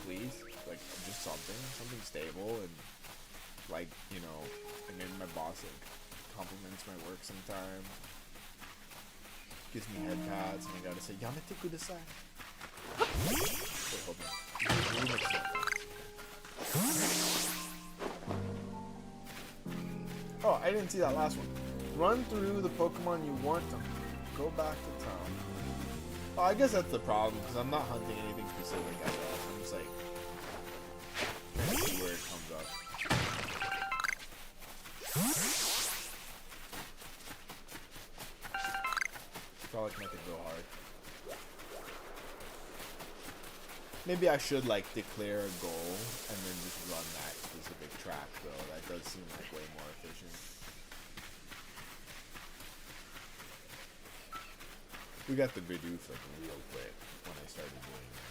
Please. Like, just something stable, and like, you know, and then my boss like compliments my work sometimes. Gives me head pats, and I gotta say, Yamete kudasai. Wait, hold on. Oh, I didn't see that last one. Run through the Pokemon you want to go back to town. Oh, I guess that's the problem, because I'm not hunting anything specific at all. I'm just like trying to see where it comes up. Probably can make it go hard. Maybe I should like declare a goal and then just run that specific track though. That does seem like way more efficient. We got the Bidoof like real quick when I started doing that.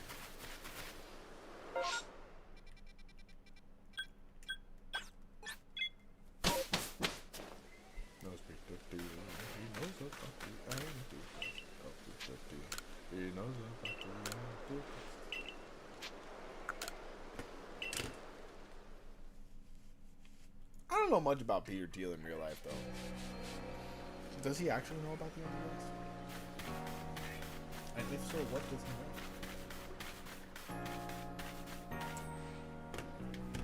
I don't know much about Peter Thiel in real life, though. Does he actually know about the universe? And if so, what does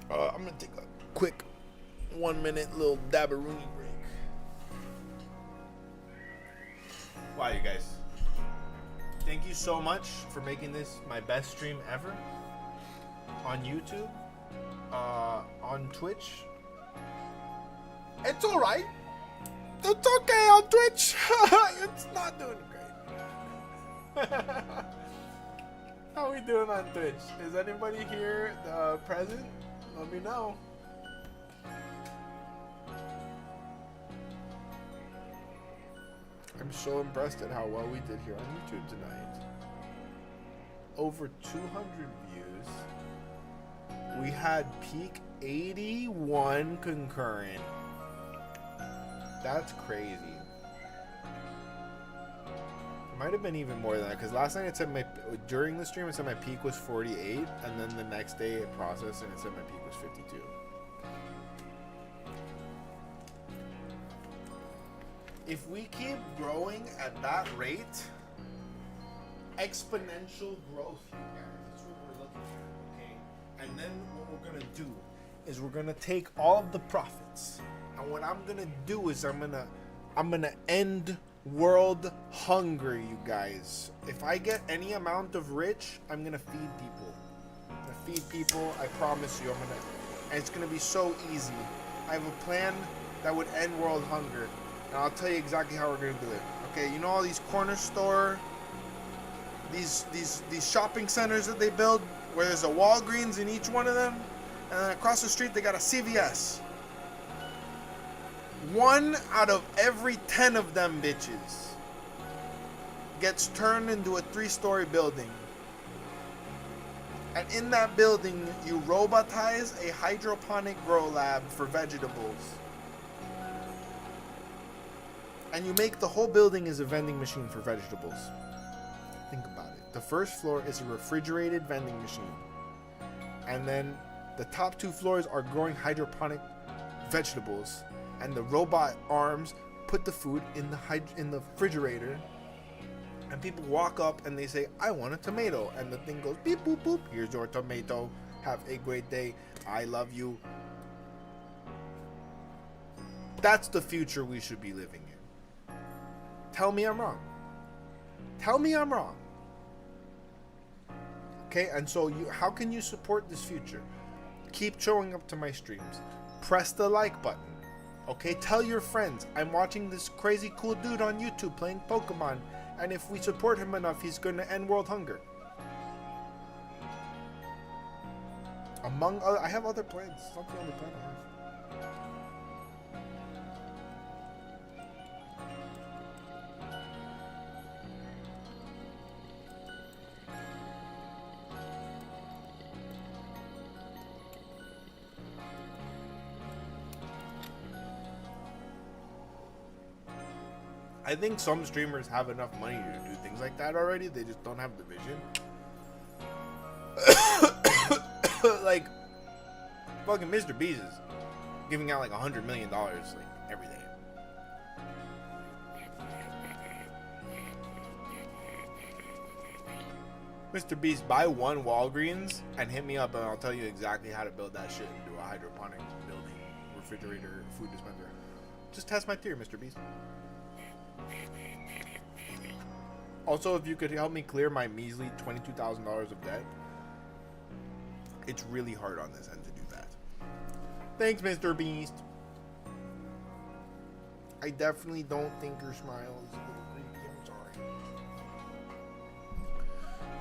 he know? I'm gonna take a quick 1 minute little dabberoonie break. Wow, you guys. Thank you so much for making this my best stream ever. On YouTube. On Twitch. It's alright. It's okay on Twitch. It's not doing great. How we doing on Twitch? Is anybody here present? Let me know. I I'm so impressed at how well we did here on YouTube tonight. Over 200 views. We had peak 81 concurrent. That's crazy. It might have been even more than that, because last night it said during the stream it said my peak was 48, and then the next day it processed and it said my peak was 52. If we keep growing at that rate, exponential growth, you guys, that's what we're looking at, okay? And then what we're gonna do is we're gonna take all of the profits, and what I'm gonna do is I'm gonna end world hunger, you guys. If I get any amount of rich, I'm gonna feed people. I'm gonna feed people, I promise you. And it's gonna be so easy. I have a plan that would end world hunger. And I'll tell you exactly how we're gonna do it. Okay, you know all these corner store, these shopping centers that they build, where there's a Walgreens in each one of them, and then across the street they got a CVS. 1 out of every 10 of them bitches gets turned into a 3-story building. And in that building, you robotize a hydroponic grow lab for vegetables. And you make the whole building as a vending machine for vegetables. Think about it. The first floor is a refrigerated vending machine. And then the top 2 floors are growing hydroponic vegetables. And the robot arms put the food in the refrigerator. And people walk up and they say, I want a tomato. And the thing goes, beep, boop, boop. Here's your tomato. Have a great day. I love you. That's the future we should be living in. Tell me I'm wrong. Tell me I'm wrong. Okay, and so how can you support this future? Keep showing up to my streams. Press the like button. Okay, tell your friends, I'm watching this crazy cool dude on YouTube playing Pokemon, and if we support him enough, he's going to end world hunger. Among other, I have other plans. It's not the only plan I have. I think some streamers have enough money to do things like that already. They just don't have the vision. Like, fucking Mr. Beast is giving out like $100 million like every day. Mr. Beast, buy 1 Walgreens and hit me up and I'll tell you exactly how to build that shit into a hydroponic building, refrigerator, food dispenser. Just test my theory, Mr. Beast. Also, if you could help me clear my measly $22,000 of debt. It's really hard on this end to do that. Thanks, Mr. Beast. I definitely don't think your smile is a little creepy. I'm sorry.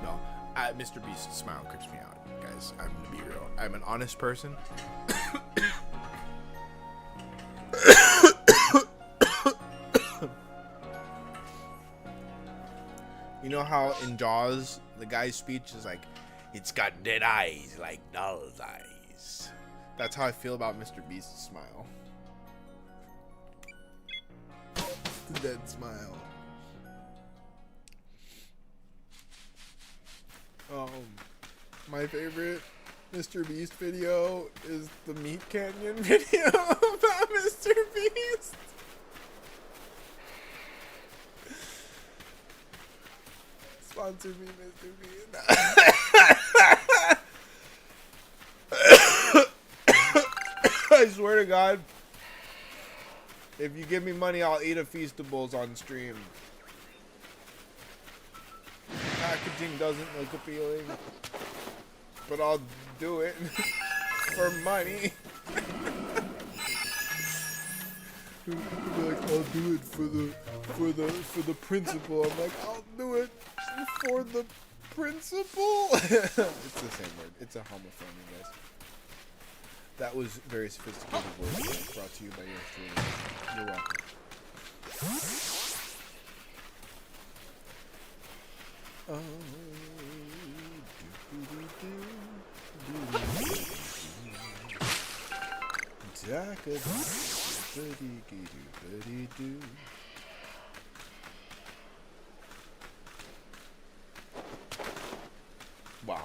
No, Mr. Beast's smile creeps me out, guys. I'm gonna be real. I'm an honest person. You know how in Jaws, the guy's speech is like, it's got dead eyes like doll's eyes. That's how I feel about Mr. Beast's smile. The dead smile. My favorite Mr. Beast video is the Meat Canyon video about Mr. Beast. Sponsor me, Mr. Beast. I swear to God, if you give me money, I'll eat a Feastables on stream. Packaging doesn't look appealing, but I'll do it for money. Like, I'll do it for the principal. I'm like, I'll do it for the principal. It's the same word. It's a homophone, you guys. That was very sophisticated word brought to you by yours truly. You're welcome. Wow.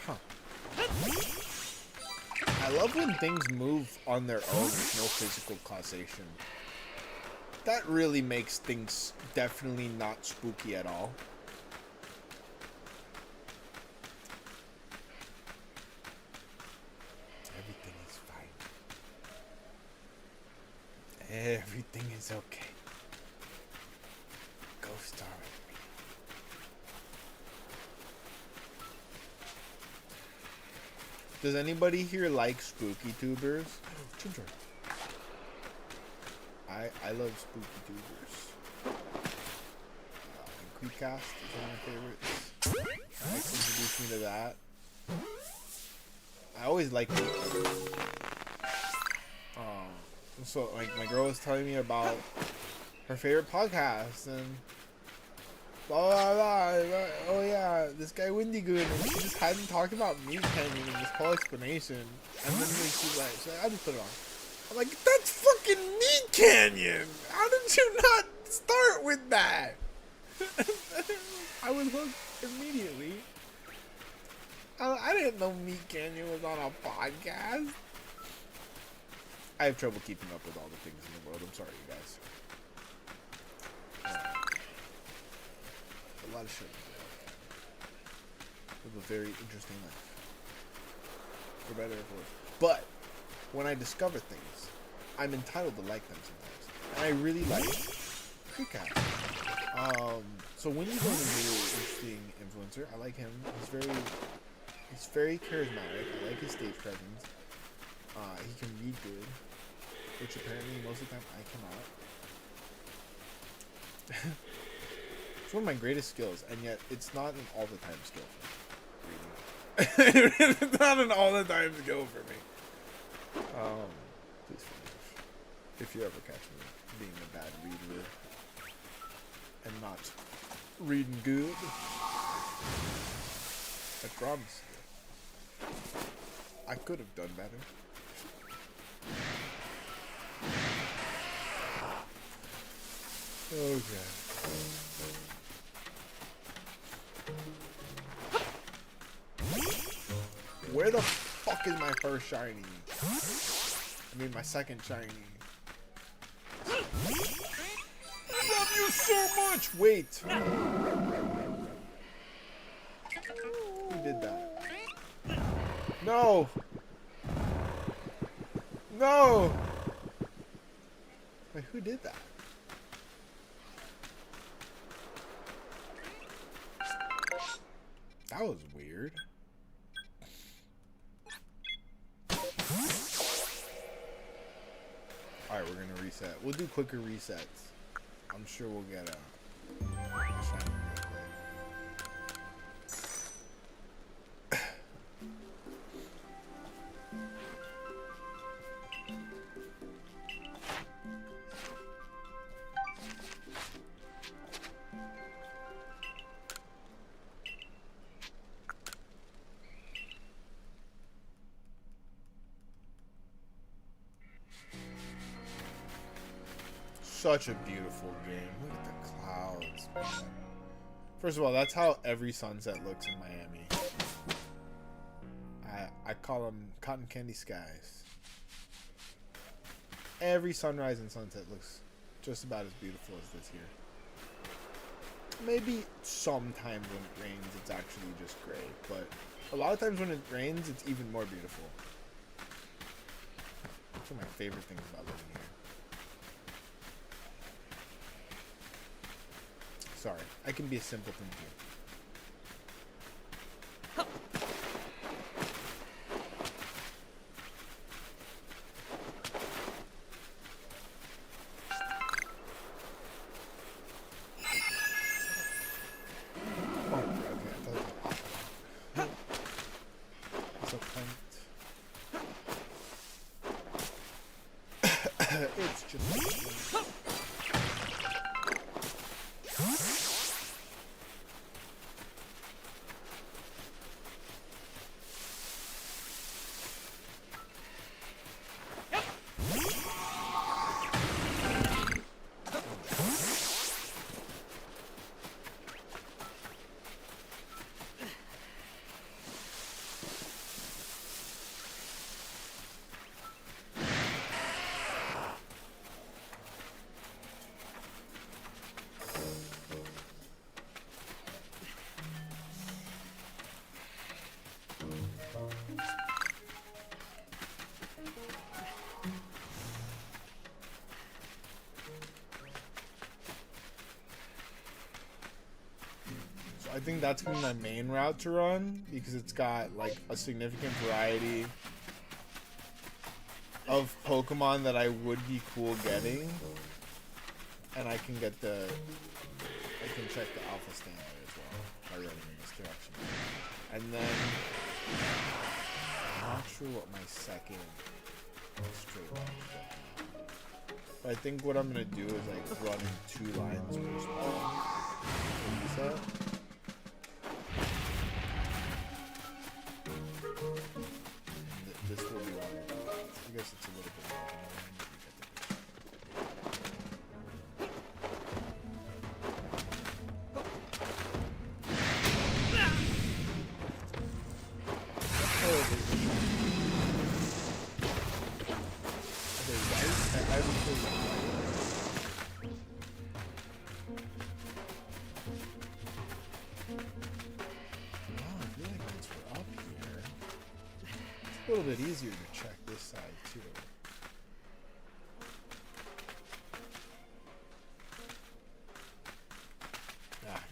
Huh. I love when things move on their own with no physical causation. That really makes things definitely not spooky at all. Everything is fine. Everything is okay. Ghost star. Does anybody here like spooky tubers? Ginger. I love spooky tubers. Creepcast is one of my favorites. Alex introduced me to that. I always liked it. So like my girl was telling me about her favorite podcast and blah blah blah. Oh yeah, this guy Wendigo, and she just hadn't talked about Meat Canyon in this whole explanation. And then like, she's like, I'll just put it on. I'm like, that's fucking Meat Canyon! How did you not start with that? I was hooked immediately. I didn't know Meat Canyon was on a podcast. I have trouble keeping up with all the things in the world. I'm sorry, you guys. A lot of shit. Live a very interesting life. For better or for worse. But when I discover things, I'm entitled to like them sometimes. And I really like Creepcast. So when you go to a really interesting influencer, I like him. He's very charismatic. I like his stage presence. He can read good, which apparently most of the time I cannot. It's one of my greatest skills, and yet it's not an all the time skill for me. Reading. It's not an all the time skill for me. Please forgive if you ever catch me being a bad reader and not reading good. I promise you. I could have done better. Okay. Where the fuck is my first shiny? I mean, my second shiny. I love you so much! Wait. Who did that? No! No! Wait, who did that? That was weird. Alright, we're gonna reset. We'll do quicker resets. I'm sure we'll get a shiny real quick. Such a beautiful game. Look at the clouds, man. First of all, that's how every sunset looks in Miami. I call them cotton candy skies. Every sunrise and sunset looks just about as beautiful as this here. Maybe sometimes when it rains, it's actually just gray, but a lot of times when it rains, it's even more beautiful. That's one of my favorite things about living here. Sorry, I can be a simpleton too. Oh, okay, I thought it was it's a plant. It's just think that's gonna be my main route to run because it's got like a significant variety of Pokemon that I would be cool getting, and I can check the alpha standard as well by running in this direction. And then I'm not sure what my second straight line is. But I think what I'm gonna do is like run in 2 lines per spot. Reset. This will be one. I guess it's a little bit more than a little bit easier to check this side too.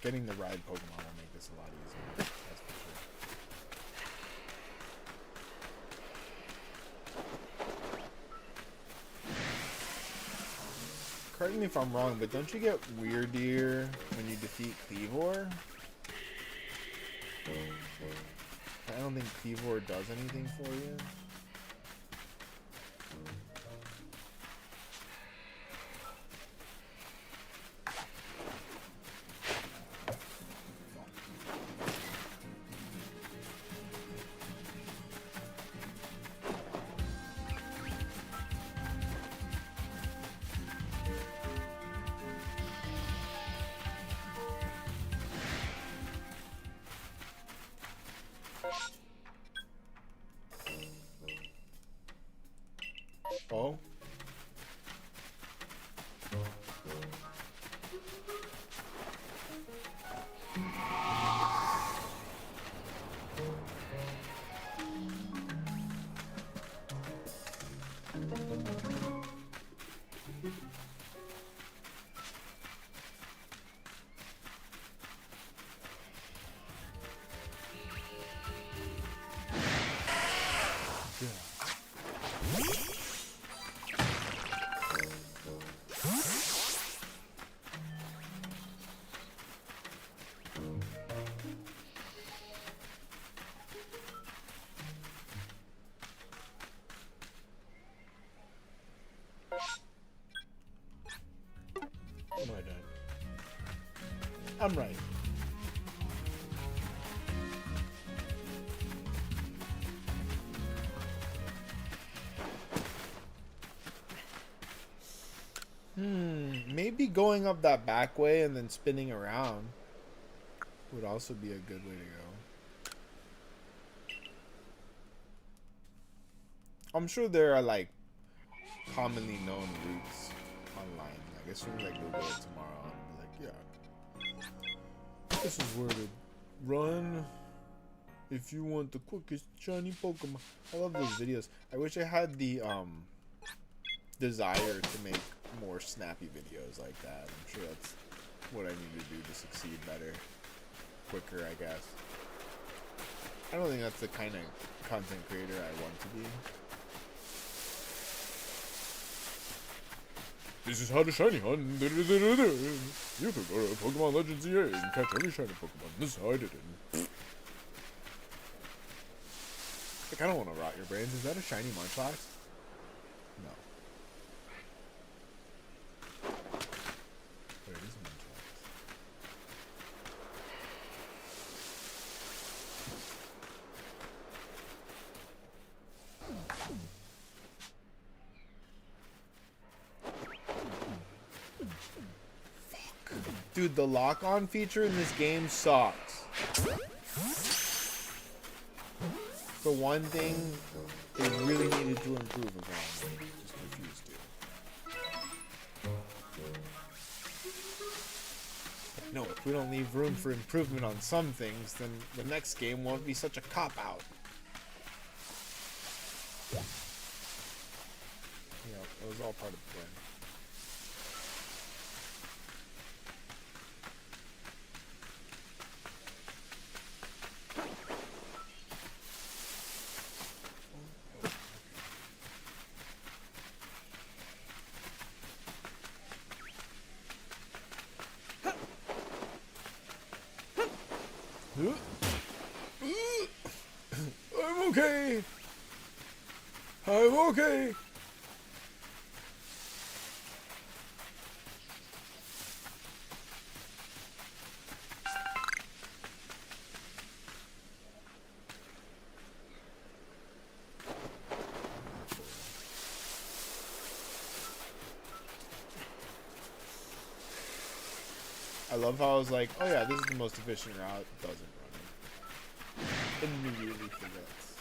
Getting the ride Pokemon will make this a lot easier. That's for sure. Correct me if I'm wrong, but don't you get Weird Deer when you defeat Cleavor? I don't think Cleavor does anything for you. Oh. Am I done? I'm right. Maybe going up that back way and then spinning around would also be a good way to go. I'm sure there are like commonly known routes online. Like as soon as I Google it tomorrow, I'll be like, yeah, this is where to run if you want the quickest shiny Pokemon. I love those videos. I wish I had the desire to make more snappy videos like that. I'm sure that's what I need to do to succeed better, quicker, I guess. I don't think that's the kind of content creator I want to be. This is how to shiny hunt. You can go to Pokemon Legends EA and catch every shiny Pokemon decided in. Like, I don't want to rot your brains. Is that a shiny Munchlax? No. Wait, it is a Munchlax. Dude, the lock-on feature in this game sucks. The one thing they really needed to improve upon, they just refused to. No, if we don't leave room for improvement on some things, then the next game won't be such a cop-out. You know, it was all part of the plan. I'm okay. I'm okay. I love how I was like, oh yeah, this is the most efficient route. Doesn't run it. Immediately forgets.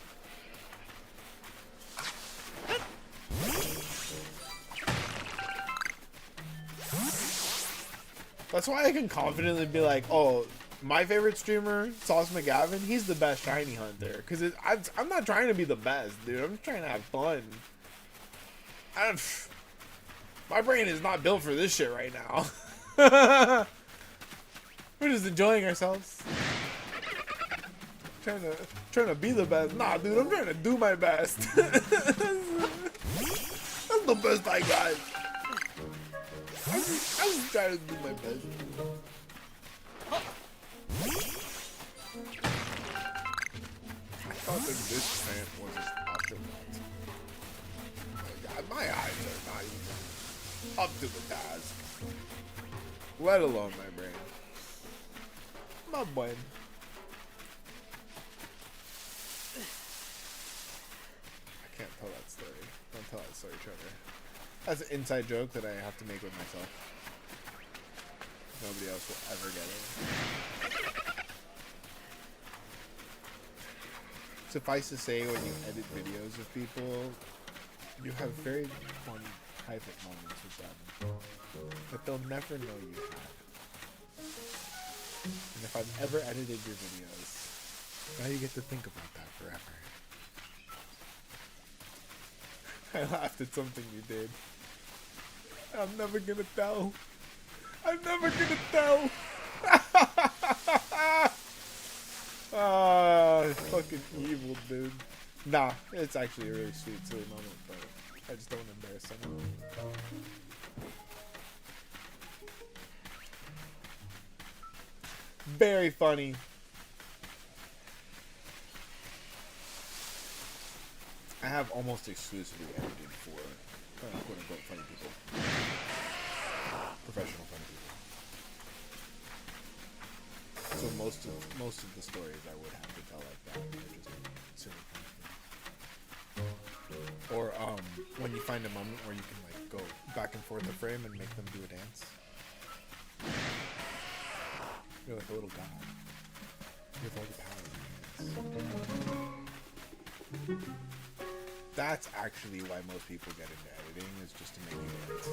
That's why I can confidently be like, oh, my favorite streamer, Sauce McGavin, he's the best shiny hunter. Because I'm not trying to be the best, dude. I'm just trying to have fun. My brain is not built for this shit right now. We're just enjoying ourselves. Trying to be the best. Nah, dude, I'm trying to do my best. That's the best I got. I'm just trying to do my best. I thought that this plant was just Oshawott. My God, my eyes are not even up to the task. Let alone my brain. Not buen. I can't tell that story. Don't tell that story, Trevor. That's an inside joke that I have to make with myself. Nobody else will ever get it. Suffice to say, when you edit videos of people, you have very fun private moments with them that they'll never know you had. And if I've ever edited your videos, now you get to think about that forever. I laughed at something you did. I'm never gonna tell. I'm never gonna tell. Ah, fucking evil, dude. Nah, it's actually a really sweet, silly moment, but I just don't embarrass someone. Very funny. I have almost exclusively edited for quote-unquote funny people. Professional funny people. So most of the stories I would have to tell like that are just silly funny people. Or when you find a moment where you can like go back and forth the frame and make them do a dance. You're like a little god. With all the power. That's actually why most people get into editing, is just to make you dance.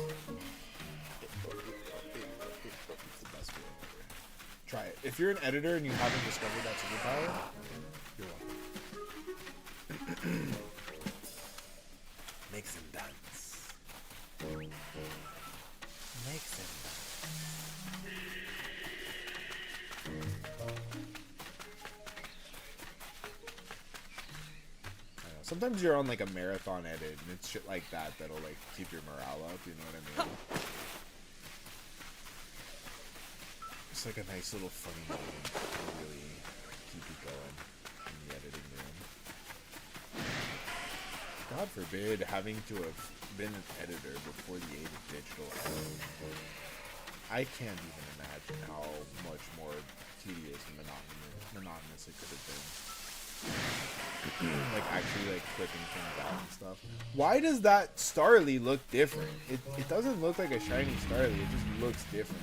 It's the best feeling ever. Try it. If you're an editor and you haven't discovered that superpower, you're welcome. Make them dance. Make them dance. Sometimes you're on like a marathon edit and it's shit like that that'll like keep your morale up, you know what I mean? It's like a nice little funny moment to really keep you going in the editing room. God forbid having to have been an editor before the age of digital editing. I can't even imagine how much more tedious and monotonous it could have been. Like actually like clipping things out and stuff. Why does that Starly look different? It doesn't look like a shiny Starly, it just looks different.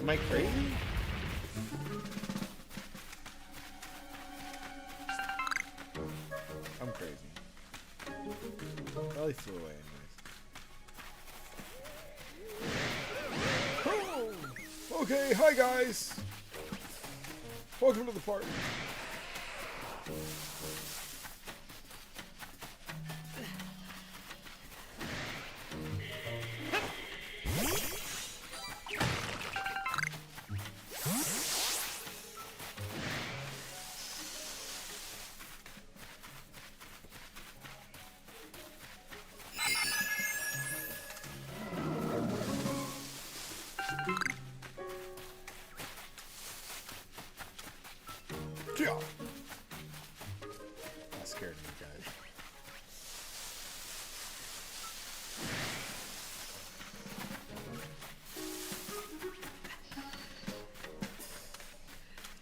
Am I crazy? I'm crazy. Probably flew away anyways. Oh, okay, hi guys! Welcome to the party.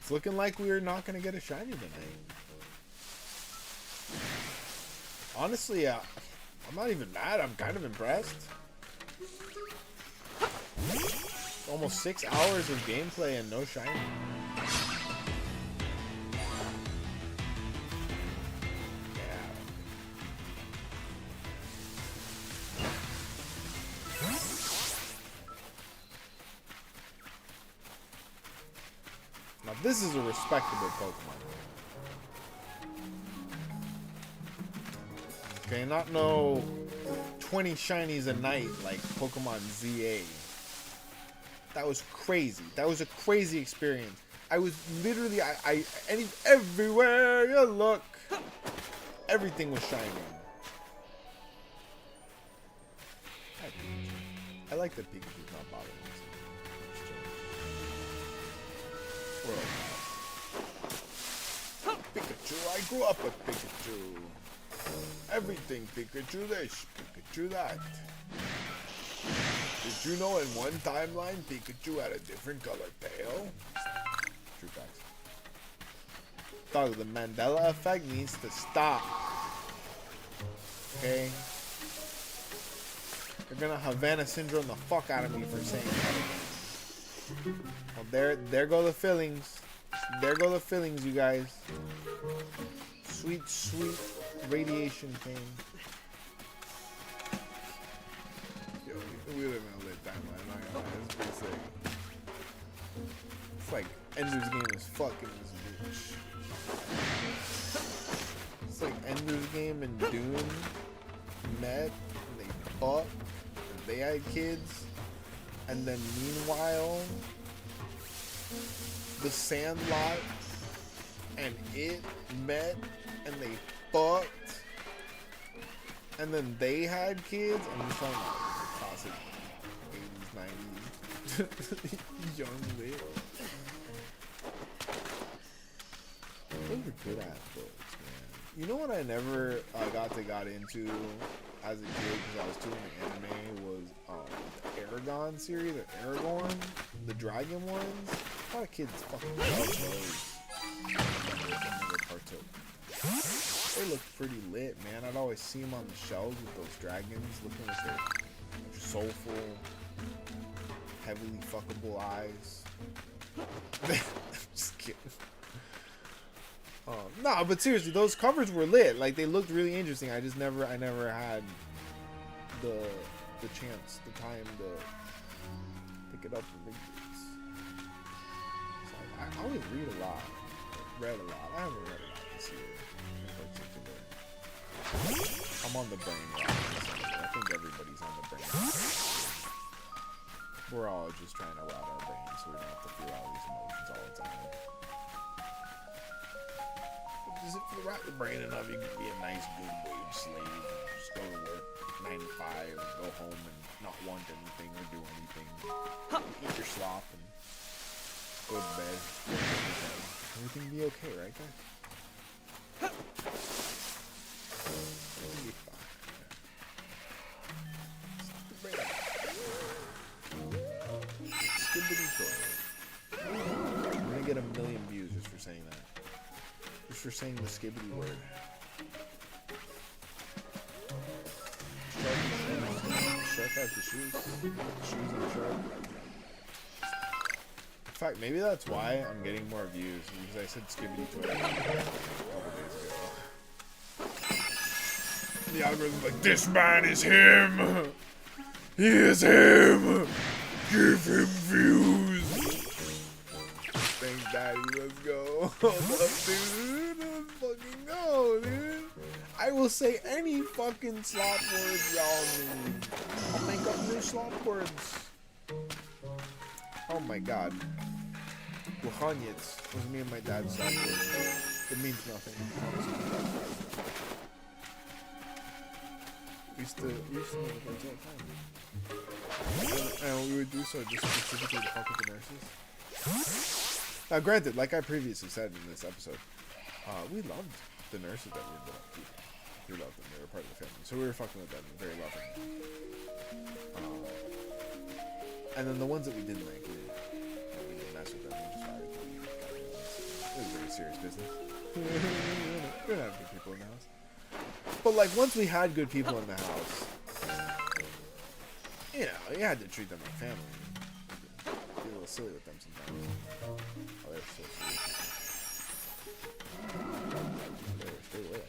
It's looking like we're not gonna get a shiny tonight. Honestly, I'm not even mad. I'm kind of impressed. Almost 6 hours of gameplay and no shiny. Now this is a respectable Pokemon. Okay, not no 20 shinies a night like Pokemon ZA. That was crazy. That was a crazy experience. I was literally, everywhere you look, everything was shining. I like that Pikachu's not bothering us. Pikachu, I grew up with Pikachu. Everything Pikachu this, Pikachu that. Did you know in one timeline Pikachu had a different color tail? True facts. Dog, the Mandela effect needs to stop. Okay? They're gonna Havana syndrome the fuck out of me for saying that. Well, there go the fillings. There go the fillings, you guys. Sweet, sweet radiation thing. Yo, we live in a lit timeline. I'm not gonna lie, it's pretty sick. It's like Ender's Game is fucking this bitch. It's like Ender's Game and Dune met and they fought and they had kids, and then meanwhile the Sandlot and it met and they fucked, and then they had kids. I'm just talking about classic 80s, 90s young lit. Those were good ass books, man. You know what I never got into as a kid because I was too into anime was the Aragon series, or Aragorn, the dragon ones. A lot of kids fucking love those. They look pretty lit, man. I'd always see them on the shelves with those dragons looking with their soulful, heavily fuckable eyes. I'm just kidding. No, but seriously, those covers were lit. Like, they looked really interesting. I never had the chance, the time to pick it up and read it. So I always read a lot. Read a lot. I haven't read a lot this year in particular. I'm on the brain rot. I think everybody's on the brain rot. We're all just trying to rot our brains so we don't have to feel all these emotions all the time. But if you rot your brain enough, you can be a nice good wage slave and just go to work 9 to 5 and go home and not want anything or do anything. Eat your slop and go to bed. Everything be okay, right, guys? Everything be fine. Skibbity toilet. I'm gonna get 1 million views just for saying that. Just for saying the skibbity word. Shark has the shoes. Shoes on the shark. In fact, maybe that's why I'm getting more views, because I said skibbity toilet a couple days ago. The algorithm's like, this man is him! He is him! Give him views! Thanks, Daddy, let's go. Hold up, dude. Let's fucking go, dude. I will say any fucking slop words y'all need. I'll make up new slop words. Oh my god. Wuhanyets was me and my dad's slop word. It means nothing. We used to make it all the time. And we would do so just specifically to fuck with the nurses. Now granted, like I previously said in this episode, we loved the nurses that we were with. We loved them. They were part of the family. So we were fucking with them very lovingly. And then the ones that we didn't like, we didn't mess with them. We just fired them. serious business. We don't have good people in the house. But like once we had good people in the house, you know, you had to treat them like family. Be a little silly with them sometimes. Oh, they're so sweet. Stay away.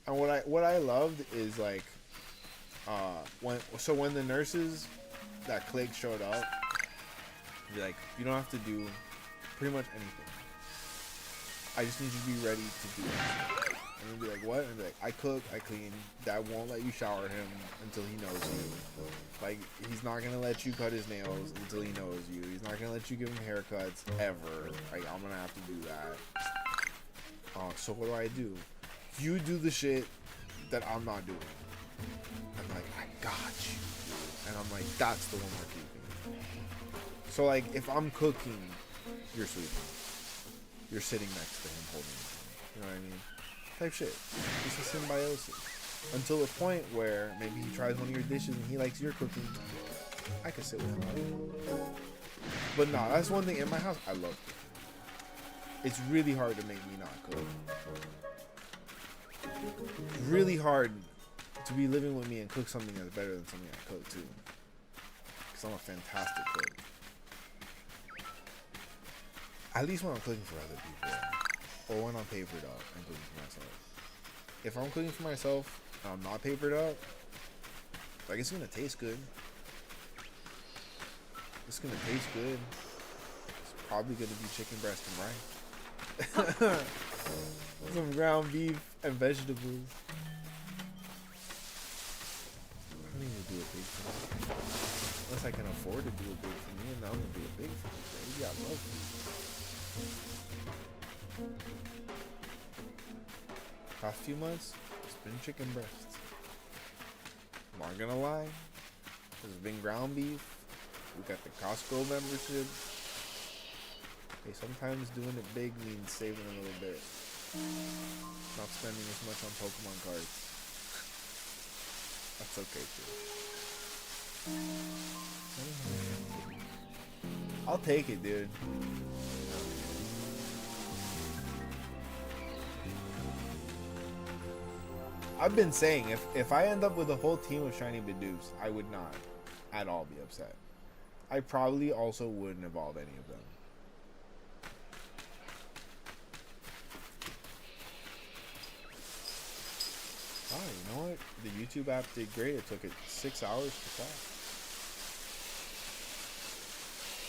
And what I loved is like when the nurses that clique showed up, be like, you don't have to do pretty much anything. I just need you to be ready to do it. And they'd be like, what? And I'd be like, I cook, I clean. Dad won't let you shower him until he knows you. Like, he's not gonna let you cut his nails until he knows you. He's not gonna let you give him haircuts ever. Like, I'm gonna have to do that. So what do? You do the shit that I'm not doing. I'm like, I got you. And I'm like, that's the one we're keeping. So like, if I'm cooking, you're sleeping. You're sitting next to him holding him. You know what I mean? Type shit. It's a symbiosis. Until the point where maybe he tries one of your dishes and he likes your cooking. I can sit with him. But no, that's one thing in my house. I love cooking. It's really hard to make me not cook. Really hard to be living with me and cook something that's better than something I cook too. Because I'm a fantastic cook. At least when I'm cooking for other people. Or when I'm papered up and cooking for myself. If I'm cooking for myself and I'm not papered up, like it's gonna taste good. It's gonna taste good. It's probably gonna be chicken breast and rice. Some ground beef and vegetables. I don't need to do it big for me. Unless I can afford to do it big for me, and I'm gonna do it big for me, baby. I love you. Past few months, it's been chicken breast. I'm not gonna lie. There's been ground beef. We got the Costco membership. Hey, sometimes doing it big means saving a little bit. Not spending as much on Pokemon cards. That's okay too. I'll take it, dude. I've been saying if I end up with a whole team of shiny Bidoofs, I would not at all be upset. I probably also wouldn't evolve any of them. Oh, you know what? The YouTube app did great. It took it 6 hours to crack.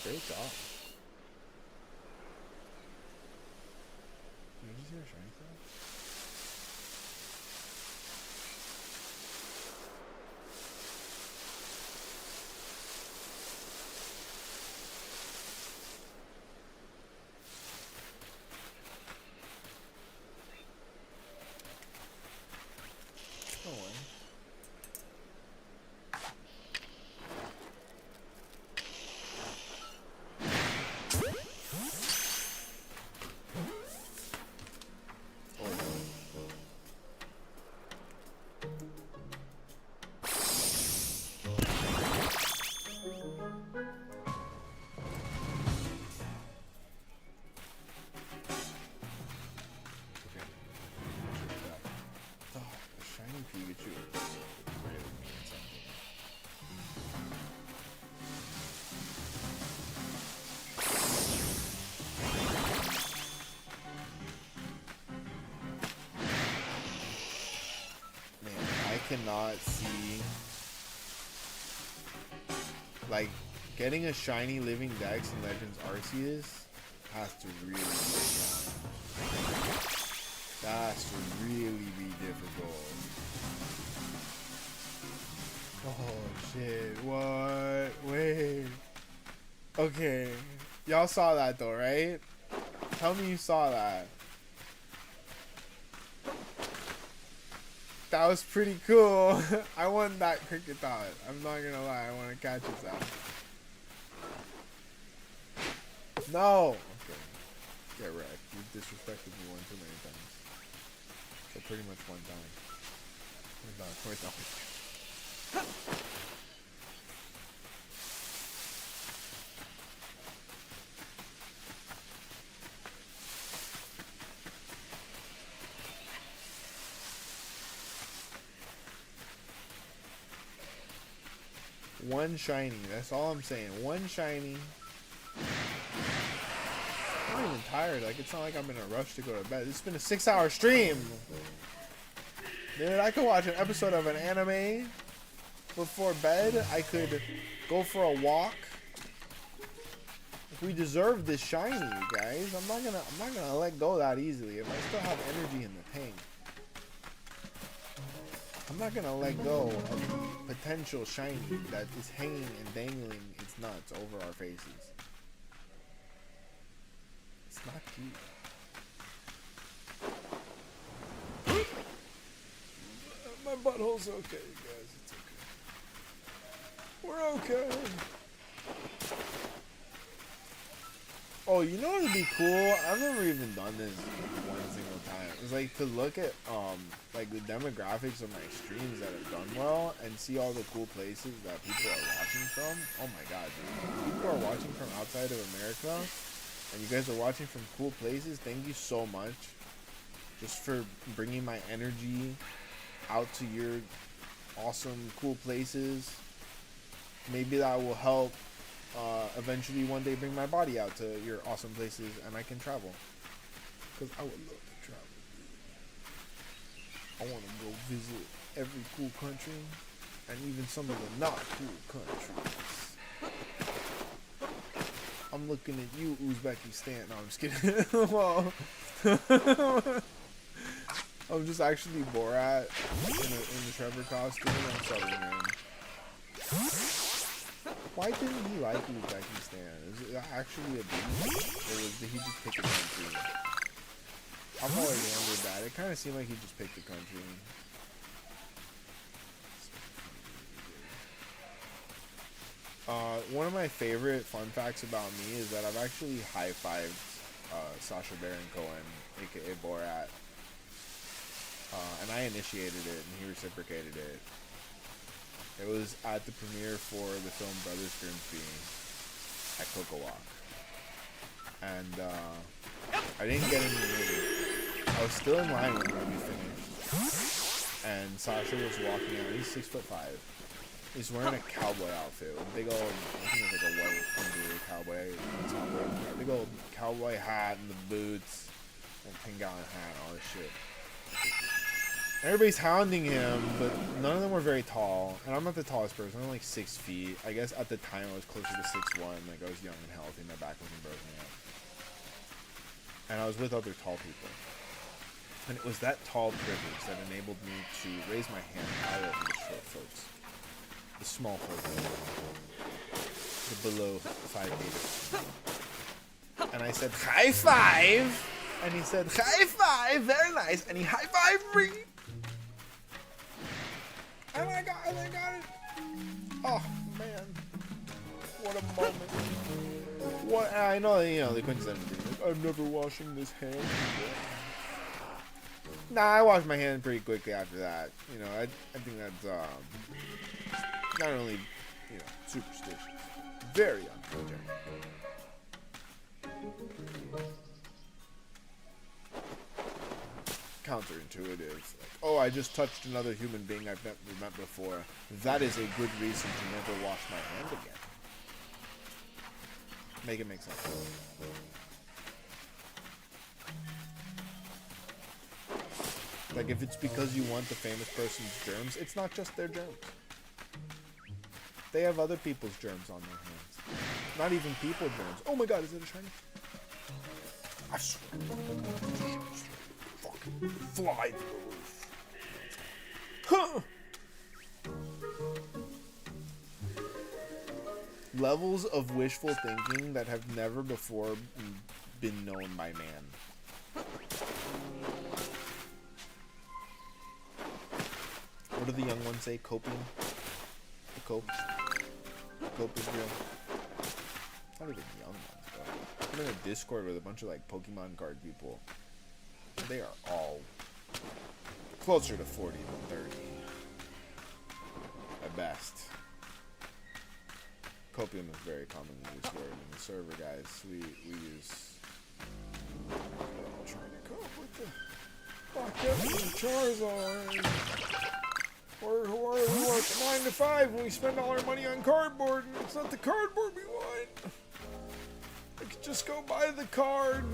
Great job. Did you just hear a shiny crack? Cannot see like getting a shiny living Dex in Legends Arceus has to really be that's to really be difficult. Oh shit, what? Wait. Okay. Y'all saw that though, right? Tell me you saw that. That was pretty cool. I want that cricket thought. I'm not gonna lie, I want to catch his ass. No! Okay. Get wrecked. You disrespected me one too many times. So pretty much one time. We're done. One shiny. That's all I'm saying. One shiny. I'm not even tired. Like, it's not like I'm in a rush to go to bed. It's been a 6-hour stream. Dude, I could watch an episode of an anime before bed. I could go for a walk. If we deserve this shiny, you guys, I'm not gonna let go that easily. If I still have energy in the tank, I'm not gonna let go of potential shiny that is hanging and dangling its nuts over our faces. It's not cute. My butthole's okay, guys. It's okay. We're okay. Oh, you know what would be cool? I've never even done this one single time. It's like to look at like the demographics of my streams that have done well and see all the cool places that people are watching from. Oh my god, dude. People are watching from outside of America and you guys are watching from cool places. Thank you so much just for bringing my energy out to your awesome cool places. Maybe that will help eventually one day bring my body out to your awesome places and I can travel, because I would love to travel. I want to go visit every cool country and even some of the not cool countries. I'm looking at you, Uzbekistan. No, I'm just kidding. Well, I'm just actually Borat in the Trevor costume. I'm sorry, man. Why didn't he like Uzbekistan? Is it actually a beach? Or did he just pick a country? I've always wondered that. It kind of seemed like he just picked a country. One of my favorite fun facts about me is that I've actually high-fived Sacha Baron Cohen, aka Borat. And I initiated it, and he reciprocated it. It was at the premiere for the film Brothers Grimsby at Coco Walk. And I didn't get in the movie. I was still in line when the movie finished. And Sasha was walking out. He's 6'5". He's wearing a cowboy outfit with a big old, I think it was like a white Honduran cowboy on top of it. A big old cowboy hat and the boots and 10-gallon hat and all this shit. Everybody's hounding him, but none of them were very tall. And I'm not the tallest person. I'm like 6 feet. I guess at the time I was closer to 6'1". Like I was young and healthy. My back wasn't broken yet. And I was with other tall people. And it was that tall privilege that enabled me to raise my hand higher than the short folks. The small folks. The below 5'8". And I said, high five! And he said, high five! Very nice! And he high fived me! And I got it! Oh, man. What a moment. What? I know, you know, they couldn't send me. Like, I'm never washing this hand again. Nah, I washed my hand pretty quickly after that. You know, I think that's, not only, you know, superstitious, very unhygienic. Counterintuitive. Like, oh, I just touched another human being I've never met before. That is a good reason to never wash my hand again. Make it make sense. Like, if it's because you want the famous person's germs, it's not just their germs. They have other people's germs on their hands. Not even people germs. Oh my god, is it a shiny? I swear. Fucking fly through the roof. Huh! Levels of wishful thinking that have never before been known by man. What do the young ones say? Coping? The cope? Cope is real. Not even young ones, bro. I'm in a Discord with a bunch of like Pokemon card people. They are all closer to 40 than 30. At best. Copium is very commonly used word in the server, guys. We use... We're all trying to cope with the Charizard. Or we work 9 to 5 and we spend all our money on cardboard and it's not the cardboard we want. I could just go buy the card.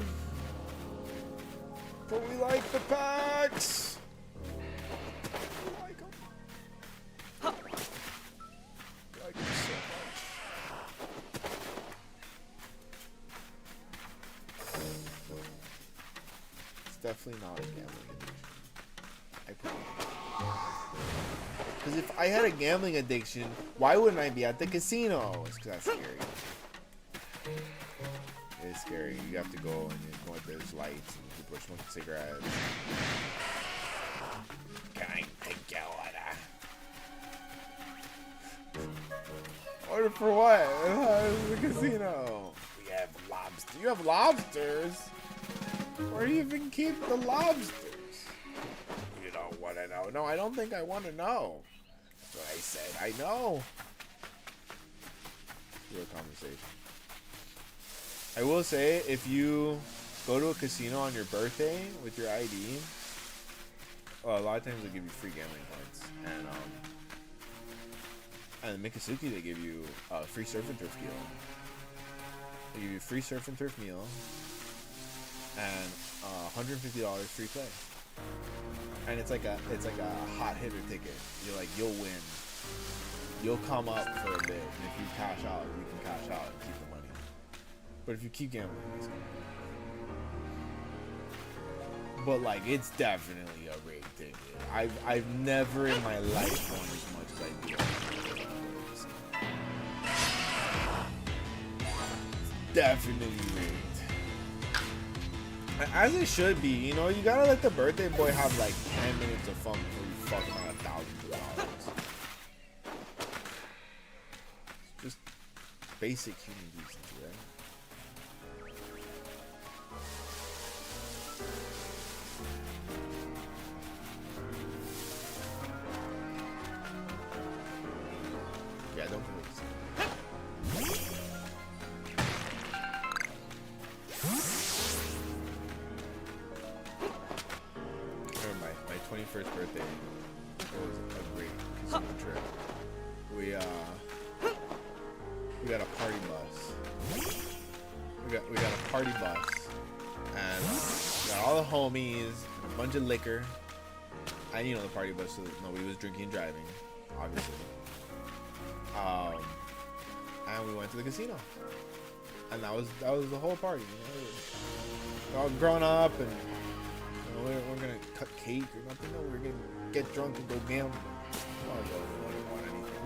But we like the packs. We like them. We like them so much. It's definitely not a gambling addiction. I put it. Because if I had a gambling addiction, why wouldn't I be at the casino? It's because that's scary. It's scary. You have to go and you go at those lights and people are smoking cigarettes. Can I take your order? Order for what? The casino. We have lobster. You have lobsters? Where do you even keep the lobsters? You don't want to know. No, I don't think I want to know. That's what I said. I know. Real conversation. I will say, if you go to a casino on your birthday with your ID, well, a lot of times they give you free gambling points, and Mikasuki they give you a free surf and turf deal. They give you a free surf and turf meal and $150 free play. And it's like a hot hitter ticket. You'll win. You'll come up for a bit, and if you cash out, you can cash out and keep the money. But if you keep gambling, it's gonna. But like, it's definitely a rigged ticket. I've never in my life won as much as I do. It's definitely rigged. As it should be, you know. You gotta let the birthday boy have like 10 minutes of fun before you fuck him out of thousands of dollars. It's just basic human decency, right? Yeah, don't forget to say my 21st birthday was a great casino trip. We got a party bus. We got a party bus, and we got all the homies, a bunch of liquor. And you know the party bus, so nobody was drinking and driving, obviously. And we went to the casino, and that was the whole party. You know? We're all grown up, and you know, we're gonna cut cake or nothing. No, we're gonna get drunk and go gamble.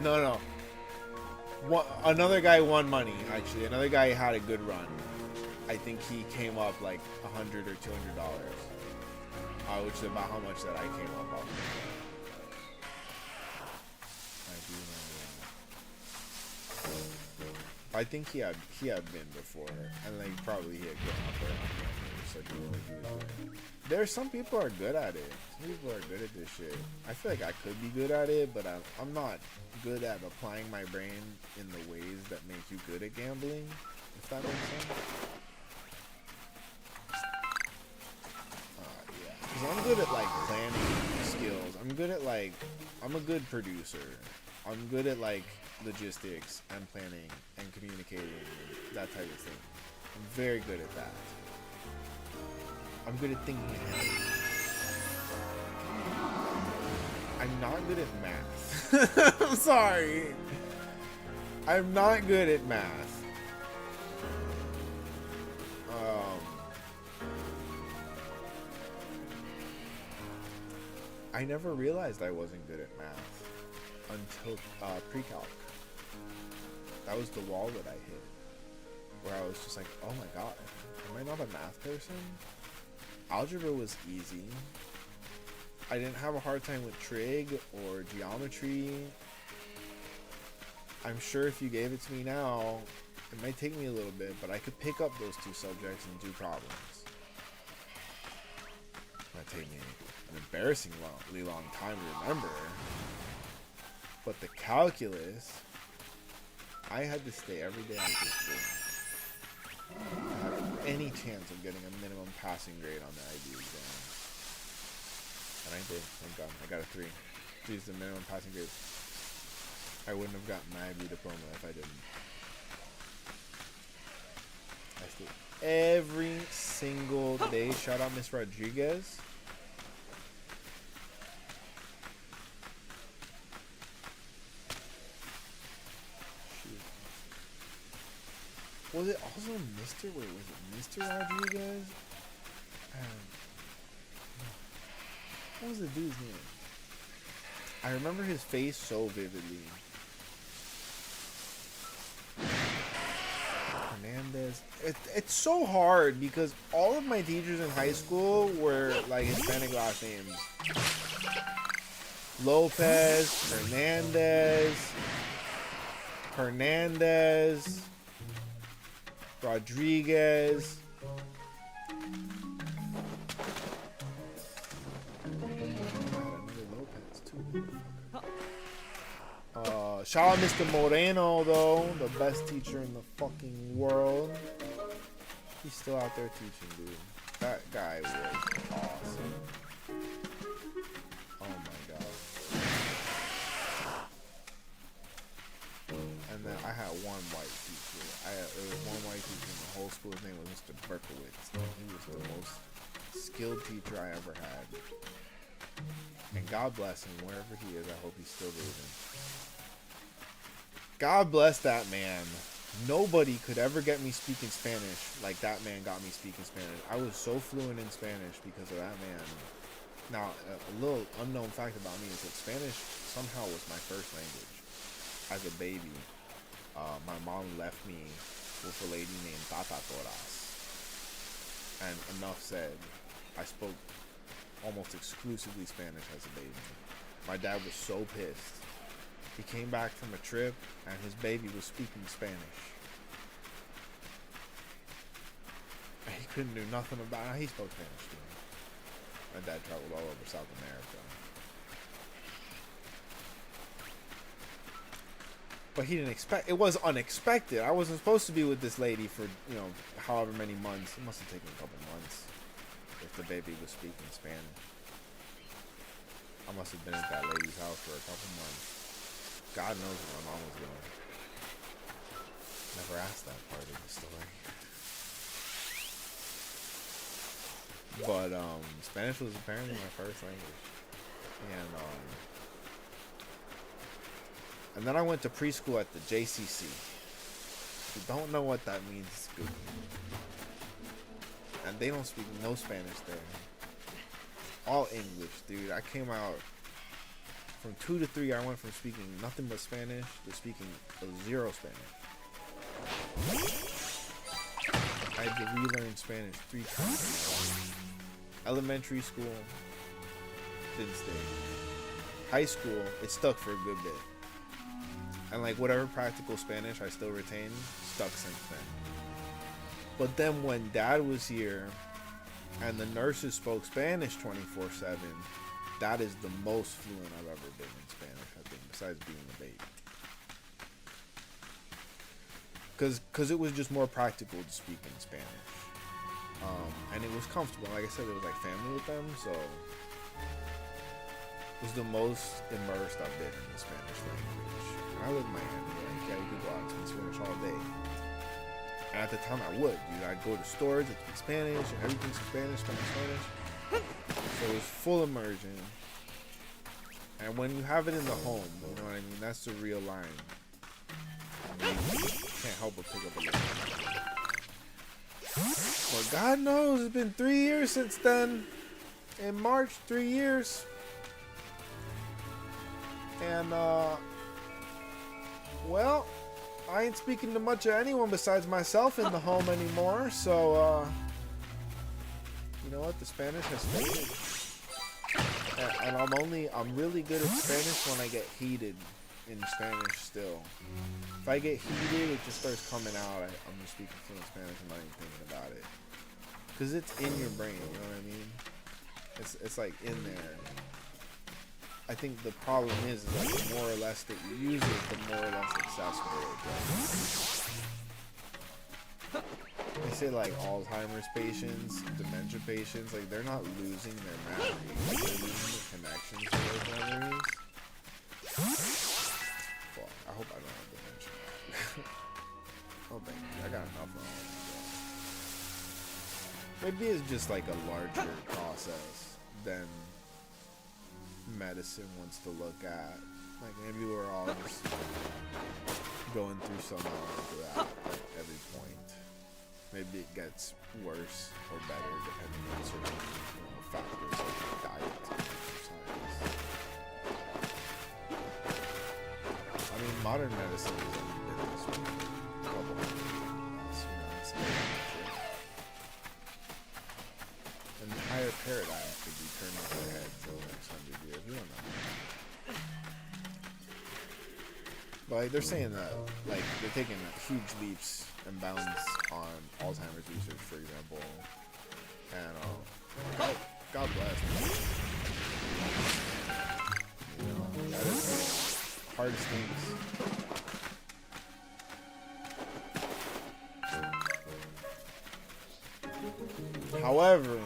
No. Another guy won money. Actually, another guy had a good run. I think he came up like $100 or $200, which is about how much that I came up off. I think he had been before, and like probably he had grown up there. There's some people are good at it. Some people are good at this shit. I feel like I could be good at it, but I'm not good at applying my brain in the ways that make you good at gambling. If that makes sense. Yeah, because I'm good at like planning skills. I'm a good producer. I'm good at like logistics and planning and communicating and that type of thing. I'm very good at that. I'm good at thinking ahead. I'm not good at math. I'm sorry. I'm not good at math. I never realized I wasn't good at math until pre-calc. That was the wall that I hit, where I was just like, oh my god, am I not a math person? Algebra was easy. I didn't have a hard time with trig or geometry. I'm sure if you gave it to me now, it might take me a little bit, but I could pick up those two subjects and do problems. It might take me an embarrassingly long time to remember. But the calculus, I had to stay every day after school. I had any chance of getting a minimum passing grade on the IB exam. And I did, thank God. I got a 3. These the minimum passing grade. I wouldn't have gotten my IB diploma if I didn't. I stayed every single day. Shout out Miss Rodriguez. Shoot. Was it also Mr. Wait, was it Mr. Rodriguez? What was the dude's name? I remember his face so vividly. Hernandez. It's so hard because all of my teachers in high school were like Hispanic last names. Lopez, Hernandez, Rodriguez. Shout out Mr. Moreno, though, the best teacher in the fucking world. He's still out there teaching, dude. That guy was awesome. Oh my god. And then I had one white teacher. There was one white teacher in the whole school. His name was Mr. Berkowitz. And he was the most skilled teacher I ever had. And God bless him wherever he is. I hope he's still breathing. God bless that man. Nobody could ever get me speaking Spanish like that man got me speaking Spanish. I was so fluent in Spanish because of that man. Now, a little unknown fact about me is that Spanish somehow was my first language. As a baby, my mom left me with a lady named Tata Toras. And enough said, I spoke almost exclusively Spanish as a baby. My dad was so pissed. He came back from a trip and his baby was speaking Spanish. And he couldn't do nothing about it. He spoke Spanish too. My dad traveled all over South America. But he didn't expect, it was unexpected. I wasn't supposed to be with this lady for, you know, however many months. It must have taken a couple months if the baby was speaking Spanish. I must have been at that lady's house for a couple months. God knows what my mom was doing. Never asked that part of the story. But Spanish was apparently my first language. And then I went to preschool at the JCC. If you don't know what that means, it's Google. And they don't speak no Spanish there. All English, dude. I came out from 2 to 3. I went from speaking nothing but Spanish to speaking zero Spanish. I had to relearn Spanish 3 times. Elementary school, didn't stay. High school, it stuck for a good bit. And like whatever practical Spanish I still retained, stuck since then. But then when Dad was here and the nurses spoke Spanish 24/7, that is the most fluent I've ever been in Spanish, I think, besides being a baby. Because it was just more practical to speak in Spanish. And it was comfortable. Like I said, it was like family with them, so it was the most immersed I've been in the Spanish language. And I lived in Miami, like, yeah, you could go out and speak Spanish all day. And at the time I would, dude. I'd go to stores, I'd speak Spanish, and everything's Spanish. So it was full immersion. And when you have it in the home, you know what I mean? That's the real line. You can't help but pick up a little. Well, God knows, it's been 3 years since then. In March, 3 years. And, well, I ain't speaking to much of anyone besides myself in the home anymore. So, you know what? The Spanish has faded. And I'm really good at Spanish when I get heated in Spanish still. If I get heated, it just starts coming out. I'm just speaking fluent Spanish. I'm not even thinking about it. Because it's in your brain, you know what I mean? It's like in there. I think the problem is that the more or less that you use it, the more or less accessible it gets. They say like Alzheimer's patients, dementia patients, like they're not losing their memories, they're losing the connections to those memories. maybe it's just like a larger process than medicine wants to look at. Like maybe we're all just going through some element of that at every point. Maybe it gets worse or better depending on certain factors like diet and exercise. I mean, modern medicine has only been this way for a couple hundred years, it's still shit. An entire paradigm could be turned on their head for the next 100 years. We don't know. But like, they're saying that, like, they're taking huge leaps and bounds on Alzheimer's research, for example. And God bless. You know, that is the hardest things. However,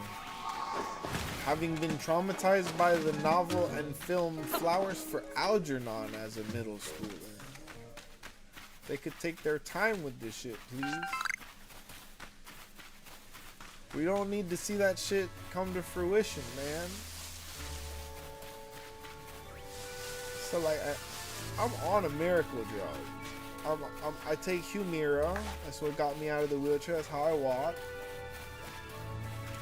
having been traumatized by the novel and film Flowers for Algernon as a middle schooler, they could take their time with this shit, please. We don't need to see that shit come to fruition, man. So like, I'm on a miracle drug. I take Humira. That's what got me out of the wheelchair. That's how I walk.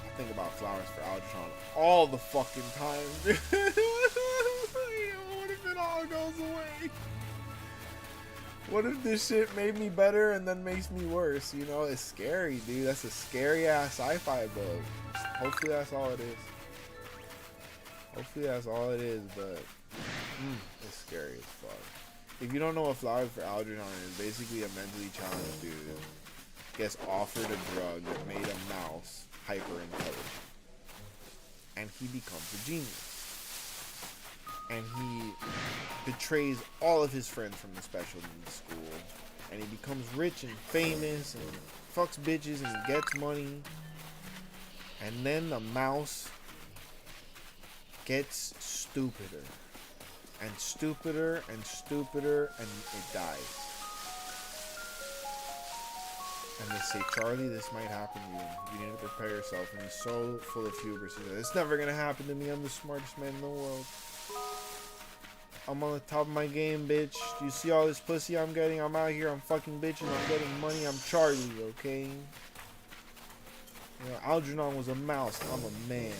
I think about Flowers for Algernon all the fucking time, dude. What if it all goes away? What if this shit made me better and then makes me worse? You know, it's scary, dude. That's a scary ass sci-fi book. Hopefully that's all it is. Hopefully that's all it is, but it's scary as fuck. If you don't know what Flowers for Algernon is, basically a mentally challenged dude gets offered a drug that made a mouse hyper intelligent, and he becomes a genius. And he betrays all of his friends from the special needs school, and he becomes rich and famous and fucks bitches and gets money. And then the mouse gets stupider and stupider and stupider, and it dies. And they say, Charlie, this might happen to you. You need to prepare yourself. And he's so full of hubris. He's like, it's never gonna happen to me. I'm the smartest man in the world. I'm on the top of my game, bitch. Do you see all this pussy I'm getting? I'm out here, I'm fucking bitches, I'm getting money, I'm Charlie, okay? You know, Algernon was a mouse, I'm a man.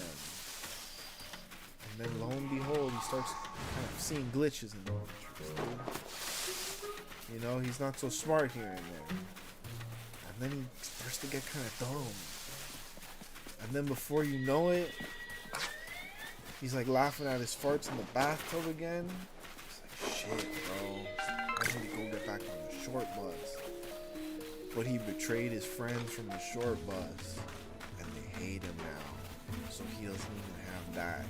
And then lo and behold, he starts kind of seeing glitches in the Matrix, dude. You know, he's not so smart here and there. And then he starts to get kind of dumb. And then before you know it, he's like laughing at his farts in the bathtub again. He's like, shit, bro. I need to go get back on the short bus. But he betrayed his friends from the short bus, and they hate him now. So he doesn't even have that.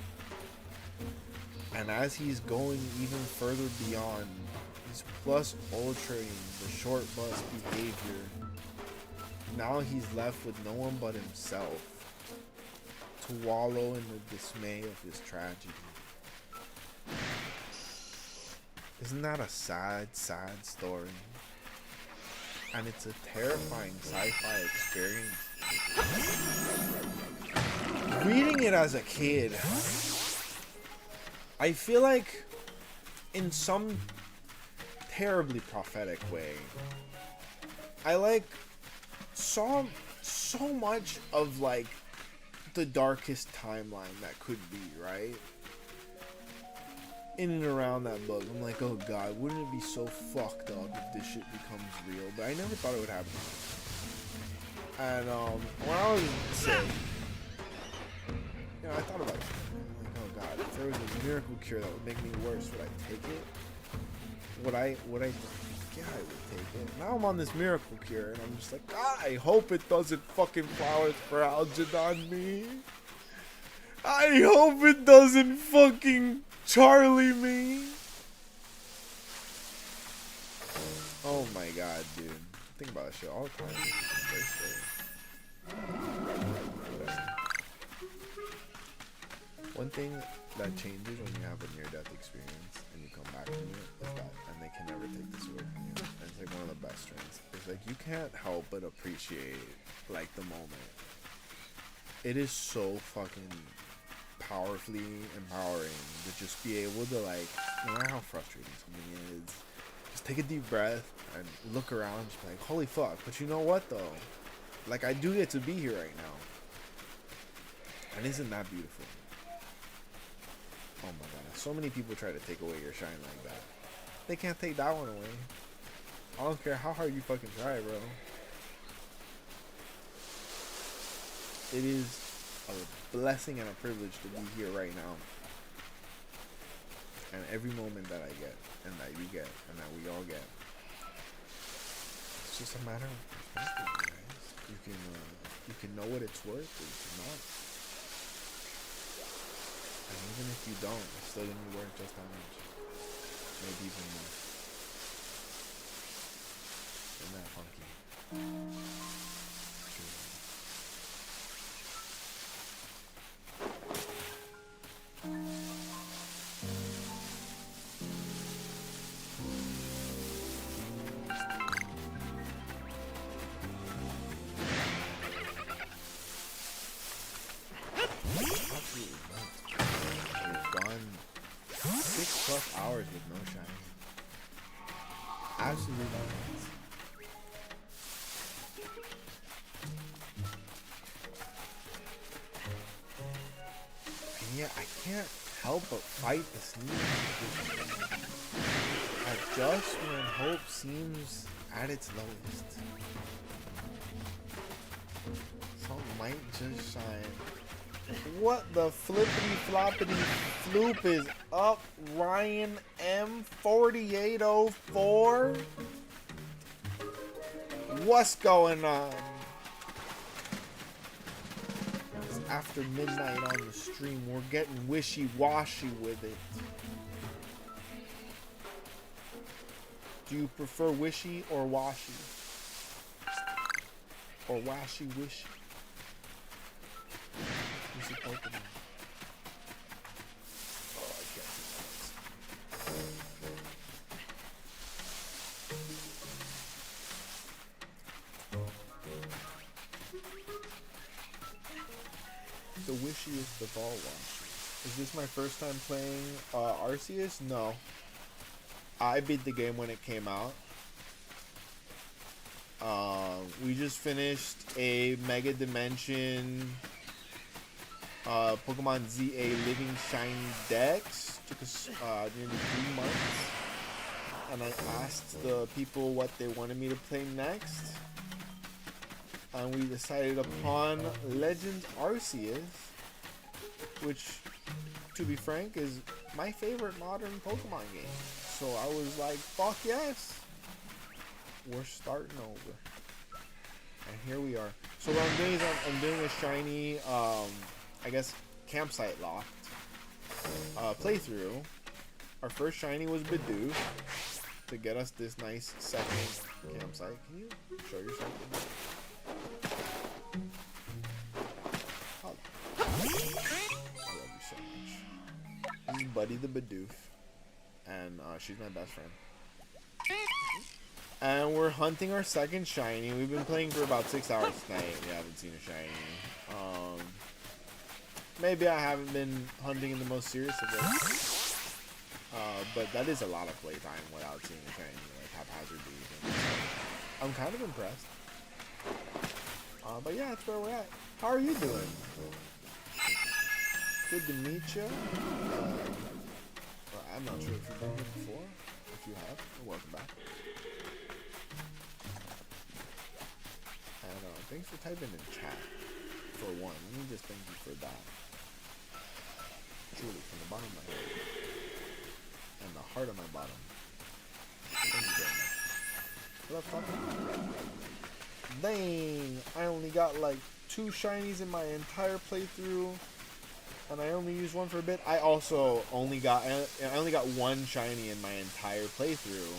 And as he's going even further beyond, he's plus ultraing the short bus behavior. Now he's left with no one but himself to wallow in the dismay of his tragedy. Isn't that a sad, sad story? And it's a terrifying sci-fi experience. Reading it as a kid, I feel like in some terribly prophetic way, I like saw so much of like the darkest timeline that could be, right? In and around that book. I'm like, oh god, wouldn't it be so fucked up if this shit becomes real? But I never thought it would happen. And when I was sick, you know, I thought about it. I'm like, oh god, if there was a miracle cure that would make me worse, would I take it? Would I yeah, I would take it. Now I'm on this miracle cure, and I'm just like, God, I hope it doesn't fucking Flowers for Algernon me. I hope it doesn't fucking Charlie me. Oh my god, dude. I think about that shit all the time. One thing that changes when you have a near-death experience and you come back from it is that, and they can never take this away from you. And it's like one of the best traits. It's like you can't help but appreciate like the moment. it is so fucking powerfully empowering to just be able to, like, no matter how frustrating something is, just take a deep breath and look around and just be like, holy fuck. But you know what though? Like, I do get to be here right now. And isn't that beautiful? Oh my god, so many people try to take away your shine like that. They can't take that one away. I don't care how hard you fucking try, bro. It is a blessing and a privilege to be here right now. And every moment that I get, and that you get, and that we all get, it's just a matter of perspective, guys. You can know what it's worth, or you cannot. And even if you don't, it's still gonna be worth just how much. Maybe even more. Isn't that funky? We've gone 6+ hours with no shine. Absolutely nuts. And yet I can't help but fight the sneeze. At just when hope seems at its lowest, some might just shine. What the flippity floppity floop is up, Ryan M4804? What's going on? It's after midnight on the stream. We're getting wishy-washy with it. Do you prefer wishy or washy? Or washy-wishy? Who's the Pokemon? Oh, I can't do that. The wishiest of all washy. Is this my first time playing Arceus? No. I beat the game when it came out. We just finished a Mega Dimension Pokemon ZA Living Shiny Dex. Took us nearly 3 months. And I asked the people what they wanted me to play next. And we decided upon Legends Arceus, which, to be frank, is my favorite modern Pokemon game. So I was like, fuck yes. We're starting over. And here we are. So what I'm doing is I'm doing a shiny, I guess, campsite locked playthrough. Our first shiny was Bidoof to get us this nice second campsite. Can you show yourself? Oh. I love you so much. This is Buddy the Bidoof, and she's my best friend. And we're hunting our second shiny. We've been playing for about 6 hours tonight. We haven't seen a shiny. Maybe I haven't been hunting in the most serious of ways. But that is a lot of playtime without seeing a shiny, like haphazardly. So I'm kind of impressed. But yeah, that's where we're at. How are you doing? Good to meet you. Well, I'm not sure if you've been here before. If you have, welcome back. And thanks for typing in chat, for one. Let me just thank you for that. Truly, from the bottom of my head. And the heart of my bottom. Thank you very much. What up, fucker? Dang! I only got like 2 shinies in my entire playthrough. And I only used one for a bit. I also only got 1 shiny in my entire playthrough.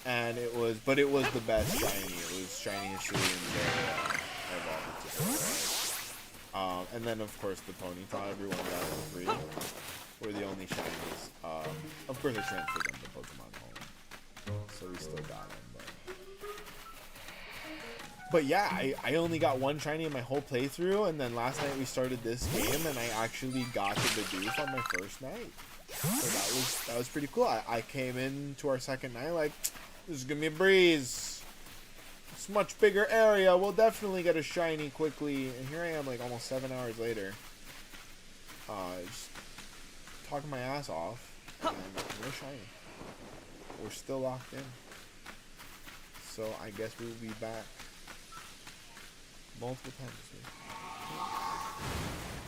And it was the best shiny. It was shiny Hisui and evolved. And then of course the Ponyta everyone got for free. Were the only shinies. Of course I transferred them to Pokemon Home, so we still got them. But But yeah, I only got one shiny in my whole playthrough, and then last night we started this game, and I actually got the Bidoof on my first night. So that was pretty cool. I came into our second night like, this is gonna be a breeze. It's a much bigger area. We'll definitely get a shiny quickly. And here I am, like almost 7 hours later. Just talking my ass off, and no shiny. We're still locked in. So I guess we will be back multiple times this week.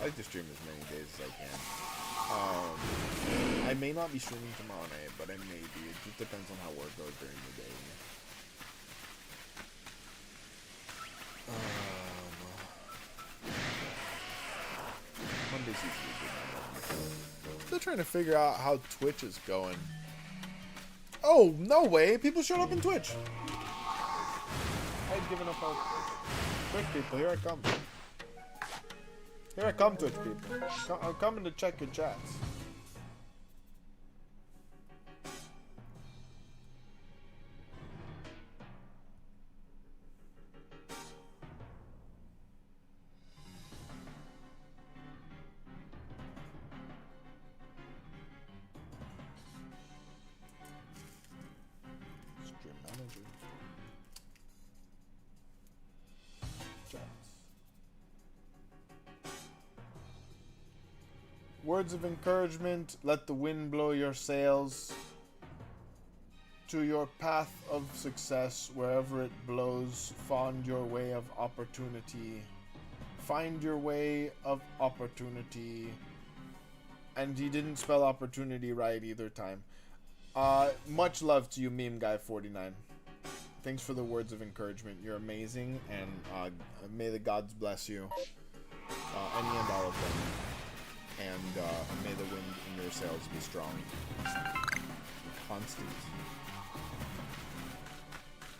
I like to stream as many days as I can. I may not be streaming tomorrow night, but I may be. It just depends on how work goes during the day. Monday's usually good. Still trying to figure out how Twitch is going. Oh, no way! People showed up in Twitch! I'd given up on Twitch people. Here I come. Here I come, Twitch people. I'm coming to check your chats. Stream manager. Words of encouragement, let the wind blow your sails to your path of success wherever it blows. Find your way of opportunity. Find your way of opportunity. And you didn't spell opportunity right either time. Much love to you, Meme Guy 49. Thanks for the words of encouragement. You're amazing, and may the gods bless you. Any and all of them. And may the wind in your sails be strong. Constant.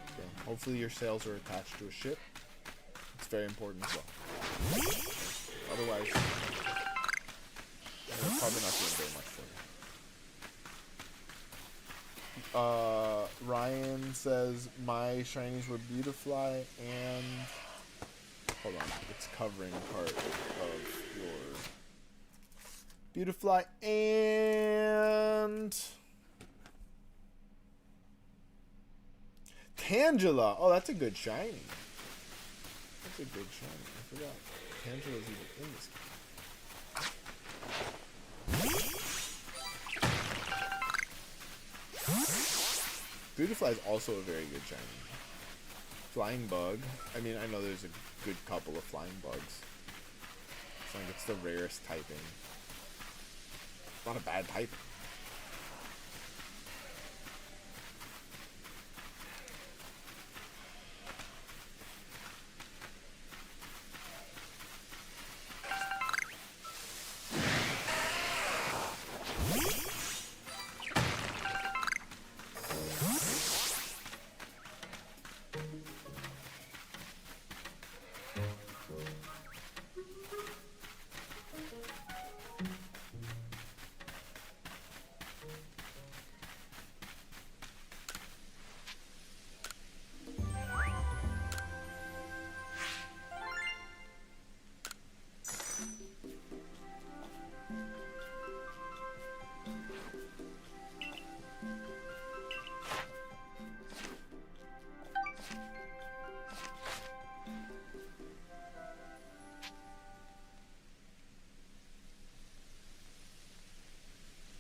Okay. Hopefully your sails are attached to a ship. It's very important as well. Otherwise, they're probably not doing very much for you. Ryan says, my shinies were Beautifly and... Hold on, it's covering part of your... Beautifly and... Tangela! Oh, that's a good shiny. That's a good shiny. I forgot. Tangela's even in this game. Beautifly is also a very good shiny. Flying Bug. I mean, I know there's a good couple of Flying Bugs. It's like it's the rarest typing. Not a bad type.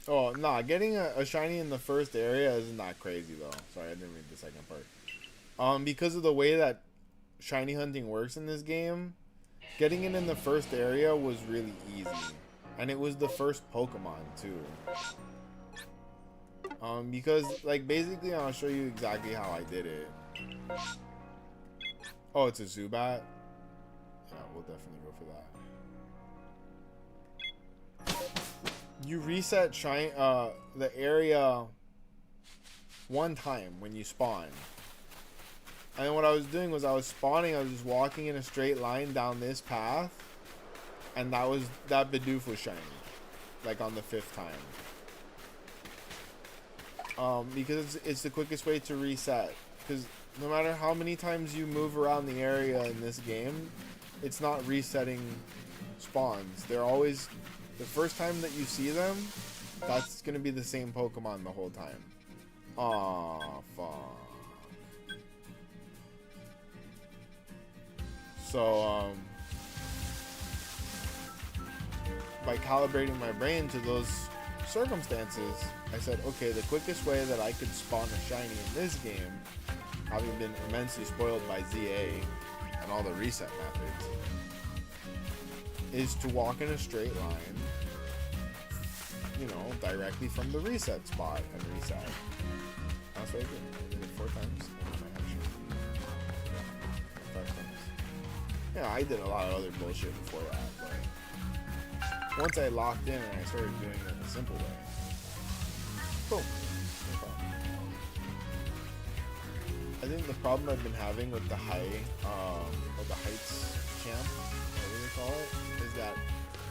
Oh, nah, getting a shiny in the first area isn't that crazy, though. Sorry, I didn't read the second part. Because of the way that shiny hunting works in this game, getting it in the first area was really easy. And it was the first Pokemon, too. Because, like, basically, I'll show you exactly how I did it. Oh, it's a Zubat? Yeah, we'll definitely go for that. You reset the area one time when you spawn. And then what I was doing was I was spawning, I was just walking in a straight line down this path. And that Bidoof was shiny. Like on the 5th time. Because it's the quickest way to reset. Because no matter how many times you move around the area in this game, it's not resetting spawns. They're always, the first time that you see them, that's gonna be the same Pokemon the whole time. Aw, fuck. So, by calibrating my brain to those circumstances, I said, okay, the quickest way that I could spawn a shiny in this game, having been immensely spoiled by ZA and all the reset methods, is to walk in a straight line, you know, directly from the reset spot and reset. That's what I did. I did it 4 times. Yeah, I did a lot of other bullshit before that, but once I locked in and I started doing it in a simple way, boom, no problem. I think the problem I've been having with the or the heights camp, whatever they call it, is that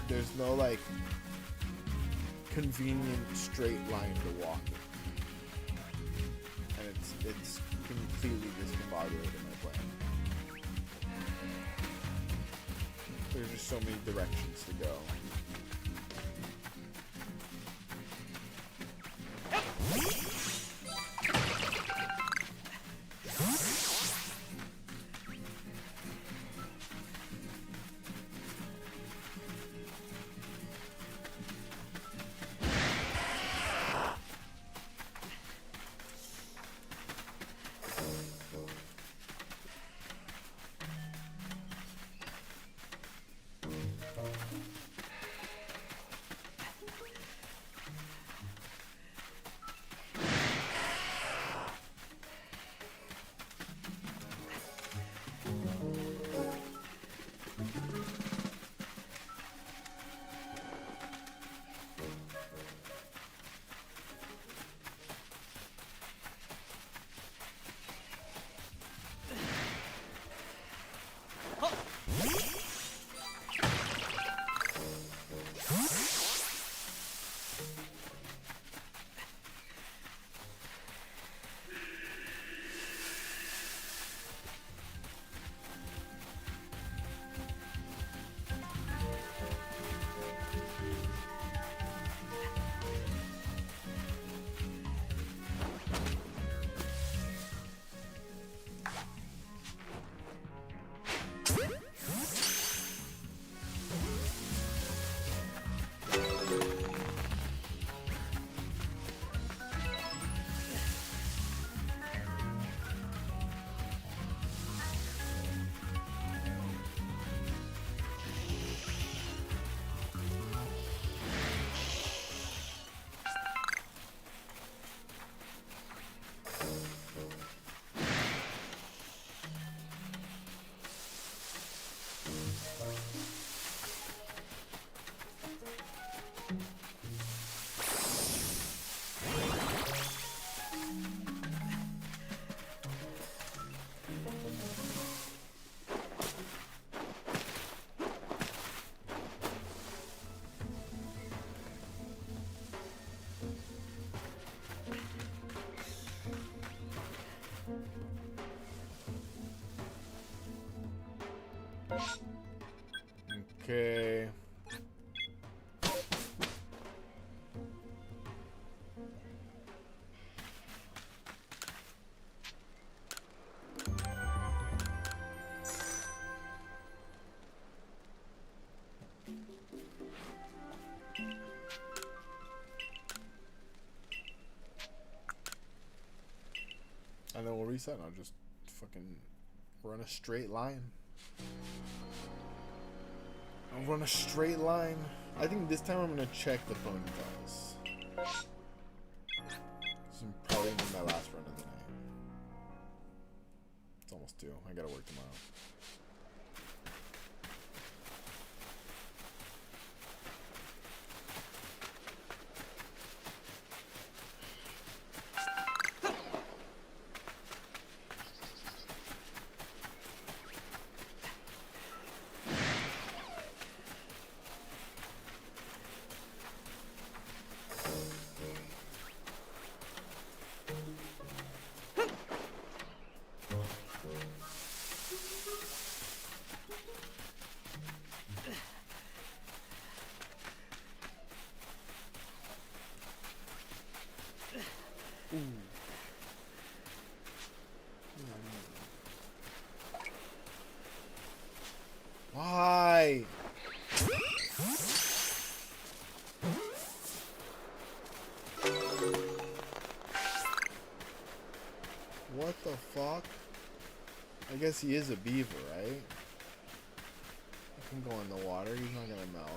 there's no like convenient straight line to walk in, and it's completely discombobulated my plan. There's just so many directions to go. Okay. And then we'll reset and I'll just fucking run a straight line. I'll run a straight line. I think this time I'm gonna check the ponytails. This is probably gonna be my last run of the night. It's almost 2. I gotta work tomorrow. Ooh. Why? What the fuck? I guess he is a beaver, right? He can go in the water. He's not gonna melt.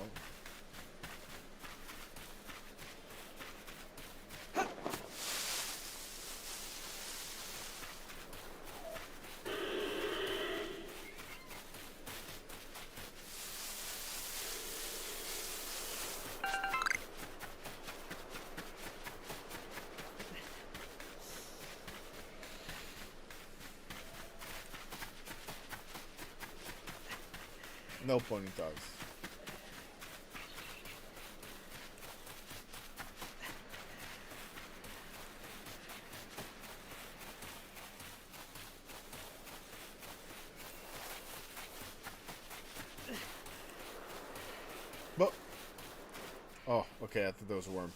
No ponytails. But oh, okay. I thought that was a wormhole.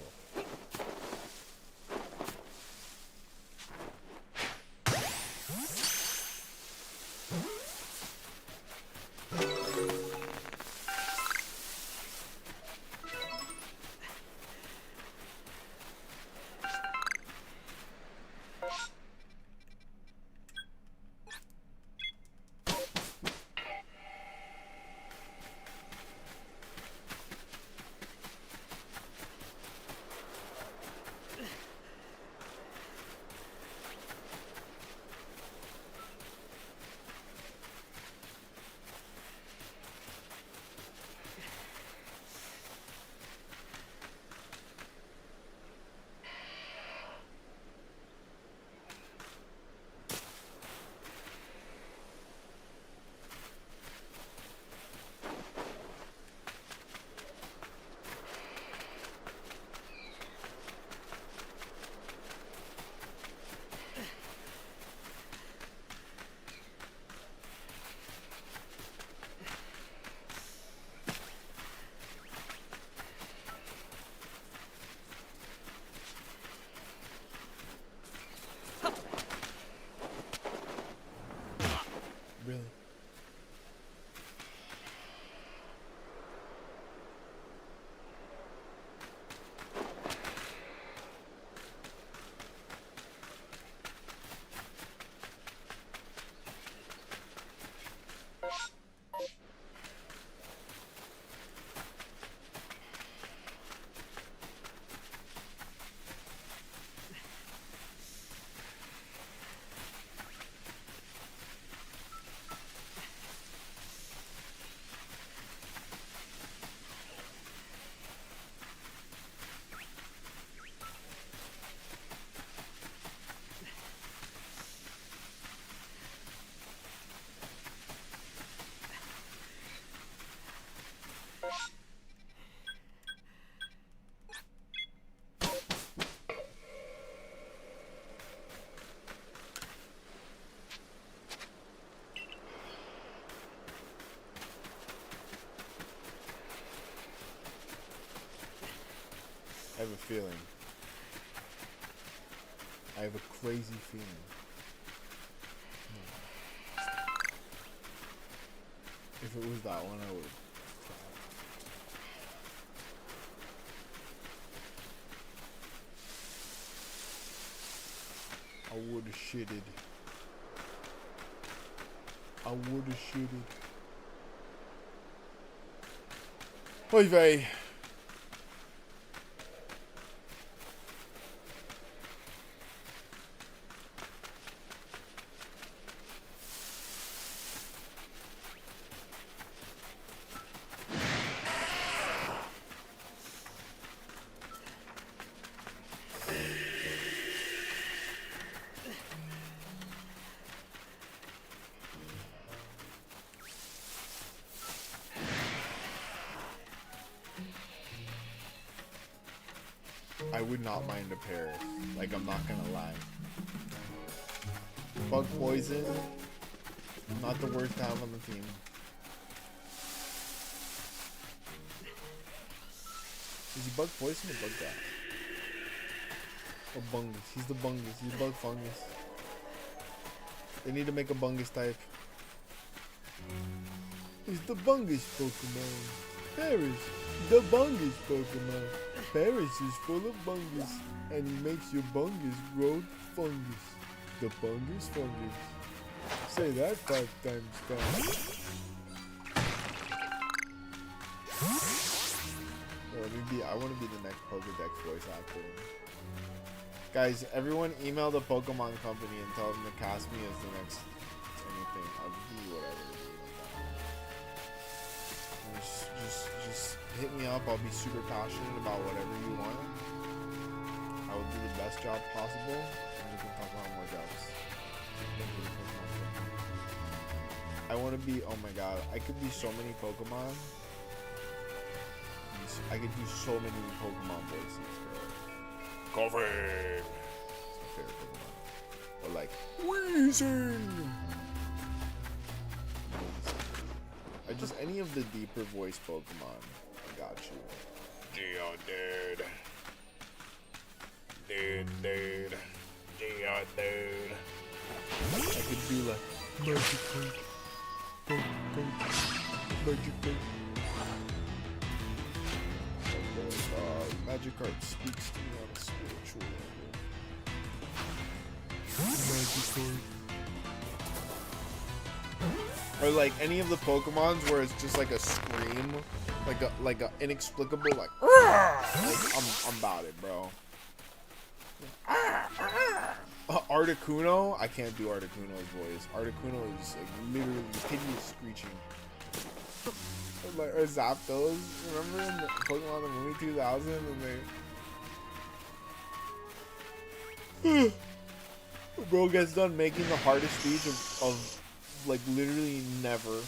Really? I have a feeling. I have a crazy feeling. If it was that one, I would cry. I would have shitted. I would have shitted. Oy vey. I would not mind a pair. Like, I'm not gonna lie. Bug poison, not the worst to have on the team. Is he bug poison or bug gas? A bungus. He's the bungus. He's bug fungus. They need to make a bungus type. He's the bungus Pokemon. Paris, the bungus Pokemon. Paris is full of bungus, and he makes your bungus grow fungus. The bungus fungus. Say that 5 times fast. I want to be the next Pokedex voice actor. Guys, everyone email the Pokemon company and tell them to cast me as the next anything. I'll do whatever. Just hit me up. I'll be super passionate about whatever you want. I will do the best job possible, and we can talk about more jobs. I want to be. Oh my god, I could be so many Pokemon. I could do so many Pokemon voices, bro. Coffee! It's my favorite Pokemon. Or like, Weezing! Or just any of the deeper voice Pokemon. I got you. Geodude. Dude. Geodude. I could do like, Magikarp. Magikarp. Magikarp speaks to me on a spiritual level. Magikarp. Or like any of the Pokemons where it's just like a scream, like a inexplicable like I'm about it, bro. Articuno, I can't do Articuno's voice. Articuno is like literally hideous screeching. Like, or Zapdos, remember in the Pokemon the movie 2000 and they bro gets done making the hardest speech of like literally never.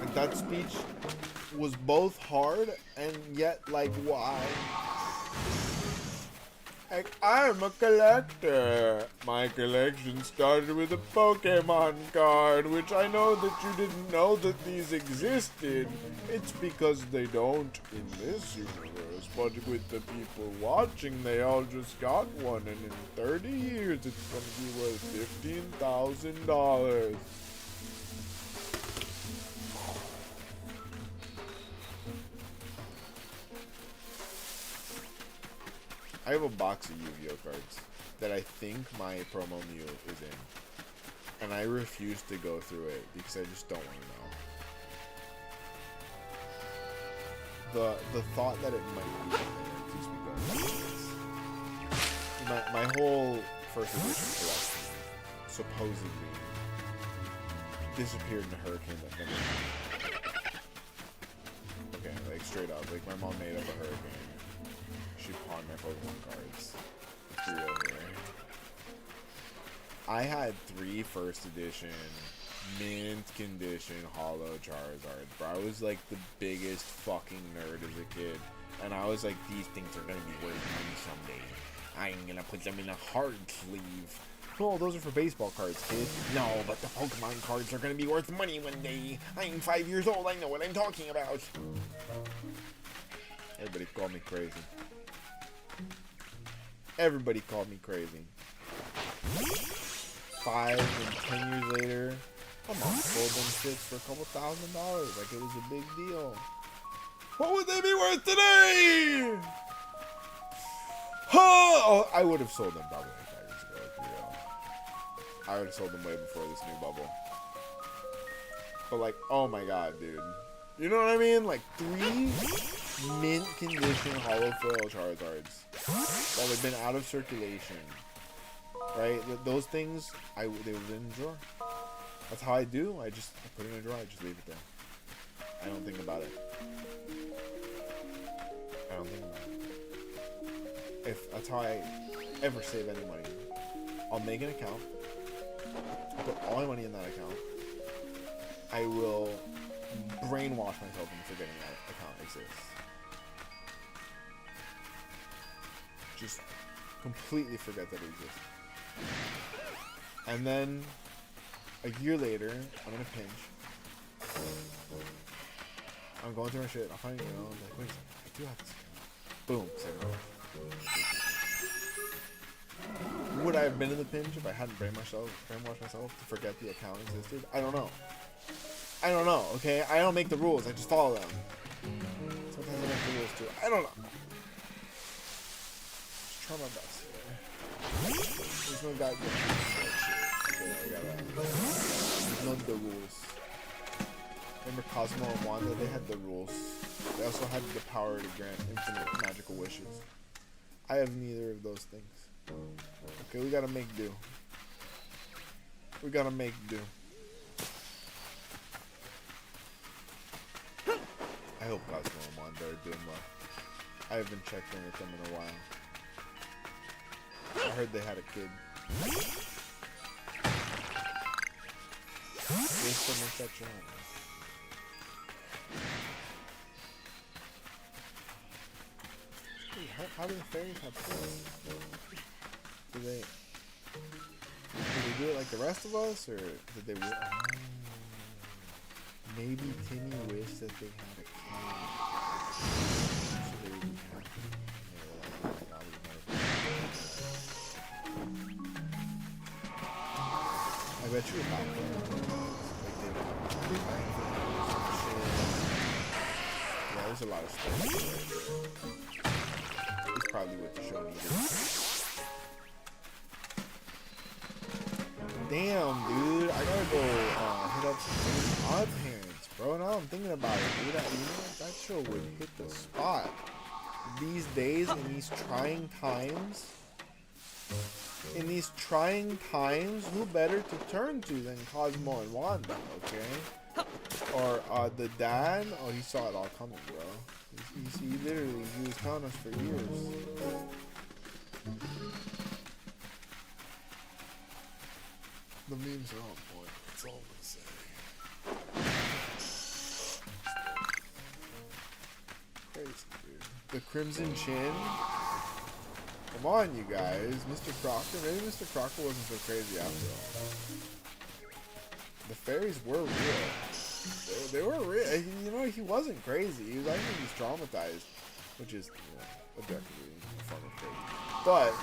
Like that speech was both hard and yet like why? Like, I'm a collector. My collection started with a Pokemon card, which I know that you didn't know that these existed. It's because they don't in this universe, but with the people watching, they all just got one, and in 30 years, it's gonna be worth $15,000. I have a box of Yu-Gi-Oh cards that I think my promo Mew is in, and I refuse to go through it because I just don't want to know. The thought that it might be in there keeps me going. My whole first edition collection supposedly disappeared in a hurricane that never happened. Okay, like straight up, like my mom made up a hurricane. She pawned my Pokemon cards. It's real here. I had 3 first edition, mint condition holo Charizards, bro. I was like the biggest fucking nerd as a kid. And I was like, these things are gonna be worth money someday. I'm gonna put them in a hard sleeve. No, those are for baseball cards, kid. No, but the Pokemon cards are gonna be worth money one day. I'm 5 years old, I know what I'm talking about. Everybody called me crazy. Everybody called me crazy. 5 and 10 years later, my mom sold them shits for a couple $1,000 like it was a big deal. What would they be worth today? Oh, I would have sold them probably like 5 years ago, for real. I would have sold them way before this new bubble. But like, oh my god, dude. You know what I mean? Like 3 mint condition holo foil Charizards that have been out of circulation, right? Those things, they were in a drawer. That's how I do. I put it in a drawer. I just leave it there. I don't think about it. I don't think about it. If that's how I ever save any money, I'll make an account. I'll put all my money in that account. I will brainwash myself into forgetting that account exists. Just completely forget that it exists. And then a year later, I'm in a pinch. I'm going through my shit. I'll find, like, wait a second, I do have this account. Boom. Second level. Would I have been in the pinch if I hadn't brainwashed myself to forget the account existed? I don't know. Okay? I don't make the rules. I just follow them. Sometimes I make the rules too. I don't know. Just try my best here. There's no goddamn shit. There's no the rules. Remember Cosmo and Wanda? They had the rules. They also had the power to grant infinite magical wishes. I have neither of those things. Okay, we gotta make do. I hope Cosmo and Wanda are doing well. I haven't checked in with them in a while. I heard they had a kid. They still make that channel. How do the fairies have kids? Do they do it like the rest of us, or did they? Maybe Timmy wished that they had a kid. So they would be happy. I bet you about that. Like they would yeah, there's a lot of stuff. It's probably what the show needed. Damn, dude, I gotta go hit up some odd parents, bro. Now I'm thinking about it, dude. You know, that show would hit the spot. These days, in these trying times, who better to turn to than Cosmo and Wanda, okay? Or the dad? Oh, he saw it all coming, bro. He literally, he was telling us for years. The memes are on point. That's all I'm gonna say. Crazy, dude. The Crimson Chin. Come on, you guys. Mr. Crocker. Maybe Mr. Crocker wasn't so crazy after all. The fairies were real. They were real. You know, he wasn't crazy. He was actually just traumatized, which is, you know, objectively a form of crazy. But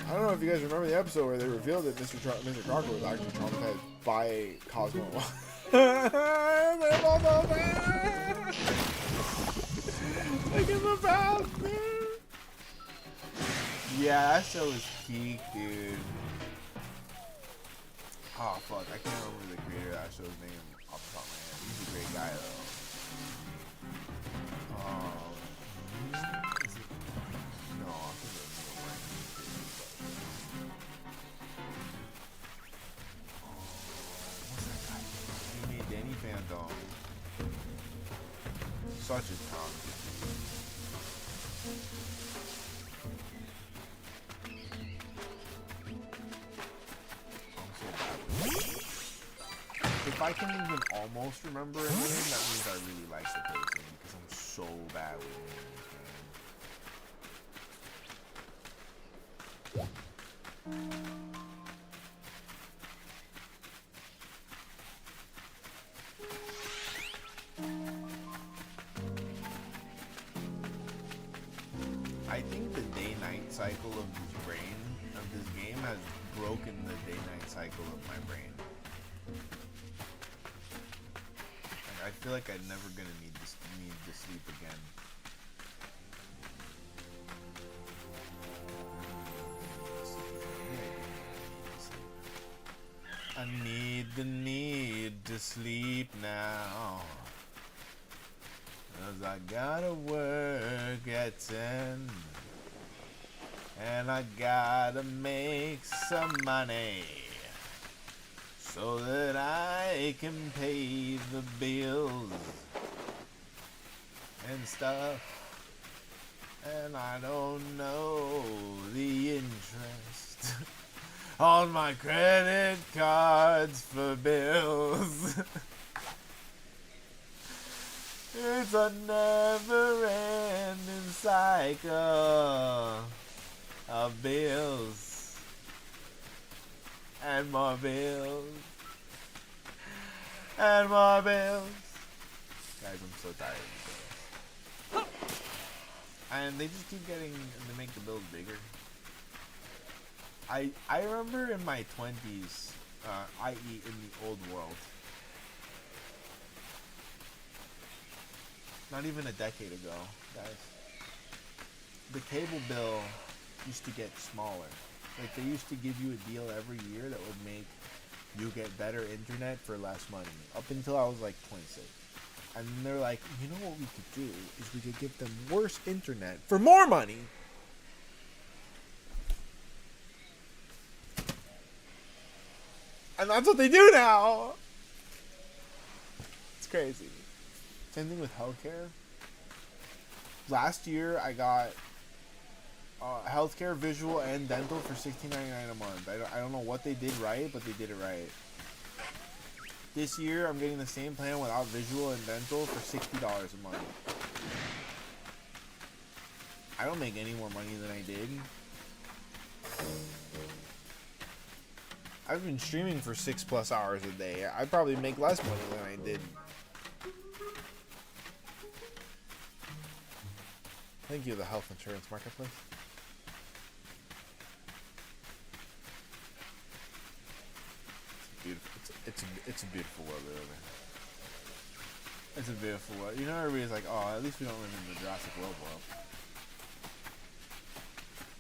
I don't know if you guys remember the episode where they revealed that Mr. Crocker was actually traumatized by Cosmo. Look at the mouth, dude. Yeah, that show was peak, dude. Oh fuck, I can't remember the creator of that show's name off the top of my head. He's a great guy though. No, I think it was Neil Bryan. What's that guy? He made Danny Phantom. Such a talent. If I can even almost remember a name, that means I really like the person, because I'm so bad with names, man. I think the day-night cycle of this brain, of this game, has broken the day-night cycle of my brain. I feel like I'm never gonna need to sleep again. I need to sleep now, 'cause I gotta work at 10, and I gotta make some money, so that I can pay the bills and stuff. And I don't know the interest on my credit cards for bills. It's a never-ending cycle of bills and more bills and more bills. Guys, I'm so tired. And they just keep getting, they make the build bigger. I remember in my 20s, i.e. in the old world, not even a decade ago, guys, the cable bill used to get smaller. Like, they used to give you a deal every year that would make you get better internet for less money. Up until I was like 26. And then they're like, you know what we could do is we could give them worse internet for more money. And that's what they do now. It's crazy. Same thing with healthcare. Last year I got healthcare, visual, and dental for $16.99 a month. I don't know what they did right, but they did it right. This year I'm getting the same plan without visual and dental for $60 a month. I don't make any more money than I did. I've been streaming for 6+ hours a day. I probably make less money than I did. Thank you, the health insurance marketplace. It's beautiful. It's a beautiful world we live in. It's a beautiful world. You know, everybody's like, oh, at least we don't live in the Jurassic World world.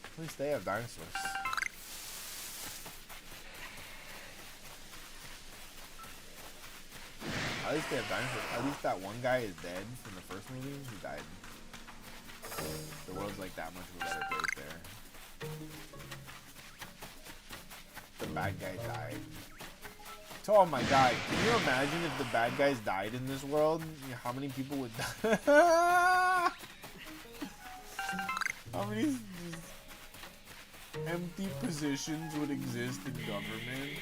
At least they have dinosaurs. At least they have dinosaurs. At least that one guy is dead from the first movie. He died. The world's like that much of a better place there. The bad guy died. So, oh my god, can you imagine if the bad guys died in this world? How many people would die? How many empty positions would exist in government?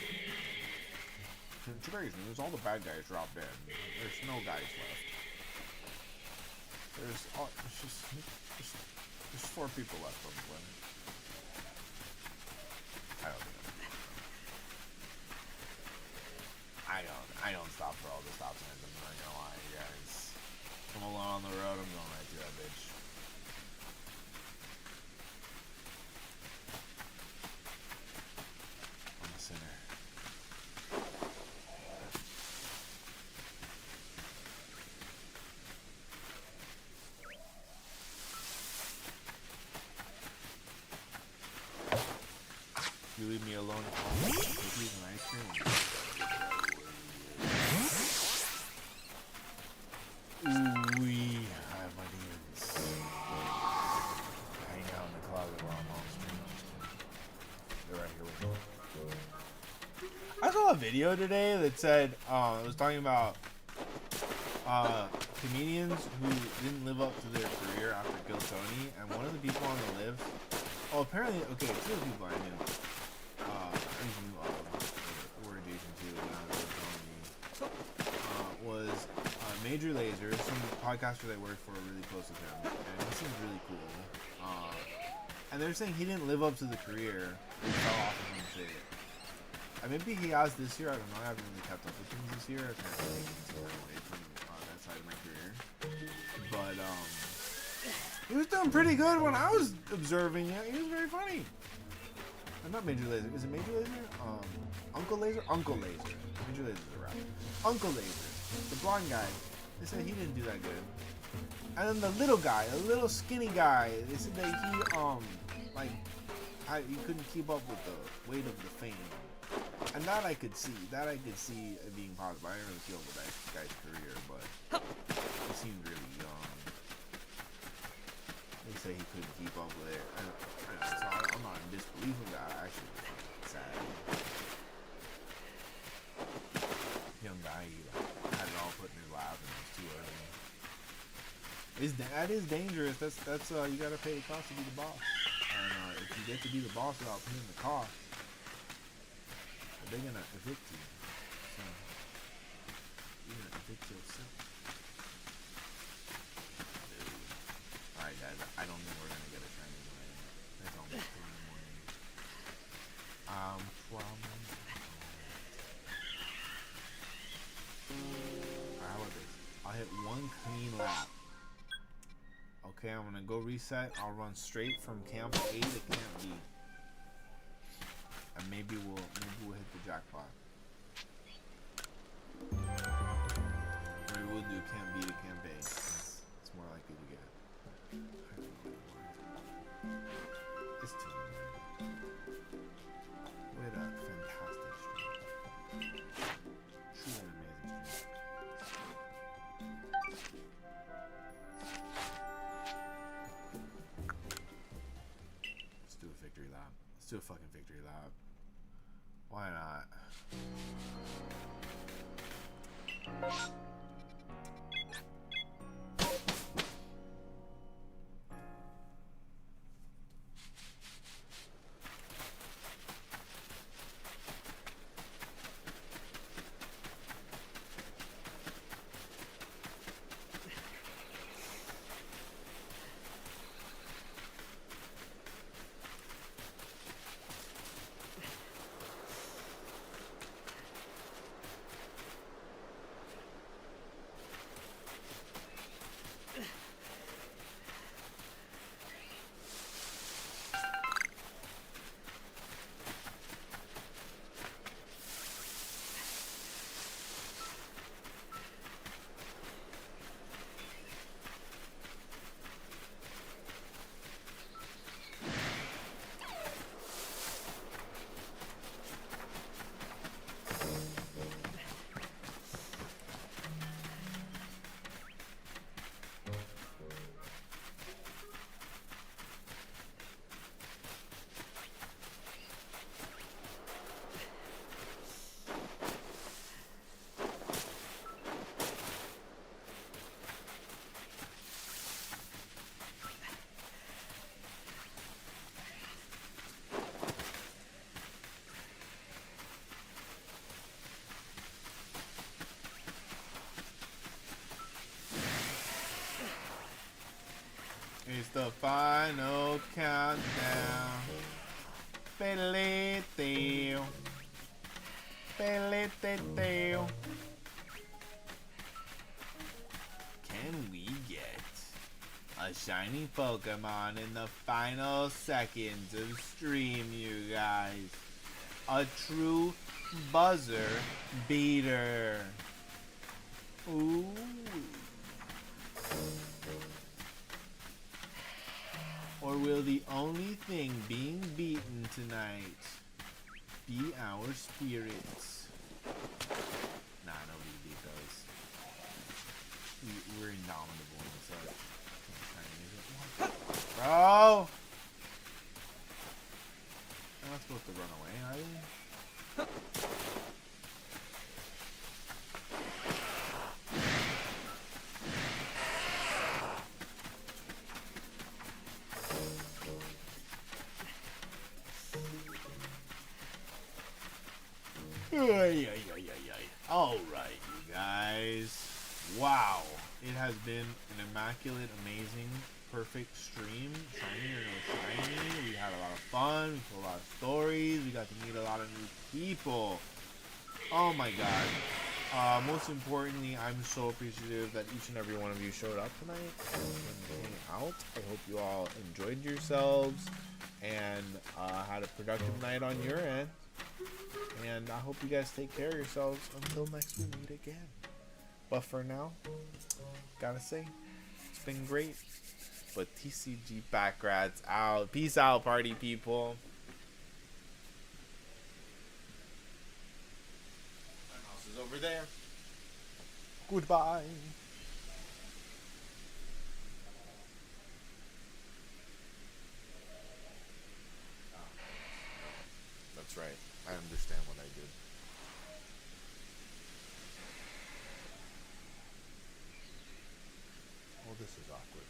In today's news, all the bad guys dropped dead. There's no guys left. There's 4 people left on the planet. I don't stop for all the stop signs. I'm not gonna lie, you guys. If I'm alone on the road, I'm going right through that bitch. I'm a sinner. You leave me alone at home, cookies and ice cream. Ooh, I have my demons. Hang out in the closet while I'm on stream. They're right here with me. I saw a video today that said, it was talking about comedians who didn't live up to their career after Kill Tony, and one of the people on the live, apparently, okay, 2 of the people I knew, were adjacent to was Major Lazer. Some podcasters I work for are really close with him, and he seems really cool. And they're saying he didn't live up to the career, he fell off of some shit. And maybe he has this year, I don't know, I haven't really kept up with things this year, I've kind of taken some away from that side of my career. But, he was doing pretty good when I was observing it. He was very funny. Not Major Lazer. Is it Major Lazer? Uncle Lazer? Uncle Lazer. Major Lazer's a rapper. Uncle Lazer. The blonde guy. They said he didn't do that good. And then the little guy, the little skinny guy, they said that he couldn't keep up with the weight of the fame. And that I could see. It being possible. I didn't really feel with that guy's career, but he seemed really young. They say he couldn't keep up with it. So I'm not in disbelief of that. Actually, it's sad. Young guy, he had it all put in his lap and it was too early. That is dangerous. That's you gotta pay the cost to be the boss. And if you get to be the boss without paying the cost, they're gonna evict you. So you're gonna evict yourself. Alright guys, I don't think we're gonna get a training tonight. It's almost 3 in the morning. How about this? I'll hit 1 clean lap Okay, I'm gonna go reset. I'll run straight from camp A to camp B. And maybe we'll hit the jackpot. Maybe we'll do camp B to camp A. It's more likely to get. It's too late. What a fantastic stream. Truly an amazing stream. Let's do a victory lap. Let's do a fucking victory lap. Why not? It's the final countdown. Beliteo. Beliteo. Can we get a shiny Pokemon in the final seconds of stream, you guys? A true buzzer beater. Ooh. Or will the only thing being beaten tonight be our spirits? Nah, nobody beat those. We're indomitable and such. Bro! I'm not supposed to run away, are you? Alright, you guys. Wow. It has been an immaculate, amazing, perfect stream. Shiny or no shiny. We had a lot of fun. We told a lot of stories. We got to meet a lot of new people. Oh my god. Most importantly, I'm so appreciative that each and every one of you showed up tonight and came out. I hope you all enjoyed yourselves and had a productive night on your end. And I hope you guys take care of yourselves until next we meet again. But for now, gotta say, it's been great. But tcgpackrats out. Peace out, party people. My mouse is over there. Goodbye. That's right. I understand what I did. Oh, this is awkward.